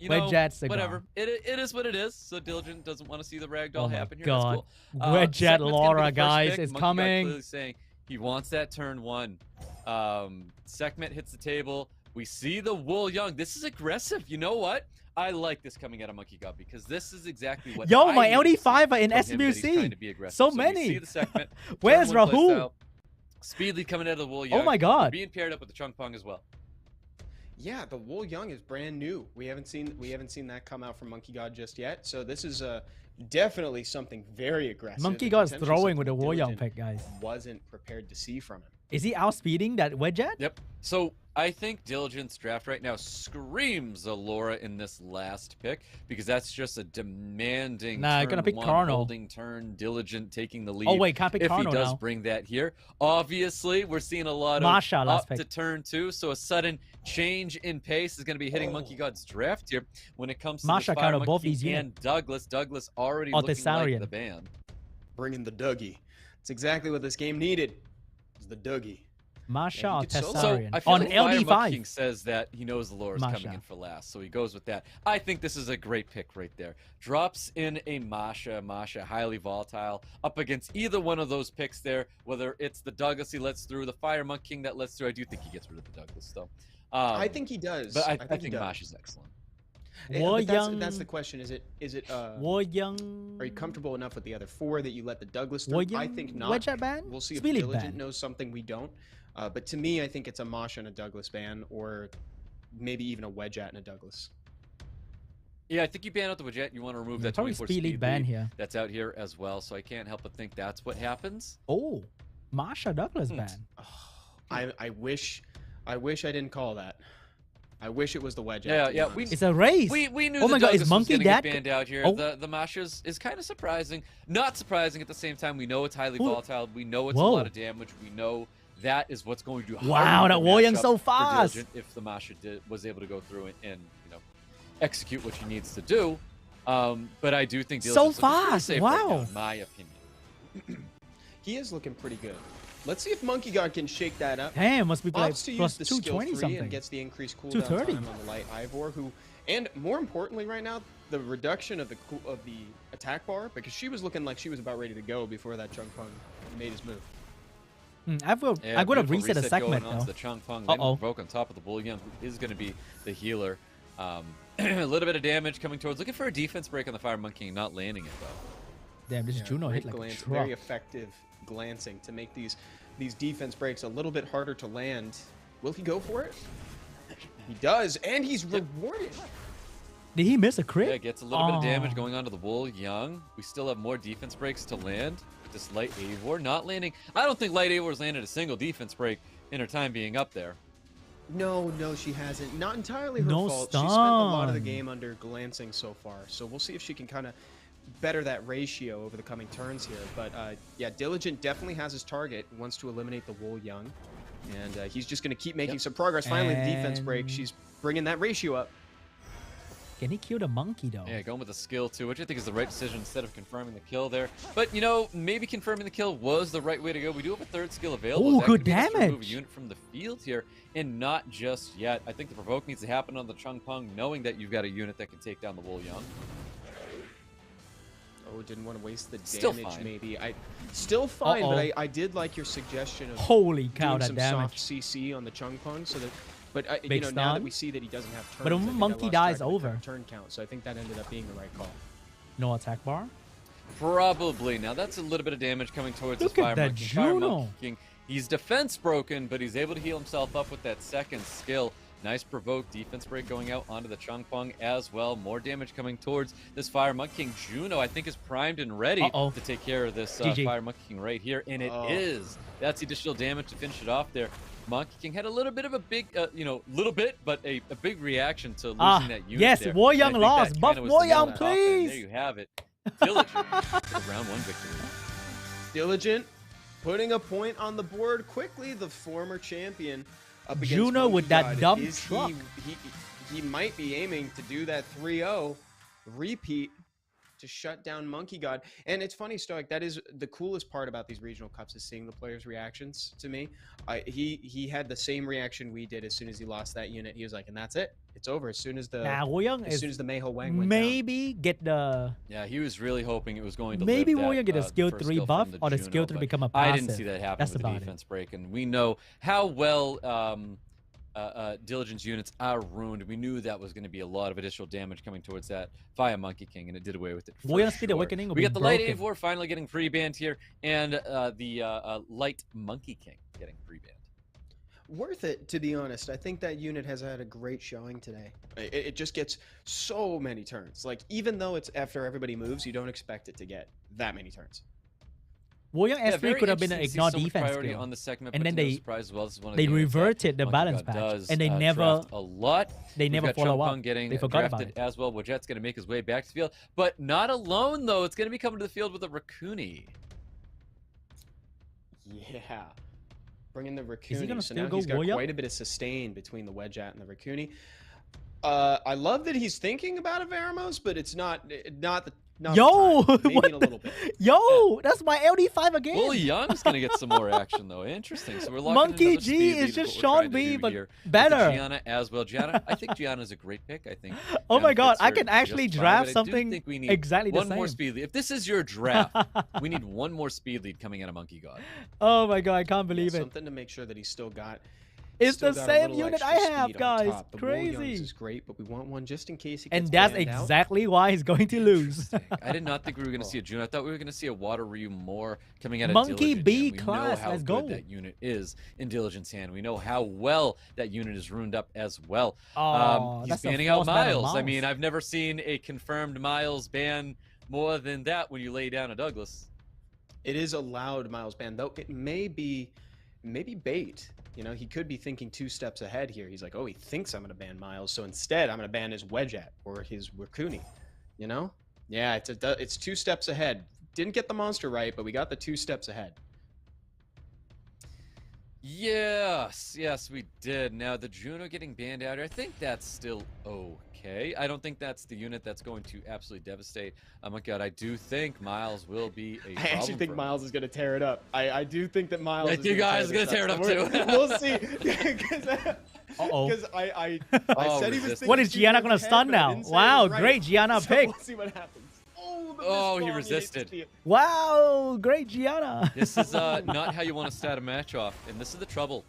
You know, Wedge at Cigar. whatever. It is what it is. So Diligent doesn't want to see the ragdoll Oh my happen here. God. That's cool. Wedge at Segment's gonna be Laura, the first guys, pick. is Monkey God coming. clearly saying he wants that turn one. Segment hits the table. We see the Wool Young. This is aggressive. You know what? I like this coming out of Monkey God because this is exactly what. Yo, I my need to see LD5 in from him, that he's SWC. trying to be aggressive. So we many. see the segment. Where's turn one play Rahul? style. Speedly coming out of the Wool Young. Oh my God. Being paired up with the Chung Pong as well. Yeah, the Wool Young is brand new. We haven't seen that come out from Monkey God just yet. So this is definitely something very aggressive. Monkey and God's potentially throwing with the something Wool Young Diligent pick, guys. Wasn't prepared to see from him. Is he outspeeding that Wedge at? Yep. So I think Diligent's draft right now screams Allura in this last pick because that's just a demanding Nah, turn gonna pick one Carno. holding turn, Diligent taking the lead. Oh wait, can't pick if he Carno does now. bring that here. Obviously, we're seeing a lot of Masha last up pick. to turn two, so a sudden change in pace is going to be hitting Monkey God's draft here when it comes to Masha the Fire Carno, Monkey both these and Douglas. Douglas already Oh, looking like Thessalian. the band. Bringing the Dougie. It's exactly what this game needed. It's the Dougie. Masha Yeah, or he could solo. So Tessarian? I feel On like Fire Monkey LD5. says that he knows the lore is Masha. coming in for last, so he goes with that. I think this is a great pick right there. Drops in a Masha, highly volatile, up against either one of those picks there, whether it's the Douglas he lets through, the Fire Monkey King that lets through. I do think he gets rid of the Douglas, though. I think he does. But I he think does. Masha's excellent. But that's Young. the question. Is it Wool Young. are you comfortable enough with the other four that you let the Douglas Wool through? I Young think not. Wedge at ban? We'll see if Speed League Diligent ban. knows something we don't. But to me, I think it's a Masha and a Douglas ban, or maybe even a Wedge at and a Douglas. Yeah, I think you ban out the Widget. You want to remove that Probably 24 Speed League ban lead here. that's out here as well, so I can't help but think that's what happens. Oh, Masha Douglas ban. I wish I didn't call that. I wish it was the Wedge. Yeah, at, to be yeah, honest. It's a race. We knew Oh the my God, is Douglas was Monkey gonna get that banned out here. Oh. The Masha's is kind of surprising. Not surprising at the same time. We know it's highly Who- volatile. We know it's a Whoa. lot of damage. We know that is what's going to Wow, harden that the Wool Young's matchup so for fast. Diligent if the Masha was able to go through and execute what she needs to do. But I do think So Diligent's looking pretty fast, safe right now, wow. in my opinion. He is looking pretty good. Let's see if Monkey God can shake that up. Damn, must be like Opts to use plus the skill 220 free something. and gets the increased cooldown 230. time on the light Ivor, and more importantly right now, the reduction of the attack bar, because she was looking like she was about ready to go before that Chung Pung made his move. I'm gonna Beautiful reset a segment going on though. to the Chung Pong. Uh-oh. Provoke on top of the Bull Young, who is going to be the healer. A little bit of damage coming towards. Looking for a defense break on the Fire Monkey, not landing it though. Damn, this Juno hit Great like a glance, truck. very effective glancing to make these defense breaks a little bit harder to land. Will he go for it? He does, and he's rewarded. Did he miss a crit? Yeah, gets a little bit of damage Aw. going on to the Bull Young. We still have more defense breaks to land. This Light Eivor not landing. I don't think Light Eivor's landed a single defense break in her time being up there. No, she hasn't. Not entirely her No fault. She spent a lot of the stun. game under glancing so far, so we'll see if she can kind of better that ratio over the coming turns here. But yeah, Diligent definitely has his target, wants to eliminate the Wool Young, and he's just going to keep making some progress. Finally, the defense break. And- She's bringing that ratio up. Can he kill the monkey though? Yeah, going with the skill too, which I think is the right decision instead of confirming the kill there. But maybe confirming the kill was the right way to go. We do have a third skill available. Ooh, That good could be just to remove a damage. unit from the field here, and not just yet. I think the provoke needs to happen on the Chung Pung, knowing that you've got a unit that can take down the Wool Young. Oh, didn't want to waste the Still damage. fine. Maybe still fine, Uh-oh. but I did like your suggestion of Holy cow, doing that some damage. soft CC on the Chung Pung, so that. But Big now that stun. we see that he doesn't have turns, But I when think I Monkey lost dies, track of the over. turn count. So I think that ended up being the right call. No attack bar. Probably. Now that's a little bit of damage coming towards Look this at Fire that Monkey. Fire Juno. Monkey King. He's defense broken, but he's able to heal himself up with that second skill. Nice provoke defense break going out onto the Changpeng as well. More damage coming towards this Fire Monkey King. Juno, I think, is primed and ready to take care of this Fire Monkey King right here. And it is. That's the additional damage to finish it off there. Monkey King had a little bit of a big, but a big reaction to losing that unit. Yes, there. Waryoung lost. Buff Waryoung, please. There you have it. Diligent with a round 1 victory. Diligent putting a point on the board quickly. The former champion up against Juno with that dumb truck. He might be aiming to do that 3-0 repeat to shut down Monkey God. And it's funny, Stoic, that is the coolest part about these regional cups, is seeing the players' reactions to me. He had the same reaction we did as soon as he lost that unit. He was like, and that's it. It's over. As soon as the Meiho Wang went maybe down. Get the... Yeah, he was really hoping it was going to maybe live Waryoung get a skill 3 buff or the skill 3 become a passive. I didn't see that happen with the defense break, and we know how well Diligence units are ruined. We knew that was going to be a lot of additional damage coming towards that Fire Monkey King, and it did away with it. Speed Awakening will we got the broken. Light 84 finally getting pre-banned here, and the Light Monkey King getting pre-banned. Worth it, to be honest. I think that unit has had a great showing today. It just gets so many turns. Like, even though it's after everybody moves, you don't expect it to get that many turns. Waryoung S3 could have been an ignore defense skill. On the segment, and then they they reverted the balance patch, and they never follow up. They forgot about it as well. Wajet's going to make his way back to the field, but not alone though. It's going to be coming to the field with a Rakuni. Yeah, bringing the Rakuni. So now he's got quite a bit of sustain between the Wedjat and the Rakuni. I love that he's thinking about a Veramos, but it's not the. Yo, maybe in a little bit. Yo, that's my LD5 again. Well, Young's gonna get some more action though. Interesting. So we're locking Monkey G is just SeanB, but better. Gianna as well. Gianna, I think Gianna's a great pick. I think. Oh my God, I can actually draft something exactly the same. One more speed lead. If this is your draft, we need one more speed lead coming out of Monkey God. Oh my God, I can't believe it. Something to make sure that he's still got. It's the same unit I have, guys. Crazy. Is great, but we want one just in case he gets that's exactly why he's going to lose. I did not think we were going to see a Juno. I thought we were going to see a Water Ryu more coming out of MONKEYCLAS. Let's go. That unit is in Diligence hand. We know how well that unit is ruined up as well. He's banning out Miles. I mean, I've never seen a confirmed Miles ban more than that when you lay down a Douglas. It is a loud Miles ban, though. It may be bait. You know, he could be thinking 2 steps ahead here. He's like, oh, he thinks I'm going to ban Miles, so instead I'm going to ban his Wedjat or his Rakuni. You know? Yeah, it's 2 steps ahead. Didn't get the monster right, but we got the 2 steps ahead. Yes, we did. Now, the Juno getting banned out here, I think that's still okay. I don't think that's the unit that's going to absolutely devastate. Oh my God, I do think Miles will be a problem. I actually think Miles is going to tear it up. I do think that Miles is you guys are going to tear it up too. We'll see. Because I said he was thinking. What is Gianna going to stun now? Wow, great Gianna pick. We'll see what happens. Oh, he resisted. Wow, great Gianna. This is not how you want to start a match off, and this is the trouble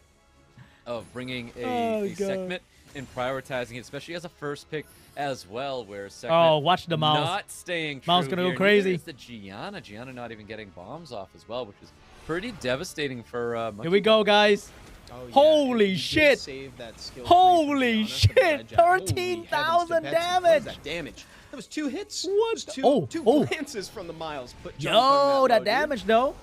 of bringing a segment and prioritizing it, especially as a first pick as well, where segment watch the Miles. Not staying true. Miles gonna go crazy. It's the Gianna not even getting bombs off as well, which is pretty devastating for Here we go, guys. Oh, yeah. Holy shit! Holy shit! 13,000 damage! That was 2 hits. What? Two glances from the Miles. Yo, that damage though.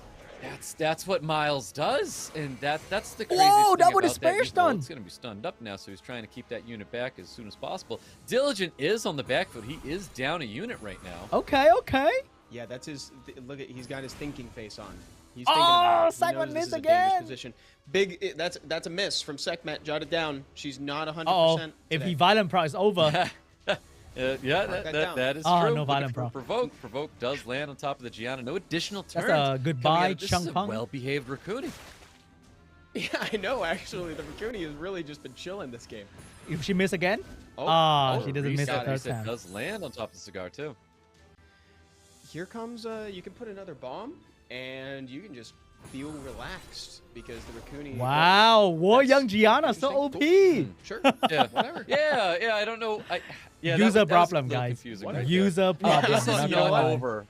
That's what Miles does, and that's the craziest thing double about despair stun. It's gonna be stunned up now, so he's trying to keep that unit back as soon as possible. Diligent is on the back foot. He is down a unit right now. Okay. Yeah, that's his. Look at, he's got his thinking face on. He's thinking about it. Segment miss again. Position. Big. That's a miss from Sekhmet. Jot it down. She's not 100%. If he violent pro is over. That is true. No violent pro. Provoke does land on top of the Gianna. No additional turns. That's a goodbye, Changpeng. Well-behaved Rakuni. Yeah, I know. Actually, the Rakuni has really just been chilling this game. If she miss again? She doesn't miss the third time. Does land on top of the cigar too. Here comes. You can put another bomb, and you can just feel relaxed because the Rakuni. Wow, Waryoung Gianna so OP. Sure. Yeah. Whatever. Yeah. I don't know. User problem, guys. User problem. This is not over.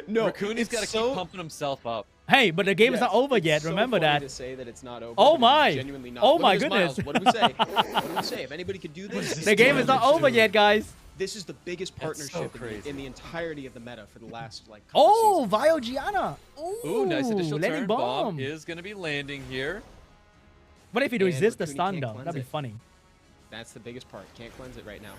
No, Rakuni's got to keep pumping himself up. Hey, but the game is Yes, not over it's yet. so Remember funny that. to say that it's not over. Oh but it is my. Genuinely not. Oh Look my at this, goodness. Miles. What do we say? What do we say? If anybody could do this, The game is not over yet, guys. This is the biggest That's so partnership crazy. in the entirety of the meta for the last like. Couple Oh, seasons. Vio Gianna. Ooh, nice additional landing turn. bomb. Bomb is going to be landing here. What if you And resist the Raccoon stun can't though? cleanse That'd be it. funny. That's the biggest part. Can't cleanse it right now.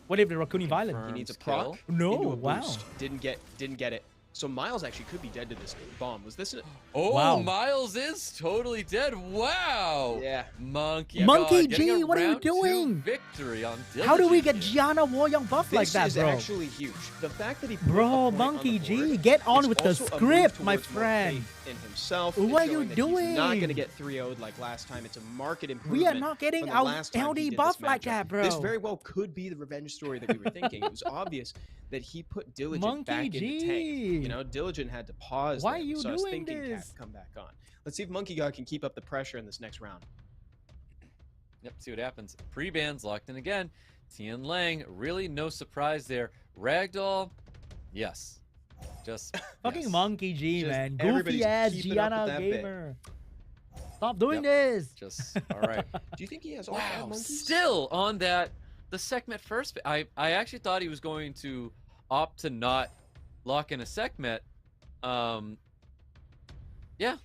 What if the Raccoon Violent? Confirm. He needs a Kill. proc. No, into a wow. boost. Didn't get it. So Miles actually could be dead to this bomb. Was this? Oh, Wow. Miles is totally dead. Wow. Yeah. Monkey Monkey God, getting G, a what are you round two doing? Victory on How do we Diligent get here. Gianna War Young buff like This that, is bro? actually huge. The fact that he put a Bro, point on the Monkey G, board, get on it's with the also a move script, my towards more friend. faith in himself. What It's are you showing that He's not doing? going to get 3-0'd like last time. It's a market improvement. We are not getting from the our last time he LD did this buff like matchup. that, bro. This very well could be the revenge story that we were thinking. It was obvious that he put Diligent Monkey back in the tank. G. You know, Diligent had to pause. Why there, are you so I was doing thinking Cat this? come back on. Let's see if Monkey God can keep up the pressure in this next round. Yep, see what happens. Pre-bands locked in again. Tian Lang, really no surprise there. Ragdoll, yes. Just Fucking yes. Monkey G, Just man. everybody's Goofy ass keeping up with Gianna that bit. gamer. Stop doing this. Just all right. Do you think he has all five Wow, monkeys? still on that. The Sekhmet first. I actually thought he was going to opt to not lock in a Sekhmet. Yeah,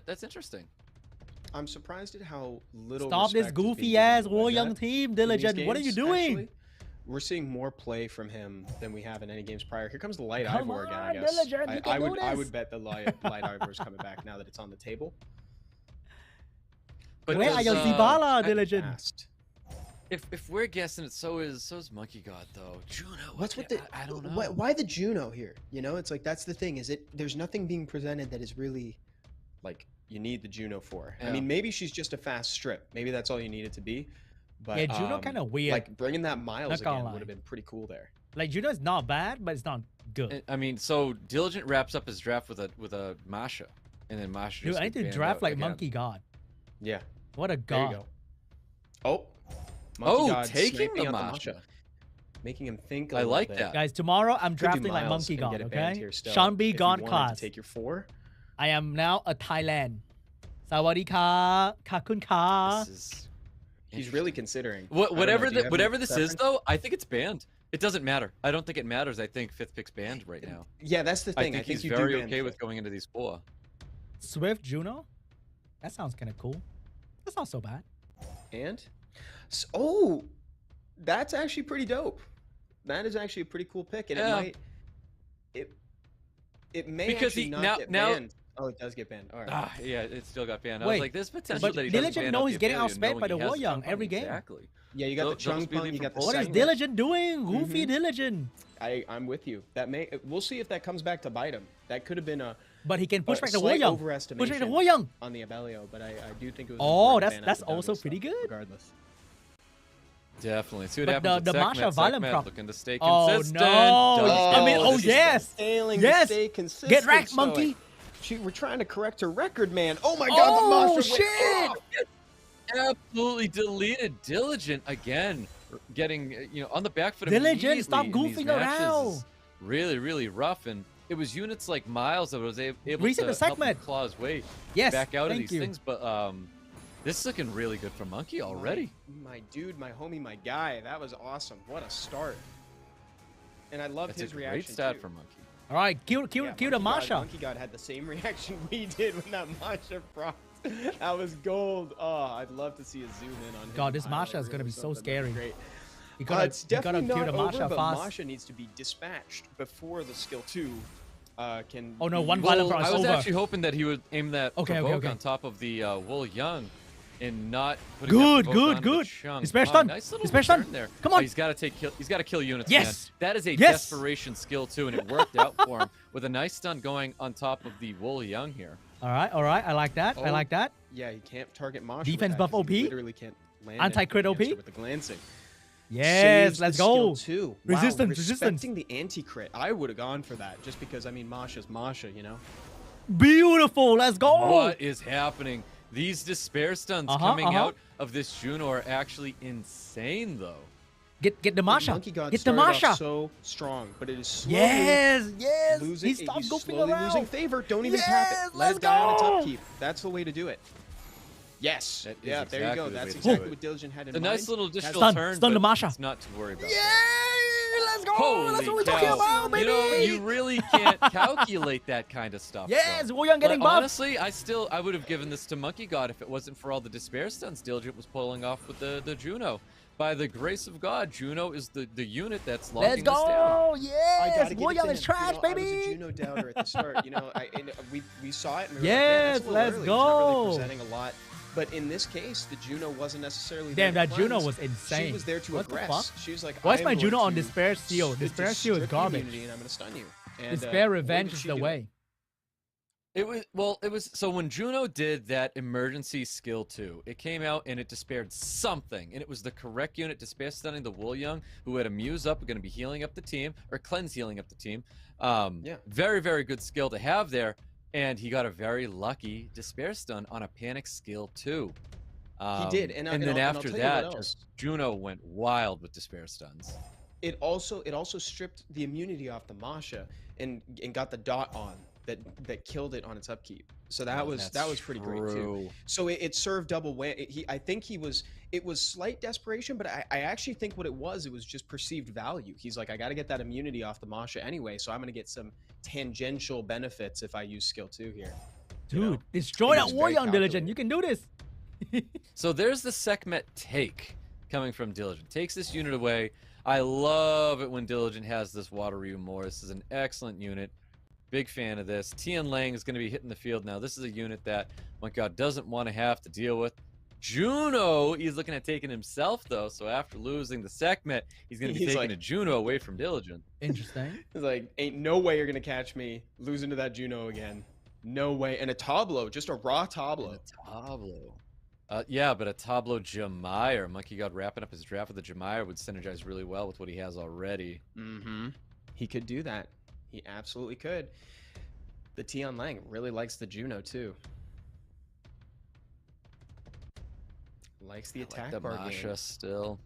that's interesting. I'm surprised at how little. Stop this respect is being goofy given ass to War Wizat Young team, in these Diligent. What are you games, doing? actually. We're seeing more play from him than we have in any games prior. Here comes the light Come Ivor again, I on, guess. Diligent, you can do I this. would bet the light Ivor is coming back now that it's on the table. But Where does, are your Zibala, I Diligent? asked. If we're guessing it, so is Monkey God though. Juno. What's with the? I don't know. Why the Juno here? You know, it's like that's the thing. Is it? There's nothing being presented that is really, like, you need the Juno for. I Yeah. mean, maybe she's just a fast strip. Maybe that's all you need it to be. But Yeah, Juno kinda weird. Like bringing that Miles Not gonna again lie. would have been pretty cool there. Like Juno is not bad, but it's not good. I mean, so Diligent wraps up his draft with a Masha, and then Masha. Dude, just I gets need to banned draft out like again. Monkey God. Yeah. What a There you god. go. Oh. Oh, God taking sniping the out Masha. making him think. A I little like bit. that. Guys, tomorrow I'm Could do drafting like Miles Monkey and God, get it banned okay? here still, SeanB if you gone wanted to class. Take your 4. I am now a Thailand. Sawadee ka, kakun ka. This is He's really considering. whatever do you have whatever any this is preference? though. I think it's banned. It doesn't matter. I don't think it matters. I think fifth pick's banned right now. Yeah, that's the thing. I think he's you do very ban okay with fifth. going into these 4. Swift Juno? That sounds kind of cool. That's not so bad. And oh, that's actually pretty dope. That is actually a pretty cool pick, and Yeah. it may Because actually he- not get now- banned. Oh, it does get banned. All right. Ah, yeah, it still got banned. I Wait, was like, there's potential but that he Diligent doesn't ban know out he's the getting Aphelion, outspent by knowing the he has Waryoung Chung every Pong. game. Exactly. Yeah, you got Those- the Chung those Pong, believe you got the from What is second. Diligent doing? Goofy Mhm. Diligent. I'm with you. That may we'll see if that comes back to bite him. That could have been a But he can push back the slight Waryoung. Push overestimation back the Waryoung. on the Abelio, but I do think it was. an Oh, important that's- ban that's out the also Douglas, pretty though, good. Regardless. Definitely. See what But happens the with Masha Sekhmet. Violent Sekhmet prop- looking to stay Oh, consistent. no. I mean, oh, this is yes. failing Yes. to stay consistent. Get wrecked, so monkey. We're trying to correct her record, man. Oh my God, Oh, the Masha shit. went off. Absolutely deleted. Diligent again, getting on the back foot. Diligent, stop immediately in these goofing matches around. is Really, really rough, and it was units like Miles that was able Reset to the help him segment. claw his way Yes, back out of thank these you. things. But this is looking really good for Monkey already. My dude, my homie, my guy. That was awesome. What a start. And I loved That's his a great reaction stat too. for Monkey. All right, kill Yeah, the Masha. Monkey God had the same reaction we did when that Masha propped. That was gold. Oh, I'd love to see a zoom in on him. God, this highlight Masha is reel gonna or be so something. That'd be scary. Great. You gotta, It's you gotta definitely kill not the Masha over, but fast. Masha needs to be dispatched before the skill 2 can. Oh, no, be one used. violent Well, It's I was over. actually hoping that he would aim that Okay, okay, provoke okay. on top of the Wool Young and not putting Good, that provoke good, onto the good. Chung. He's smash Oh, stun. nice little He's smash stun. turn there. Come Oh, on. he's got to kill units. Yes. Man. That is a Yes. desperation skill too, and it worked out for him with a nice stun going on top of the Wool Young here. All right. I like that. I Oh. like that. Yeah, he can't target Masha. Defense with that buff 'cause he OP? Literally can't land Anti-crit anything against OP? her with the glancing. Yes, Saves let's the skill go. too. Resistance, wow, resistance. respecting the anti-crit. I would have gone for that just because, I mean, Masha's Masha, you know? Beautiful. Let's go. What is happening? These despair stuns coming out of this Juno are actually insane, though. Get the Masha. Monkey God Get the started off Masha. so strong, but it is slowly Yes. losing. He stopped he's goofing slowly around. losing favor. Don't even tap Yes, it. Let let's it die on its go. upkeep. That's the way to do it. Yes. That is Yeah, there you exactly go. the way That's to exactly do what Diligent had in A mind. nice little additional Stun, turn, stun the but Masha. it's not to worry about. Let's go. Holy That's what we're cow. talking about, baby. You know, you really can't calculate that kind of stuff. Yes, though. Woyoung getting But buffed. honestly, I would have given this to Monkey God if it wasn't for all the despair stuns Diligent was pulling off with the Juno. By the grace of God, Juno is the unit that's locking Let's this down. go. I Yes. gotta give it to Woyoung him. is trash, I was a baby. Juno doubter at the start. And we saw it. And we were Yes, like, man, that's a little let's early. He's not go. really presenting a lot. But in this case, the Juno wasn't necessarily. Damn, there to that Juno cleanse. was insane. She was there to What the aggress. fuck? She was like, Why is I my am Juno going on to Despair Seal? just Despair Seal is strip garbage. immunity and I'm gonna stun you. And, Despair what Revenge did is she the do? way. It was so when Juno did that emergency skill 2, it came out and it despaired something, and it was the correct unit despair stunning the Woyoung, who had a Muse up, going to be healing up the team, or cleanse healing up the team. Very, very good skill to have there, and he got a very lucky despair stun on a panic skill 2. He did, and then I'll after tell you what that, else. Juno went wild with despair stuns. It also stripped the immunity off the Masha and got the dot on that killed it on its upkeep. So that was pretty great too. So it served double whammy. I think it was slight desperation, but I actually think what it was just perceived value. He's like, I got to get that immunity off the Masha anyway, so I'm gonna get some tangential benefits if I use skill 2 here. Dude, destroy that Woyoung, Diligent. You can do this. So there's the Sekhmet take coming from Diligent. Takes this unit away. I love it when Diligent has this Water Ryu more. This is an excellent unit. Big fan of this. Tian Lang is going to be hitting the field now. This is a unit that Monkey God doesn't want to have to deal with. Juno, he's looking at taking himself, though. So after losing the Sekhmet, he's going to be taking a Juno away from Diligent. Interesting. He's like, ain't no way you're going to catch me losing to that Juno again. No way. And a Tableau, just a raw Tableau. And a Tableau. Yeah, but a Tableau Jemire. Monkey God wrapping up his draft with the Jemire would synergize really well with what he has already. Mm-hmm. He could do that. He absolutely could. The Tian Lang really likes the Juno too. Likes the attack the bar Masha game. still.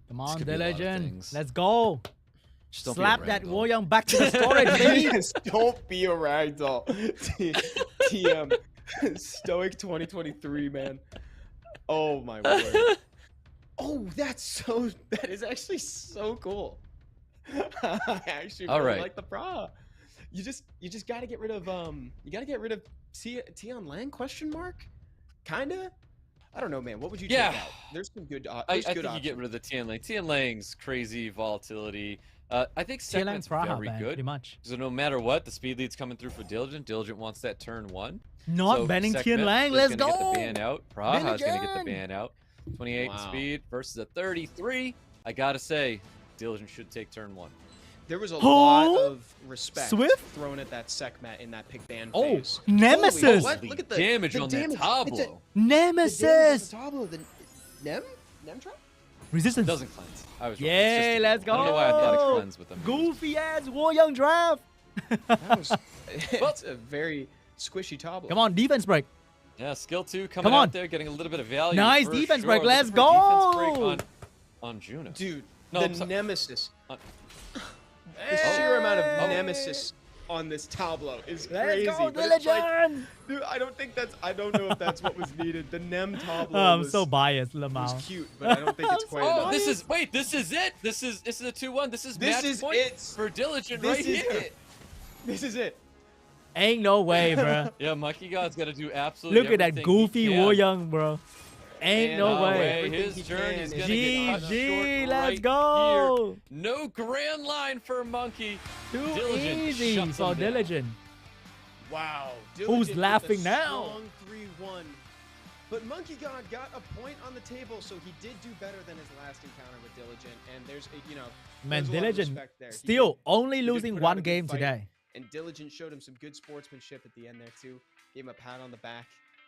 Come on, could be a lot of Diligent. things. Let's go. Just don't be a Slap that ragdoll. Woyoung back to the storage, baby. Yes, don't be a ragdoll. TM. Stoic 2023, man. Oh my word. Oh, that is actually so cool. I actually really like the bra. You just gotta get rid of Tian Lang ? Kinda. I don't know, man. What would you take out? There's some good. I think you get rid of the Tian Lang. Tian Lang's crazy volatility. I think Sekhmet's very good. Pretty much. So no matter what, the speed lead's coming through for Diligent. Diligent wants that turn 1. Not banning Tian Lang. Let's go. Get the ban out. Praha's gonna get the ban out. 28 speed versus a 33. I gotta say, Diligent should take turn 1. There was a lot of respect Swift? thrown at that Sekhmet in that pick ban Oh, phase. Nemesis. What? Look at the damage on damage. that It's a- Tableau. Nemesis. The Tableau, the Nem trap? Resistance. Doesn't cleanse. I was wrong. Yeah, It's just a let's I don't know why I thought it cleansed with them. Goofy ass Woyoung draft. That was it's a very squishy Tableau. Come on, defense break. Yeah, skill 2 coming Come on. out there, getting a little bit of value. Nice for defense sure. break. Looking Let's for a defense go. break on Juno. Dude, No, I'm the sorry. Nemesis. Uh, The sheer amount of Nemesis on this Tableau is crazy. Let's go, but it's like, Diligent. dude, I don't know if that's what was needed. The Nem Tableau I'm was, so biased, was Lamau. cute, but I don't think it's quite Oh, enough. this is it. This is a 2-1. This is match point it. for Diligent This right is here. it. This is it. Ain't no way, bro. Yeah, Monkey God's got to do absolutely Look at that everything goofy he can. Woyoung, bro. Ain't no No way. way. His Everything he turn can is is gonna get cut GG, short let's right go. here. No grand line for Monkey. Too Diligent easy shuts for him down. Diligent. Wow. Who's Diligent with a laughing now? Strong 3-1. But Monkey God got a point on the table, so he did do better than his last encounter with Diligent. And there's, Man, there's a lot of Diligent respect there. He still did- only he did losing put out one a good game fight, today. And Diligent showed him some good sportsmanship at the end there too. Gave him a pat on the back.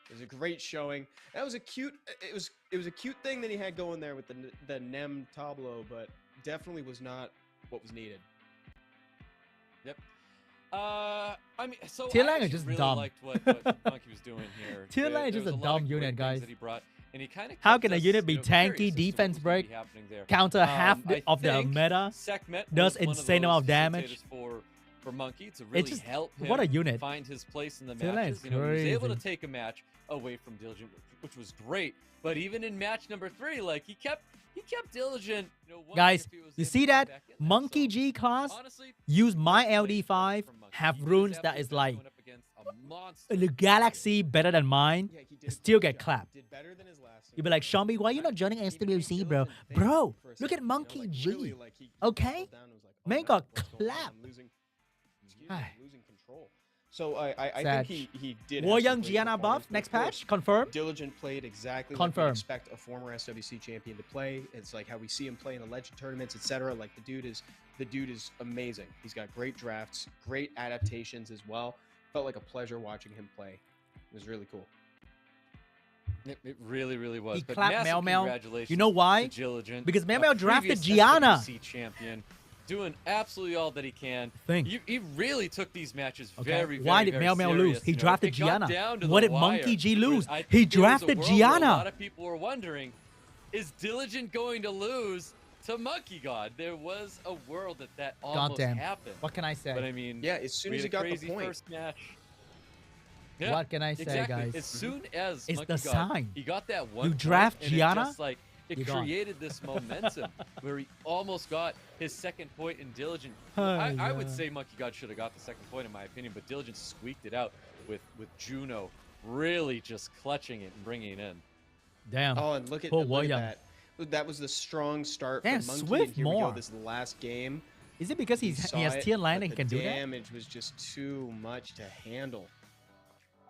It was a great showing. That was a cute. It was a cute thing that he had going there with the Nem Tableau, but definitely was not what was needed. Yep. I mean, so Tian I Lang is actually just really dumb. liked what Monkey was doing here. Tian Lang is There just was a lot of dumb great unit, things guys. That he brought. and he kind of How can a unit be tanky, defense break, counter half of the meta, does insane amount of damage? For Monkey to really help him what a unit. find his place in the matches. You know, he was able to take a match away from Diligent, which was great. But even in match number 3, like he kept Diligent. You know, guys, you see that? MONKEYGCLAS use my LD5, have runes that is like the galaxy better than mine, still get clapped. You'll be like, SeanB, why are you not joining SWC, bro? Bro, look at MONKEYG. Okay? Man got clapped. Losing control. So I think he did. War Young Gianna buff next patch confirmed. Diligent played exactly like we expect a former SWC champion to play. It's like how we see him play in the legend tournaments, etc. Like the dude is amazing. He's got great drafts, great adaptations as well. Felt like a pleasure watching him play. It was really cool. It really, really was. He but clapped MEOWMEOW. Congratulations, you know why? Because MEOWMEOW drafted Gianna. SWC champion, doing absolutely all that he can. He really took these matches very, why did MEOWMEOW lose? He drafted Gianna. What did MONKEYG lose? He drafted Gianna. A lot of people were wondering, is Diligent going to lose to Monkey God? There was a world that almost happened. What can I say? But I mean, yeah, as soon as he got the point. First match. Yeah, what can I say, guys? As soon as it's the sign. He got that one. You draft Gianna. It created this momentum where he almost got his second point in Diligent. I would say Monkey God should have got the second point in my opinion, but Diligent squeaked it out with Juno really just clutching it and bringing it in. Damn. Oh, and look at that. That was the strong start for Monkey. Swift and here we go, this last game. Is it because he has tier line and he can do that? The damage was just too much to handle.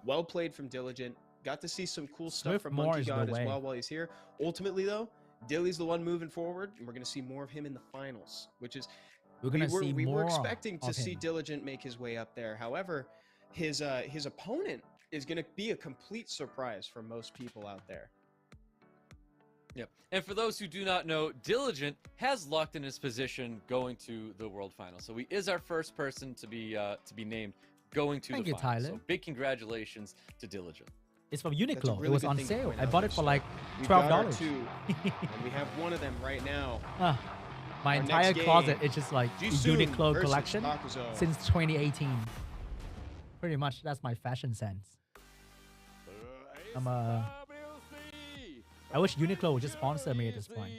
Well played from Diligent. Got to see some cool stuff from Monkey God as well while he's here. Ultimately, though, Dilly's the one moving forward, and we're going to see more of him in the finals, which is we were expecting to see Diligent make his way up there. However, his opponent is going to be a complete surprise for most people out there. Yep. And for those who do not know, Diligent has locked in his position going to the World Final. So he is our first person to be named going to the final. So big congratulations to Diligent. It's from Uniqlo. Really it was on sale. I bought it for like $12. And we have one of them right now. My entire closet is just like Uniqlo collection since 2018. Pretty much, that's my fashion sense. I wish Uniqlo would just sponsor me at this point.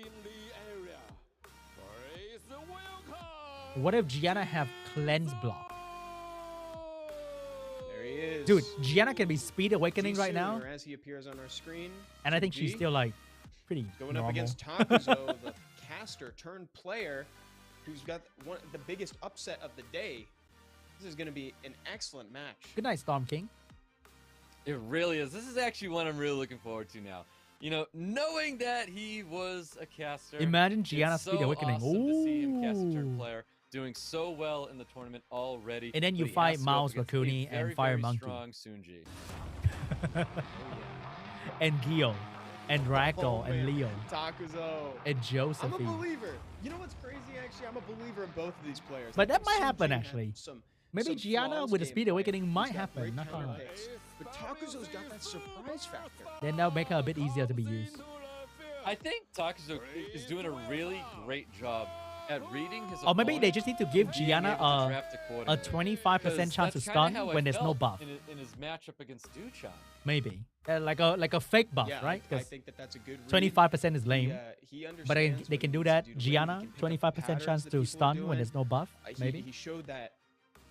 What if Gianna have cleanse block? Dude, Gianna can be speed awakening right now. As he appears on our screen, and I think she's still like pretty going normal. up against Takuzo, the caster turned player, who's got the biggest upset of the day. This is going to be an excellent match. Good night, Storm King. It really is. This is actually one I'm really looking forward to now. You know, knowing that he was a caster. Imagine Gianna speed awakening. Awesome to see him cast a turn player. Doing so well in the tournament already. And then you fight Mouse, Rakuni, and Fire Monkey. Strong SeanB. And Gio. And Ragdoll, and Leo. Takuzo. And Josephine. I'm a believer. You know what's crazy, actually? I'm a believer in both of these players. But that might happen, actually. Maybe Gianna with the speed awakening might happen. Not gonna. But Takuzo's got that surprise factor. Then that'll make her a bit easier to be used. I think Takuzo is doing a really great job at reading his or maybe they just need to give Gianna a 25% chance to stun when there's no buff. In his matchup against DUCHAN. Maybe. Like a fake buff, right? I think that's a good read. 25% is lame. But they can do that. Gianna, 25% chance to stun when there's no buff. Maybe. He showed that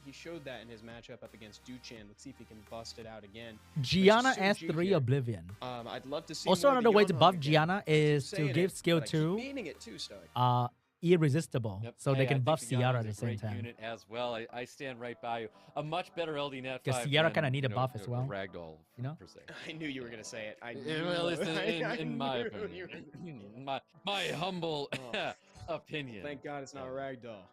in his matchup up against DUCHAN. Let's see if he can bust it out again. Gianna S3 Oblivion. I'd love to see also another way to buff Gianna is to give skill 2 irresistible, so they can buff Sierra at the same time. Unit as well. I stand right by you. A much better LD net. Because Sierra kind of need a buff as well. Ragdoll, you know. Per se. I knew you were gonna say it. Well, in my opinion, my humble opinion. Thank God it's not a Ragdoll.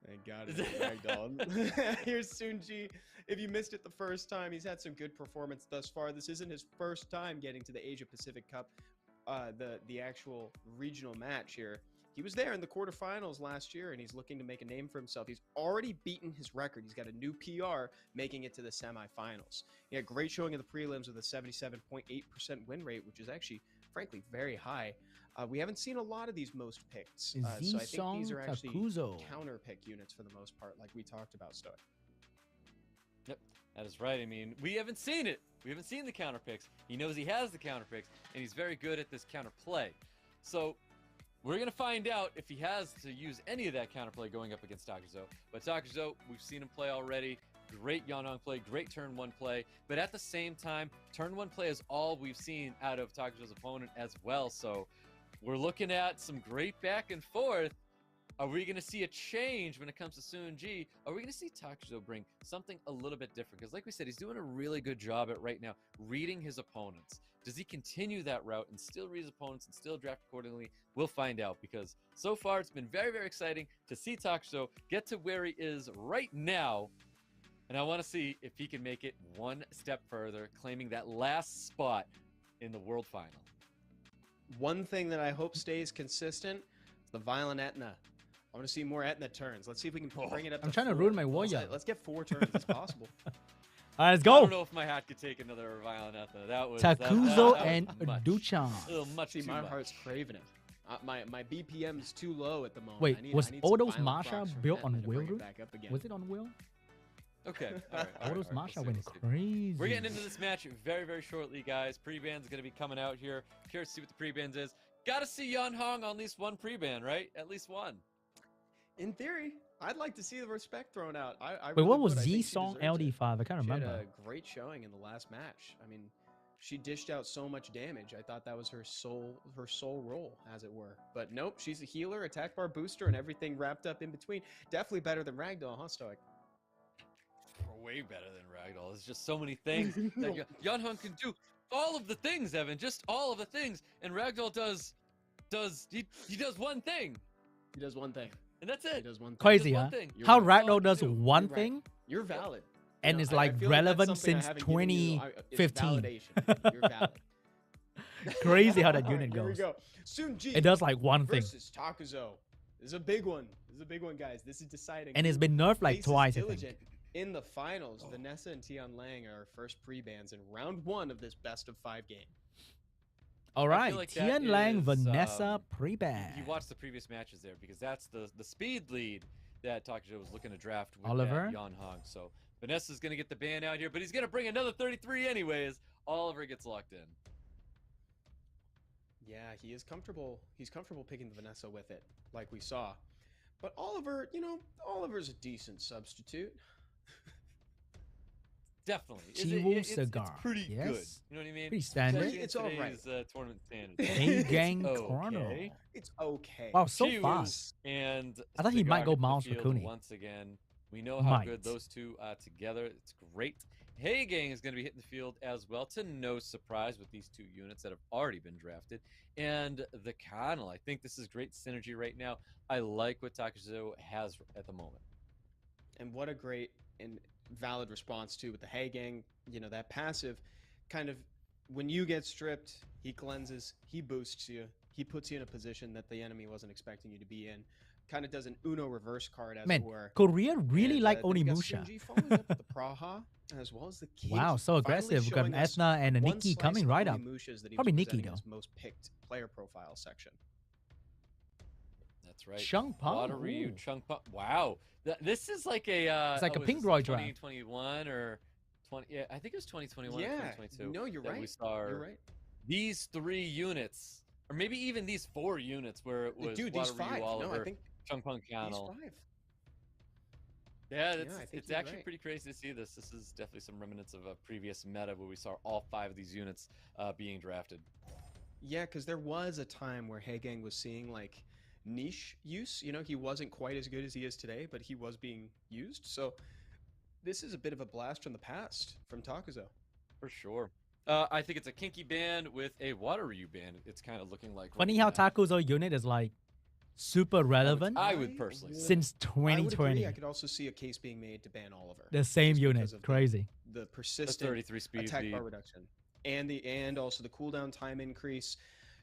Thank God it's not a Ragdoll. Here's SeanB. If you missed it the first time, he's had some good performance thus far. This isn't his first time getting to the Asia Pacific Cup, the actual regional match here. He was there in the quarterfinals last year, and he's looking to make a name for himself. He's already beaten his record. He's got a new PR, making it to the semifinals. He had great showing in the prelims with a 77.8% win rate, which is actually frankly very high. We haven't seen a lot of these most picked. So I think these ZZI-SOONG are actually Takuzo. counter pick units for the most part, like we talked about, Stoic. Yep, that is right. I mean, we haven't seen it. We haven't seen the counter picks. He knows he has the counter picks, and he's very good at this counter play. So we're going to find out if he has to use any of that counterplay going up against Takuzo. But Takuzo, we've seen him play already. Great Yanhong play, great turn 1 play. But at the same time, turn 1 play is all we've seen out of Takuzo's opponent as well. So we're looking at some great back and forth. Are we going to see a change when it comes to SeanB? Are we going to see Takuzo bring something a little bit different? Because like we said, he's doing a really good job at right now reading his opponents. Does he continue that route and still read his opponents and still draft accordingly? We'll find out, because so far it's been very, very exciting to see Takuzo get to where he is right now. And I want to see if he can make it one step further, claiming that last spot in the World Final. One thing that I hope stays consistent is the Violent Etna. I want to see more Etna turns. Let's see if we can bring it up. I'm trying to 4. ruin my warrior. Let's get 4 turns. It's possible. All right, let's I go. don't know if my hat could take another Violent Etna. That was Takuzo that and was much. DUCHAN. A little much See, too my much. heart's craving it. My BPM is too low at the moment. Wait, I need was some Odo's violent Masha procs from built Etna on to bring wheel it root? back up again. Was it on wheel? Okay, all right. Odo's Masha let's went see. crazy. We're getting into this match very, very shortly, guys. Pre-ban's going to be coming out here. Curious to see what the pre-bans is. Got to see Yanhong on at least one pre-ban, right? At least one. In theory, I'd like to see the respect thrown out. I Wait, really what was would. I think she Z-SOONG deserves it. LD5? I can't She remember. had a great showing in the last match. I mean, she dished out so much damage. I thought that was her sole role, as it were. But nope, she's a healer, attack bar booster, and everything wrapped up in between. Definitely better than Ragdoll, huh, Stoic? Way better than Ragdoll. There's just so many things that Yanhong can do. All of the things, Evan. Just all of the things. And Ragdoll does he does one thing. He does one thing. And that's He it. does one thing. Crazy, one huh? thing. You're How right. Ragdoll does You're one right. thing You're valid. and You is know, I like feel like that's relevant something I since haven't given you. It's 2015. validation. You're valid. Crazy how that All right, unit here we goes. go. SeanB It does like one thing. versus Takuzo. This is a big one. This is a big one, guys. This is deciding. And it's who been nerfed like faces twice, I Diligent think. in the finals. Vanessa and Tian Lang are our first pre-bans in round 1 of this best of 5 game. All right, like that Tian Lang, is, Vanessa, pre-ban. You watch the previous matches there, because that's the speed lead that Takuzo was looking to draft with Oliver? that Yanhong. So Vanessa's going to get the ban out here, but he's going to bring another 33 anyways. Oliver gets locked in. Yeah, he is comfortable. He's comfortable picking the Vanessa with it, like we saw. But Oliver, you know, Oliver's a decent substitute. Definitely. Chivo It's Cigar. pretty good. Yes. You know what I mean? Pretty standard. Especially in It's all right. today's, tournament standards. A gang okay. Chrono. It's okay. Wow, so Chivo fast. And I thought he might Cigar go in the Miles field Rakuni. once again. We know how Might. good those two are together. It's great. Hey Gang is going to be hitting the field as well, to no surprise with these two units that have already been drafted. And the Connell, I think this is great synergy right now. I like what Takuzo has at the moment. And what a great and valid response too with the Hey Gang. You know, that passive kind of, when you get stripped, he cleanses, he boosts you, he puts you in a position that the enemy wasn't expecting you to be in. Kind of does an Uno reverse card, as Man, it were. Korea really And, like then we got Onimusha. SeanB following up with the Praha as well as the Kid. Wow, so aggressive. We've got an Ethna and a Nikki coming right up. Probably Nikki, though. His most picked player profile section. That's right. Chung Pao. Water Ryu, Ooh. Chung Pao. Wow. This is like a... It's like a was Pink this Roy draft. 2021 or... 20, yeah, I think it was 2021 or Yeah, 2022. no, you're that right. We saw You're right. these 3 units, or maybe even these 4 units, where it was Dude, Water these Ryu, 5. Oliver, No, I think Chung Pao these Connell. 5. Yeah, I it's think it's you're actually right. pretty crazy to see this. This is definitely some remnants of a previous meta where we saw all 5 of these units being drafted. Yeah, because there was a time where Hey Gang was seeing like niche use. You know, he wasn't quite as good as he is today, but he was being used. So this is a bit of a blast from the past from Takuzo. For sure. I think it's a kinky band with a Water Ryu band. It's kind of looking like. Funny right how now. Takuzo unit is like super relevant I would personally say. since I would agree. 2020. I could also see a case being made to ban Oliver. The same just unit. because of Crazy. The The persistent 33 speed attack lead. bar reduction, and also the cooldown time increase.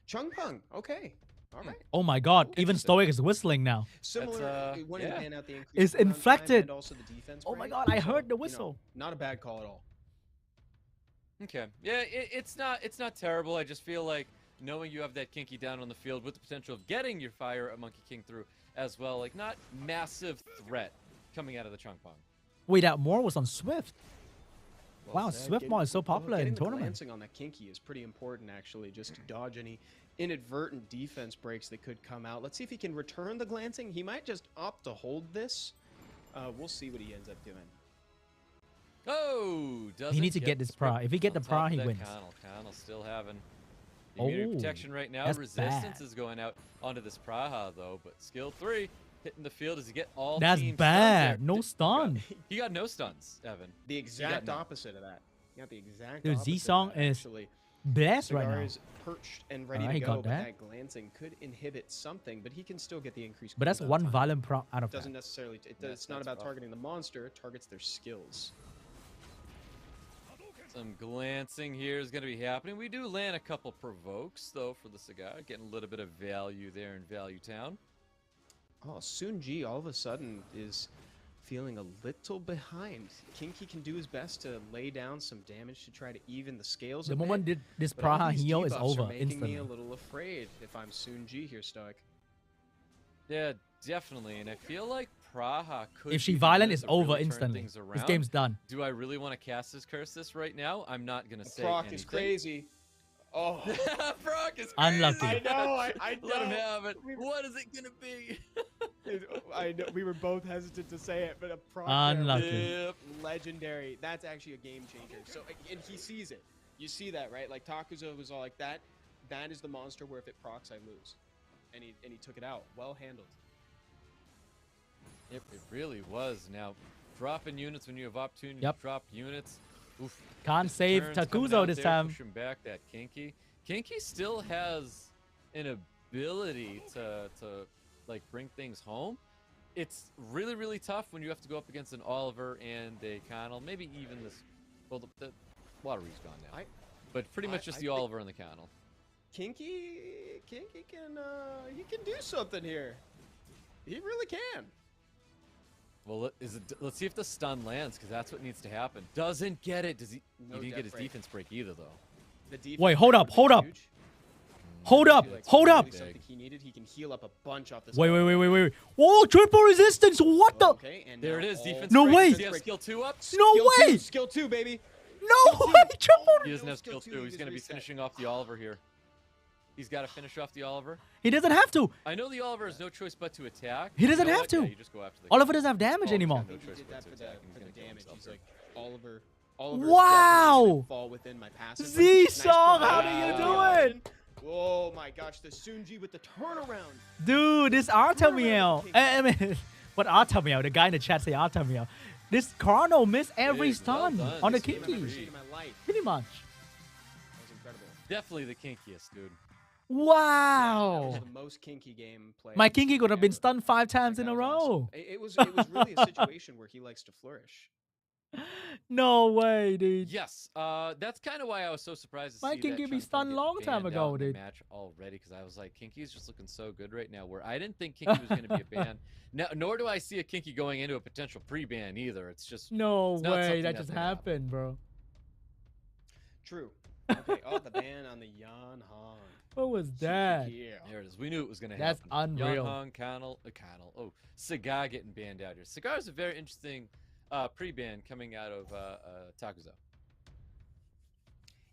Chung Pang, okay, all right. Oh my god, even Interesting. Stoic is whistling now. Similar, when yeah. to ban out the increase. It's cooldown time inflected. And also the defense. Oh my break. god, I So, heard the you know, whistle. not a bad call at all. Okay. Yeah, it's not terrible. I just feel like knowing you have that Kinky down on the field with the potential of getting your fire a Monkey King through as well. Like, not massive threat coming out of the Chongpong. Wait, that more was on Swift. Well Wow, said. Swift Mall is so popular getting in the tournaments. glancing on that Kinky is pretty important, actually, just to dodge any inadvertent defense breaks that could come out. Let's see if he can return the glancing. He might just opt to hold this. We'll see what he ends up doing. Oh, doesn't He needs to get the this pra. sprint If he get the on top pra, of he that wins. Connell still having the immunity Oh, protection right now. that's Resistance bad. is going out onto this Praha, though. But skill 3 hitting the field as he get all That's team bad. stuns there. No stun. He got no stuns, Evan. The exact none. opposite of that. You got the exact Dude, opposite of Z-SOONG that, is actually. Blessed right Cigar now. is perched and ready Alright, to he go, got but that. that glancing could inhibit something, but he can still get the increased But that's cooldown one time. violent prop out of Doesn't that. necessarily. That's It's not about rough. targeting the monster. It targets their skills. Some glancing here is going to be happening. We do land a couple provokes, though, for the Cigar. Getting a little bit of value there in Value Town. Oh, SeanB all of a sudden is feeling a little behind. Kinky can do his best to lay down some damage to try to even the scales. The a moment bit, this but all Praha these heal is debuffs over are making instantly. me a little afraid if I'm SeanB here, Stoic. Yeah, definitely. And I feel like Praha could If she be the violent, unit it's to really over turn instantly. things This around. game's done. Do I really want to cast this curse right now? I'm not going to say Proc anything. is crazy. Oh, Proc is crazy. Unlucky. I know. I Let him know. have it. What is it going to be? Dude, I know we were both hesitant to say it, but a proc Unlucky. Yep. legendary. That's actually a game changer. So, and he sees it. You see that, right? Like Takuzo was all like that. That is the monster where if it procs, I lose. And he took it out. Well handled. It really was. Now, dropping units when you have opportunity Yep. to drop units. Oof. Can't save Turns coming Takuzo out this there, time. Pushing back that Kinky. Kinky still has an ability to like bring things home. It's really, really tough when you have to go up against an Oliver and a Connell. Maybe even this. Well, the Watery's gone now. But pretty much just I the think- Oliver and the Connell. Kinky can he can do something here. He really can. Well, let's see if the stun lands, because that's what needs to happen. Doesn't get it. Does he? No He didn't death get his break. defense break either, though. The defense Wait, hold break up, would've hold been up. huge. Hold up, I feel like hold that's up. really something he needed. He can heal up a bunch off this. Wait. Whoa, triple resistance. What the? Okay, and There now it is. all- Defense No break. way. Does he have skill 2 up? No Skill way. two, skill 2, baby. No way. Triple. He doesn't No have skill skill 2. two, He's he going to be just reset. finishing off the Oliver here. He's got to finish off the Oliver. He doesn't have to. I know the Oliver has no choice but to attack. He doesn't You know have what? to. Yeah, you just go after the Oliver doesn't have damage Oh, anymore. I No think he choice did but that to for the, attack, and he's for the gonna kill damage. himself He's there. like Oliver. Oliver Wow. definitely fall within my passive. Z-SOONG, how do you do it? Oh my gosh, the SeanB with the turnaround. Dude, this Artemiel. King. I mean, what Artemiel? The guy in the chat say Artemiel. This Chrono missed every Dude, well stun done. on the This game I've ever Kinky. seen in my life. Pretty much. That was incredible. Definitely the kinkiest, dude. That Wow. was the most kinky game played. My Kinky could have been ever. stunned 5 times Like, in that a was awesome. row. It was really a situation where he likes to flourish. No way, dude. Yes, that's kind of why I was so surprised to My see Kinky that be Chun-Li stunned get long time banned ago, out in the dude. match already, because I was like, Kinky's just looking so good right now. Where I didn't think Kinky was going to be a ban. No, nor do I see a Kinky going into a potential pre-ban either. It's just No It's not way, something that that's just gonna happen. happened, bro. True. Okay. Oh, the ban on the Yan Hong. What was that? Yeah. there it is. We knew it was going to That's happen. unreal. Young Connell. Oh, Cigar getting banned out here. Cigar is a very interesting pre-ban coming out of Takuzo.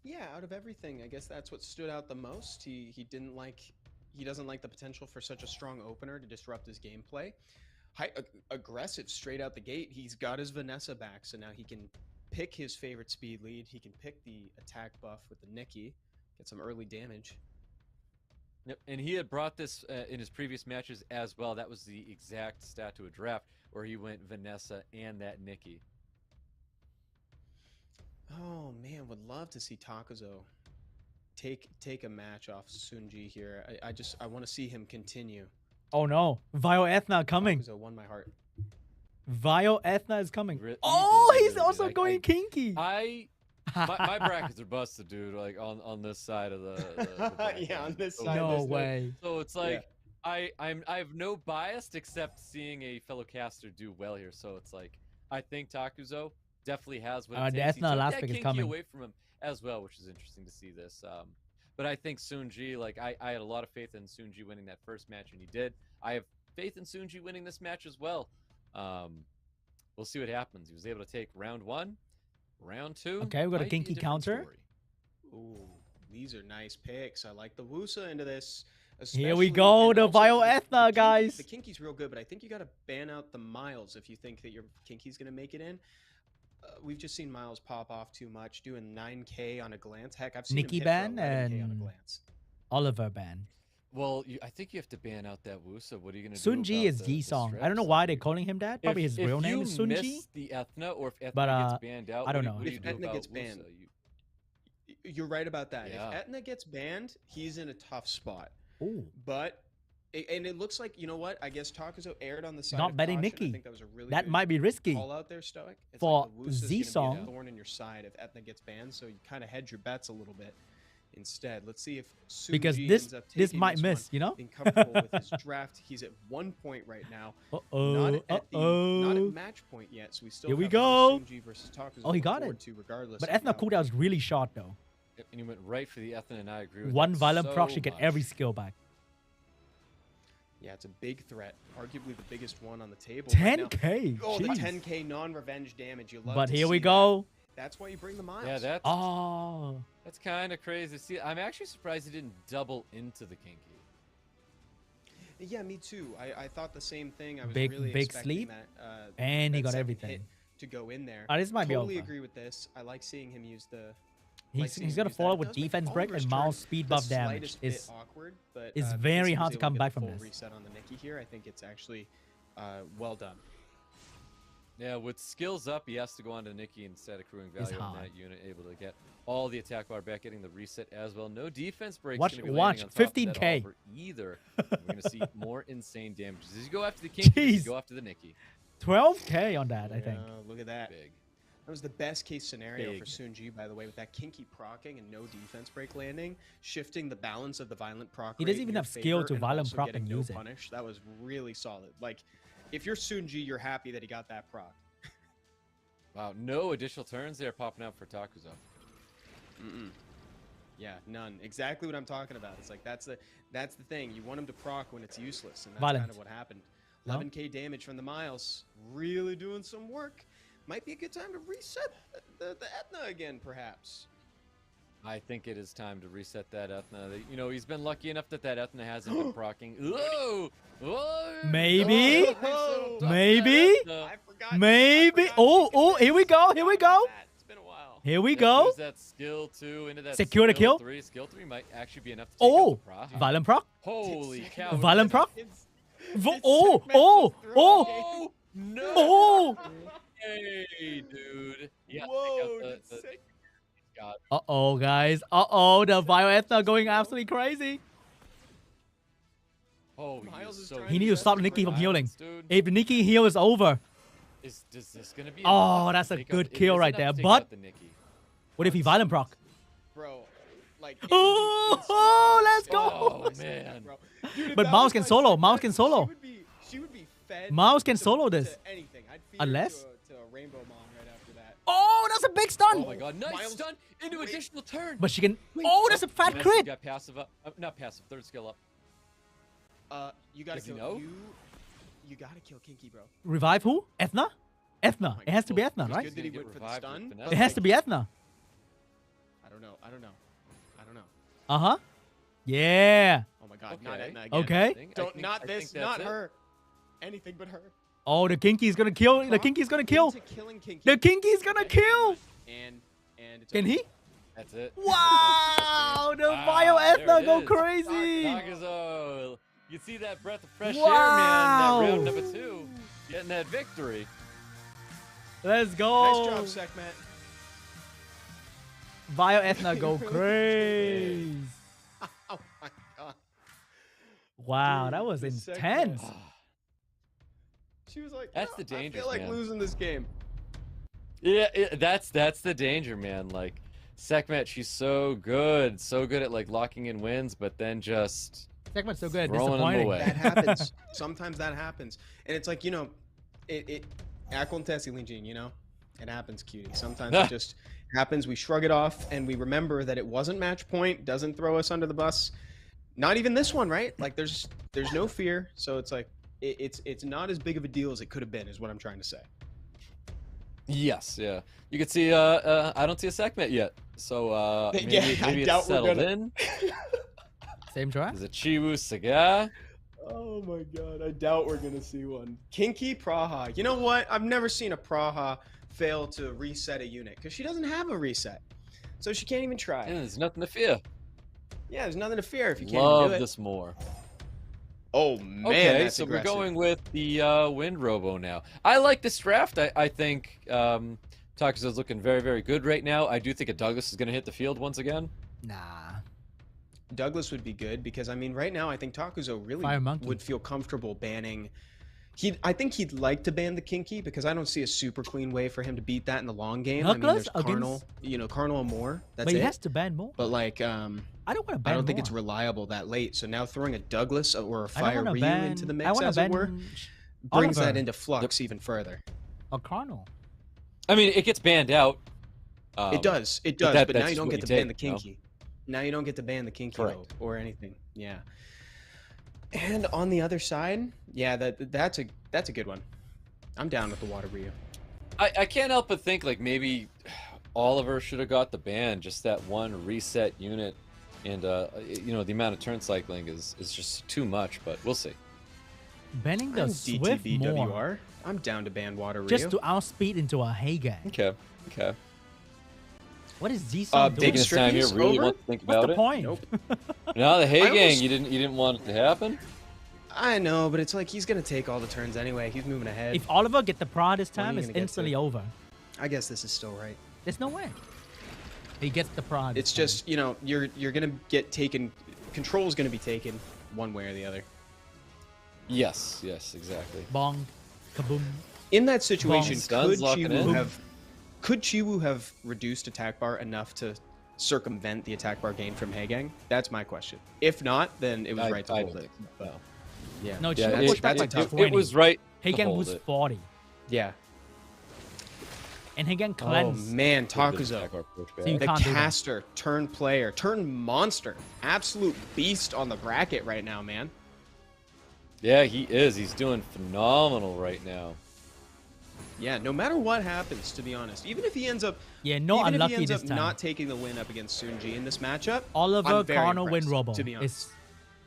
Yeah, out of everything, I guess that's what stood out the most. He doesn't like the potential for such a strong opener to disrupt his gameplay. Aggressive straight out the gate. He's got his Vanessa back, so now he can pick his favorite speed lead. He can pick the attack buff with the Nikki, get some early damage. Yep, and he had brought this in his previous matches as well. That was the exact stat to a draft where he went Vanessa and that Nikki. Oh man, would love to see Takuzo take a match off SeanB here. I want to see him continue. Oh no, Vile Ethna coming. Takuzo won my heart. Vile Ethna is coming. He Oh, did, he he's really also did. going kinky. My brackets are busted, dude. Like on this side of the bracket. Yeah, on this So- side. No there's way. So it's like I have no bias except seeing a fellow caster do well here. So it's like I think Takuzo definitely has what it The takes. He Ethna took last that pick is Kinky coming. away from him as well, which is interesting to see this. But I think SeanB, like I had a lot of faith in SeanB winning that first match, and he did. I have faith in SeanB winning this match as well. We'll see what happens. He was able to take round 1, round 2. Okay, we got a might be kinky different counter. story. Ooh, these are nice picks. I like the Wusa into this. Here we especially- go, and the also Bio the Ethna, kinky- guys. The kinky's real good, but I think you got to ban out the Miles if you think that your kinky's going to make it in. We've just seen Miles pop off too much, doing 9K on a glance. Heck, I've seen Nikki him hit for ban 11K on a and glance. Oliver ban. Well, I think you have to ban out that Wusa. What are you going to do? SeanG about is the Z-Song. I don't strips? know why they're calling him that. Probably his real name if is you SeanG. miss the Ethna, or if Ethna But, gets banned out, I don't know. What do you If do Ethna about gets banned, Wusa? You're right about that. Yeah. If Ethna gets banned, he's in a tough spot. Ooh. But and it looks like, you know what? I guess Takuzo aired on the side Not of betting caution. Nikki. I think that was a really That good might be risky. call out there, Stoic. It's For like the Wusa's gonna be a Z-Song. thorn in your side if Ethna gets banned, so you kind of hedge your bets a little bit instead. Let's see if SeanG Because ends up this taking might this miss, one, you know? being comfortable with his draft. He's at 1 point right now. Not at match point yet, so we still Here we have go. SeanG versus Takuzo Oh, he to got look forward it. to regardless But of Ethna how- cooldown is really short though. Yep, and he went right for the Ethna, and I agree with One that violent so proc should get every much. skill back. Yeah, it's a big threat. Arguably the biggest one on the table. right now. 10K. Oh, the Jeez. 10K non-revenge damage. You love But to here we see that. go. That's why you bring the Miles. Yeah, that's Oh. kind of crazy. See, I'm actually surprised he didn't double into the kinky. Yeah, me too. I thought the same thing. I was Big- really big expecting sleep, that, and he that got second everything. hit to go in there. Oh, this might be Totally over. agree with this. I like seeing him use the. He's gonna follow with defense break and Miles speed buff damage. It's awkward, but it's because very he hard was to come able back get from the full this. reset on the Nikki here. I think it's actually well done. Yeah, with skills up, he has to go on to Nikki instead of accruing It's value on hard. that unit, able to get all the attack bar back, getting the reset as well. No defense breaks. Watch- gonna be watch, landing on top of that 15K. Oliver either. We're going to see more insane damages. As you go after the kinky, as you Jeez. go after the Nikki. 12K on that, I think. Yeah, look at that. Big. That was the best case scenario Big. for SeanG, by the way, with that kinky procking and no defense break landing, shifting the balance of the violent proc. He doesn't rate in even your have skill favor to and violent also proc getting and no use it. punish. That was really solid. Like, if you're SeanG, you're happy that he got that proc. Wow, no additional turns there popping out for Takuzo. Yeah, none. Exactly what I'm talking about. It's like that's the thing. You want him to proc when it's useless, and that's Violent. kind of what happened. No? 11K damage from the Miles, really doing some work. Might be a good time to reset the Ethna again, perhaps. I think it is time to reset that Ethna. You know, he's been lucky enough that Ethna hasn't been procking. Whoa! Whoa! Maybe? Oh, Maybe? I forgot. Maybe. Oh, here we go. Here we go. It's been a while. Here we Yep, go. there's that skill 2 into that Secure the skill kill. 3. Skill 3 might actually be enough to take out Oh, the proc. violent proc. Holy cow. Violent proc. It's Oh, Segment oh, just threw oh, a game. No! oh. Hey, dude. Yeah, Whoa, take out did the Seg- God. Uh-oh, guys. Uh-oh, the Bioethna going absolutely crazy. Oh, Miles is so trying He to needs to get stop the Nikki from violence, healing. dude. If Nikki heal is over. Is this gonna be? Oh, enough to that's a take good out, it kill is right enough there, to take but- out the Nikki. What if he violent proc? Bro, like. it would be Oh, let's go. Oh man. bro. Dude, if But that Miles was can my solo, Segment, Miles can solo. She would be fed. Miles can to- solo to this. anything. I'd feed Unless- her to a Rainbow Mom right after that. Oh, that's a big stun. Oh my God! Nice Miles- stun into wait. additional turn. But she can. Oh, that's a fat Messi crit. got passive up. Not passive. Third skill up. You gotta Does he kill know? You gotta kill Kinky, bro. Revive who? Ethna? Ethna. Oh my It has to be God. Ethna, It was right? good that he He's gonna went for get the revived with stun. finesse. but, It has like, to be Ethna. I don't know. Uh-huh. Yeah. Oh my God, not Okay. Etna again. Okay. Don't, not this, that's not it. her. Anything but her. Oh, the Kinky's gonna kill. The Kinky's gonna kill. Into killing Kinky. The Kinky's gonna kill. And it's Can over. he? That's it. Wow, the Ah, Bio there Ethna it go is. crazy. Takuzo. You see that breath of fresh Wow. air, man. That round number 2, getting that victory. Let's go. Nice job, Sekhmet. Bio Ethna go crazy. Oh my God. Wow, Dude, that was the second- intense. She was like, That's "Oh, the danger, I feel like man. losing this game. Yeah, that's the danger, man. Like Sekhmet, she's so good at like locking in wins, but then just Segment's so good. Throwing 'em Disappointing. away. That happens. Sometimes that happens. And it's like, it acontece, Linjin, It happens, cutie. Sometimes it just happens. We shrug it off and we remember that it wasn't match point. Doesn't throw us under the bus. Not even this one, right? Like there's no fear. So it's like it's not as big of a deal as it could have been, is what I'm trying to say. Yes, yeah. You can see I don't see a Sekhmet yet. So maybe it's settled in. Same try? Is it Chiwu Saga? Oh my god, I doubt we're gonna see one. Kinky Praha. You know what? I've never seen a Praha fail to reset a unit because she doesn't have a reset. So she can't even try. Yeah, there's nothing to fear. Yeah, there's nothing to fear if you can't Love even do it. this more. Oh man, okay, that's so aggressive. we're going with the Wind Robo now. I like this draft. I think Takuzo's looking very, very good right now. I do think a Douglas is going to hit the field once again. Nah. Douglas would be good because I mean, right now I think Takuzo really would feel comfortable banning. I think he'd like to ban the Kinky because I don't see a super clean way for him to beat that in the long game. I mean, there's Carnal, Carnal and more. That's but he it. has to ban more. But like, I don't want to ban I don't think more. it's reliable that late. So now throwing a Douglas or a Fire Ryu into the I mix, wanna as it were, brings that into flux even further. Or Carnal. I mean, it gets banned out. It does, but but now you don't get to ban the Kinky. Now you don't get to ban the Kinky or anything. Yeah. And on the other side, yeah, that's a good one. I'm down with the Water Ryu. I can't help but think like maybe Oliver should have got the ban. Just that one reset unit, and the amount of turn cycling is just too much. But we'll see. Banning the Swift more. I'm down to ban Water Ryu. Just to outspeed into a Hagang. Okay. What is Z-SOONG doing? Taking his time here, really want to think about What's the point? Nope. No, the Hagang, you didn't want it to happen. I know, but it's like he's gonna take all the turns anyway. He's moving ahead. If Oliver get the Pra this time, it's gonna get instantly over. I guess this is still right. There's no way. He gets the Pra. It's just you're gonna get taken. Control's gonna be taken one way or the other. Yes, exactly. Bong, kaboom. In that situation, Bong. could Chiwu have reduced attack bar enough to circumvent the attack bar gain from Hagang? That's my question. If not, then it was right to hold it. Well, yeah. No, yeah, Chiwu that's a tough it was right. Hagang was 40. Yeah. And Hagang cleanse. Oh man, Takuzo. So The caster, turn player, turn monster. Absolute beast on the bracket right now, man. Yeah, he is. He's doing phenomenal right now. Yeah, no matter what happens, to be honest, even if he ends up, not taking the win up against SeanB in this matchup, Oliver Carnal win Robo. To be honest, it's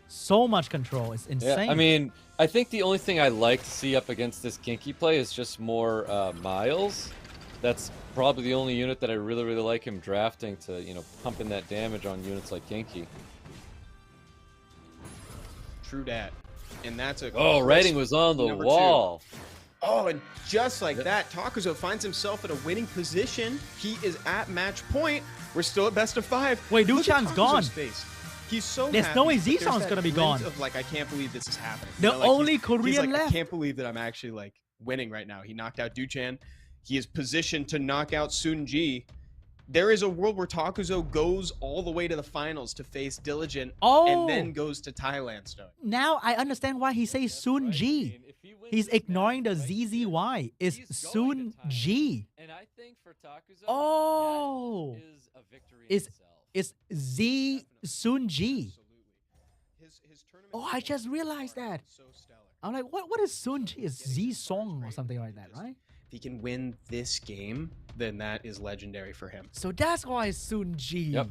so much control. It's insane. Yeah, I mean, I think the only thing I like to see up against this Kinky play is just more Miles. That's probably the only unit that I really like him drafting to pump in that damage on units like Kinky. True dat. And that's a writing was on the wall. Oh, and just like that, Takuzo finds himself at a winning position. He is at match point. We're still at best of 5. Wait, DUCHAN's gone. Face. He's so There's happy, no way but there's Z-SOONG's that gonna be glint gone. Of like, I can't believe this is happening. The only Korean he's like, left. I can't believe that I'm actually like winning right now. He knocked out DUCHAN. He is positioned to knock out SeanB. There is a world where Takuzo goes all the way to the finals to face Diligent and then goes to Thailand Stone. Now I understand why he says SeanB. He's ignoring the ZZY. It's SeanB. And I think for Takuzo, oh, is a victory it's Z SeanB. Oh, I just realized that. I'm like, what is SeanB? It's Z-SOONG or something like that, right? If he can win this game, then that is legendary for him. So that's why it's SeanB. Yep.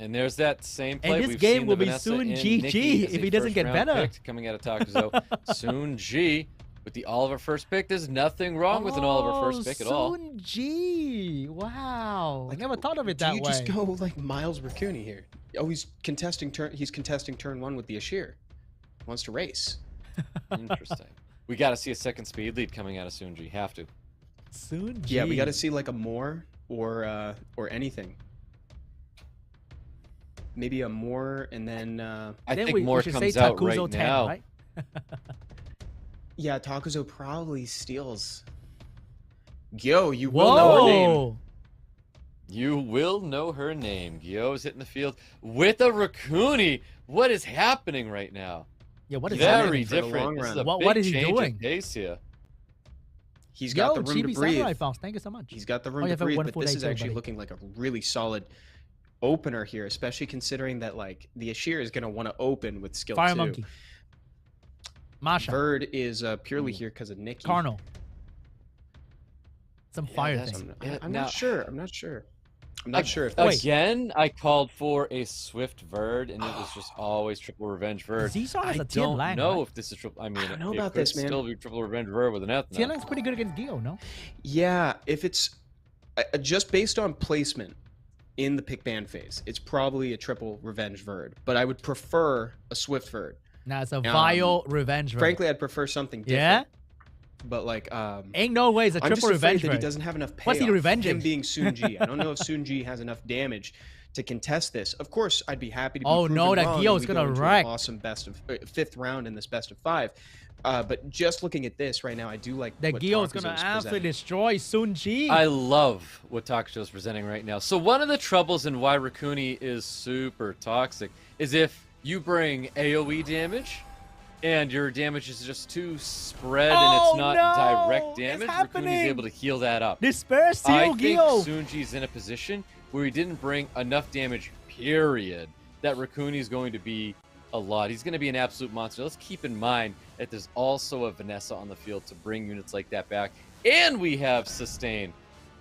And there's that same play. And this game will be SeanG if he doesn't get better. Coming out of Takuzo, SeanG with the Oliver first pick. There's nothing wrong with an Oliver first pick at all. SeanG. Wow. I never thought of it that way. You just go like Miles Raccooney here. Oh, he's contesting turn 1 with the Ashir. Wants to race. Interesting. We got to see a second speed lead coming out of SeanG. Have to. SeanG. Yeah, we got to see like a more or anything. Maybe a more and then. I think more comes out right 10, now. Right? Yeah, Takuzo probably steals. Yo, you will know her name. You will know her name. Gyo's hitting the field with a Raccooney. What is happening right now? Yeah, what is very different. This is a what is he doing? Pace here. He's got the room to Chibi breathe. Samurai Fox, thank you so much. He's got the room you to have a breathe, but wonderful this day is too, actually buddy. looking like a really solid opener here, especially considering that like the Ashir is going to want to open with skill Fire 2. Monkey. Masha. Verd is purely here because of Nikki. Carnal. Some fire that's- thing. I'm Now- not sure. I'm not sure. I'm not sure if Wait. that's... Again, I called for a Swift Verd, and it was just always triple revenge Verd. Z-Song has I a Tien don't Lang, know right? if this is triple. I mean, don't know it about could this, man. still be triple revenge Verd with an F. Tien Lang's pretty good against Gio, no? Yeah, if it's just based on placement in the pick ban phase, it's probably a triple revenge Verd, but I would prefer a Swift Verd. Nah, it's a vile revenge Verd. Frankly, I'd prefer something different. Yeah? But like, Ain't no way it's a I'm triple just afraid revenge that he Verd. doesn't have enough payoff. What's he revenging? Him being SeanB. I don't know if SeanB has enough damage to contest this. Of course, I'd be happy to be proven no, that wrong Gio's and we gonna go into wreck. an awesome fifth round in this best of 5. But just looking at this right now, I do like That what Gio's Takuzo's gonna absolutely presenting. destroy SeanB. I love what Takusho's presenting right now. So one of the troubles in why Rakuni is super toxic is if you bring AoE damage and your damage is just too spread and it's not direct damage, Rakuni's able to heal that up. Despair I Seal think Gio. Soonji's in a position where he didn't bring enough damage, period, that Rakuni's going to be a lot. He's going to be an absolute monster. Let's keep in mind that there's also a Vanessa on the field to bring units like that back. And we have Sustain.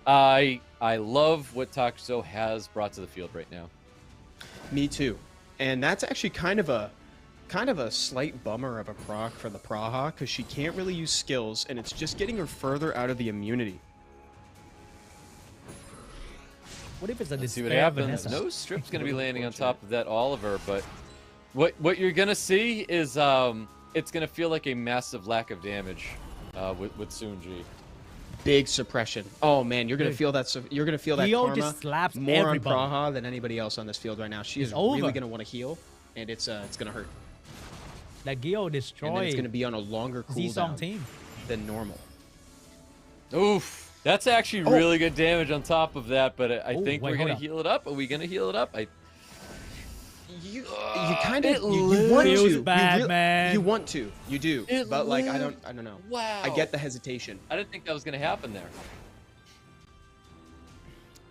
I love what Takuzo has brought to the field right now. Me too. And that's actually kind of a slight bummer of a proc for the Praha, because she can't really use skills, and it's just getting her further out of the immunity. What if it's a Let's see what Despair happens. Vanessa? No strip's going to be landing on top of that Oliver, but what you're going to see is it's going to feel like a massive lack of damage with SeanB. Big suppression. Oh man, you're gonna feel that. You're gonna feel that Gio karma just slaps more everybody. on Praha than anybody else on this field right now. She is over. really gonna want to heal, and it's gonna hurt. That Gio And then it's destroyed gonna be on a longer Z-Song cooldown team. than normal. Oof. That's actually really good damage on top of that, but I think wait, we're going to hold up. heal it up. Are we going to heal it up? You kind of it you want feels to. bad, man. You want to. You do. It But like I don't know. Wow. I get the hesitation. I didn't think that was going to happen there.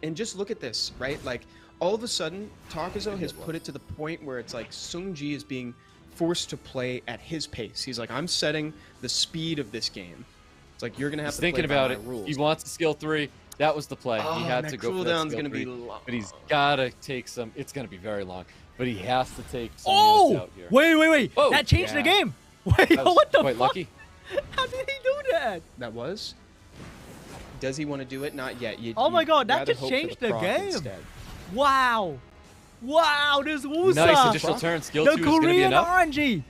And just look at this, right? Like all of a sudden, Takuzo has put it to the point where it's like SeanB is being forced to play at his pace. He's like, I'm setting the speed of this game. It's like you're gonna have He's to thinking play by about my it. rules. He wants a skill 3. That was the play. Oh, he had that to go for that cooldown's skill gonna be 3, long. but he's got to take some. It's going to be very long, but he has to take some units Oh! out here. Wait. Whoa, That changed the yeah. game. Wait, That was what the quite fuck? lucky. How did he do that? That was. Does he want to do it? Not yet. Oh my you'd God, that rather just hope for changed the proc game. instead. Wow. Wow, this Wusa. Nice additional turn. Skill The 2 is going to be Korean enough. RNG.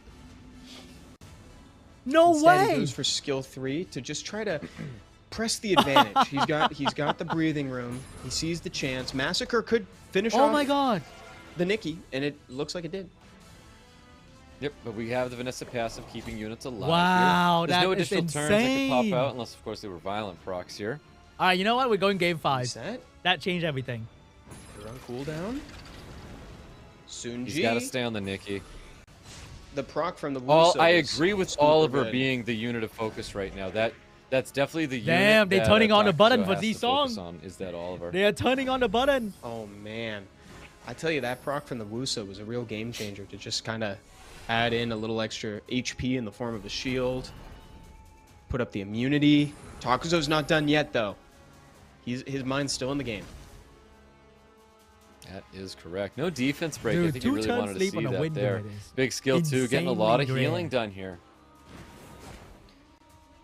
No Instead, he way. goes for skill 3 to just try to press the advantage. He's got the breathing room. He sees the chance. Massacre could finish Oh off my God. the Nikki, and it looks like it did. Yep, but we have the Vanessa passive keeping units alive. Wow, here. There's no that is additional turns that could insane. pop out, unless of course they were violent procs here. All right, you know what? We're going game 5. Set. That changed everything. They're on cooldown. SeanB. He's got to stay on the Nikki. The proc from the All Wusa I was agree with super Oliver good. being the unit of focus right now. That's definitely the unit. Damn, they're that turning on the Takuzo button for has to Z-Song. focus on, is that Oliver? They are turning on the button. Oh man, I tell you that proc from the Wusa was a real game changer to just kind of add in a little extra HP in the form of a shield, put up the immunity. Takuzo's not done yet though. His mind's still in the game. That is correct. No defense break. Dude, I think he 2 really turns wanted to sleep see on a that window there. it is. Big skill 2, getting a lot of Insanely healing great. done here.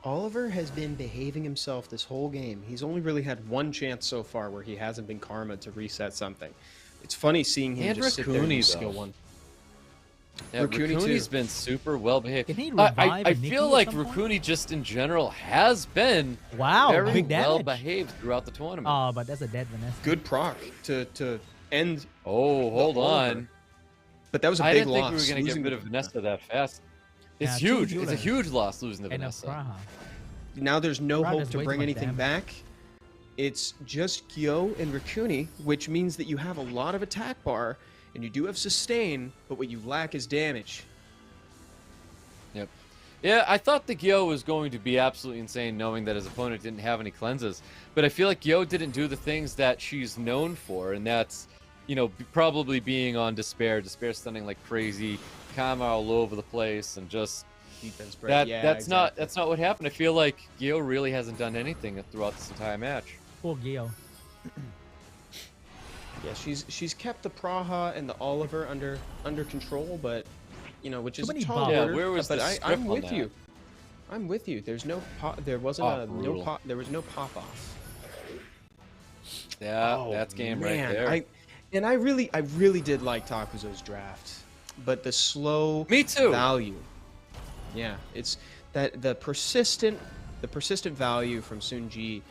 Oliver has been behaving himself this whole game. He's only really had one chance so far where he hasn't been karma to reset something. It's funny seeing him And just sit there and Rakuni, use skill though. 1. Yeah, Rakuni Rakuni's too. been super well behaved. Can he I revive Nikki feel at like some point? Rakuni just in general has been Wow, very big well damage. behaved throughout the tournament. Oh, but that's a dead Vanessa. Good proc to end. Oh, hold Oliver. on. But that was a I big didn't loss. think we were going to get losing rid the- of Vanessa that fast. It's Yeah, two huge. It's a units. huge loss losing the And a Vanessa. Praha. Now there's no Praha hope does to way too bring much anything damage. back. It's just Gyo and Rakuni, which means that you have a lot of attack bar, and you do have sustain, but what you lack is damage. Yep. Yeah, I thought the Gyo was going to be absolutely insane knowing that his opponent didn't have any cleanses. But I feel like Gyo didn't do the things that she's known for, and that's, you know, probably being on Despair stunning like crazy, Kama all over the place, and just Defense break. that Yeah, that's exactly. not what happened. I feel like Gyo really hasn't done anything throughout this entire match. Poor Gio. Yeah, she's kept the Praha and the Oliver under control, but you know, which is a many tall bombs. Yeah, order. where was But the I'm script on with that? you. I'm with you. There's no there wasn't Oh, a brutal. there was no pop off. Yeah, that's game right there. I really did like Takuzo's draft, but the slow Me too. value. Yeah, it's that the persistent value from SeanB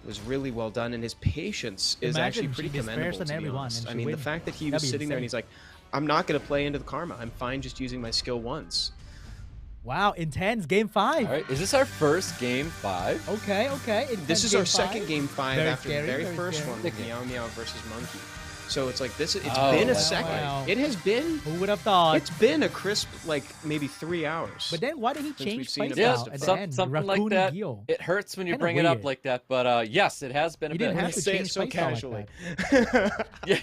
was really well done, and his patience is actually Imagine pretty she commendable. despairs To on be everyone honest. and I she mean, the wins. fact that he That'd was be sitting there and he's insane. like, "I'm not gonna play into the karma. I'm fine just using my skill once." Wow, intense game 5. All right, is this our first game 5? Okay. This intense is game our 5. second game 5 Very after scary, the very very first scary. one with MEOWMEOW versus Monkey. So it's like this. It's Oh, been a wow, second. wow. It has been. Who would have thought? It's been a crisp like maybe 3 hours. But then why did he Since change we've seen playstyle a Yeah, best of at five. the end? something like Raccoon that. Gio. It hurts when you Kinda bring it up weird. like that, but yes, it has been a You bit. didn't You have to say it change so playstyle like casually. Yeah.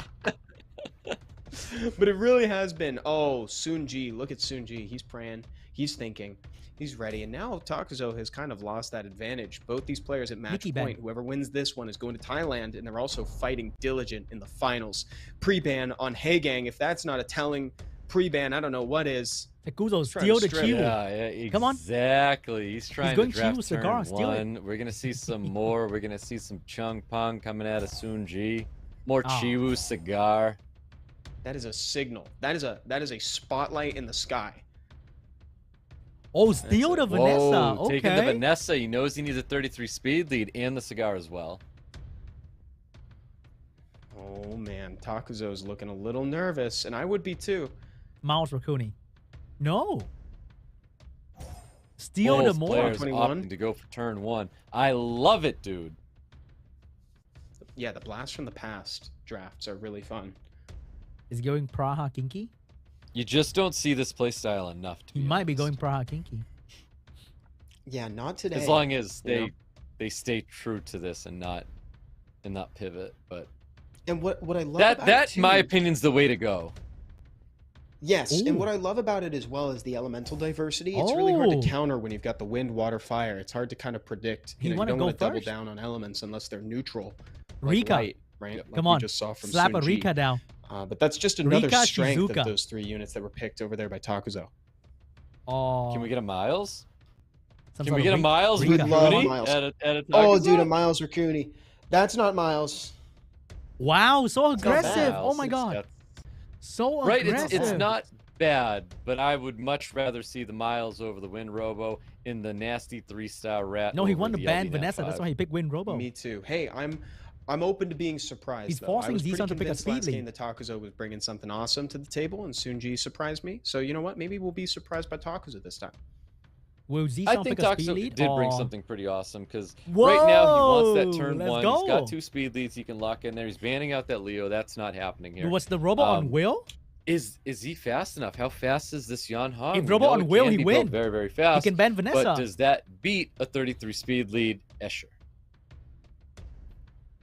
But it really has been. Oh, SeanB, look at SeanB. He's praying. He's thinking. He's ready. And now Takuzo has kind of lost that advantage. Both these players at match Mickey Ben. point. Whoever wins this one is going to Thailand, and they're also fighting Diligent in the finals. Pre-ban on Haegang. If that's not a telling pre-ban, I don't know what is. Takuzo, Trying steal to the strip. Chiu. Yeah, Come on. exactly. He's trying going to draft Chiu turn cigar, steal it. 1. We're gonna see some more. We're gonna see some Chung Pong coming out of SeanB. More Oh. Chiwu cigar. That is a signal. That is a spotlight in the sky. Oh, steal the Vanessa. Whoa, Okay. taking the Vanessa. He knows he needs a 33 speed lead and the cigar as well. Oh man, Takuzo's looking a little nervous, and I would be too. Miles Raccoon. No. Steal the Both more. players 21. opting to go for turn 1. I love it, dude. Yeah, the blast from the past drafts are really fun. Is he going Praha Kinky? You just don't see this playstyle enough. To He be might be honest. going Praha Kinky. Yeah, not today. As long as you know? they stay true to this and not pivot. But And what I love that about that it in my too- opinion is the way to go. Yes, Ooh. and what I love about it as well is the elemental diversity. It's really hard Oh. to counter when you've got the wind, water, fire. It's hard to kind of predict. He You wanna don't go want to double first? down on elements unless they're neutral. Like Rika. light, right? Like Come we on. just saw from Slap a SeanB. Rika down. But that's just another Rika strength Shizuka. of those 3 units that were picked over there by Takuzo. Oh. Can we get a Miles? some Can sort we of get a Rika- Miles? Rika. We'd love Rooney Miles. at a Oh, Takuzo? dude, a Miles Raccoon. That's not Miles. Wow, so not bad. aggressive. Oh my It's god. got- So Right, aggressive. it's not bad, but I would much rather see the Miles over the Wind Robo in the nasty 3-star rat. No, he over wanted to the ban LD Vanessa. That's 5. why he picked Win Robo. Me too. Hey, I'm open to being surprised. He's though. forcing I was Z-Sun pretty to pick a convinced speed last lead. game that Takuzo was bringing something awesome to the table, and SeanB surprised me. So you know what? Maybe we'll be surprised by Takuzo this time. Will I Z-Sun think pick a speed Takuzo lead? did bring or- something pretty awesome because right now he wants that Whoa, turn let's 1. go. He's got 2 speed leads he can lock in there. He's banning out that Leo. That's not happening here. Was the Robo on Um, Will? Is he fast enough? How fast is this Yan Hong? If We Robo know on it Will, can he be built win. very, very He fast. can ban Vanessa. But does that beat a 33 speed lead Escher?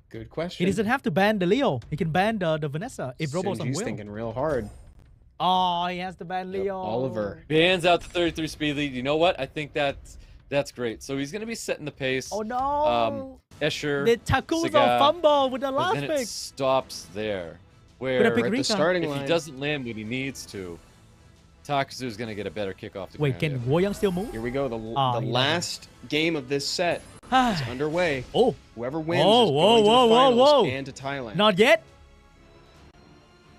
Good question. He doesn't have to ban the Leo. He can ban the Vanessa if Robo's on SeanB's Will. thinking real hard. Oh, he has to ban Leo. Oliver. Bans out the 33 speed lead. You know what? I think that's great. So he's going to be setting the pace. Oh no. Escher, The Takuzo Saga, fumble with the but last then it pick. stops there. Gonna Where pick We're at the Rika. starting if line. he doesn't land when he needs to, Takuzu's going to get a better kick off the Wait, ground. can Woyoung still move? Here we go. The he last game of this set is underway. Oh, Whoever wins Whoa, is whoa, going to whoa, the whoa, finals whoa. and to Thailand. not yet.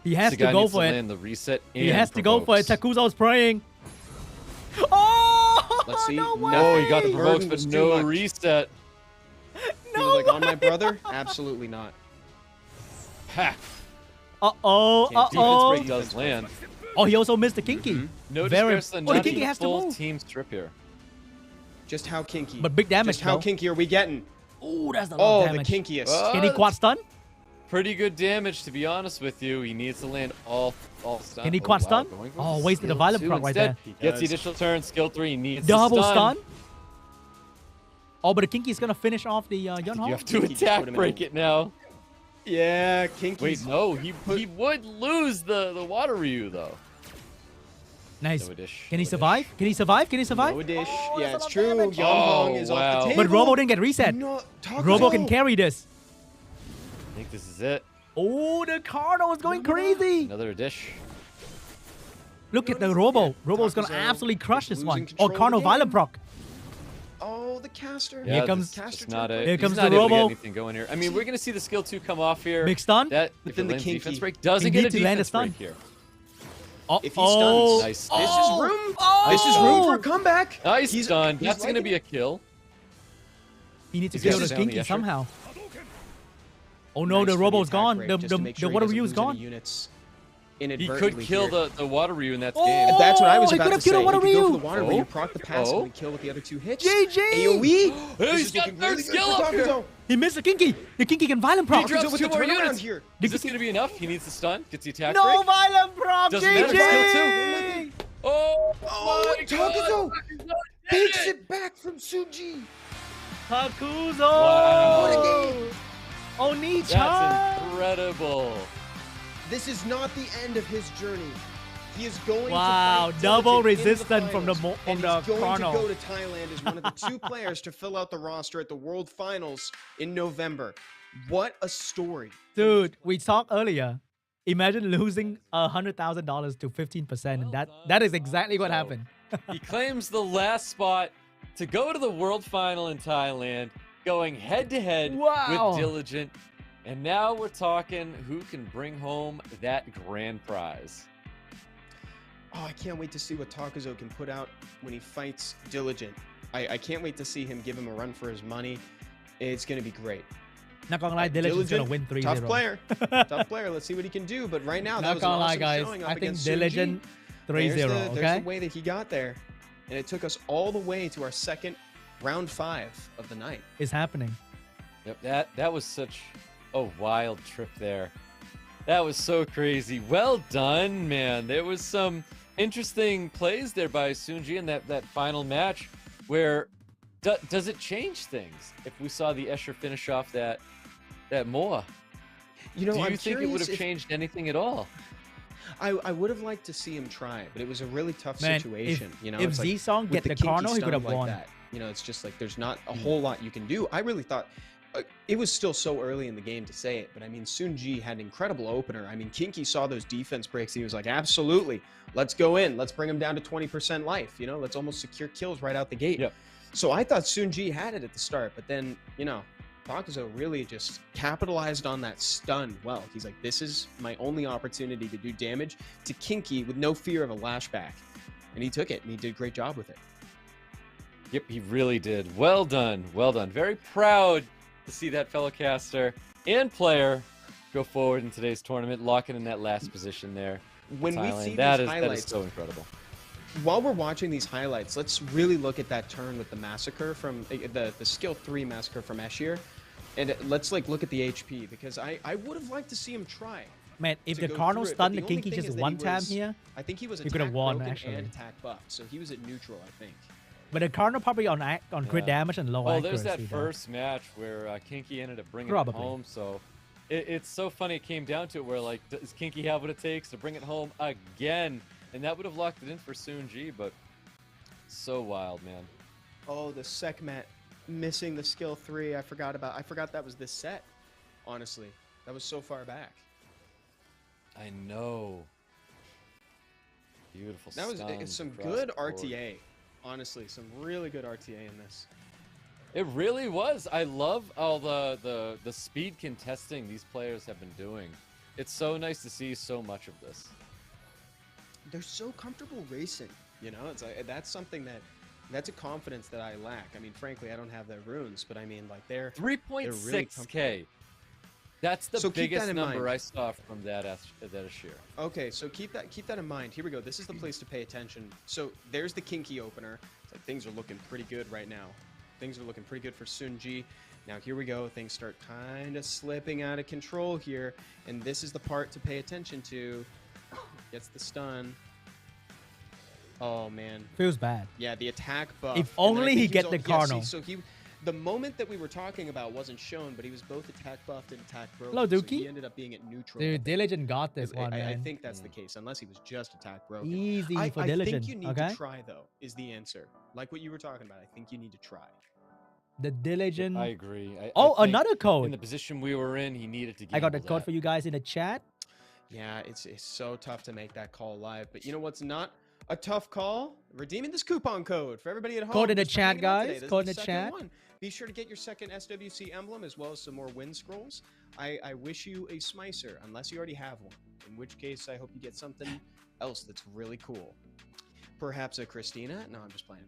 He has Saga to go needs for it. land the reset He and has to go for it. provokes. Takuzo's praying. Oh, Let's see. no No, way. Oh, he got the Burden provokes, but was too no much. reset. He was like, on my brother? Absolutely not. Ha! Uh-oh, Can't do it. uh-oh. Defense break does land. Oh, he also missed the Kinky. No Very- disperse, Oh, the not Kinky even has to full move. team strip here. Just how kinky. But big damage, Just how though. kinky are we getting? Ooh, that's a lot Oh, of the damage. kinkiest. Can he quad stun? pretty good damage, to be honest with you. He needs to land all stun. Can he quad stun? Going for Oh, the wasted a skill violent two proc right instead. there. Gets the additional turn. Skill 3. He needs Double the stun. Oh, but the Kinky's gonna finish off the Yunho. You have to attack break it now. Yeah, Kinky. Wait, no, he would lose the water Ryu though. Nice. No dish, Can he no survive? dish. Can he survive? Can he survive? No dish. Oh, Yeah, that's it's a lot of true. damage. Yonhong is off wow. the table. But Robo didn't get reset. No, Robo can carry this. I think this is it. Oh, the Carno is going crazy. Another dish. Look at the Robo. Robo's gonna Takuzo absolutely crush is this one. losing Oh, control of the Carno violent game. proc. Oh, the caster. Yeah, Here comes- that's just Caster not turn. it. Here He's comes not the able to get Robo. anything going here. I mean, we're gonna see the skill 2 come off here. Big stun. That But if then it the lands Kinky. defense break doesn't He get a needs to land a defense stun. break here. Oh, If he stuns, Nice. this is room. Oh, This is room for a comeback. Nice He's- stun. he's That's gonna liking be a it. kill. He needs to He's kill gonna the down the Kinky Escher. somehow. Oh no, Nice the for Robo's attack gone. break, The just to make sure he water doesn't Ryu is lose any gone. units He inadvertently could kill here. the water Ryu in that Oh, game. That's what I was he about could to have say. killed He a water could go for Ryu. the water Ryu, Oh. proc the passive, Oh. and kill with the other 2 hits. GG. AoE. Hey, This he's is got looking third really good skill for up here. Takuzo. He missed the Kinky. The Kinky can violent He proc. drops with 2 the more turnaround units. here. Is this gonna be enough? He needs the stun. Gets the attack No break. violent proc. Doesn't matter, GG. Oh, Oh, my Takuzo God. takes it back from Suji. Takuzo. Wow. What a game. Oni-chan. That's incredible. This is not the end of his journey. He is going Wow, to fight double Diligent in the resistance from the finals, from and the he's going Carno. to go to Thailand as one of the 2 players to fill out the roster at the World Finals in November. What a story. Dude, we talked earlier. Imagine losing $100,000 to 15%, and that is exactly what So- happened. He claims the last spot to go to the world final in Thailand, going head to head Wow. with Diligent. And now we're talking who can bring home that grand prize. Oh, I can't wait to see what Takuzo can put out when he fights Diligent. I can't wait to see him give him a run for his money. It's going to be great. Not gonna lie, Diligent's gonna win 3-0. Tough player. Tough player. Let's see what he can do. But right now, that Not was an gonna lie, awesome guys. showing up I think against Diligent Soonji. 3-0, There's okay? the way that he got there. And it took us all the way to our second round 5 of the night. It's happening. Yep, that was such a wild trip there. That was so crazy. Well done, man. There was some interesting plays there by Soonji in that final match where does it change things if we saw the Escher finish off that Moa? You know, Do you I'm think it would curious have if- changed anything at all? I would have liked to see him try, but it was a really tough Man, situation. You know, if it's like Z-Song with get the kinky Carno, he stun could have like won. that, you know, it's just like there's not a whole lot you can do. I really thought it was still so early in the game to say it, but I mean, Soonji had an incredible opener. I mean, Kinky saw those defense breaks. He was like, absolutely, let's go in. Let's bring him down to 20% life. You know, let's almost secure kills right out the gate. Yep. So I thought Soonji had it at the start, but then, you know, Takuzo really just capitalized on that stun well. He's like, this is my only opportunity to do damage to Kinky with no fear of a lashback. And he took it, and he did a great job with it. Yep, he really did. Well done. Well done. Very proud to see that fellow caster and player go forward in today's tournament, locking in that last position there. When we Thailand. see that these is highlights, so incredible. while we're watching these highlights, let's really look at that turn with the massacre from the skill 3 massacre from Escher. And let's like look at the HP, because I would have liked to see him try. Man, if to the go Carno through it, but stunned the the only Kinky thing just is that one he time was- here, I think he was he could attack have won, broken actually. and attack buffed, so he was at neutral, I think. but the Carno probably on crit Yeah. damage and low Well, accuracy. there's that though. first match where Kinky ended up bringing Probably. it home. So it's so funny. It came down to it where, like, does Kinky have what it takes to bring it home again? And that would have locked it in for Soonji, but so wild, man. Oh, the Sekhmet missing the skill 3. I forgot that was this set. Honestly, that was so far back. I know. Beautiful. That was stuns some across good the board. RTA. Honestly, some really good RTA in this. It really was. I love all the speed contesting these players have been doing. It's so nice to see so much of this. They're so comfortable racing, you know. It's like that's something that's a confidence that I lack. I mean, frankly, I don't have their runes, but I mean, like they're 3.6K. That's the So keep that biggest in number mind. I saw from that Ashir. Okay, so keep that in mind. Here we go. This is the place to pay attention. So there's the Kinky opener. It's like things are looking pretty good right now. Things are looking pretty good for Soonji. Now here we go. Things start kind of slipping out of control here, and this is the part to pay attention to. Gets the stun. Oh man, Feels bad. yeah, the attack buff. If And then I only think he was get al- the yeah, see, Cardinal. so the moment that we were talking about wasn't shown, but he was both attack buffed and attack broken. Hello, so Dookie. he ended up being at neutral. Dude, Diligent got this one, I man. think that's the case, unless he was just attack broken. Easy for I Diligent. think you need okay? to try, though, is the answer. Like what you were talking about, I think you need to try. The Diligent. I agree. I Oh, think another in code. the position we were in, he needed to. I got the gamble code that. for you guys in the chat. Yeah, it's so tough to make that call live. But you know what's not a tough call? Redeeming this coupon code for everybody at home. Code in the just for chat, hanging out today. guys. This is Code in the the second chat. one. Be sure to get your second SWC emblem as well as some more win scrolls. I wish you a Smicer, unless you already have one. In which case, I hope you get something else that's really cool. Perhaps a Christina? No, I'm just playing.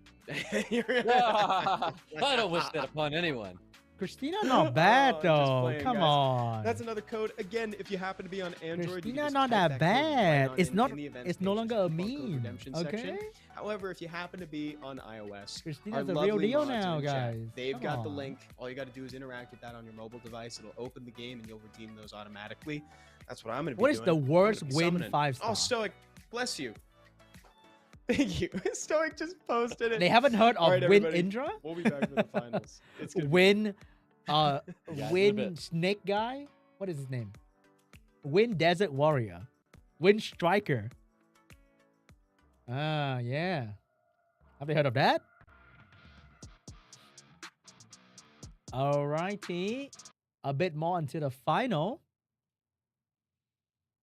I don't wish that upon anyone. Christina, not bad Oh, just though. playing, Come guys. on. That's another code. Again, if you happen to be on Android, you can Christina, just not type that code right bad. on It's in not. the events It's no pages, longer a coupon code meme. redemption Okay. section. However, if you happen to be on iOS, Christina's our the real lovely deal mods now, in chat, guys. they've Come got the on. link. All you got to do is interact with that on your mobile device. It'll open the game, and you'll redeem those automatically. That's what I'm going to be What doing. is the I'm gonna worst be win summoning. 5-star? Oh, Stoic, bless you. Thank you. Stoic just posted it. They haven't heard of All right, Win everybody, Indra? We'll be back for the finals. It's gonna be Win, Yeah, in a Win bit. Snake Guy? What is his name? Win Desert Warrior. Win Striker. Ah, yeah. Have you heard of that? Alrighty. A bit more until the final.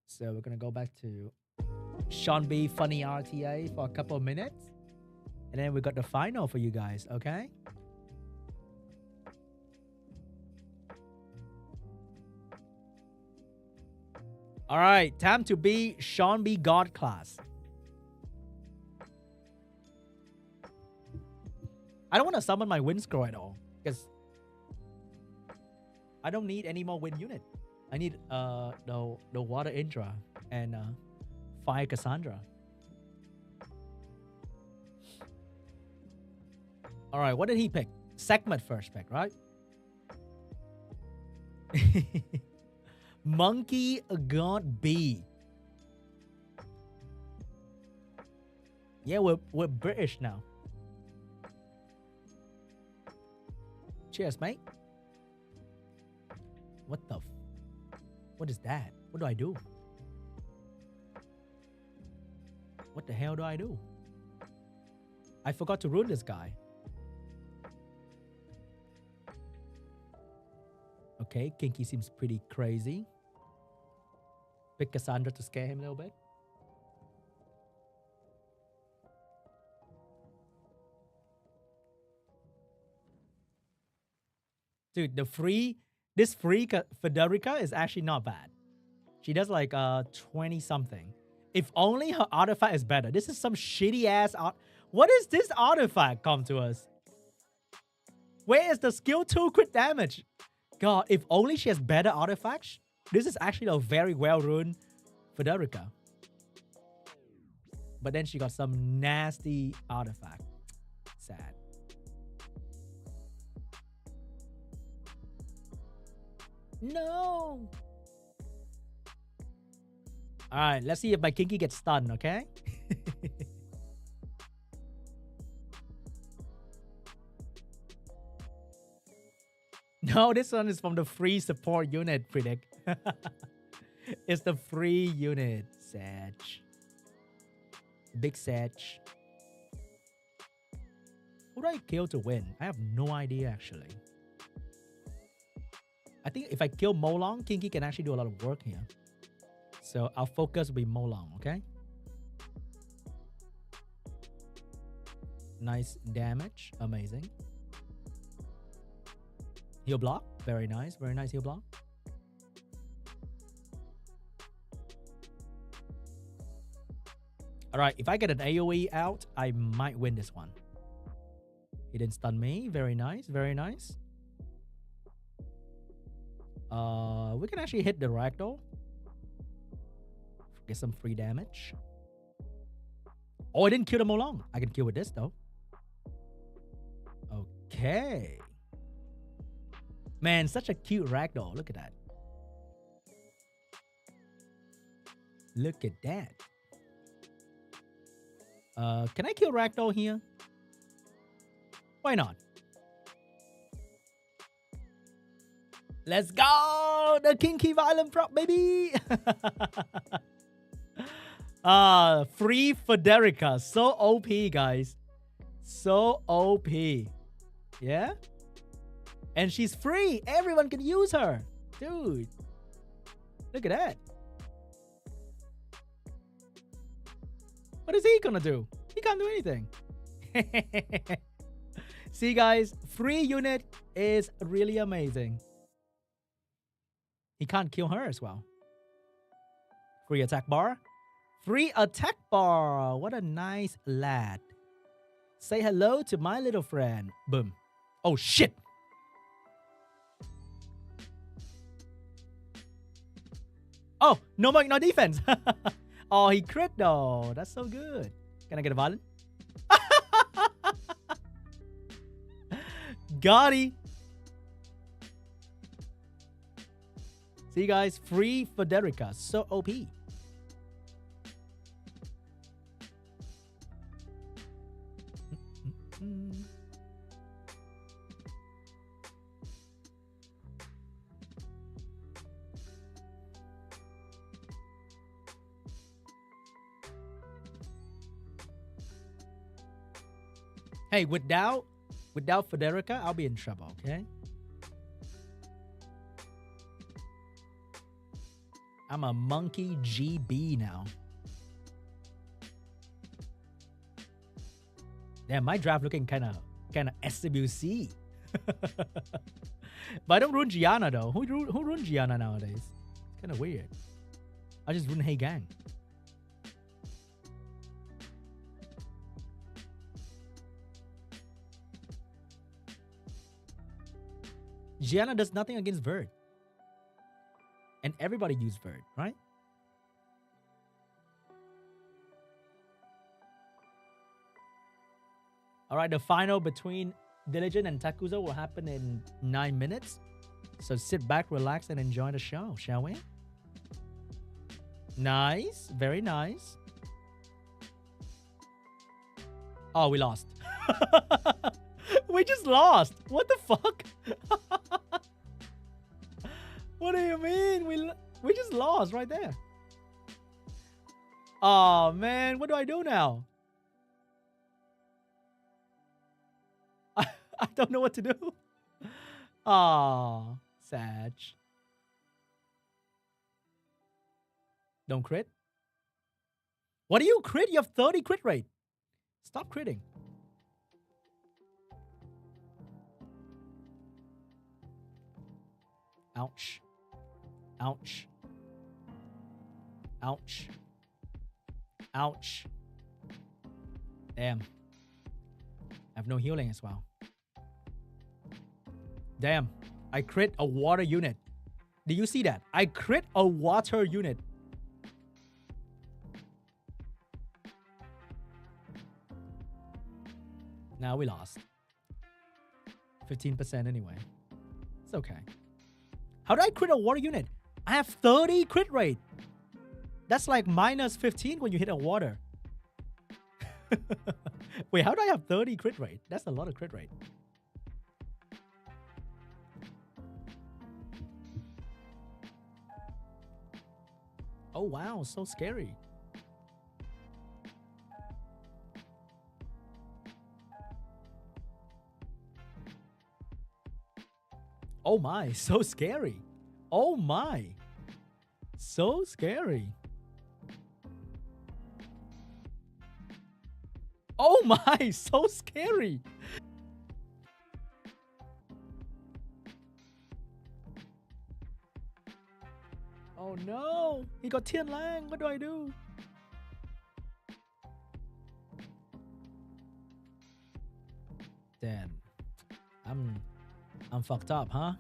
So we're gonna go back to SeanB Funny RTA for a couple of minutes. And then we got the final for you guys, okay? All right, time to be SeanB God class. I don't want to summon my win score at all because I don't need any more win unit. I need the Water Indra and Fire Cassandra. All right, what did he pick? Segment first pick, right? Monkey God B. Yeah, we're British now. Cheers, mate. What the? What is that? What do I do? What the hell do I do? I forgot to ruin this guy. Okay, Kinky seems pretty crazy. Pick Cassandra to scare him a little bit. Dude, this free Federica is actually not bad. She does like 20 something. If only her artifact is better. This is some shitty ass art. What is this artifact come to us? Where is the skill 2 crit damage? God, if only she has better artifacts. This is actually a very well run Federica. But then she got some nasty artifact. Sad. No. All right, let's see if my Kinky gets stunned, okay? No, this one is from the free support unit, Predict. It's the free unit, Sag. Big Sag. Who do I kill to win? I have no idea, actually. I think if I kill Molong, Kinky can actually do a lot of work here. So our focus will be Molong, okay? Nice damage. Amazing. Heal block. Very nice. Very nice heal block. Alright, if I get an AoE out, I might win this one. He didn't stun me. Very nice. Very nice. We can actually hit the ragdoll. Get some free damage. Oh, I didn't kill them all long. I can kill with this though. Okay. Man, such a cute ragdoll. Look at that. Look at that. Can I kill ragdoll here? Why not? Let's go! The kinky violent prop, baby! Free Federica. So OP, guys. So OP. Yeah? And she's free. Everyone can use her. Dude. Look at that. What is he gonna do? He can't do anything. See, guys, free unit is really amazing. He can't kill her as well. Free attack bar. Free attack bar. What a nice lad. Say hello to my little friend. Boom. Oh, shit. Oh, no defense. Oh, he crit though. That's so good. Can I get a violent? Got it. See, guys, free Federica. So OP. Hey, without Federica, I'll be in trouble, okay? I'm a monkey GB now. Damn, my draft looking kind of SWC. But I don't run Gianna though. Who runs Gianna nowadays? It's kind of weird. I just run Hey Gang. Gianna does nothing against Verd. And everybody use Verd, right? All right, the final between Diligent and Takuzo will happen in 9 minutes. So sit back, relax, and enjoy the show, shall we? Nice. Very nice. Oh, we lost. We just lost. What the fuck? What do you mean? We just lost right there. Oh, man. What do I do now? I don't know what to do. Oh, sad. Don't crit. What do you crit? You have 30 crit rate. Stop critting. Ouch. Ouch. Ouch. Ouch. Damn. I have no healing as well. Damn. I crit a water unit. Do you see that? I crit a water unit. Now we lost. 15% anyway. It's okay. How did I crit a water unit? I have 30 crit rate. That's like minus 15 when you hit a water. Wait, how do I have 30 crit rate? That's a lot of crit rate. Oh, wow. So scary. Oh my, so scary. Oh my. So scary. Oh my, so scary. Oh no, he got Tian Lang. What do I do? Damn. I'm fucked up, huh?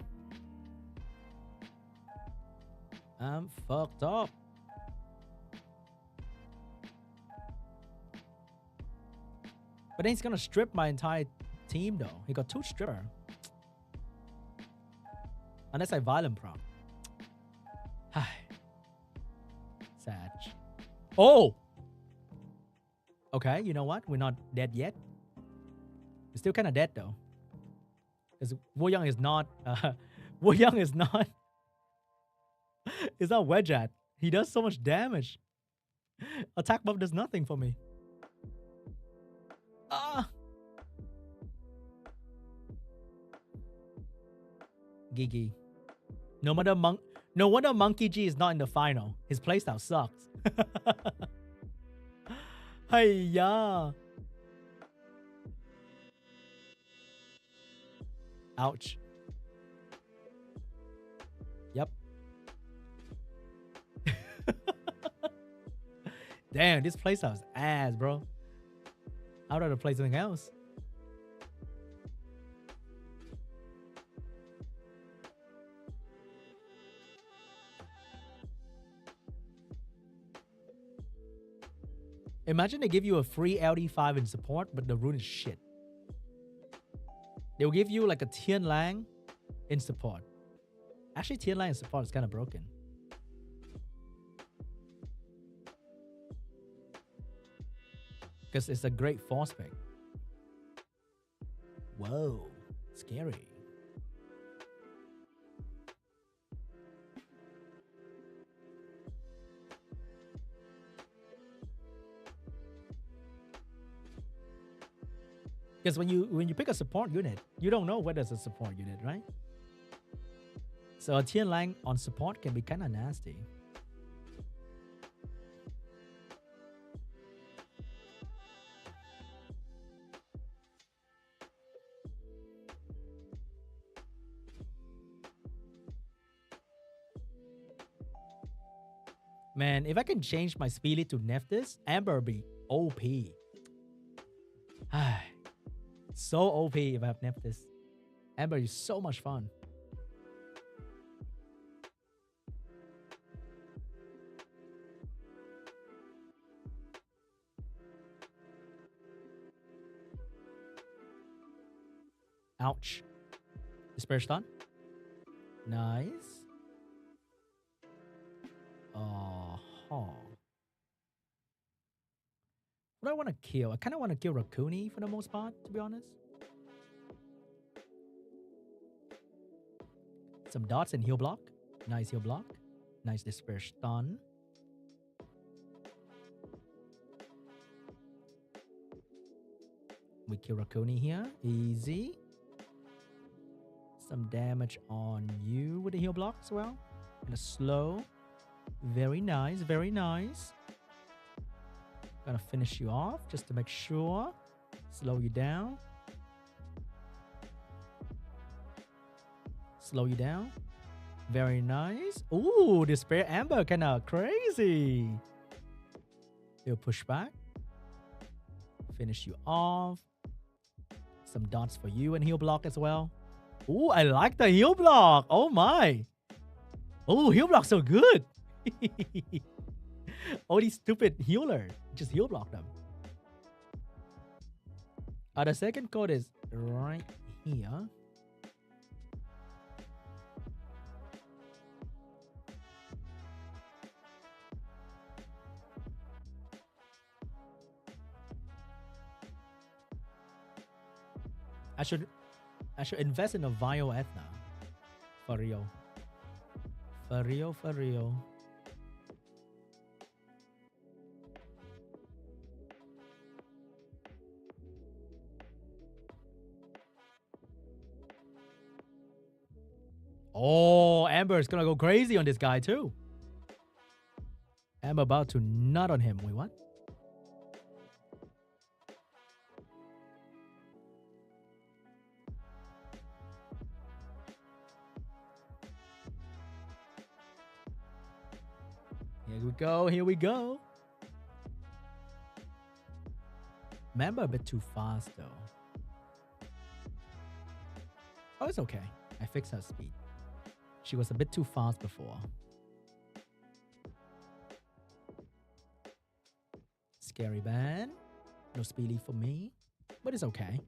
I'm fucked up. But then he's gonna strip my entire team though. He got 2 stripper. Unless I violent prompt. Sad. Oh! Okay, you know what? We're not dead yet. We're still kind of dead though. Because Wo Young is not... Wo Young is not... It's not wedge at. He does so much damage. Attack buff does nothing for me. Ah! Gigi. No wonder Monkey G is not in the final. His playstyle sucks. Hey ya. Ouch. Yep. Damn, this playstyle is ass, bro. I'd rather play something else. Imagine they give you a free LD5 in support, but the rune is shit. They'll give you like a Tian Lang in support. Actually, Tian Lang in support is kind of broken. Because it's a great force pick. Whoa, scary. Because when you pick a support unit, you don't know whether it's a support unit, right? So a Tian Lang on support can be kind of nasty. Man, if I can change my speed to Nephthys, Amber would be OP. So OP if I have Nephthys. Amber is so much fun. Ouch. Despair stun. Nice. What do I want to kill? I kind of want to kill Rakuni for the most part, to be honest. Some dots and heal block. Nice heal block. Nice Despair stun. We kill Rakuni here. Easy. Some damage on you with the heal block as well. And a slow. Very nice, very nice. Gonna finish you off just to make sure. Slow you down. Slow you down. Very nice. Ooh, Despair Amber kinda crazy. He'll push back. Finish you off. Some dots for you and heal block as well. Ooh, I like the heal block. Oh my. Oh, heal block so good. All these stupid healers, just heal block them. The second code is right here. I should invest in a Vio Ethna. For real. For real, for real. Oh, Amber is gonna go crazy on this guy too. Amber about to nut on him. Wait, what? Here we go. Here we go. Amber a bit too fast though. Oh, it's okay. I fixed her speed. She was a bit too fast before. Scary ban. No speedy for me. But it's okay.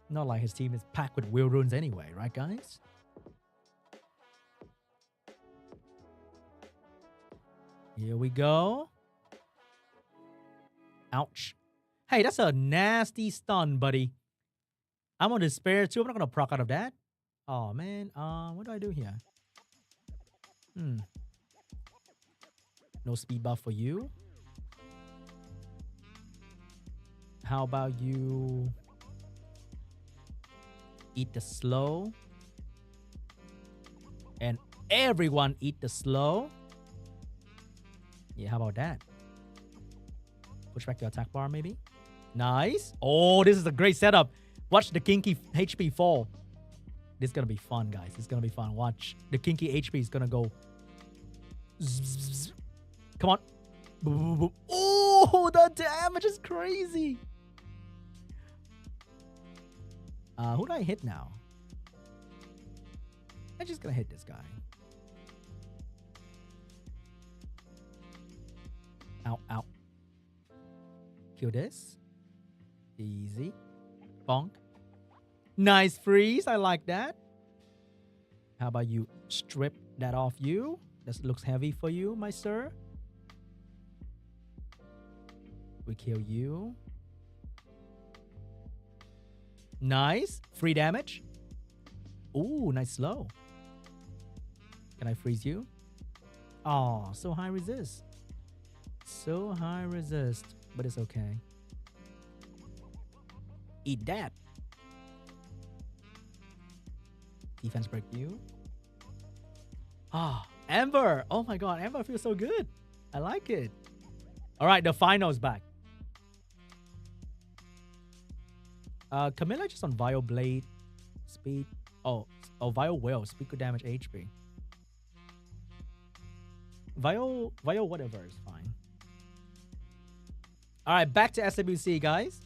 Not like his team is packed with wheel runes anyway, right guys? Here we go. Ouch. Hey, that's a nasty stun, buddy. I'm on despair too. I'm not gonna proc out of that. Oh man. What do I do here? No speed buff for you. How about you eat the slow? And everyone eat the slow. Yeah, how about that? Push back your attack bar, maybe. Nice. Oh, this is a great setup. Watch the kinky HP fall. This is gonna be fun, guys. It's gonna be fun. Watch. The kinky HP is gonna go. Come on. Oh, the damage is crazy. Who do I hit now? I'm just gonna hit this guy. Ow, ow. Kill this. Easy. Bonk. Nice freeze. I like that. How about you strip that off you? That looks heavy for you, my sir. We kill you. Nice. Free damage. Ooh, nice slow. Can I freeze you? Oh, so high resist. So high resist. But it's okay. Eat that. Defense break you. Ah, Amber. Oh my god, Amber feels so good. I like it. All right, the final's back. Camilla just on Vile Blade. Speed. Oh, Vile Will. Speed could damage HP. Vile whatever is fine. All right, back to SWC, guys.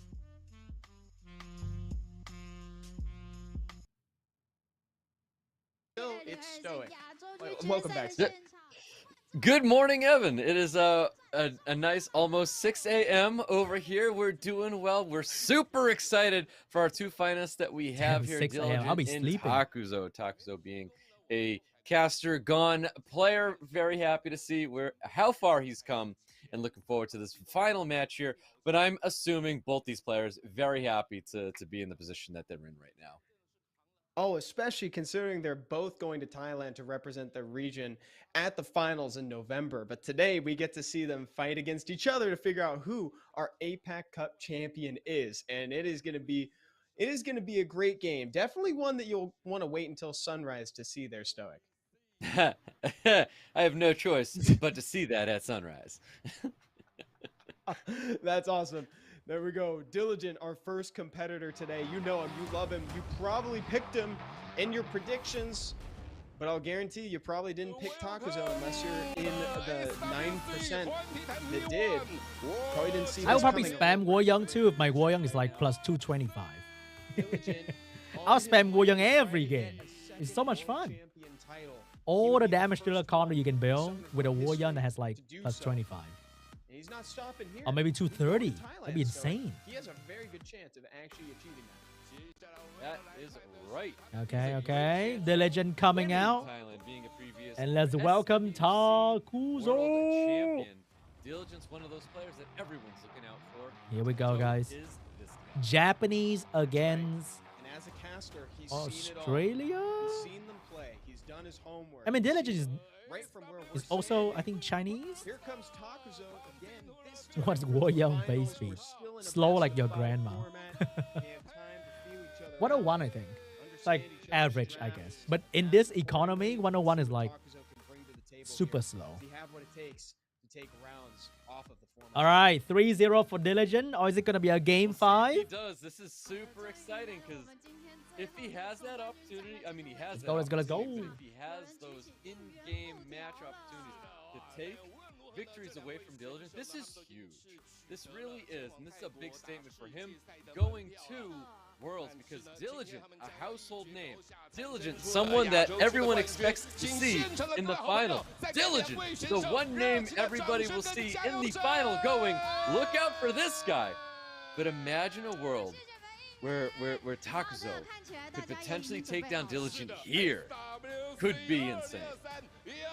It's Stoic. Welcome back. Good morning, Evan. It is a nice almost 6 a.m. over here. We're doing well. We're super excited for our two finalists that we have here. 6 a.m. I'll be sleeping. Takuzo. Takuzo being a caster gone player. Very happy to see how far he's come and looking forward to this final match here. But I'm assuming both these players very happy to be in the position that they're in right now. Oh, especially considering they're both going to Thailand to represent their region at the finals in November. But today we get to see them fight against each other to figure out who our APAC Cup champion is. And it is going to be a great game. Definitely one that you'll want to wait until sunrise to see there, Stoic. I have no choice but to see that at sunrise. That's awesome. There we go. Diligent, our first competitor today. You know him. You love him. You probably picked him in your predictions, but I'll guarantee you probably didn't pick Takuzo unless you're in the 9% that did. Probably didn't see this I will probably coming. spam Waryoung too if my Waryoung is like plus 225. I'll spam Waryoung every game. It's so much fun. All the damage dealer combo you can build with a Waryoung that has like plus 25. He's not stopping here. Or maybe 230. That'd be insane. He has a very good chance of actually achieving that. That is right. Okay. The legend coming out. Thailand being a previous And let's welcome World Takuzo. champion. Diligence, one of those players that everyone's looking out for. Here we go, guys. Is this guy. Japanese against And as a caster, he's seen it all. Australia? He's seen them play. He's done his homework. I mean, Diligent is right from where is we're also, sitting. I think, Chinese. Here comes Takuzo again. This time What's in the Waryoung finals, base speed? we're still in a Slow like best your of five grandma. format. They have time to feel each other 101, out, I think. It's like understand each other's average, I drafts, guess. But in this economy, see 101 is what like Takuzo can bring to the table super here. slow. Does he have what it takes to take rounds off of the format? All right, 3-0 for Diligent. Or is it going to be a game He 5? does. This is super exciting because if he has that opportunity, I mean, he has Let's that go, let's go, let's opportunity, go. but if he has those in-game match opportunities to take victories away from Diligent, this is huge. This really is, and this is a big statement for him going to Worlds because Diligent, a household name. Diligent, someone that everyone expects to see in the final. Diligent, the one name everybody will see in the final going, look out for this guy. But imagine a world where Takuzo could potentially take down Diligent here. Could be insane.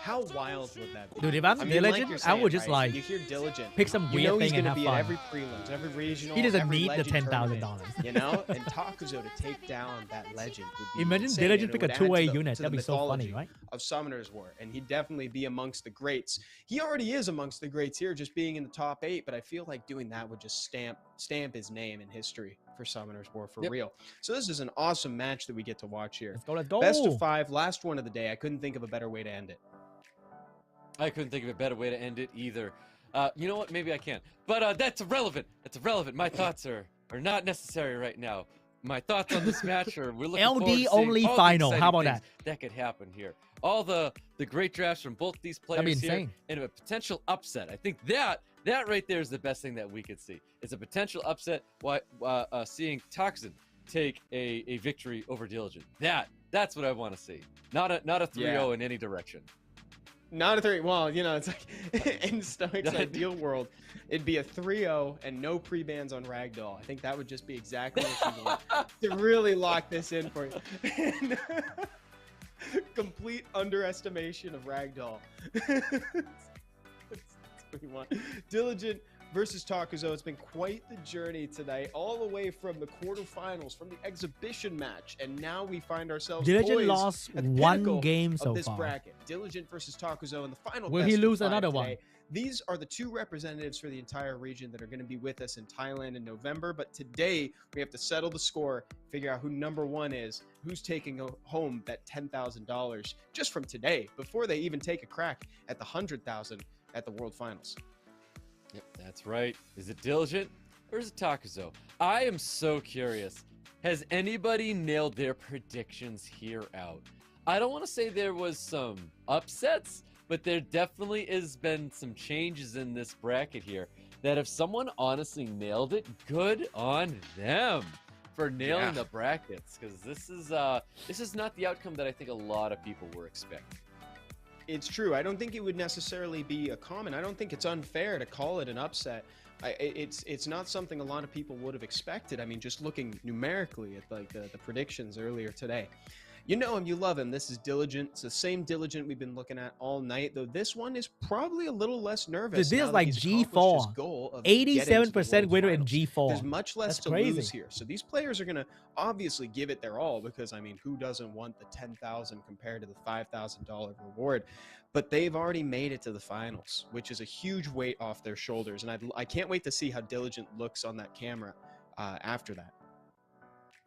How wild would that be? Dude, if I'm I mean, Diligent, you're I would saying, just right? like You hear Diligent, pick some you weird know he's thing and gonna have be fun. at every prelims, every regional. He doesn't every need the legend $10,000. tournament, you know. And Takuzo to take down that legend would be Imagine insane, Diligent and it pick a would add to two-way the- unit. to That'd the be so funny, mythology right? Of Summoner's War, and he'd definitely be amongst the greats. He already is amongst the greats here, just being in the top 8. But I feel like doing that would just stamp his name in history for Summoner's War for real. So this is an awesome match that we get to watch here. Let's go. Let's go. Best of 5, last one of the day. I couldn't think of a better way to end it. I couldn't think of a better way to end it either. You know what? Maybe I can. But that's irrelevant. That's irrelevant. My thoughts are not necessary right now. My thoughts on this match are we're looking forward to LD seeing only all the final. exciting How about things that? that could happen here. All the great drafts from both these players That'd be here insane. and a potential upset. I think that right there is the best thing that we could see. It's a potential upset. Seeing Toxin take a victory over Diligent. That's what I want to see. Not a 3-0 in any direction. Not a 3. Well, you know, it's like in Stoic's ideal world, it'd be a 3-0 and no pre-bans on Ragdoll. I think that would just be exactly what you want to really lock this in for you. Complete underestimation of Ragdoll. That's what you want. Diligent versus Takuzo. It's been quite the journey tonight, all the way from the quarterfinals, from the exhibition match, and now we find ourselves Diligent poised lost at the one pinnacle game of so this far. bracket. Diligent versus Takuzo in the final. Will best he of lose 5 another today. one? These are the 2 representatives for the entire region that are going to be with us in Thailand in November. But today we have to settle the score, figure out who number 1 is, who's taking home that $10,000 just from today, before they even take a crack at the $100,000 at the World Finals. Yep, that's right. Is it Diligent or is it Takuzo? I am so curious. Has anybody nailed their predictions here out? I don't want to say there was some upsets, but there definitely has been some changes in this bracket here that if someone honestly nailed it, good on them for nailing the brackets, because this is not the outcome that I think a lot of people were expecting. It's true. I don't think it would necessarily be a common. I don't think it's unfair to call it an upset. It's not something a lot of people would have expected. I mean, just looking numerically at like the predictions earlier today. You know him, you love him. This is Diligent. It's the same Diligent we've been looking at all night, though this one is probably a little less nervous. This is like G4. 87% winner in G4. There's much less to crazy. lose here. So these players are going to obviously give it their all because, I mean, who doesn't want the $10,000 compared to the $5,000 reward? But they've already made it to the finals, which is a huge weight off their shoulders. And I can't wait to see how Diligent looks on that camera after that.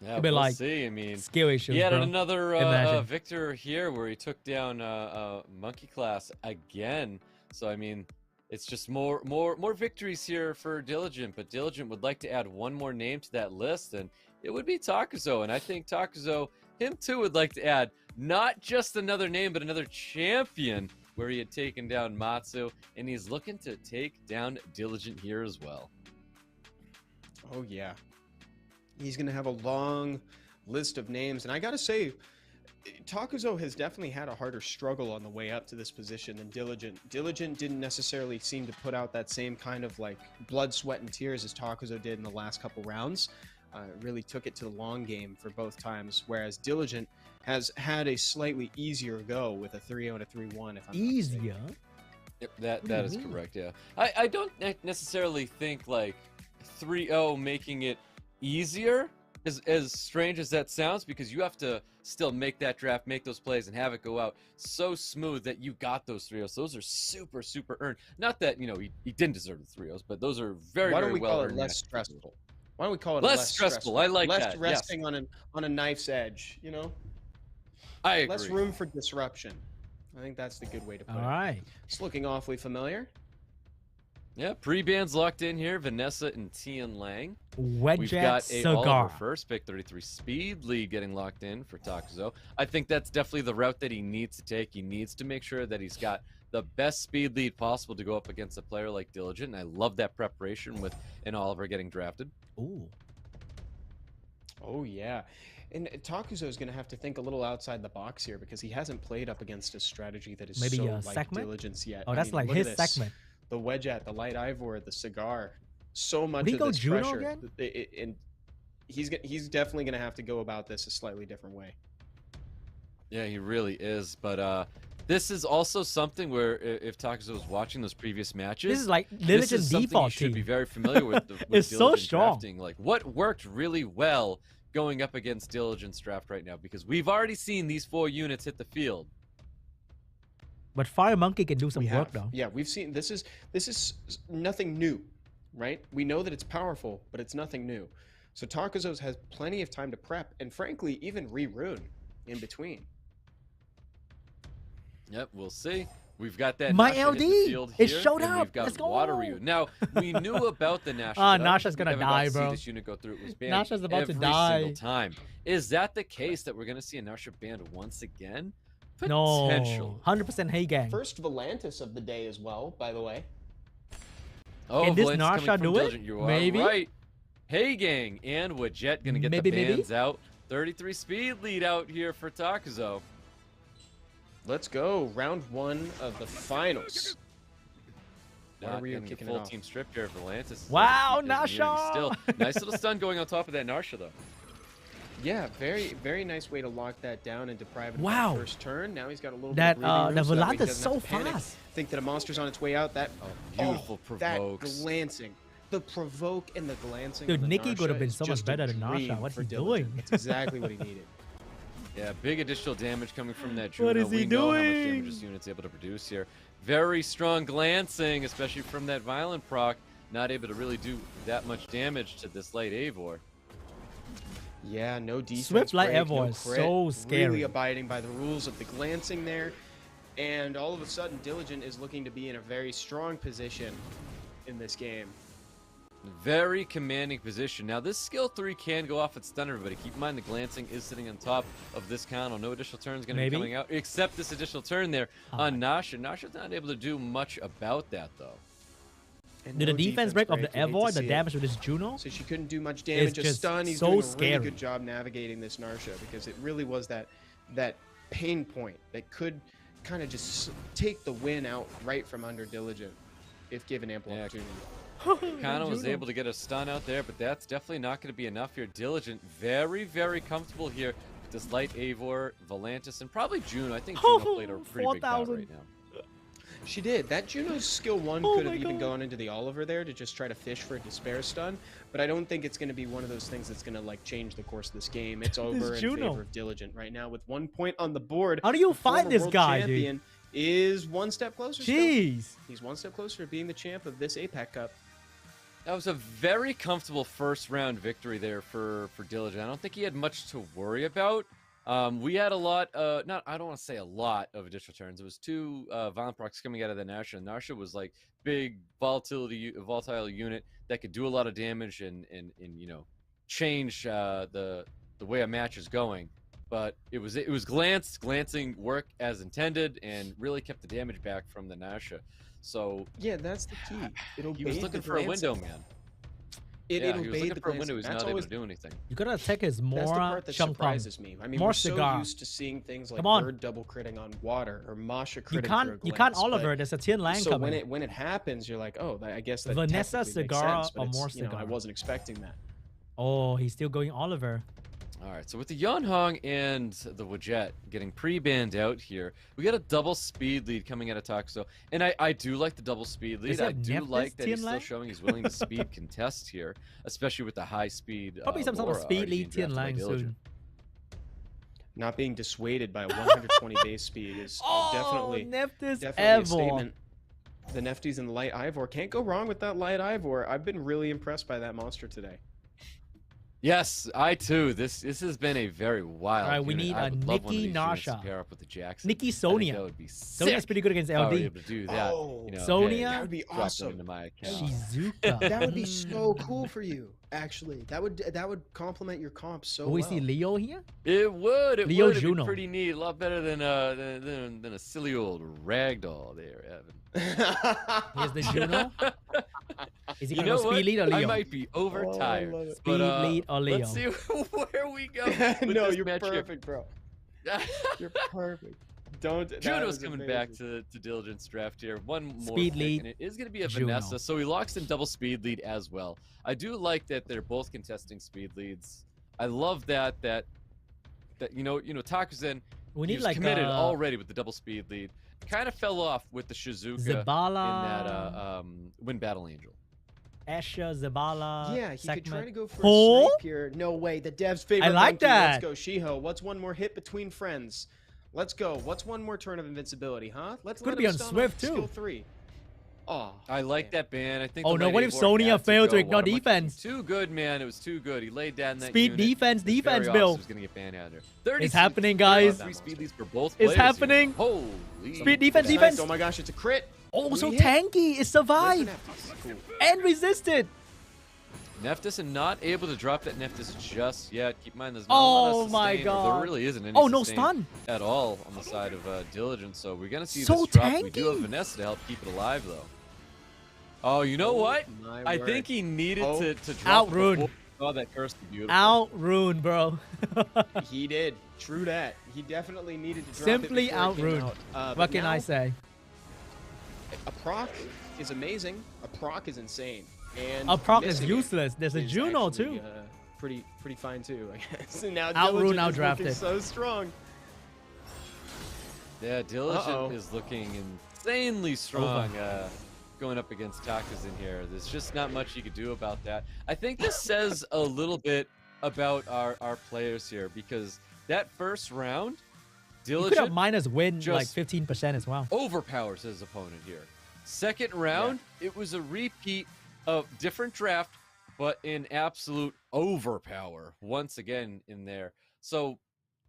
Yeah, We'll we'll see. I mean, skill issues, he had bro. another victor here where he took down MONKEYCLAS again. So I mean, it's just more victories here for Diligent. But Diligent would like to add one more name to that list, and it would be Takuzo. And I think Takuzo, him too, would like to add not just another name, but another champion where he had taken down Matsu, and he's looking to take down Diligent here as well. Oh yeah. He's going to have a long list of names. And I got to say, Takuzo has definitely had a harder struggle on the way up to this position than Diligent. Diligent didn't necessarily seem to put out that same kind of like blood, sweat, and tears as Takuzo did in the last couple rounds. Really took it to the long game for both times, whereas Diligent has had a slightly easier go with a 3-0 and a 3-1. If I'm Easier? Yep, that is correct, yeah. I don't necessarily think like 3-0 making it easier, as strange as that sounds, because you have to still make that draft, make those plays, and have it go out so smooth that you got those 3-0s. Those are super earned. Not that, you know, he didn't deserve the 3-0s, but those are very, Why very don't we well call it earned. less stressful? Why don't we call it less stressful? I like less that. resting on a knife's edge, you know? I agree. Less room for disruption. I think that's the good way to put it. All right. It's looking awfully familiar. Yeah, pre-bands locked in here. Vanessa and Tian Lang. Wedge We've got a Oliver Cigar. first pick, 33 speed lead getting locked in for Takuzo. I think that's definitely the route that he needs to take. He needs to make sure that he's got the best speed lead possible to go up against a player like Diligent. And I love that preparation with an Oliver getting drafted. Ooh. Oh, yeah. And Takuzo is going to have to think a little outside the box here because he hasn't played up against a strategy that is Maybe so a like segment? Diligence yet. Oh, I that's mean, like look at his this. segment. The Wedgeette, the Light Ivor, the Cigar. So much Would he of go this Juno pressure. again? And he's definitely going to have to go about this a slightly different way. Yeah, he really is. But This is also something where if Takazo was watching those previous matches, This is like this Diligent is something default you should be team. very familiar with. It's so Diligent strong. drafting. Like what worked really well going up against Diligent's draft right now, because we've already seen these 4 units hit the field. But Fire Monkey can do some We work have. though. Yeah, we've seen this is nothing new, right? We know that it's powerful, but it's nothing new. So Takazo's has plenty of time to prep, and frankly, even re-rune in between. Yep, we'll see. We've got that My Nasha hit the LD! field It here, showed and up! We've got Let's go! Wateryu. Now, we knew about the Nasha. Ah, but I don't Nasha's think we gonna ever got die, to see bro. this unit go through. It was banned Nasha's about to every die. single time. Is that the case that we're going to see a Nasha banned once again? No, Potential. 100% 100% Hey Gang. First Volantis of the day as well, by the way. Oh, Can this Valence coming Nasha from do it? Diligent. You are Maybe? right. Hey Gang and Wajet going to get Maybe, the maybe? bans out. 33 speed lead out here for Takazo. Let's go. Round 1 of the finals. Not Wateryu getting the kicking it full off. team strip here for Valance. Wow, Nasha! Nasha! Still, nice little stun going on top of that Nasha though. Yeah, very, very nice way to lock that down and deprive it Wow. of that first turn. Now he's got a little That, bit of breathing room, the so that way he Volantis doesn't have so to panic, fast. think that a monster's on its way out. That Beautiful that provokes. glancing. The provoke and the glancing. Dude, on the Nikki could have Narsha been is so much just a better than Narsha. dream What's for he Diligent. doing? That's exactly what he needed. Yeah, big additional damage coming from that Juno. What is he we know how much doing? damage this unit's able to produce here. Very strong glancing, especially from that violent proc. Not able to really do that much damage to this late Eivor. Yeah, no defense. Swift Light break, Eivor no is crit, so scary. Really abiding by the rules of the glancing there. And all of a sudden, Diligent is looking to be in a very strong position in this game. Very commanding position. Now, this skill 3 can go off its stun, everybody. Keep in mind the glancing is sitting on top of this Kano. No additional turn is going to be Maybe. coming out, except this additional turn there on Nasha. Nasha's not able to do much about that, though. And Did no the defense break of the you hate to Eivor, the see it. damage with his Juno? So she couldn't do much damage. It's A just stun. He's so doing a scary. really good job navigating this Narsha, because it really was that pain point that could kind of just take the win out right from under Diligent if given ample Yeah. opportunity. Kano was able to get a stun out there, but that's definitely not going to be enough here. Diligent, very, very comfortable here with this light Eivor, Volantis, and probably Juno. I think Juno played a pretty big bat 4,000. right now. She did. That Juno's skill 1 Oh could have my even God. gone into the Oliver there to just try to fish for a despair stun, but I don't think it's going to be one of those things that's going to like change the course of this game. It's over in Juno. favor of Diligent right now with 1 point on the board. How do you The fight former this world guy, dude? champion is 1 step closer. still. Jeez. He's 1 step closer to being the champ of this APAC Cup. That was a very comfortable first round victory there for Diligent. I don't think he had much to worry about. We had a lot, I don't want to say a lot of additional turns. It was 2 violent procs coming out of the Narsha. Narsha was like big volatile unit that could do a lot of damage and you know, change the way a match is going. But it was glancing work as intended and really kept the damage back from the Narsha. So Yeah, that's the key. It'll he was bait looking the for a window, glancing. man. It'll he was bait looking the for a window. glancing. He's That's not able always to do anything. You gotta attack his That's the more part that chunk surprises me. I mean, More we're so cigar. used to seeing things like Come on. Bird double critting on water or Masha critting You for a can't glance, but- Oliver. There's a Tien Lang So coming. when it happens, you're like, oh, I guess that Vanessa technically makes Cigar sense, but or it's, more you know, I cigar? wasn't expecting that. Oh, he's still going Oliver. All right, so with the Yonhong and the Wajet getting pre-banned out here, we got a double speed lead coming out of Takazo. And I do like the double speed lead. Is that I do Nephthys like that he's Tien still Lang? showing he's willing to speed contest here, especially with the high speed. Probably some sort of Laura speed already being lead Tien drafted by Lang Diligent. soon. Not being dissuaded by a 120 base speed is definitely Nephthys a Eivor. statement. The Nefties and the Light Ivor. Can't go wrong with that Light Ivor. I've been really impressed by that monster today. Yes, I too. This has been a very wild. All right, we unit. need I a would love one of Nikki these units to Narsha. pair up with the Jackson. Nikki I think Sonia. that would be Sonia's sick. pretty good against if I were LD. able to do that. Oh, you know, Sonia? hey, That would be drop them awesome. into my account. Shizuka. That would be so cool for you, actually. That would complement your comp so Will we well. see Leo here? It would. It Leo would. It'd be Juno. pretty neat. A lot better than a silly old ragdoll there, Evan. Here's the Juno. Is he You gonna know go what? speed lead or I Leo? might be overtired. love it. Speed lead or Leo? Let's see where we go. With no, this you're match here. perfect, bro. You're perfect. Don't. that Juno's was coming amazing. back to Diligence draft here. One more Speed pick, lead, and it is going to be a Juno. Vanessa. So he locks in double speed lead as well. I do like that they're both contesting speed leads. I love that you know Takuzen. We he need was like committed already with the double speed lead. Kind of fell off with the Shizuka in Zabala, that Wind Battle Angel. Esha, Zabala. Yeah, he segment. could try to go for Oh? a snipe here. No way. The dev's favorite like monkey. that. Let's go, Shiho. What's one more hit between friends? Let's go. What's one more turn of invincibility, huh? Let's Could let be him on stun Swift, skill too. 3. Oh, I like that ban. I think. Oh the no! Light What if Avorth Sonya had failed to go ignore water monkey. defense? Too good, man. It was too good. He laid down that Speed unit. defense, It was defense, very Bill. obvious he was gonna get ban out there. 30 It's happening, guys. 3 speed leads for both It's players here. happening. Holy. Speed defense, nice. defense. Oh my gosh, it's a crit. Oh, so We hit. tanky. It survived Cool. and resisted. Nephthys and not able to drop that Nephthys just yet. Keep in mind, there's not a lot Oh of my sustain, or god. There really isn't any Oh, no sustain stun. at all on the side of Diligence. So we're gonna see So this drop. We do tanky. have Vanessa to help keep it alive, though. Oh, you know what? My I word. think he needed Oh. to drop. Outrun. before- Oh, that curse was beautiful. Outrun, bro. He did. True that. He definitely needed to drop Simply it before it came outrun. out. What But can I now, say? A proc is amazing. A proc is insane. And A proc is missing it useless. There's a is Juno actually, too. Pretty fine too, I guess. And now Outrun, Diligent is looking outdrafted. so strong. Yeah, Diligent Uh-oh. is looking insanely strong going up against Takas in here. There's just not much you could do about that. I think this says a little bit about our players here, because that first round, You could have Diligent minus win just- like 15% as well. overpowers his opponent here. Second round, it was a repeat of different draft, but in absolute overpower once again in there. So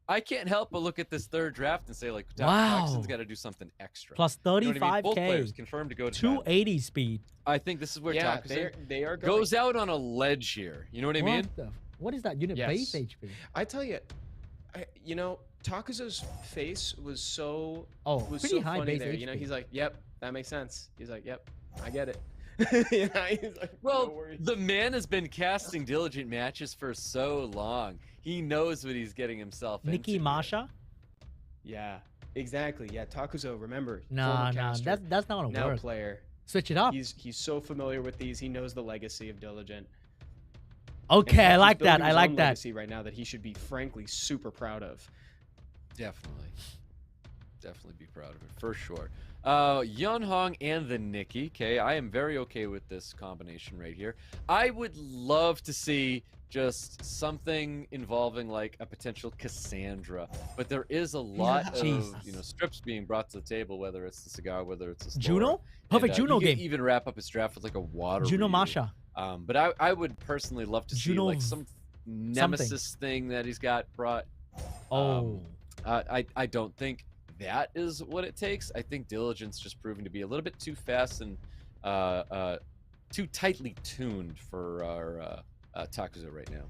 I can't help but look at this third draft and say, like, Wow. Taxon's got to do something extra. Plus You know what I mean? Both 35k. players confirmed to go to battle. 280 speed. I think this is where Yeah, Takusen they are going. goes out on a ledge here. You know what I mean? What is that unit Yes. base HP? I tell you, Takuzo's face was so Pretty so high funny base there. HP. You know, he's like, "Yep, that makes sense." He's like, "Yep, I get it." You know, he's like, Well, "No worries." the man has been casting Diligent matches for so long. He knows what he's getting himself Nikki into. Masha? Yeah, exactly. Yeah, Takuzo, remember? Nah, former caster, that's not gonna now work. player. Switch it up. He's so familiar with these. He knows the legacy of Diligent. Okay, I He's like that. building I his like own that. legacy right now that he should be frankly super proud of. Definitely be proud of it for sure. Yunhong and the Nikki. Okay, I am very okay with this combination right here. I would love to see just something involving like a potential Cassandra, but there is a lot of Jesus. strips being brought to the table, whether it's the cigar, whether it's a Juno? Perfect Juno he could game. even wrap up his draft with like a water Juno Ryu. Masha. But I would personally love to see Juno like some nemesis thing that he's got brought. Oh. I don't think that is what it takes. I think Diligence just proving to be a little bit too fast and too tightly tuned for our Takuzo right now.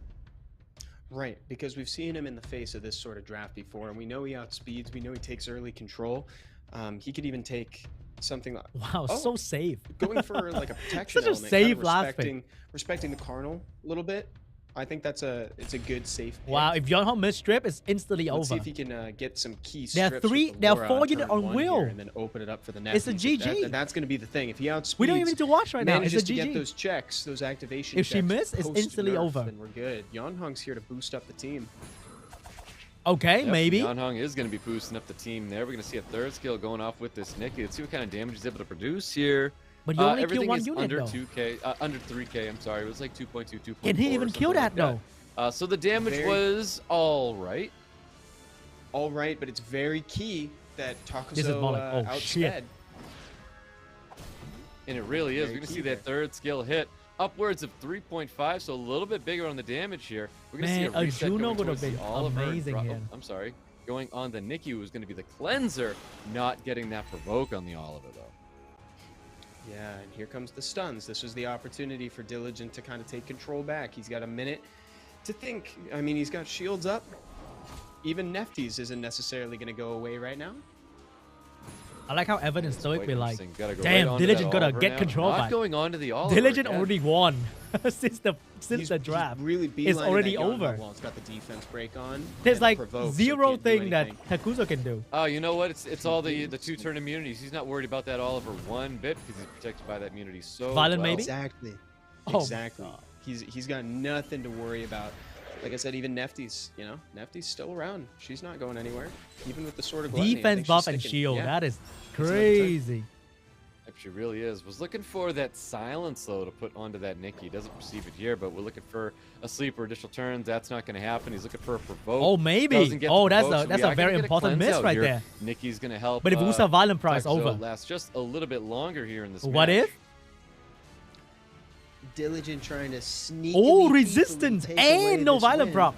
Right, because we've seen him in the face of this sort of draft before, and we know he outspeeds. We know he takes early control. He could even take something like Wow, so safe. going for like a protection Such a element, safe kind of last pick. respecting the Carnal a little bit. I think it's a good safe pick. Wow, if Yunhong misstrip, it's instantly Let's see over. if he can get some key There are strips with three- the there are Laura 4 on unit turn on 1 wheel. here, and then open it up for the It's a Nephies. GG. That's going to be the thing. If he outspeeds, We don't even need to watch right now. It's a manages to GG. get those checks, those activation If she checks miss, it's instantly post-nerf, over. Then we're good. Yunhong's here to boost up the team. Okay, Yep, maybe. Yunhong is going to be boosting up the team there. We're going to see a third skill going off with this Nikki. Let's see what kind of damage he's able to produce here. But you only kill Everything one is unit, under though. 2K, under 3K. I'm sorry, it was like 2.2, 2.4. Can he even kill that, though? So the damage was all right. All right, but it's very key that Takuzo This is more like, oh, outsped. shit. And it really is. Very We're going to key see that third skill hit. Upwards of 3.5, so a little bit bigger on the damage here. We're going to see Man, a a reset Juno going would towards have the been Oliver and amazing here. I'm sorry. Going on the Nikki, who's going to be the cleanser, not getting that provoke on the Oliver, though. Yeah, and here comes the stuns. This was the opportunity for Diligent to kind of take control back. He's got a minute to think. I mean, he's got shields up. Even Nephthys isn't necessarily going to go away right now. I like how Evan and It's Stoic quite be like, interesting. Gotta go damn, right onto Diligent that gotta Oliver get now. control Not back. going on to the Oliver Diligent again. already won since the He's draft. really It's beelining already that Yunhong over. wall. It's got the defense break on. There's and like provoke, so zero can't do thing that anything. Takuzo can do. Oh, you know what? It's all the two-turn immunities. He's not worried about that Oliver one bit because he's protected by that immunity so Violent well. maybe? Exactly. Oh my Exactly. God. He's got nothing to worry about. Like I said, even Nefty's, you know, Nefty's still around. She's not going anywhere, even with the Sword of Gluttony. I Defense think buff she's and sticking. shield. Yeah. That is another turn. crazy. Yep, she really is. Was looking for that silence though to put onto that Nikki. Doesn't receive it here, but we're looking for a sleep or additional turns. That's not going to happen. He's looking for a provoke. Oh, maybe. Doesn't get Oh, the that's provoke, so that's we a are very gonna get important cleanse miss out right here. there. Nikki's going to help. But if Usa Violent Price Takuzo over. lasts just a little bit longer here in this What match. if? Diligent trying to sneak. Oh, resistance and no violent proc.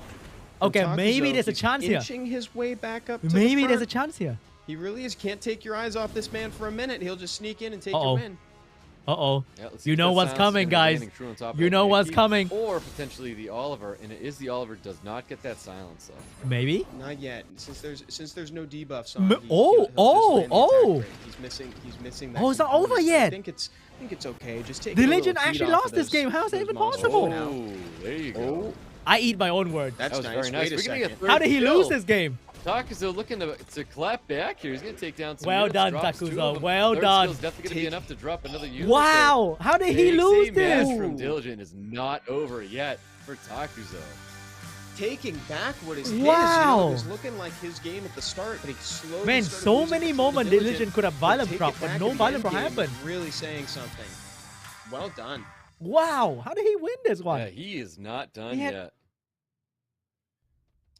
Okay, Takuzo, maybe there's a he's chance here. inching his way back up. To Maybe the there's a front. chance here. He really is. Can't take your eyes off this man for a minute. He'll just sneak in and take Uh-oh. your win. Uh-oh. Yeah, let's see You if know that what's silence is coming, gonna be guys. landing true on top of You that know what's Nikki, coming. Or potentially the Oliver, and it is the Oliver does not get that silence though. Maybe. Not yet. Since there's no debuffs on. Oh, oh. He's missing that. Oh, it's not component. over yet. I think it's okay. Just take. The Legend actually lost this game. How is that even possible? Oh, there you go. Oh, I eat my own words. that's That was nice. very nice. Wait a We're gonna get second. third How did he kill. lose this game? Takuzo looking to clap back here. He's going to take down some Well units, done, drops two of Takuzo. them. Well Third done. skill's definitely going to be enough to drop another unit. Wow. How did he Takes lose a this? match from Diligent is not over yet for Takuzo. Taking back what is his. Wow. You know, it was looking like his game at the start, but he slowly. Man, started so losing many control to moments Diligent could have violent take proc, it but back no in the violent end proc game, happened. Really saying something. Well done. Wow. How did he win this one? Yeah, he is not done He had- yet.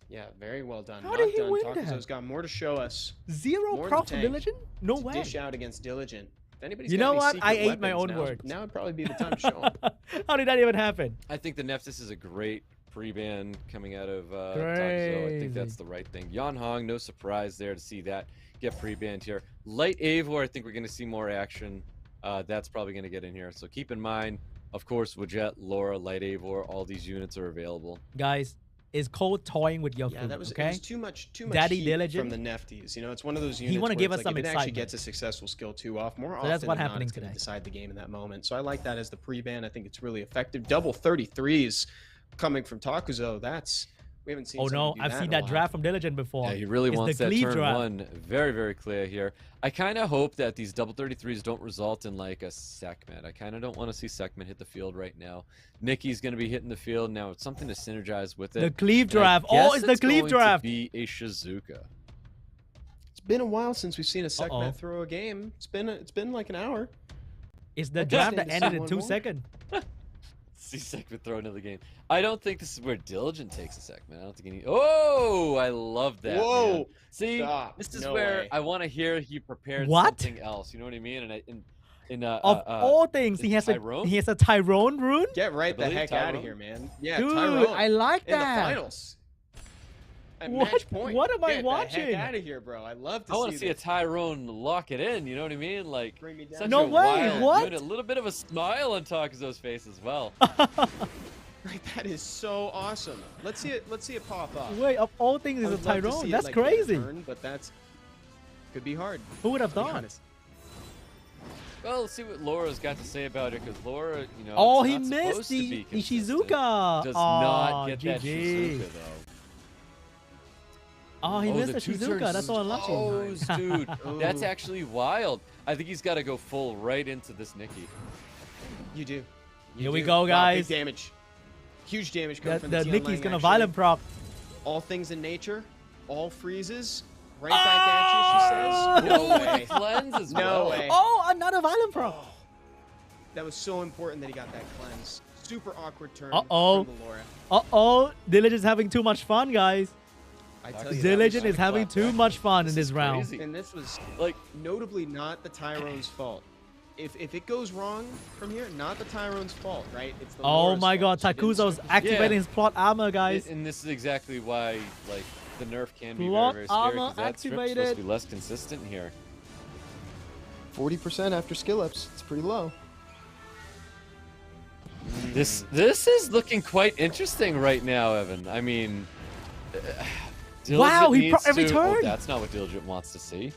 Yeah, very well done. How Not did he done. win Takuzo's that? got more to show us. Zero More proc than from tank. Diligent? No To way. dish out against Diligent. If anybody's You got know any what? secret I ate my weapons, own now's- words. Now would probably be the time to show 'em. How did that even happen? I think the Nephthys is a great pre-ban coming out of Takuzo. I think that's Crazy. the right thing. Yan Hong, no surprise there to see that get pre-banned here. Light Eivor, I think we're going to see more action. That's probably going to get in here. So keep in mind, of course, Wajet, Laura, Light Eivor, all these units are available. Guys, is Cole toying with your Yeah, food, that was, okay? it was too much Daddy heat Diligent. from the Nefties. You know, it's one of those units wanna where give it's us like some if it actually excitement. gets a successful skill 2 off, more So often that's what than happening not, it's going today. to decide the game in that moment. So I like that as the pre-ban. I think it's really effective. Double 33s coming from Takuzo. That's... We haven't seen Oh no, somebody do I've that seen in a that while. draft from Diligent before. Yeah, he really It's wants the that cleave turn draft. one very, very clear here. I kind of hope that these double 33s don't result in like a Sekhmet. I kind of don't want to see Sekhmet hit the field right now. Nikki's going to be hitting the field now. It's something to synergize with it. The cleave And I draft. Oh, guess it's the cleave going draft. to be a Shizuka. It's been a while since we've seen a Uh-oh. Sekhmet throw a game. It's been like an hour. It's the I'm draft just that saying to ended see in one 2 more. seconds. See Sekhmet throw another game. I don't think this is where Diligent takes a Sekhmet. I don't think any. Oh, I love that. Whoa. Man. See, Stop. this is No where way. I want to hear he prepared What? something else. You know what I mean? And Of all things, is he has Tyrone? a Tyrone rune? Get right the believe heck out of Tyrone. here, man. Yeah, Dude, Tyrone. I like in the that. finals. At What- match point. what am I Get watching? The heck out of here, bro. I love to I want to see see a this. Tyrone lock it in. You know what I mean? Like Bring me down. such No a way, wild what? unit. A little bit of a smile on Takuzo's face as well. Like, that is so awesome. Let's see it. Let's see it pop off. Wait, of all things, I it's a would love to Tyrone. see it, That's like, get a crazy. turn, but that's could be hard. Who would have To be thought? honest. Well, let's see what Laura's got to say about it, because Laura, you know, Oh, it's he not missed supposed to the be consistent. Ishizuka. Does Oh, not get that GG. Shizuka though. Oh, he missed the two Shizuka. turns That's so unlucky. close, dude. That's Ooh. actually wild. I think he's got to go full right into this Nikki. You do. You Here we do. go, Wow, guys. big damage. Huge damage coming The, from the the Tian Nikki's Lang, gonna actually. violent proc. All things in nature, all freezes. Right back at you, she says. No Oh, way. cleanse as No well. way. Oh, another violent proc. That was so important that he got that cleanse. Super awkward turn. Uh-oh. from the Laura. Uh-oh. Diligent's having too much fun, guys. I tell you, that was Diligent so is having clapped too back. much fun in This this is round. crazy. And this was Like, notably not the Tyrone's fault. If it goes wrong from here, not the Tyrone's fault, right? It's the Oh Laura's my god, fault. She didn't Takuzo's start- activating Yeah. his plot armor, guys. and this is exactly why, like, the nerf can be Plot very, very scary, armor because that strip's supposed activated. to be less consistent here. 40% after skill ups. It's pretty low. This is looking quite interesting right now, Evan. I mean, Wow, Diligent he needs every to- turn. Oh, that's not what Diligent wants to see.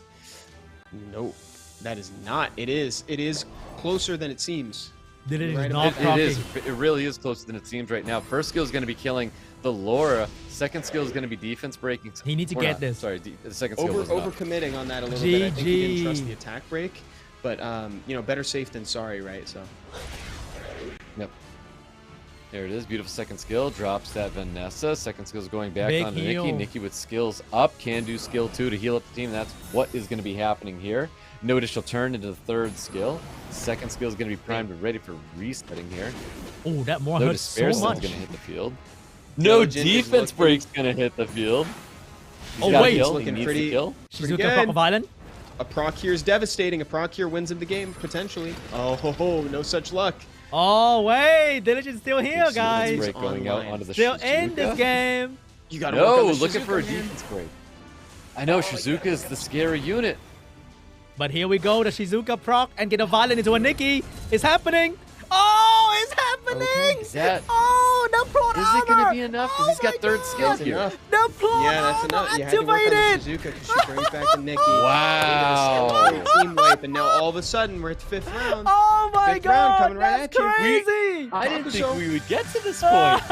Nope. That is not. It is. It is closer than it seems. Diligent Right is not about It procking. is. It really is closer than it seems right now. First skill is going to be killing the Laura. Second skill is going to be defense breaking. He needs to Or get not. this. Sorry, the second skill was Over not. committing on that a little bit. I think he didn't trust GG. the attack break, but you know, better safe than sorry, right? So Yep. There it is. Beautiful second skill. Drops that Vanessa. Second skill is going back Big on to heal. Nikki. Nikki with skills up. Can do skill 2 to heal up the team. That's what is going to be happening here. No additional turn into the third skill. Second skill is going to be primed and ready for resetting here. Oh, that more No hurts so despair is much. going to hit the field. No Diligent is defense looking- break's going to hit the field. Oh, got a wait. kill. He's He looking needs pretty- the kill. Shizuka good. proc of Island. A proc here is devastating. A proc here wins him the game, potentially. Oh, ho, ho, no such luck. Oh, wait. Diligent's still here, Defense guys. break going out Online. onto the Still in this Shizuka. game. You got to work No, on the looking for a Shizuka, man. defense break. I know, Shizuka is the scary unit. But here we go. The Shizuka proc and get a violent into a Nikki. It's happening. Oh, it's happening. Okay. Is that... Oh, the plot Is armor. it going to be enough? Because he's got third skill That's here. enough. The plot Yeah, that's armor enough. You had to work on the activated. Shizuka because she brings back the Nikki. Wow. Into the team wipe, and now all of a sudden we're at the 5th round. Oh my Fifth round god, coming right that's at you. crazy. I didn't think So- we would get to this point.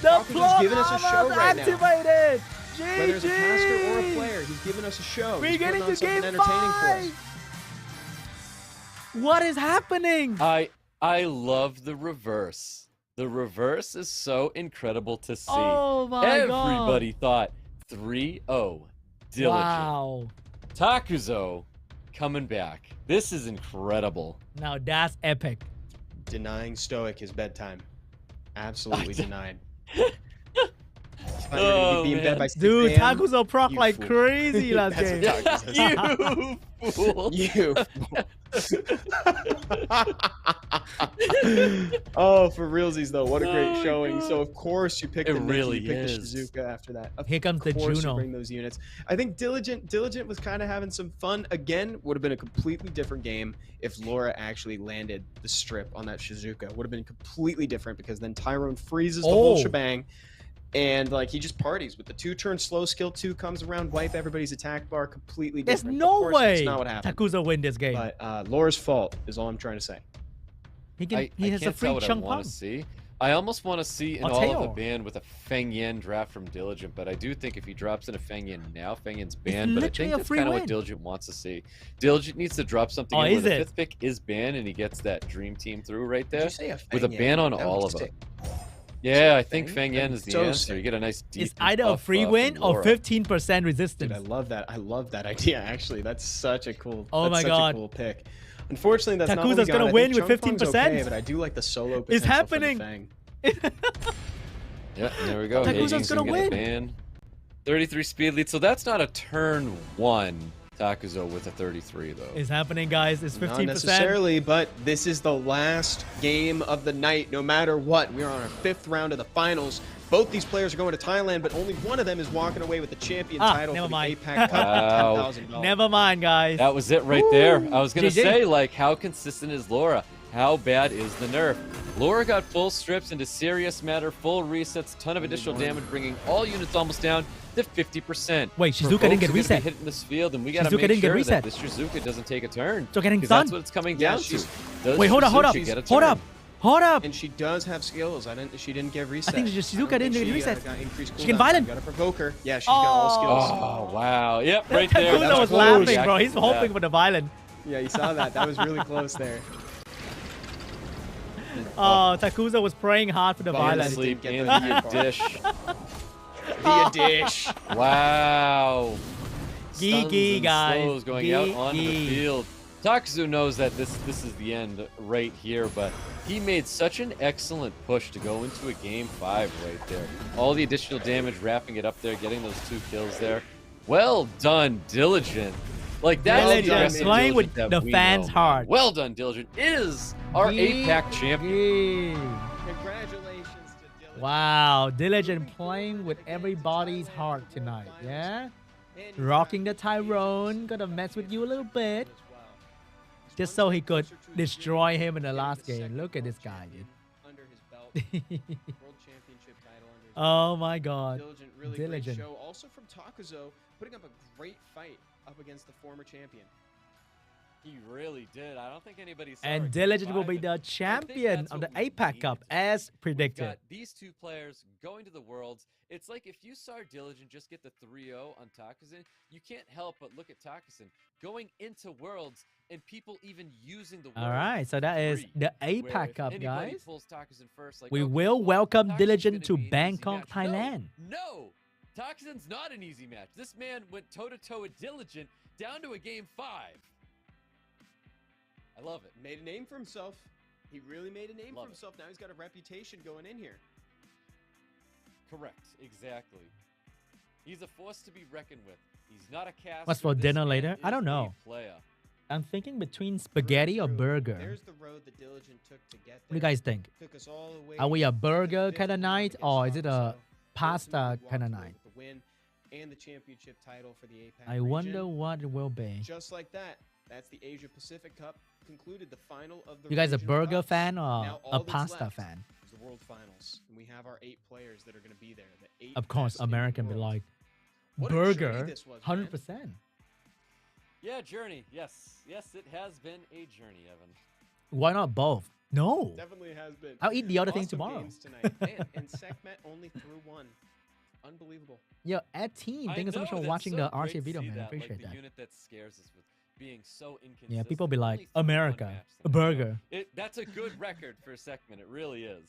The Takuzo's plot giving us a show armor's right now. activated. Whether it's a caster or a GG. player, he's giving us a show. We're He's getting putting to on something game entertaining for us. 5. What is happening? I love the reverse. The reverse is so incredible to see. Oh my god. Everybody thought 3-0. Diligent. Wow. Takuzo coming back. This is incredible. Now that's epic. Denying Stoic his bedtime. Absolutely denied. Oh, Being man. bed by 6 Dude, a.m. Takuzo proc You like fool. crazy last That's game. what Takuzo says. You fool. You. Oh, for realsies though, what a great Oh, showing. God. So of course you picked It the Nikki, really you picked is. the Shizuka after that. Of Here comes the course you Juno. bring those units. I think Diligent was kind of having some fun. Again, would have been a completely different game if Laura actually landed the strip on that Shizuka. Would have been completely different because then Tyrone freezes the whole Oh. shebang. And like he just parties with the 2-turn slow skill 2 comes around, wipe everybody's attack bar completely There's different. no Of course, way That's not what happened. Takuzo win this game. But Laura's fault is all I'm trying to say. He can. I He has a can't free tell what I chunk want pump. to see. I almost want to see in Or all of Tail. the ban with a Feng Yan draft from Diligent, but I do think if he drops in a Feng Yan now, Feng Yan's banned. But I literally think a that's free kind of win. what Diligent wants to see. Diligent needs to drop something Oh, in where is the it? 5th pick is banned and he gets that dream team through right Did there. you say a With a Feng ban Yan? on That all was of sick. them. Yeah, I think Feng? Feng Yan That'd is be the so answer. sick. You get a nice deep It's either a free win or 15% resistance. Dude, I love that. I love that idea. Actually, that's such a cool. Oh that's my such God. a cool pick. Unfortunately, that's not what we Takuzo's got. gonna I think win with Chongfeng's 15%. Okay, but I do like the solo potential It's for the happening. Feng. Yeah, there we go. Takuzo's Hagen's gonna get a win. ban. 33 speed lead. So that's not a turn 1 Takuzo with a 33 though. It's happening, guys. It's 15%. Not necessarily, but this is the last game of the night. No matter what, we are on our 5th round of the finals. Both these players are going to Thailand, but only one of them is walking away with the champion title never for the mind. APAC Cup. Wow. $10,000. Never mind, guys. That was it right there. I was going to GG. say, like, how consistent is Laura? How bad is the nerf? Laura got full strips into serious matter, full resets, ton of additional damage, bringing all units almost down to 50%. Wait, For Shizuka folks didn't get who are gonna be reset. hitting this field, and we got to Shizuka make didn't get sure reset. that this Shizuka doesn't take a turn. So getting 'cause stunned. that's what it's coming Yeah, down to. she's- Does Wait, hold up, hold up, Shizuka get a hold turn? up, hold up. And she does have skills. She didn't get reset. I think it's just Shizuka don't didn't think get she, reset. got increased She can cooldown. violent. You gotta provoke her. Yeah, she's got all skills. Oh, wow. Yep, right there. Takuzo That's was close. laughing, bro. He's Reacted to that. hoping for the violent. Yeah, you saw that. That was really close there. Oh, Takuzo was praying hard for the Violent. violent. Sleep Didn't and get via the dish. Via dish. Wow. Gee, Stuns gee, and guys. slows going Gee, out onto the gee. field. Takuzo knows that this is the end right here, but he made such an excellent push to go into a game 5 right there. All the additional damage, wrapping it up there, getting those 2 kills there. Well done, Diligent. Like that's the Diligent, aggressive playing with Diligent that the we fans' know. heart. Well done, Diligent. Is our Gee, 8-pack champion. gee. Congratulations to Dylan. Wow, Diligent playing with everybody's heart tonight, yeah? Rocking the Tyrone, gonna mess with you a little bit. Just so he could destroy him in the last game. Look at this guy, dude. Under his belt, World Championship title under his Oh my god. Diligent, really Diligent. great show. Also from Takuzo, putting up a great fight up against the former champion. He really did. I don't think anybody saw And it Diligent will live, be and the I think champion that's of the what we APAC need. Cup, as We've predicted. got these two players going to the Worlds. It's like if you saw Diligent just get the 3-0 on Takazin, you can't help but look at Takazin going into Worlds and people even using the word All right, so that is free, the where APAC if Cup, anybody guys. pulls Takazin first, like, We okay, will well, welcome Takazin Diligent to gonna be an easy Bangkok, match. Thailand. No, Takazan's not an easy match. This man went toe-to-toe with Diligent down to a game 5. I love it. Made a name for himself. He really made a name Love for it. himself. Now he's got a reputation going in here. Correct. Exactly. He's a force to be reckoned with. He's not a caster. What's for This dinner man later? I is don't a know. player. I'm thinking between spaghetti or True. burger. There's the road that Diligent took to get there. What do you guys think? Took us all the way Are we a to the burger fifth kind of round night, against or is it a Arkansas. pasta Ultimately kind of walked away night? with the win and the championship title for the APAC I region. wonder what it will be. Just like that, that's the Asia Pacific Cup. Concluded the final of the You guys a regional burger cups. fan or Now a all that's pasta left fan? is the World Finals, and we have our 8 players that are going to be there. The 8 Of course, best in the American be world. like, What a journey burger, this was, man. 100%. Yeah, journey. Yes. Yes, it has been a journey, Evan. Why not both? No. Definitely has been. I'll eat the other thing Awesome tomorrow. games tonight. Man, and Sekhmet only threw 1. Unbelievable. Yo, Ed Team, I thank you so much for know, that's watching so the great RC to video, see man. I that, appreciate like, that. the unit that scares us with being so inconsistent. Yeah, people be Only like, 3 in one America, match a tonight, you know? burger. That's a good record for a Sekhmet. It really is.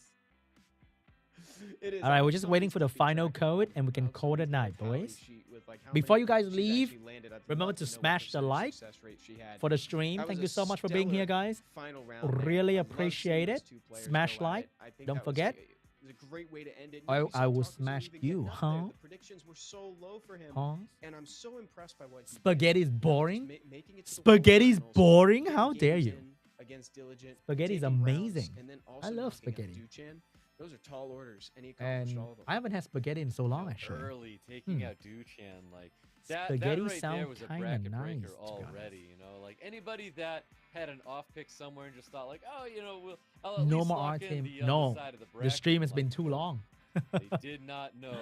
It is. All right, I'm we're just so waiting used for to the keeping final track of code all and we of can them. call it Somebody's got a night, tally boys. sheet with, like, how Before many you guys she's leave, actually landed. I'd remember love to know what smash the percentage like success rate she had. for the stream. That Thank was you a so much for being here, stellar guys. Final round there. Really I love seeing appreciate those it. 2 players Smash go at like. it. I think Don't that was forget. It was a great way to end it. I We saw will Takuzo smash even you, getting up there. huh? The predictions were so low for him, Huh? and I'm so impressed by what he did. Spaghetti's You know, just boring? making it to the Spaghetti's quarterfinals, boring? getting How dare games you? in against Diligent, Spaghetti's taking rounds, amazing. and then I also love knocking out spaghetti. DUCHAN. Those are tall orders, and he accomplished And all of them. I haven't had spaghetti in so long, You know, actually. early taking Hmm. out Duchan, like that Spaghetti right there sound was a kinda bracket nice, breaker to be honest. already. You know, like anybody that had an off pick somewhere and just thought like, oh, you know, I'll at No least more lock R in team. the No, other side of the the bracket. stream has Like, been too boom. long. They did not know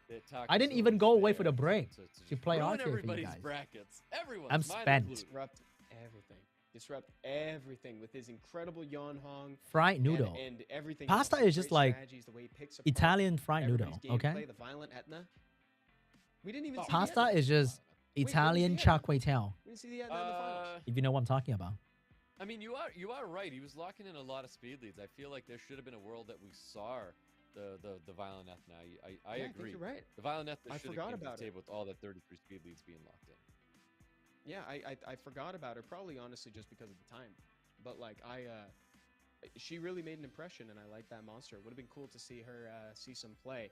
that I didn't Takuzo even was go away there for the break to to just play ruin RTA for you everybody's guys. brackets. Everyone's, I'm mine spent. included. Disrupt everything. Disrupt everything with his incredible Yon Hong Fried noodle. and everything. Pasta else. is just Great like strategies, the way he picks apart Italian fried noodle, everybody's okay? gameplay, the violent Etna. We didn't even see the Pasta Etna. is just where was Italian the Etna? char kway teow, We didn't see the Etna in the finals. if you know what I'm talking about. I mean, you are right. He was locking in a lot of speed leads. I feel like there should have been a world that we saw the violent Ethna. I Yeah, agree. I think you're right. The violent Ethna I should forgot have came to about the it. table with all the 33 speed leads being locked in. Yeah, I forgot about her. Probably honestly just because of the time. But like she really made an impression, and I like that monster. Would have been cool to see her see some play.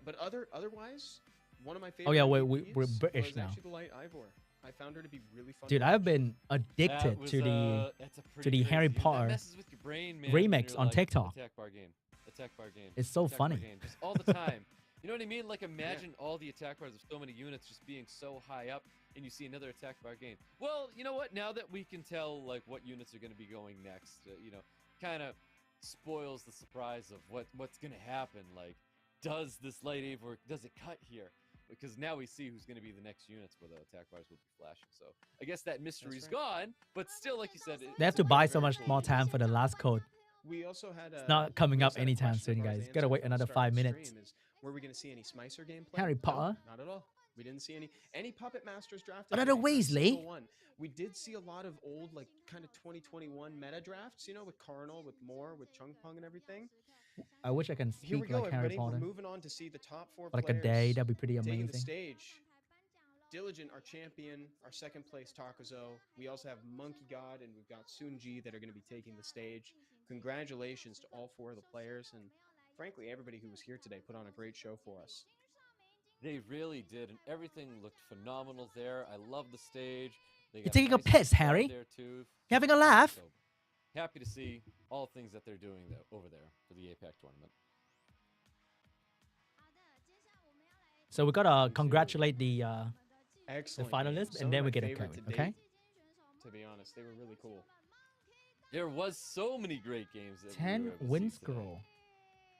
But otherwise, one of my favorite. Oh, yeah, we're MVPs British was now. actually the light Ivor. I found her to be really fun. Dude, to I've watch. been addicted That to was, the that's a pretty the Harry crazy- that Potter messes with your brain, man, when remix you're on like, TikTok. Attack bar game. Attack bar game. It's so attack bar funny. game, just all the time. You know what I mean? Like imagine all the attack bars of so many units just being so high up, and you see another attack bar game. Well, you know what? Now that we can tell like what units are going to be going next, you know, kind of spoils the surprise of what's going to happen. Like, does this light Ivor, does it cut here? Because now we see who's going to be the next units where the attack bars will be flashing. So I guess that mystery's right. gone, but still, like you said, They have to buy so much more time for the last code. We also had. It's not coming up we also had a anytime question soon, of ours guys. to Gotta answer wait from the another start 5 of the minutes. stream is, were we going to see any Smicer gameplay? Harry No, Potter? not at all. We didn't see any Puppet Masters drafted. Another today, not a Weasley? single one. We did see a lot of old, like kind of 2021 meta drafts. You know, with Carnal, with Moore, with Chung Pung, and everything. I wish I can Here we speak go, like Harry everybody. Potter We're moving on to see the top 4 for like a players day. That'd be pretty taking the amazing. stage. Diligent, our champion, our second place Takuzo. We also have Monkey God and we've got SeanB that are going to be taking the stage. Congratulations to all 4 of the players, and frankly, everybody who was here today put on a great show for us. they really did, and everything looked phenomenal there. I love the stage. They You're got taking a nice piss, crowd Harry. There too. You having a laugh? So happy to see all things that they're doing over there for the APAC tournament. So we gotta congratulate the Excellent. finalists, Some and of then my we get a favorite code, to okay? date, to be honest, they were really cool. There was so many great games. That we 10 were able to win see today. scroll.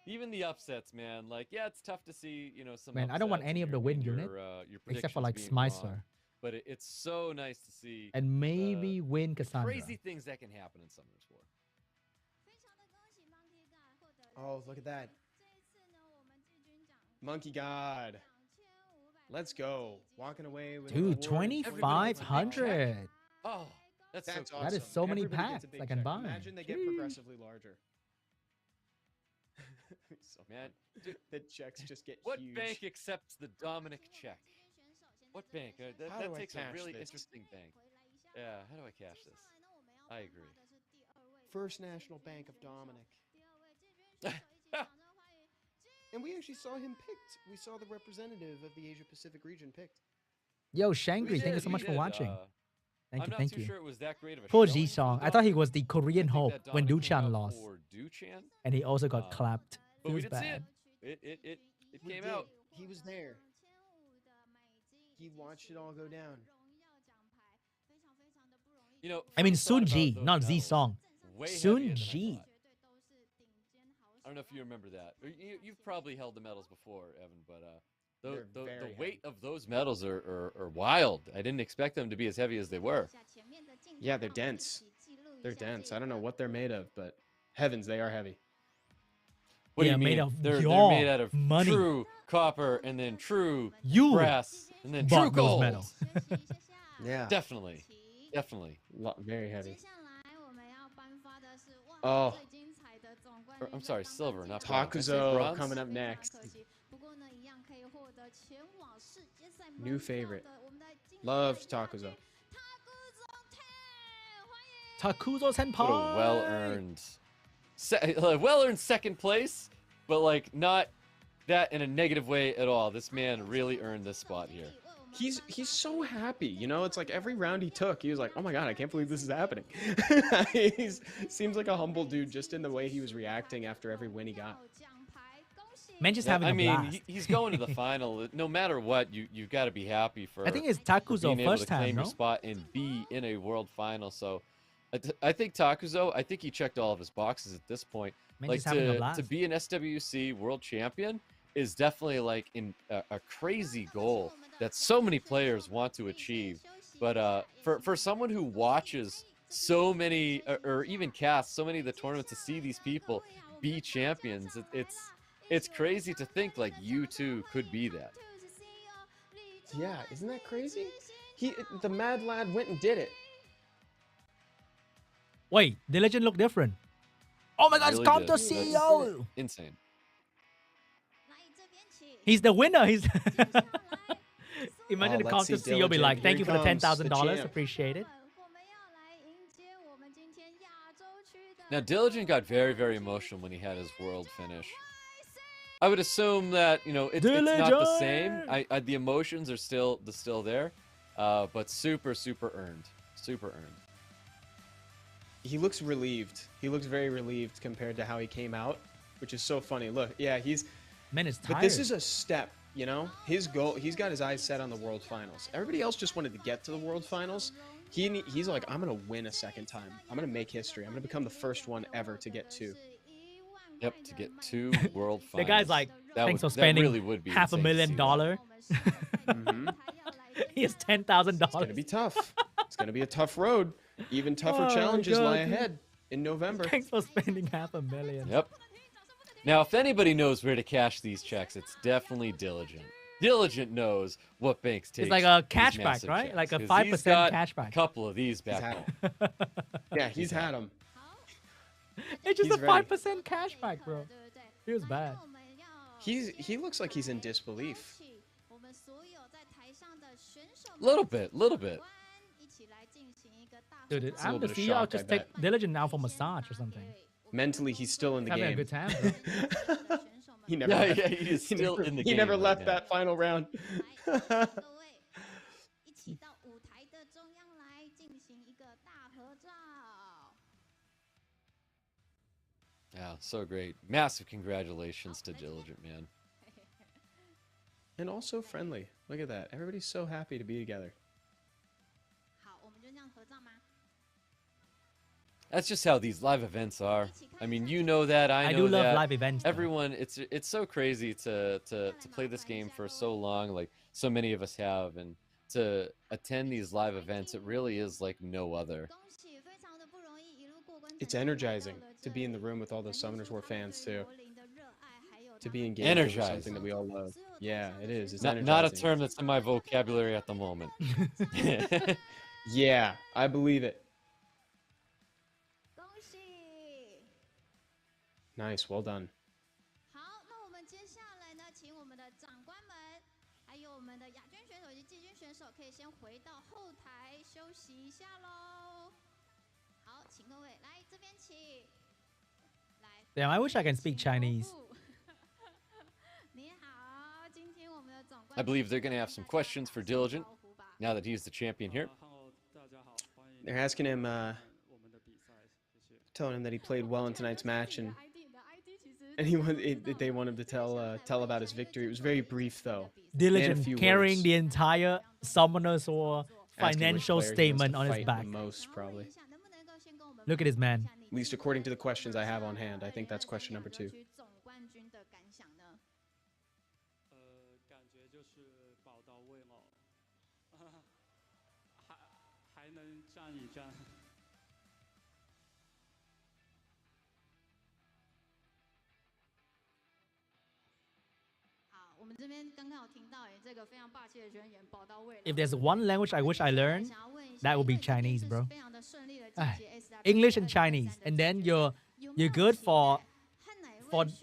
Even the upsets, man. Like, yeah, it's tough to see, you know, some. Man, I don't want upsets any and of the your- win and unit, your except for predictions like being Smicer. wrong. but it's so nice to see And maybe win the Cassandra. crazy things that can happen in Summoners War. Oh, look at that. Monkey God. Let's go. Walking away with an Dude, award and 2,500. Oh, that's That's so awesome. cool. That is so many Everybody gets packs a big I can check. buy. Imagine they get Jeez. progressively larger. So Man, dude, the checks just get what huge. bank accepts the Dominic check? What bank? How That do I takes a cash really this? interesting bank. Yeah, how do I cash this? I agree. First National Bank of Dominic. And we actually saw him picked. We saw the representative of the Asia Pacific region picked. Yo, We Shangri, thank you did, so we much for did, watching. I'm Thank you, not thank too you. sure it was that great of a Poor showing Z-Song. for I thought he Dominic. was the I Korean think hope that when Dominic came DUCHAN out lost. for DUCHAN, And he also got Um, clapped. but we Feels didn't see bad. it. It We came did. out. He was there. He watched it all go down. You know, I mean, first thought about SeanG, those not medals, Z-Song. way heavier than I SeanG. thought. I don't know if you remember that. Or you've probably held the medals before, Evan, but They're the very weight of those medals are wild. I didn't expect them to be as heavy as they were. Yeah, they're dense. They're dense. I don't know what they're made of, but heavens, they are heavy. What Yeah, do you made mean? of They're your made out of money. true copper and then true You brass and then true bought those gold. medals. Yeah. Definitely. Definitely. Very heavy. Oh, Or, I'm sorry, silver, not bronze. I said Takuzo bronze? coming up next. New favorite. Loved Takuzo. Takuzo Senpai. What a well-earned second place, but like not that in a negative way at all. This man really earned this spot here. He's so happy, you know. It's like every round he took, he was like, "Oh my god, I can't believe this is happening." He seems like a humble dude just in the way he was reacting after every win he got. Man, just Yeah, having I a mean, blast. he's going to the final. No matter what, you've got to be happy for. I think it's for Takuzo being able first to time, claim no? your spot and be in a world final. So, I think Takuzo. I think he checked all of his boxes at this point. Man, Like just having a to blast. be an SWC world champion is definitely like a crazy goal that so many players want to achieve. But for someone who watches so many or even casts so many of the tournaments to see these people be champions, it's crazy to think like you too could be that. Yeah, isn't that crazy? The mad lad went and did it. Wait, the legend look different. Oh my god, Really it's Counter did. CEO. Insane. He's the winner. He's Imagine Oh, the let's Counter see CEO be Diligent. like, Here thank he you for the comes, the $10,000. champ. Appreciate it. Now Diligent got very, very emotional when he had his world finish. I would assume that it's not the same. The emotions are still there, but super earned, super earned. He looks relieved. He looks very relieved compared to how he came out, which is so funny. Look, yeah, Man, it's tired. but this is a step, you know? His goal, he's got his eyes set on the World Finals. Everybody else just wanted to get to the World Finals. He's like, I'm going to win a second time. I'm going to make history. I'm going to become the first one ever to get 2. Yep, to get 2 world finals. The guy's like, That thanks would- for that spending really would be insane to see $500,000. Mhm. He has $10,000. It's going to be tough. It's going to be a tough road. Even tougher Oh my challenges God, lie dude. ahead in November. Thanks for spending $500,000. Yep. Now, if anybody knows where to cash these checks, it's definitely Diligent. Diligent knows what banks take. It's like a these cashback, massive right? checks, Like a 'cause 5% he's got cashback. A couple of these He's back had home. 'em. Yeah, he's had them. It's just He's a ready. 5% cashback, bro. Feels bad. He looks like he's in disbelief. Little bit. Dude, It's a I'm little the bit of CEO. shock, Just I take Diligent now for massage or something. Mentally, he's still in the Having a game. good time, bro. He never Yeah, left. yeah, he is still in the He game never right left now. that final round. Yeah, so great. Massive congratulations to Diligent, man. And also friendly. Look at that. Everybody's so happy to be together. That's just how these live events are. I mean, you know that. I know do love that. live events, though. Everyone, it's so crazy to play this game for so long, like so many of us have, and to attend these live events. It really is like no other. It's energizing to be in the room with all those Summoners War fans too. To be engaged with Energizing. something that we all love. Yeah, it is. It's Not a energizing. term that's in my vocabulary at the moment. Yeah, I believe it. Nice, well done. 好，那我们接下来呢，请我们的长官们，还有我们的亚军选手以及季军选手，可以先回到后台休息一下喽。好，请各位来这边请。来。Damn, I wish I can speak Chinese. 你好，今天我们的总冠 I believe they're going to have some questions for Diligent now that he's the champion here. They're asking him, telling him that he played well in tonight's match, and they want him to tell about his victory. It was very brief though. Diligent carrying the entire Summoners War financial statement on his back. The most probably. Look at this man. At least according to the questions I have on hand, I think that's question number 2. 感觉就是保到位了，还能战一战。好，我们这边刚刚有听到这个非常霸气的宣言，保到位了。 If there's one language I wish I learned, that would be Chinese, bro. English and Chinese, and then you're good for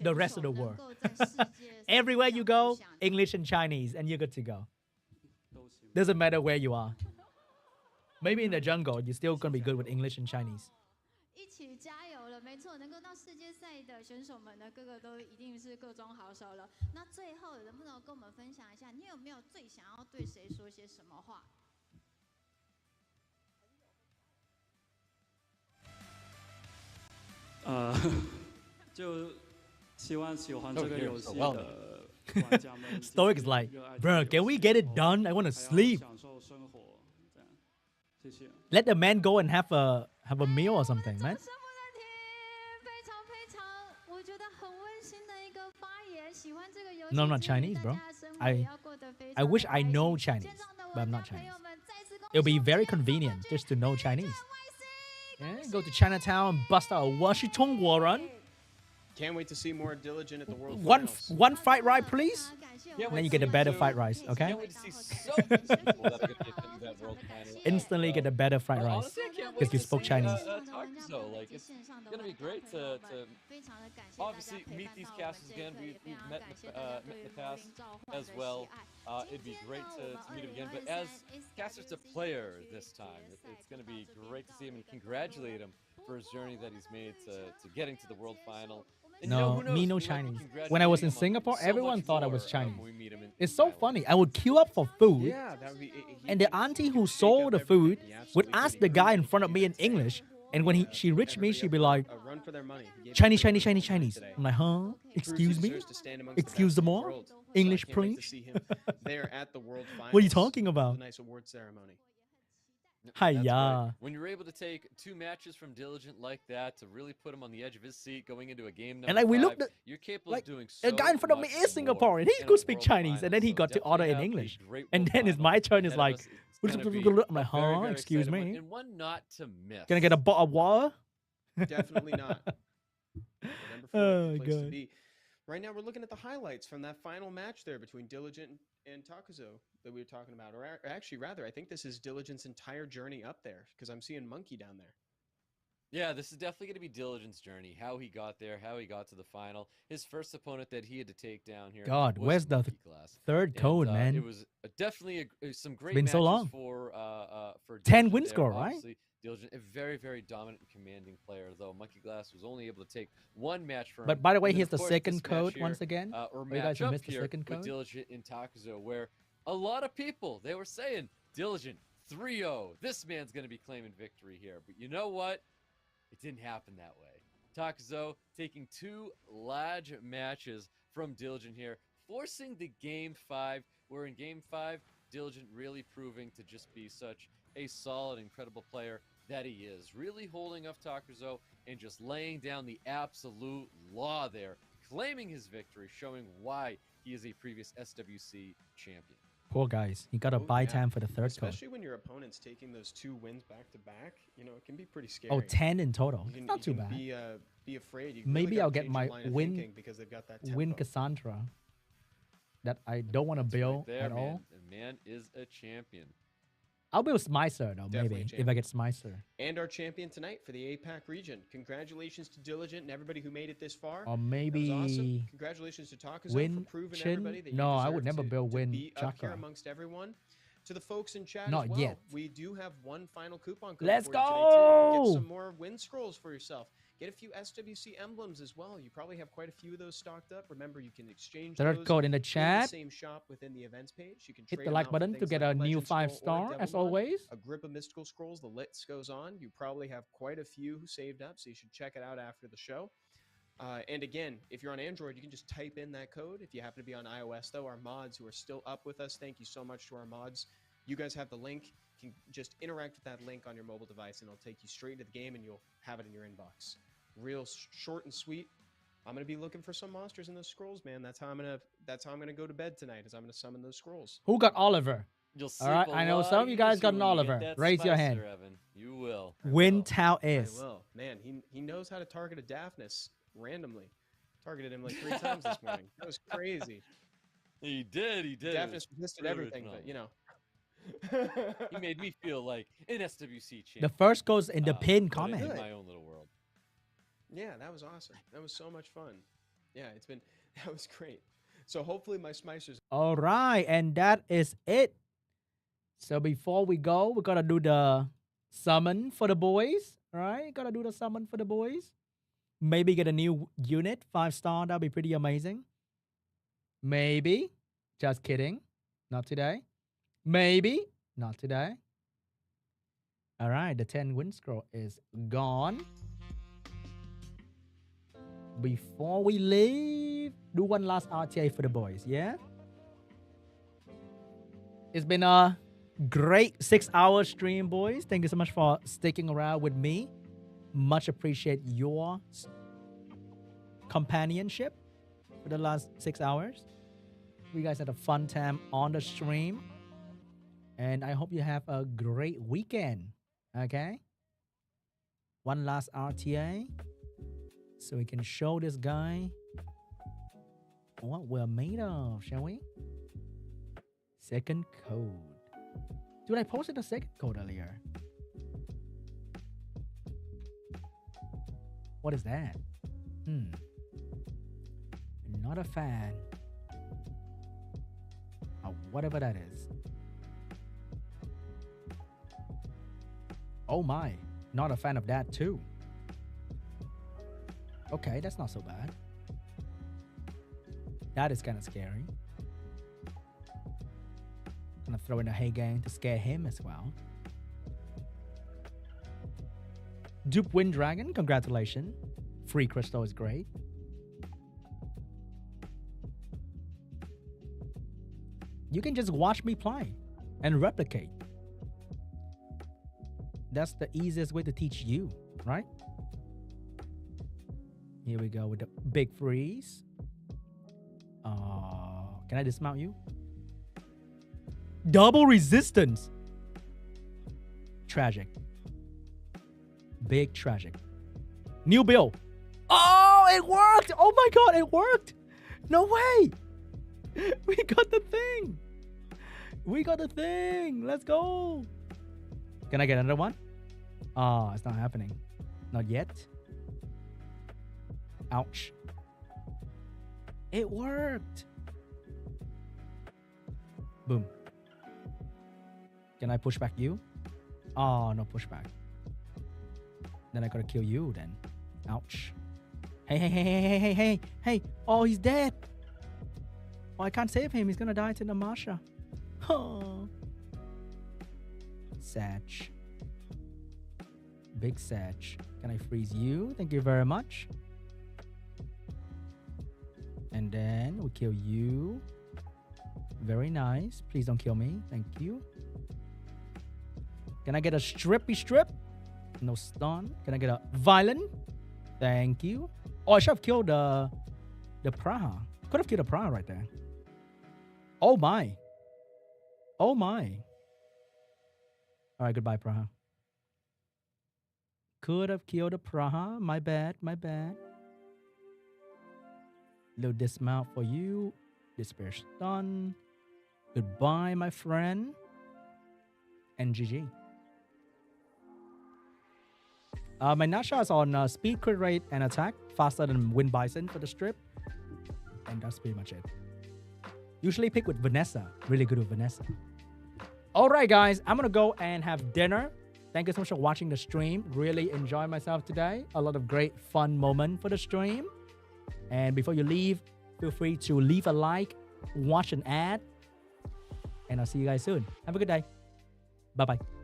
the rest of the world. Everywhere you go, English and Chinese, and you're good to go. Doesn't matter where you are. Maybe in the jungle, you're still gonna be good with English and Chinese. 一起加油了，没错，能够到世界赛的选手们呢，个个都一定是各中好手了。那最后能不能跟我们分享一下，你有没有最想要对谁说些什么话？就希望喜欢这个游戏的玩家们。Stoic is like, bro, can we get it done? I want to sleep. 享受生活，这样，谢谢。 Let the man go and have a meal or something, man. 非常非常，我觉得很温馨的一个发言。喜欢这个游戏。 No, I'm not Chinese, bro. I wish I know Chinese, but I'm not Chinese. It'll be very convenient just to know Chinese. Yeah, go to Chinatown and bust out a 我是中国人. Can't wait to see more Diligent at the World One Finals. fried rice, please. And then you get a better fried rice, okay? Can't wait to see so many people that are going to get into that world final. Instantly get a better fried rice Honestly, I can't wait because you to spoke see, Chinese. Takuzo. Like, it's going to be great to obviously meet these casters again. We've met in the past as well. It'd be great to meet him again. But as casters a player this time, it's going to be great to see him and congratulate him for his journey that he's made to getting to the world final. And No, me no Chinese. When I was in Singapore, everyone thought I was Chinese. When we meet him in It's so funny. I would queue up for food, Yeah, that would be. and the auntie who sold the food would ask the guy in front of me in English, and when she reached me, she'd be like, A run for their money. He gave Chinese, everybody Chinese, Chinese, Chinese. today. I'm like, huh? Excuse me? Deserves to stand amongst the Excuse best in them the all? world. So English, I can't wait to please? see him there at the World Finals. What are you talking With about? a nice award ceremony. That's Hiya. right. When you're able to take 2 matches from Diligent like that to really put him on the edge of his seat going into a game number And like we 5, looked at, you're capable like, of doing a so guy in front of me much is more Singaporean. He in could a speak world Chinese, and then final. he So got to order definitely in have a English. great And world then it's my final turn. It's ahead of like, us. It's gonna be I'm like, a very, huh? very Excuse exciting one, me? and one not to miss. Gonna get a bottle of water? Definitely not. November 4th, Oh, the place to God. be. Right now, we're looking at the highlights from that final match there between Diligent and Takuzo that we were talking about. Or actually, rather, I think this is Diligent's entire journey up there because I'm seeing Monkey down there. Yeah, this is definitely going to be Diligent's journey. How he got there, how he got to the final. His first opponent that he had to take down here. God, was where's the MONKEYCLAS. third code, And, man? It was definitely some great been matches so long. for 10 Diligent win there. score, right? Obviously, Diligent, a very, very dominant and commanding player, though MONKEYCLAS was only able to take 1 match from him. But by the way, And then, here's of the course, second this match code here, once again. or you guys match up missed the here second with code? Diligent and Takuzo, where a lot of people, they were saying, Diligent, 3-0. This man's going to be claiming victory here. But you know what? It didn't happen that way. Takuzo taking 2 large matches from Diligent here, forcing the Game 5, where in Game 5, Diligent really proving to just be such a solid, incredible player that he is. Really holding up Takuzo and just laying down the absolute law there, claiming his victory, showing why he is a previous SWC champion. Poor guys. He got a Oh, buy yeah. time for the third code. Especially when your opponent's taking those 2 wins back to back, you know, it can be pretty scary. Oh, 10 in total. You can, Not too you can bad. Be afraid. You Maybe really I'll gotta get change my your line of win- thinking because they've got that Win tempo. Cassandra. That I don't want to That's right build there, at man. all. The man is a champion. I'll build Smicer though, Definitely maybe. If I get Smicer. And our champion tonight for the APAC region. Congratulations to Diligent and everybody who made it this far. Or That was maybe awesome. Congratulations to Takuzo Win for proving Chin? everybody that you No, I deserve would never to, build to Win be up here Chakra. amongst everyone. To the folks in chat Not as well, yet. we do have one final coupon code Let's for you today, too. go! Get some more win scrolls for yourself. Get a few SWC emblems as well. You probably have quite a few of those stocked up. Remember, you can exchange Third those code in the in the chat. same shop within the events page. You can Hit trade the them like out for button to things get like a new Legend Scroll 5-star or as Devil Mod, always. a grip of mystical scrolls. The list goes on. You probably have quite a few saved up, so you should check it out after the show. And again, if you're on Android, you can just type in that code. If you happen to be on iOS, though, our mods who are still up with us, thank you so much to our mods. You guys have the link. You can just interact with that link on your mobile device, and it'll take you straight into the game, and you'll have it in your inbox. Real short and sweet. I'm gonna be looking for some monsters in those scrolls, man. That's how I'm gonna go to bed tonight. Is I'm gonna summon those scrolls. Who got Oliver? You'll All right, sleep a I know lot some of you guys easier got an when you get Oliver. that Raise your hand. Spicer, Evan. You will. Win Tao I is. will. Man, he knows how to target a Daphnis randomly. Targeted him like 3 times this morning. That was crazy. He did. He did. Daphnis resisted really everything, but you know. He made me feel like an SWC champ. The first goes in the pinned but comment. in my own little world. Yeah, that was awesome. That was so much fun. Yeah, that was great. So hopefully my Smicers. All right, and that is it. So before we go, we gotta do the summon for the boys. All right, gotta do the summon for the boys. Maybe get a new unit, 5-star. That'd be pretty amazing. Maybe. Just kidding. Not today. Maybe. Not today. All right, the 10 win scroll is gone. Before we leave, do one last RTA for the boys, yeah? It's been a great 6-hour stream, boys. Thank you so much for sticking around with me. Much appreciate your companionship for the last 6 hours. We guys had a fun time on the stream. And I hope you have a great weekend, okay? One last RTA. So we can show this guy what we're made of, shall we? Second code. Dude, I posted a second code earlier. What is that? Not a fan. Whatever that is. Oh my. Not a fan of that too. Okay, that's not so bad. That is kind of scary. Gonna throw in a Hey Gang to scare him as well. Dupe Wind Dragon, congratulations. Free Crystal is great. You can just watch me play and replicate. That's the easiest way to teach you, right? Here we go with the big freeze. Can I dismount you? Double resistance. Tragic. Big tragic. New bill. Oh, it worked. Oh my God, it worked. No way. We got the thing. We got the thing. Let's go. Can I get another one? Oh, it's not happening. Not yet. Ouch. It worked. Boom. Can I push back you? Oh, no pushback. Then I gotta kill you then. Ouch. Hey, hey, hey, hey, hey, hey, hey, hey. Oh, he's dead. Oh, I can't save him. He's gonna die to the Masha. Oh. Satch. Big Satch. Can I freeze you? Thank you very much. And then we kill you. Very nice. Please don't kill me. Thank you. Can I get a strippy strip? No stun. Can I get a violent? Thank you. Oh, I should have killed the Praha. Could have killed the Praha right there. Oh my. Oh my. All right, goodbye, Praha. Could have killed the Praha. My bad, my bad. Little dismount for you. Despair stun. Goodbye, my friend. And GG. My Nasha is on speed, crit rate, and attack. Faster than Wind Bison for the strip. And that's pretty much it. Usually pick with Vanessa. Really good with Vanessa. Alright guys, I'm gonna go and have dinner. Thank you so much for watching the stream. Really enjoyed myself today. A lot of great fun moment for the stream. And before you leave, feel free to leave a like, watch an ad, and I'll see you guys soon. Have a good day. Bye-bye.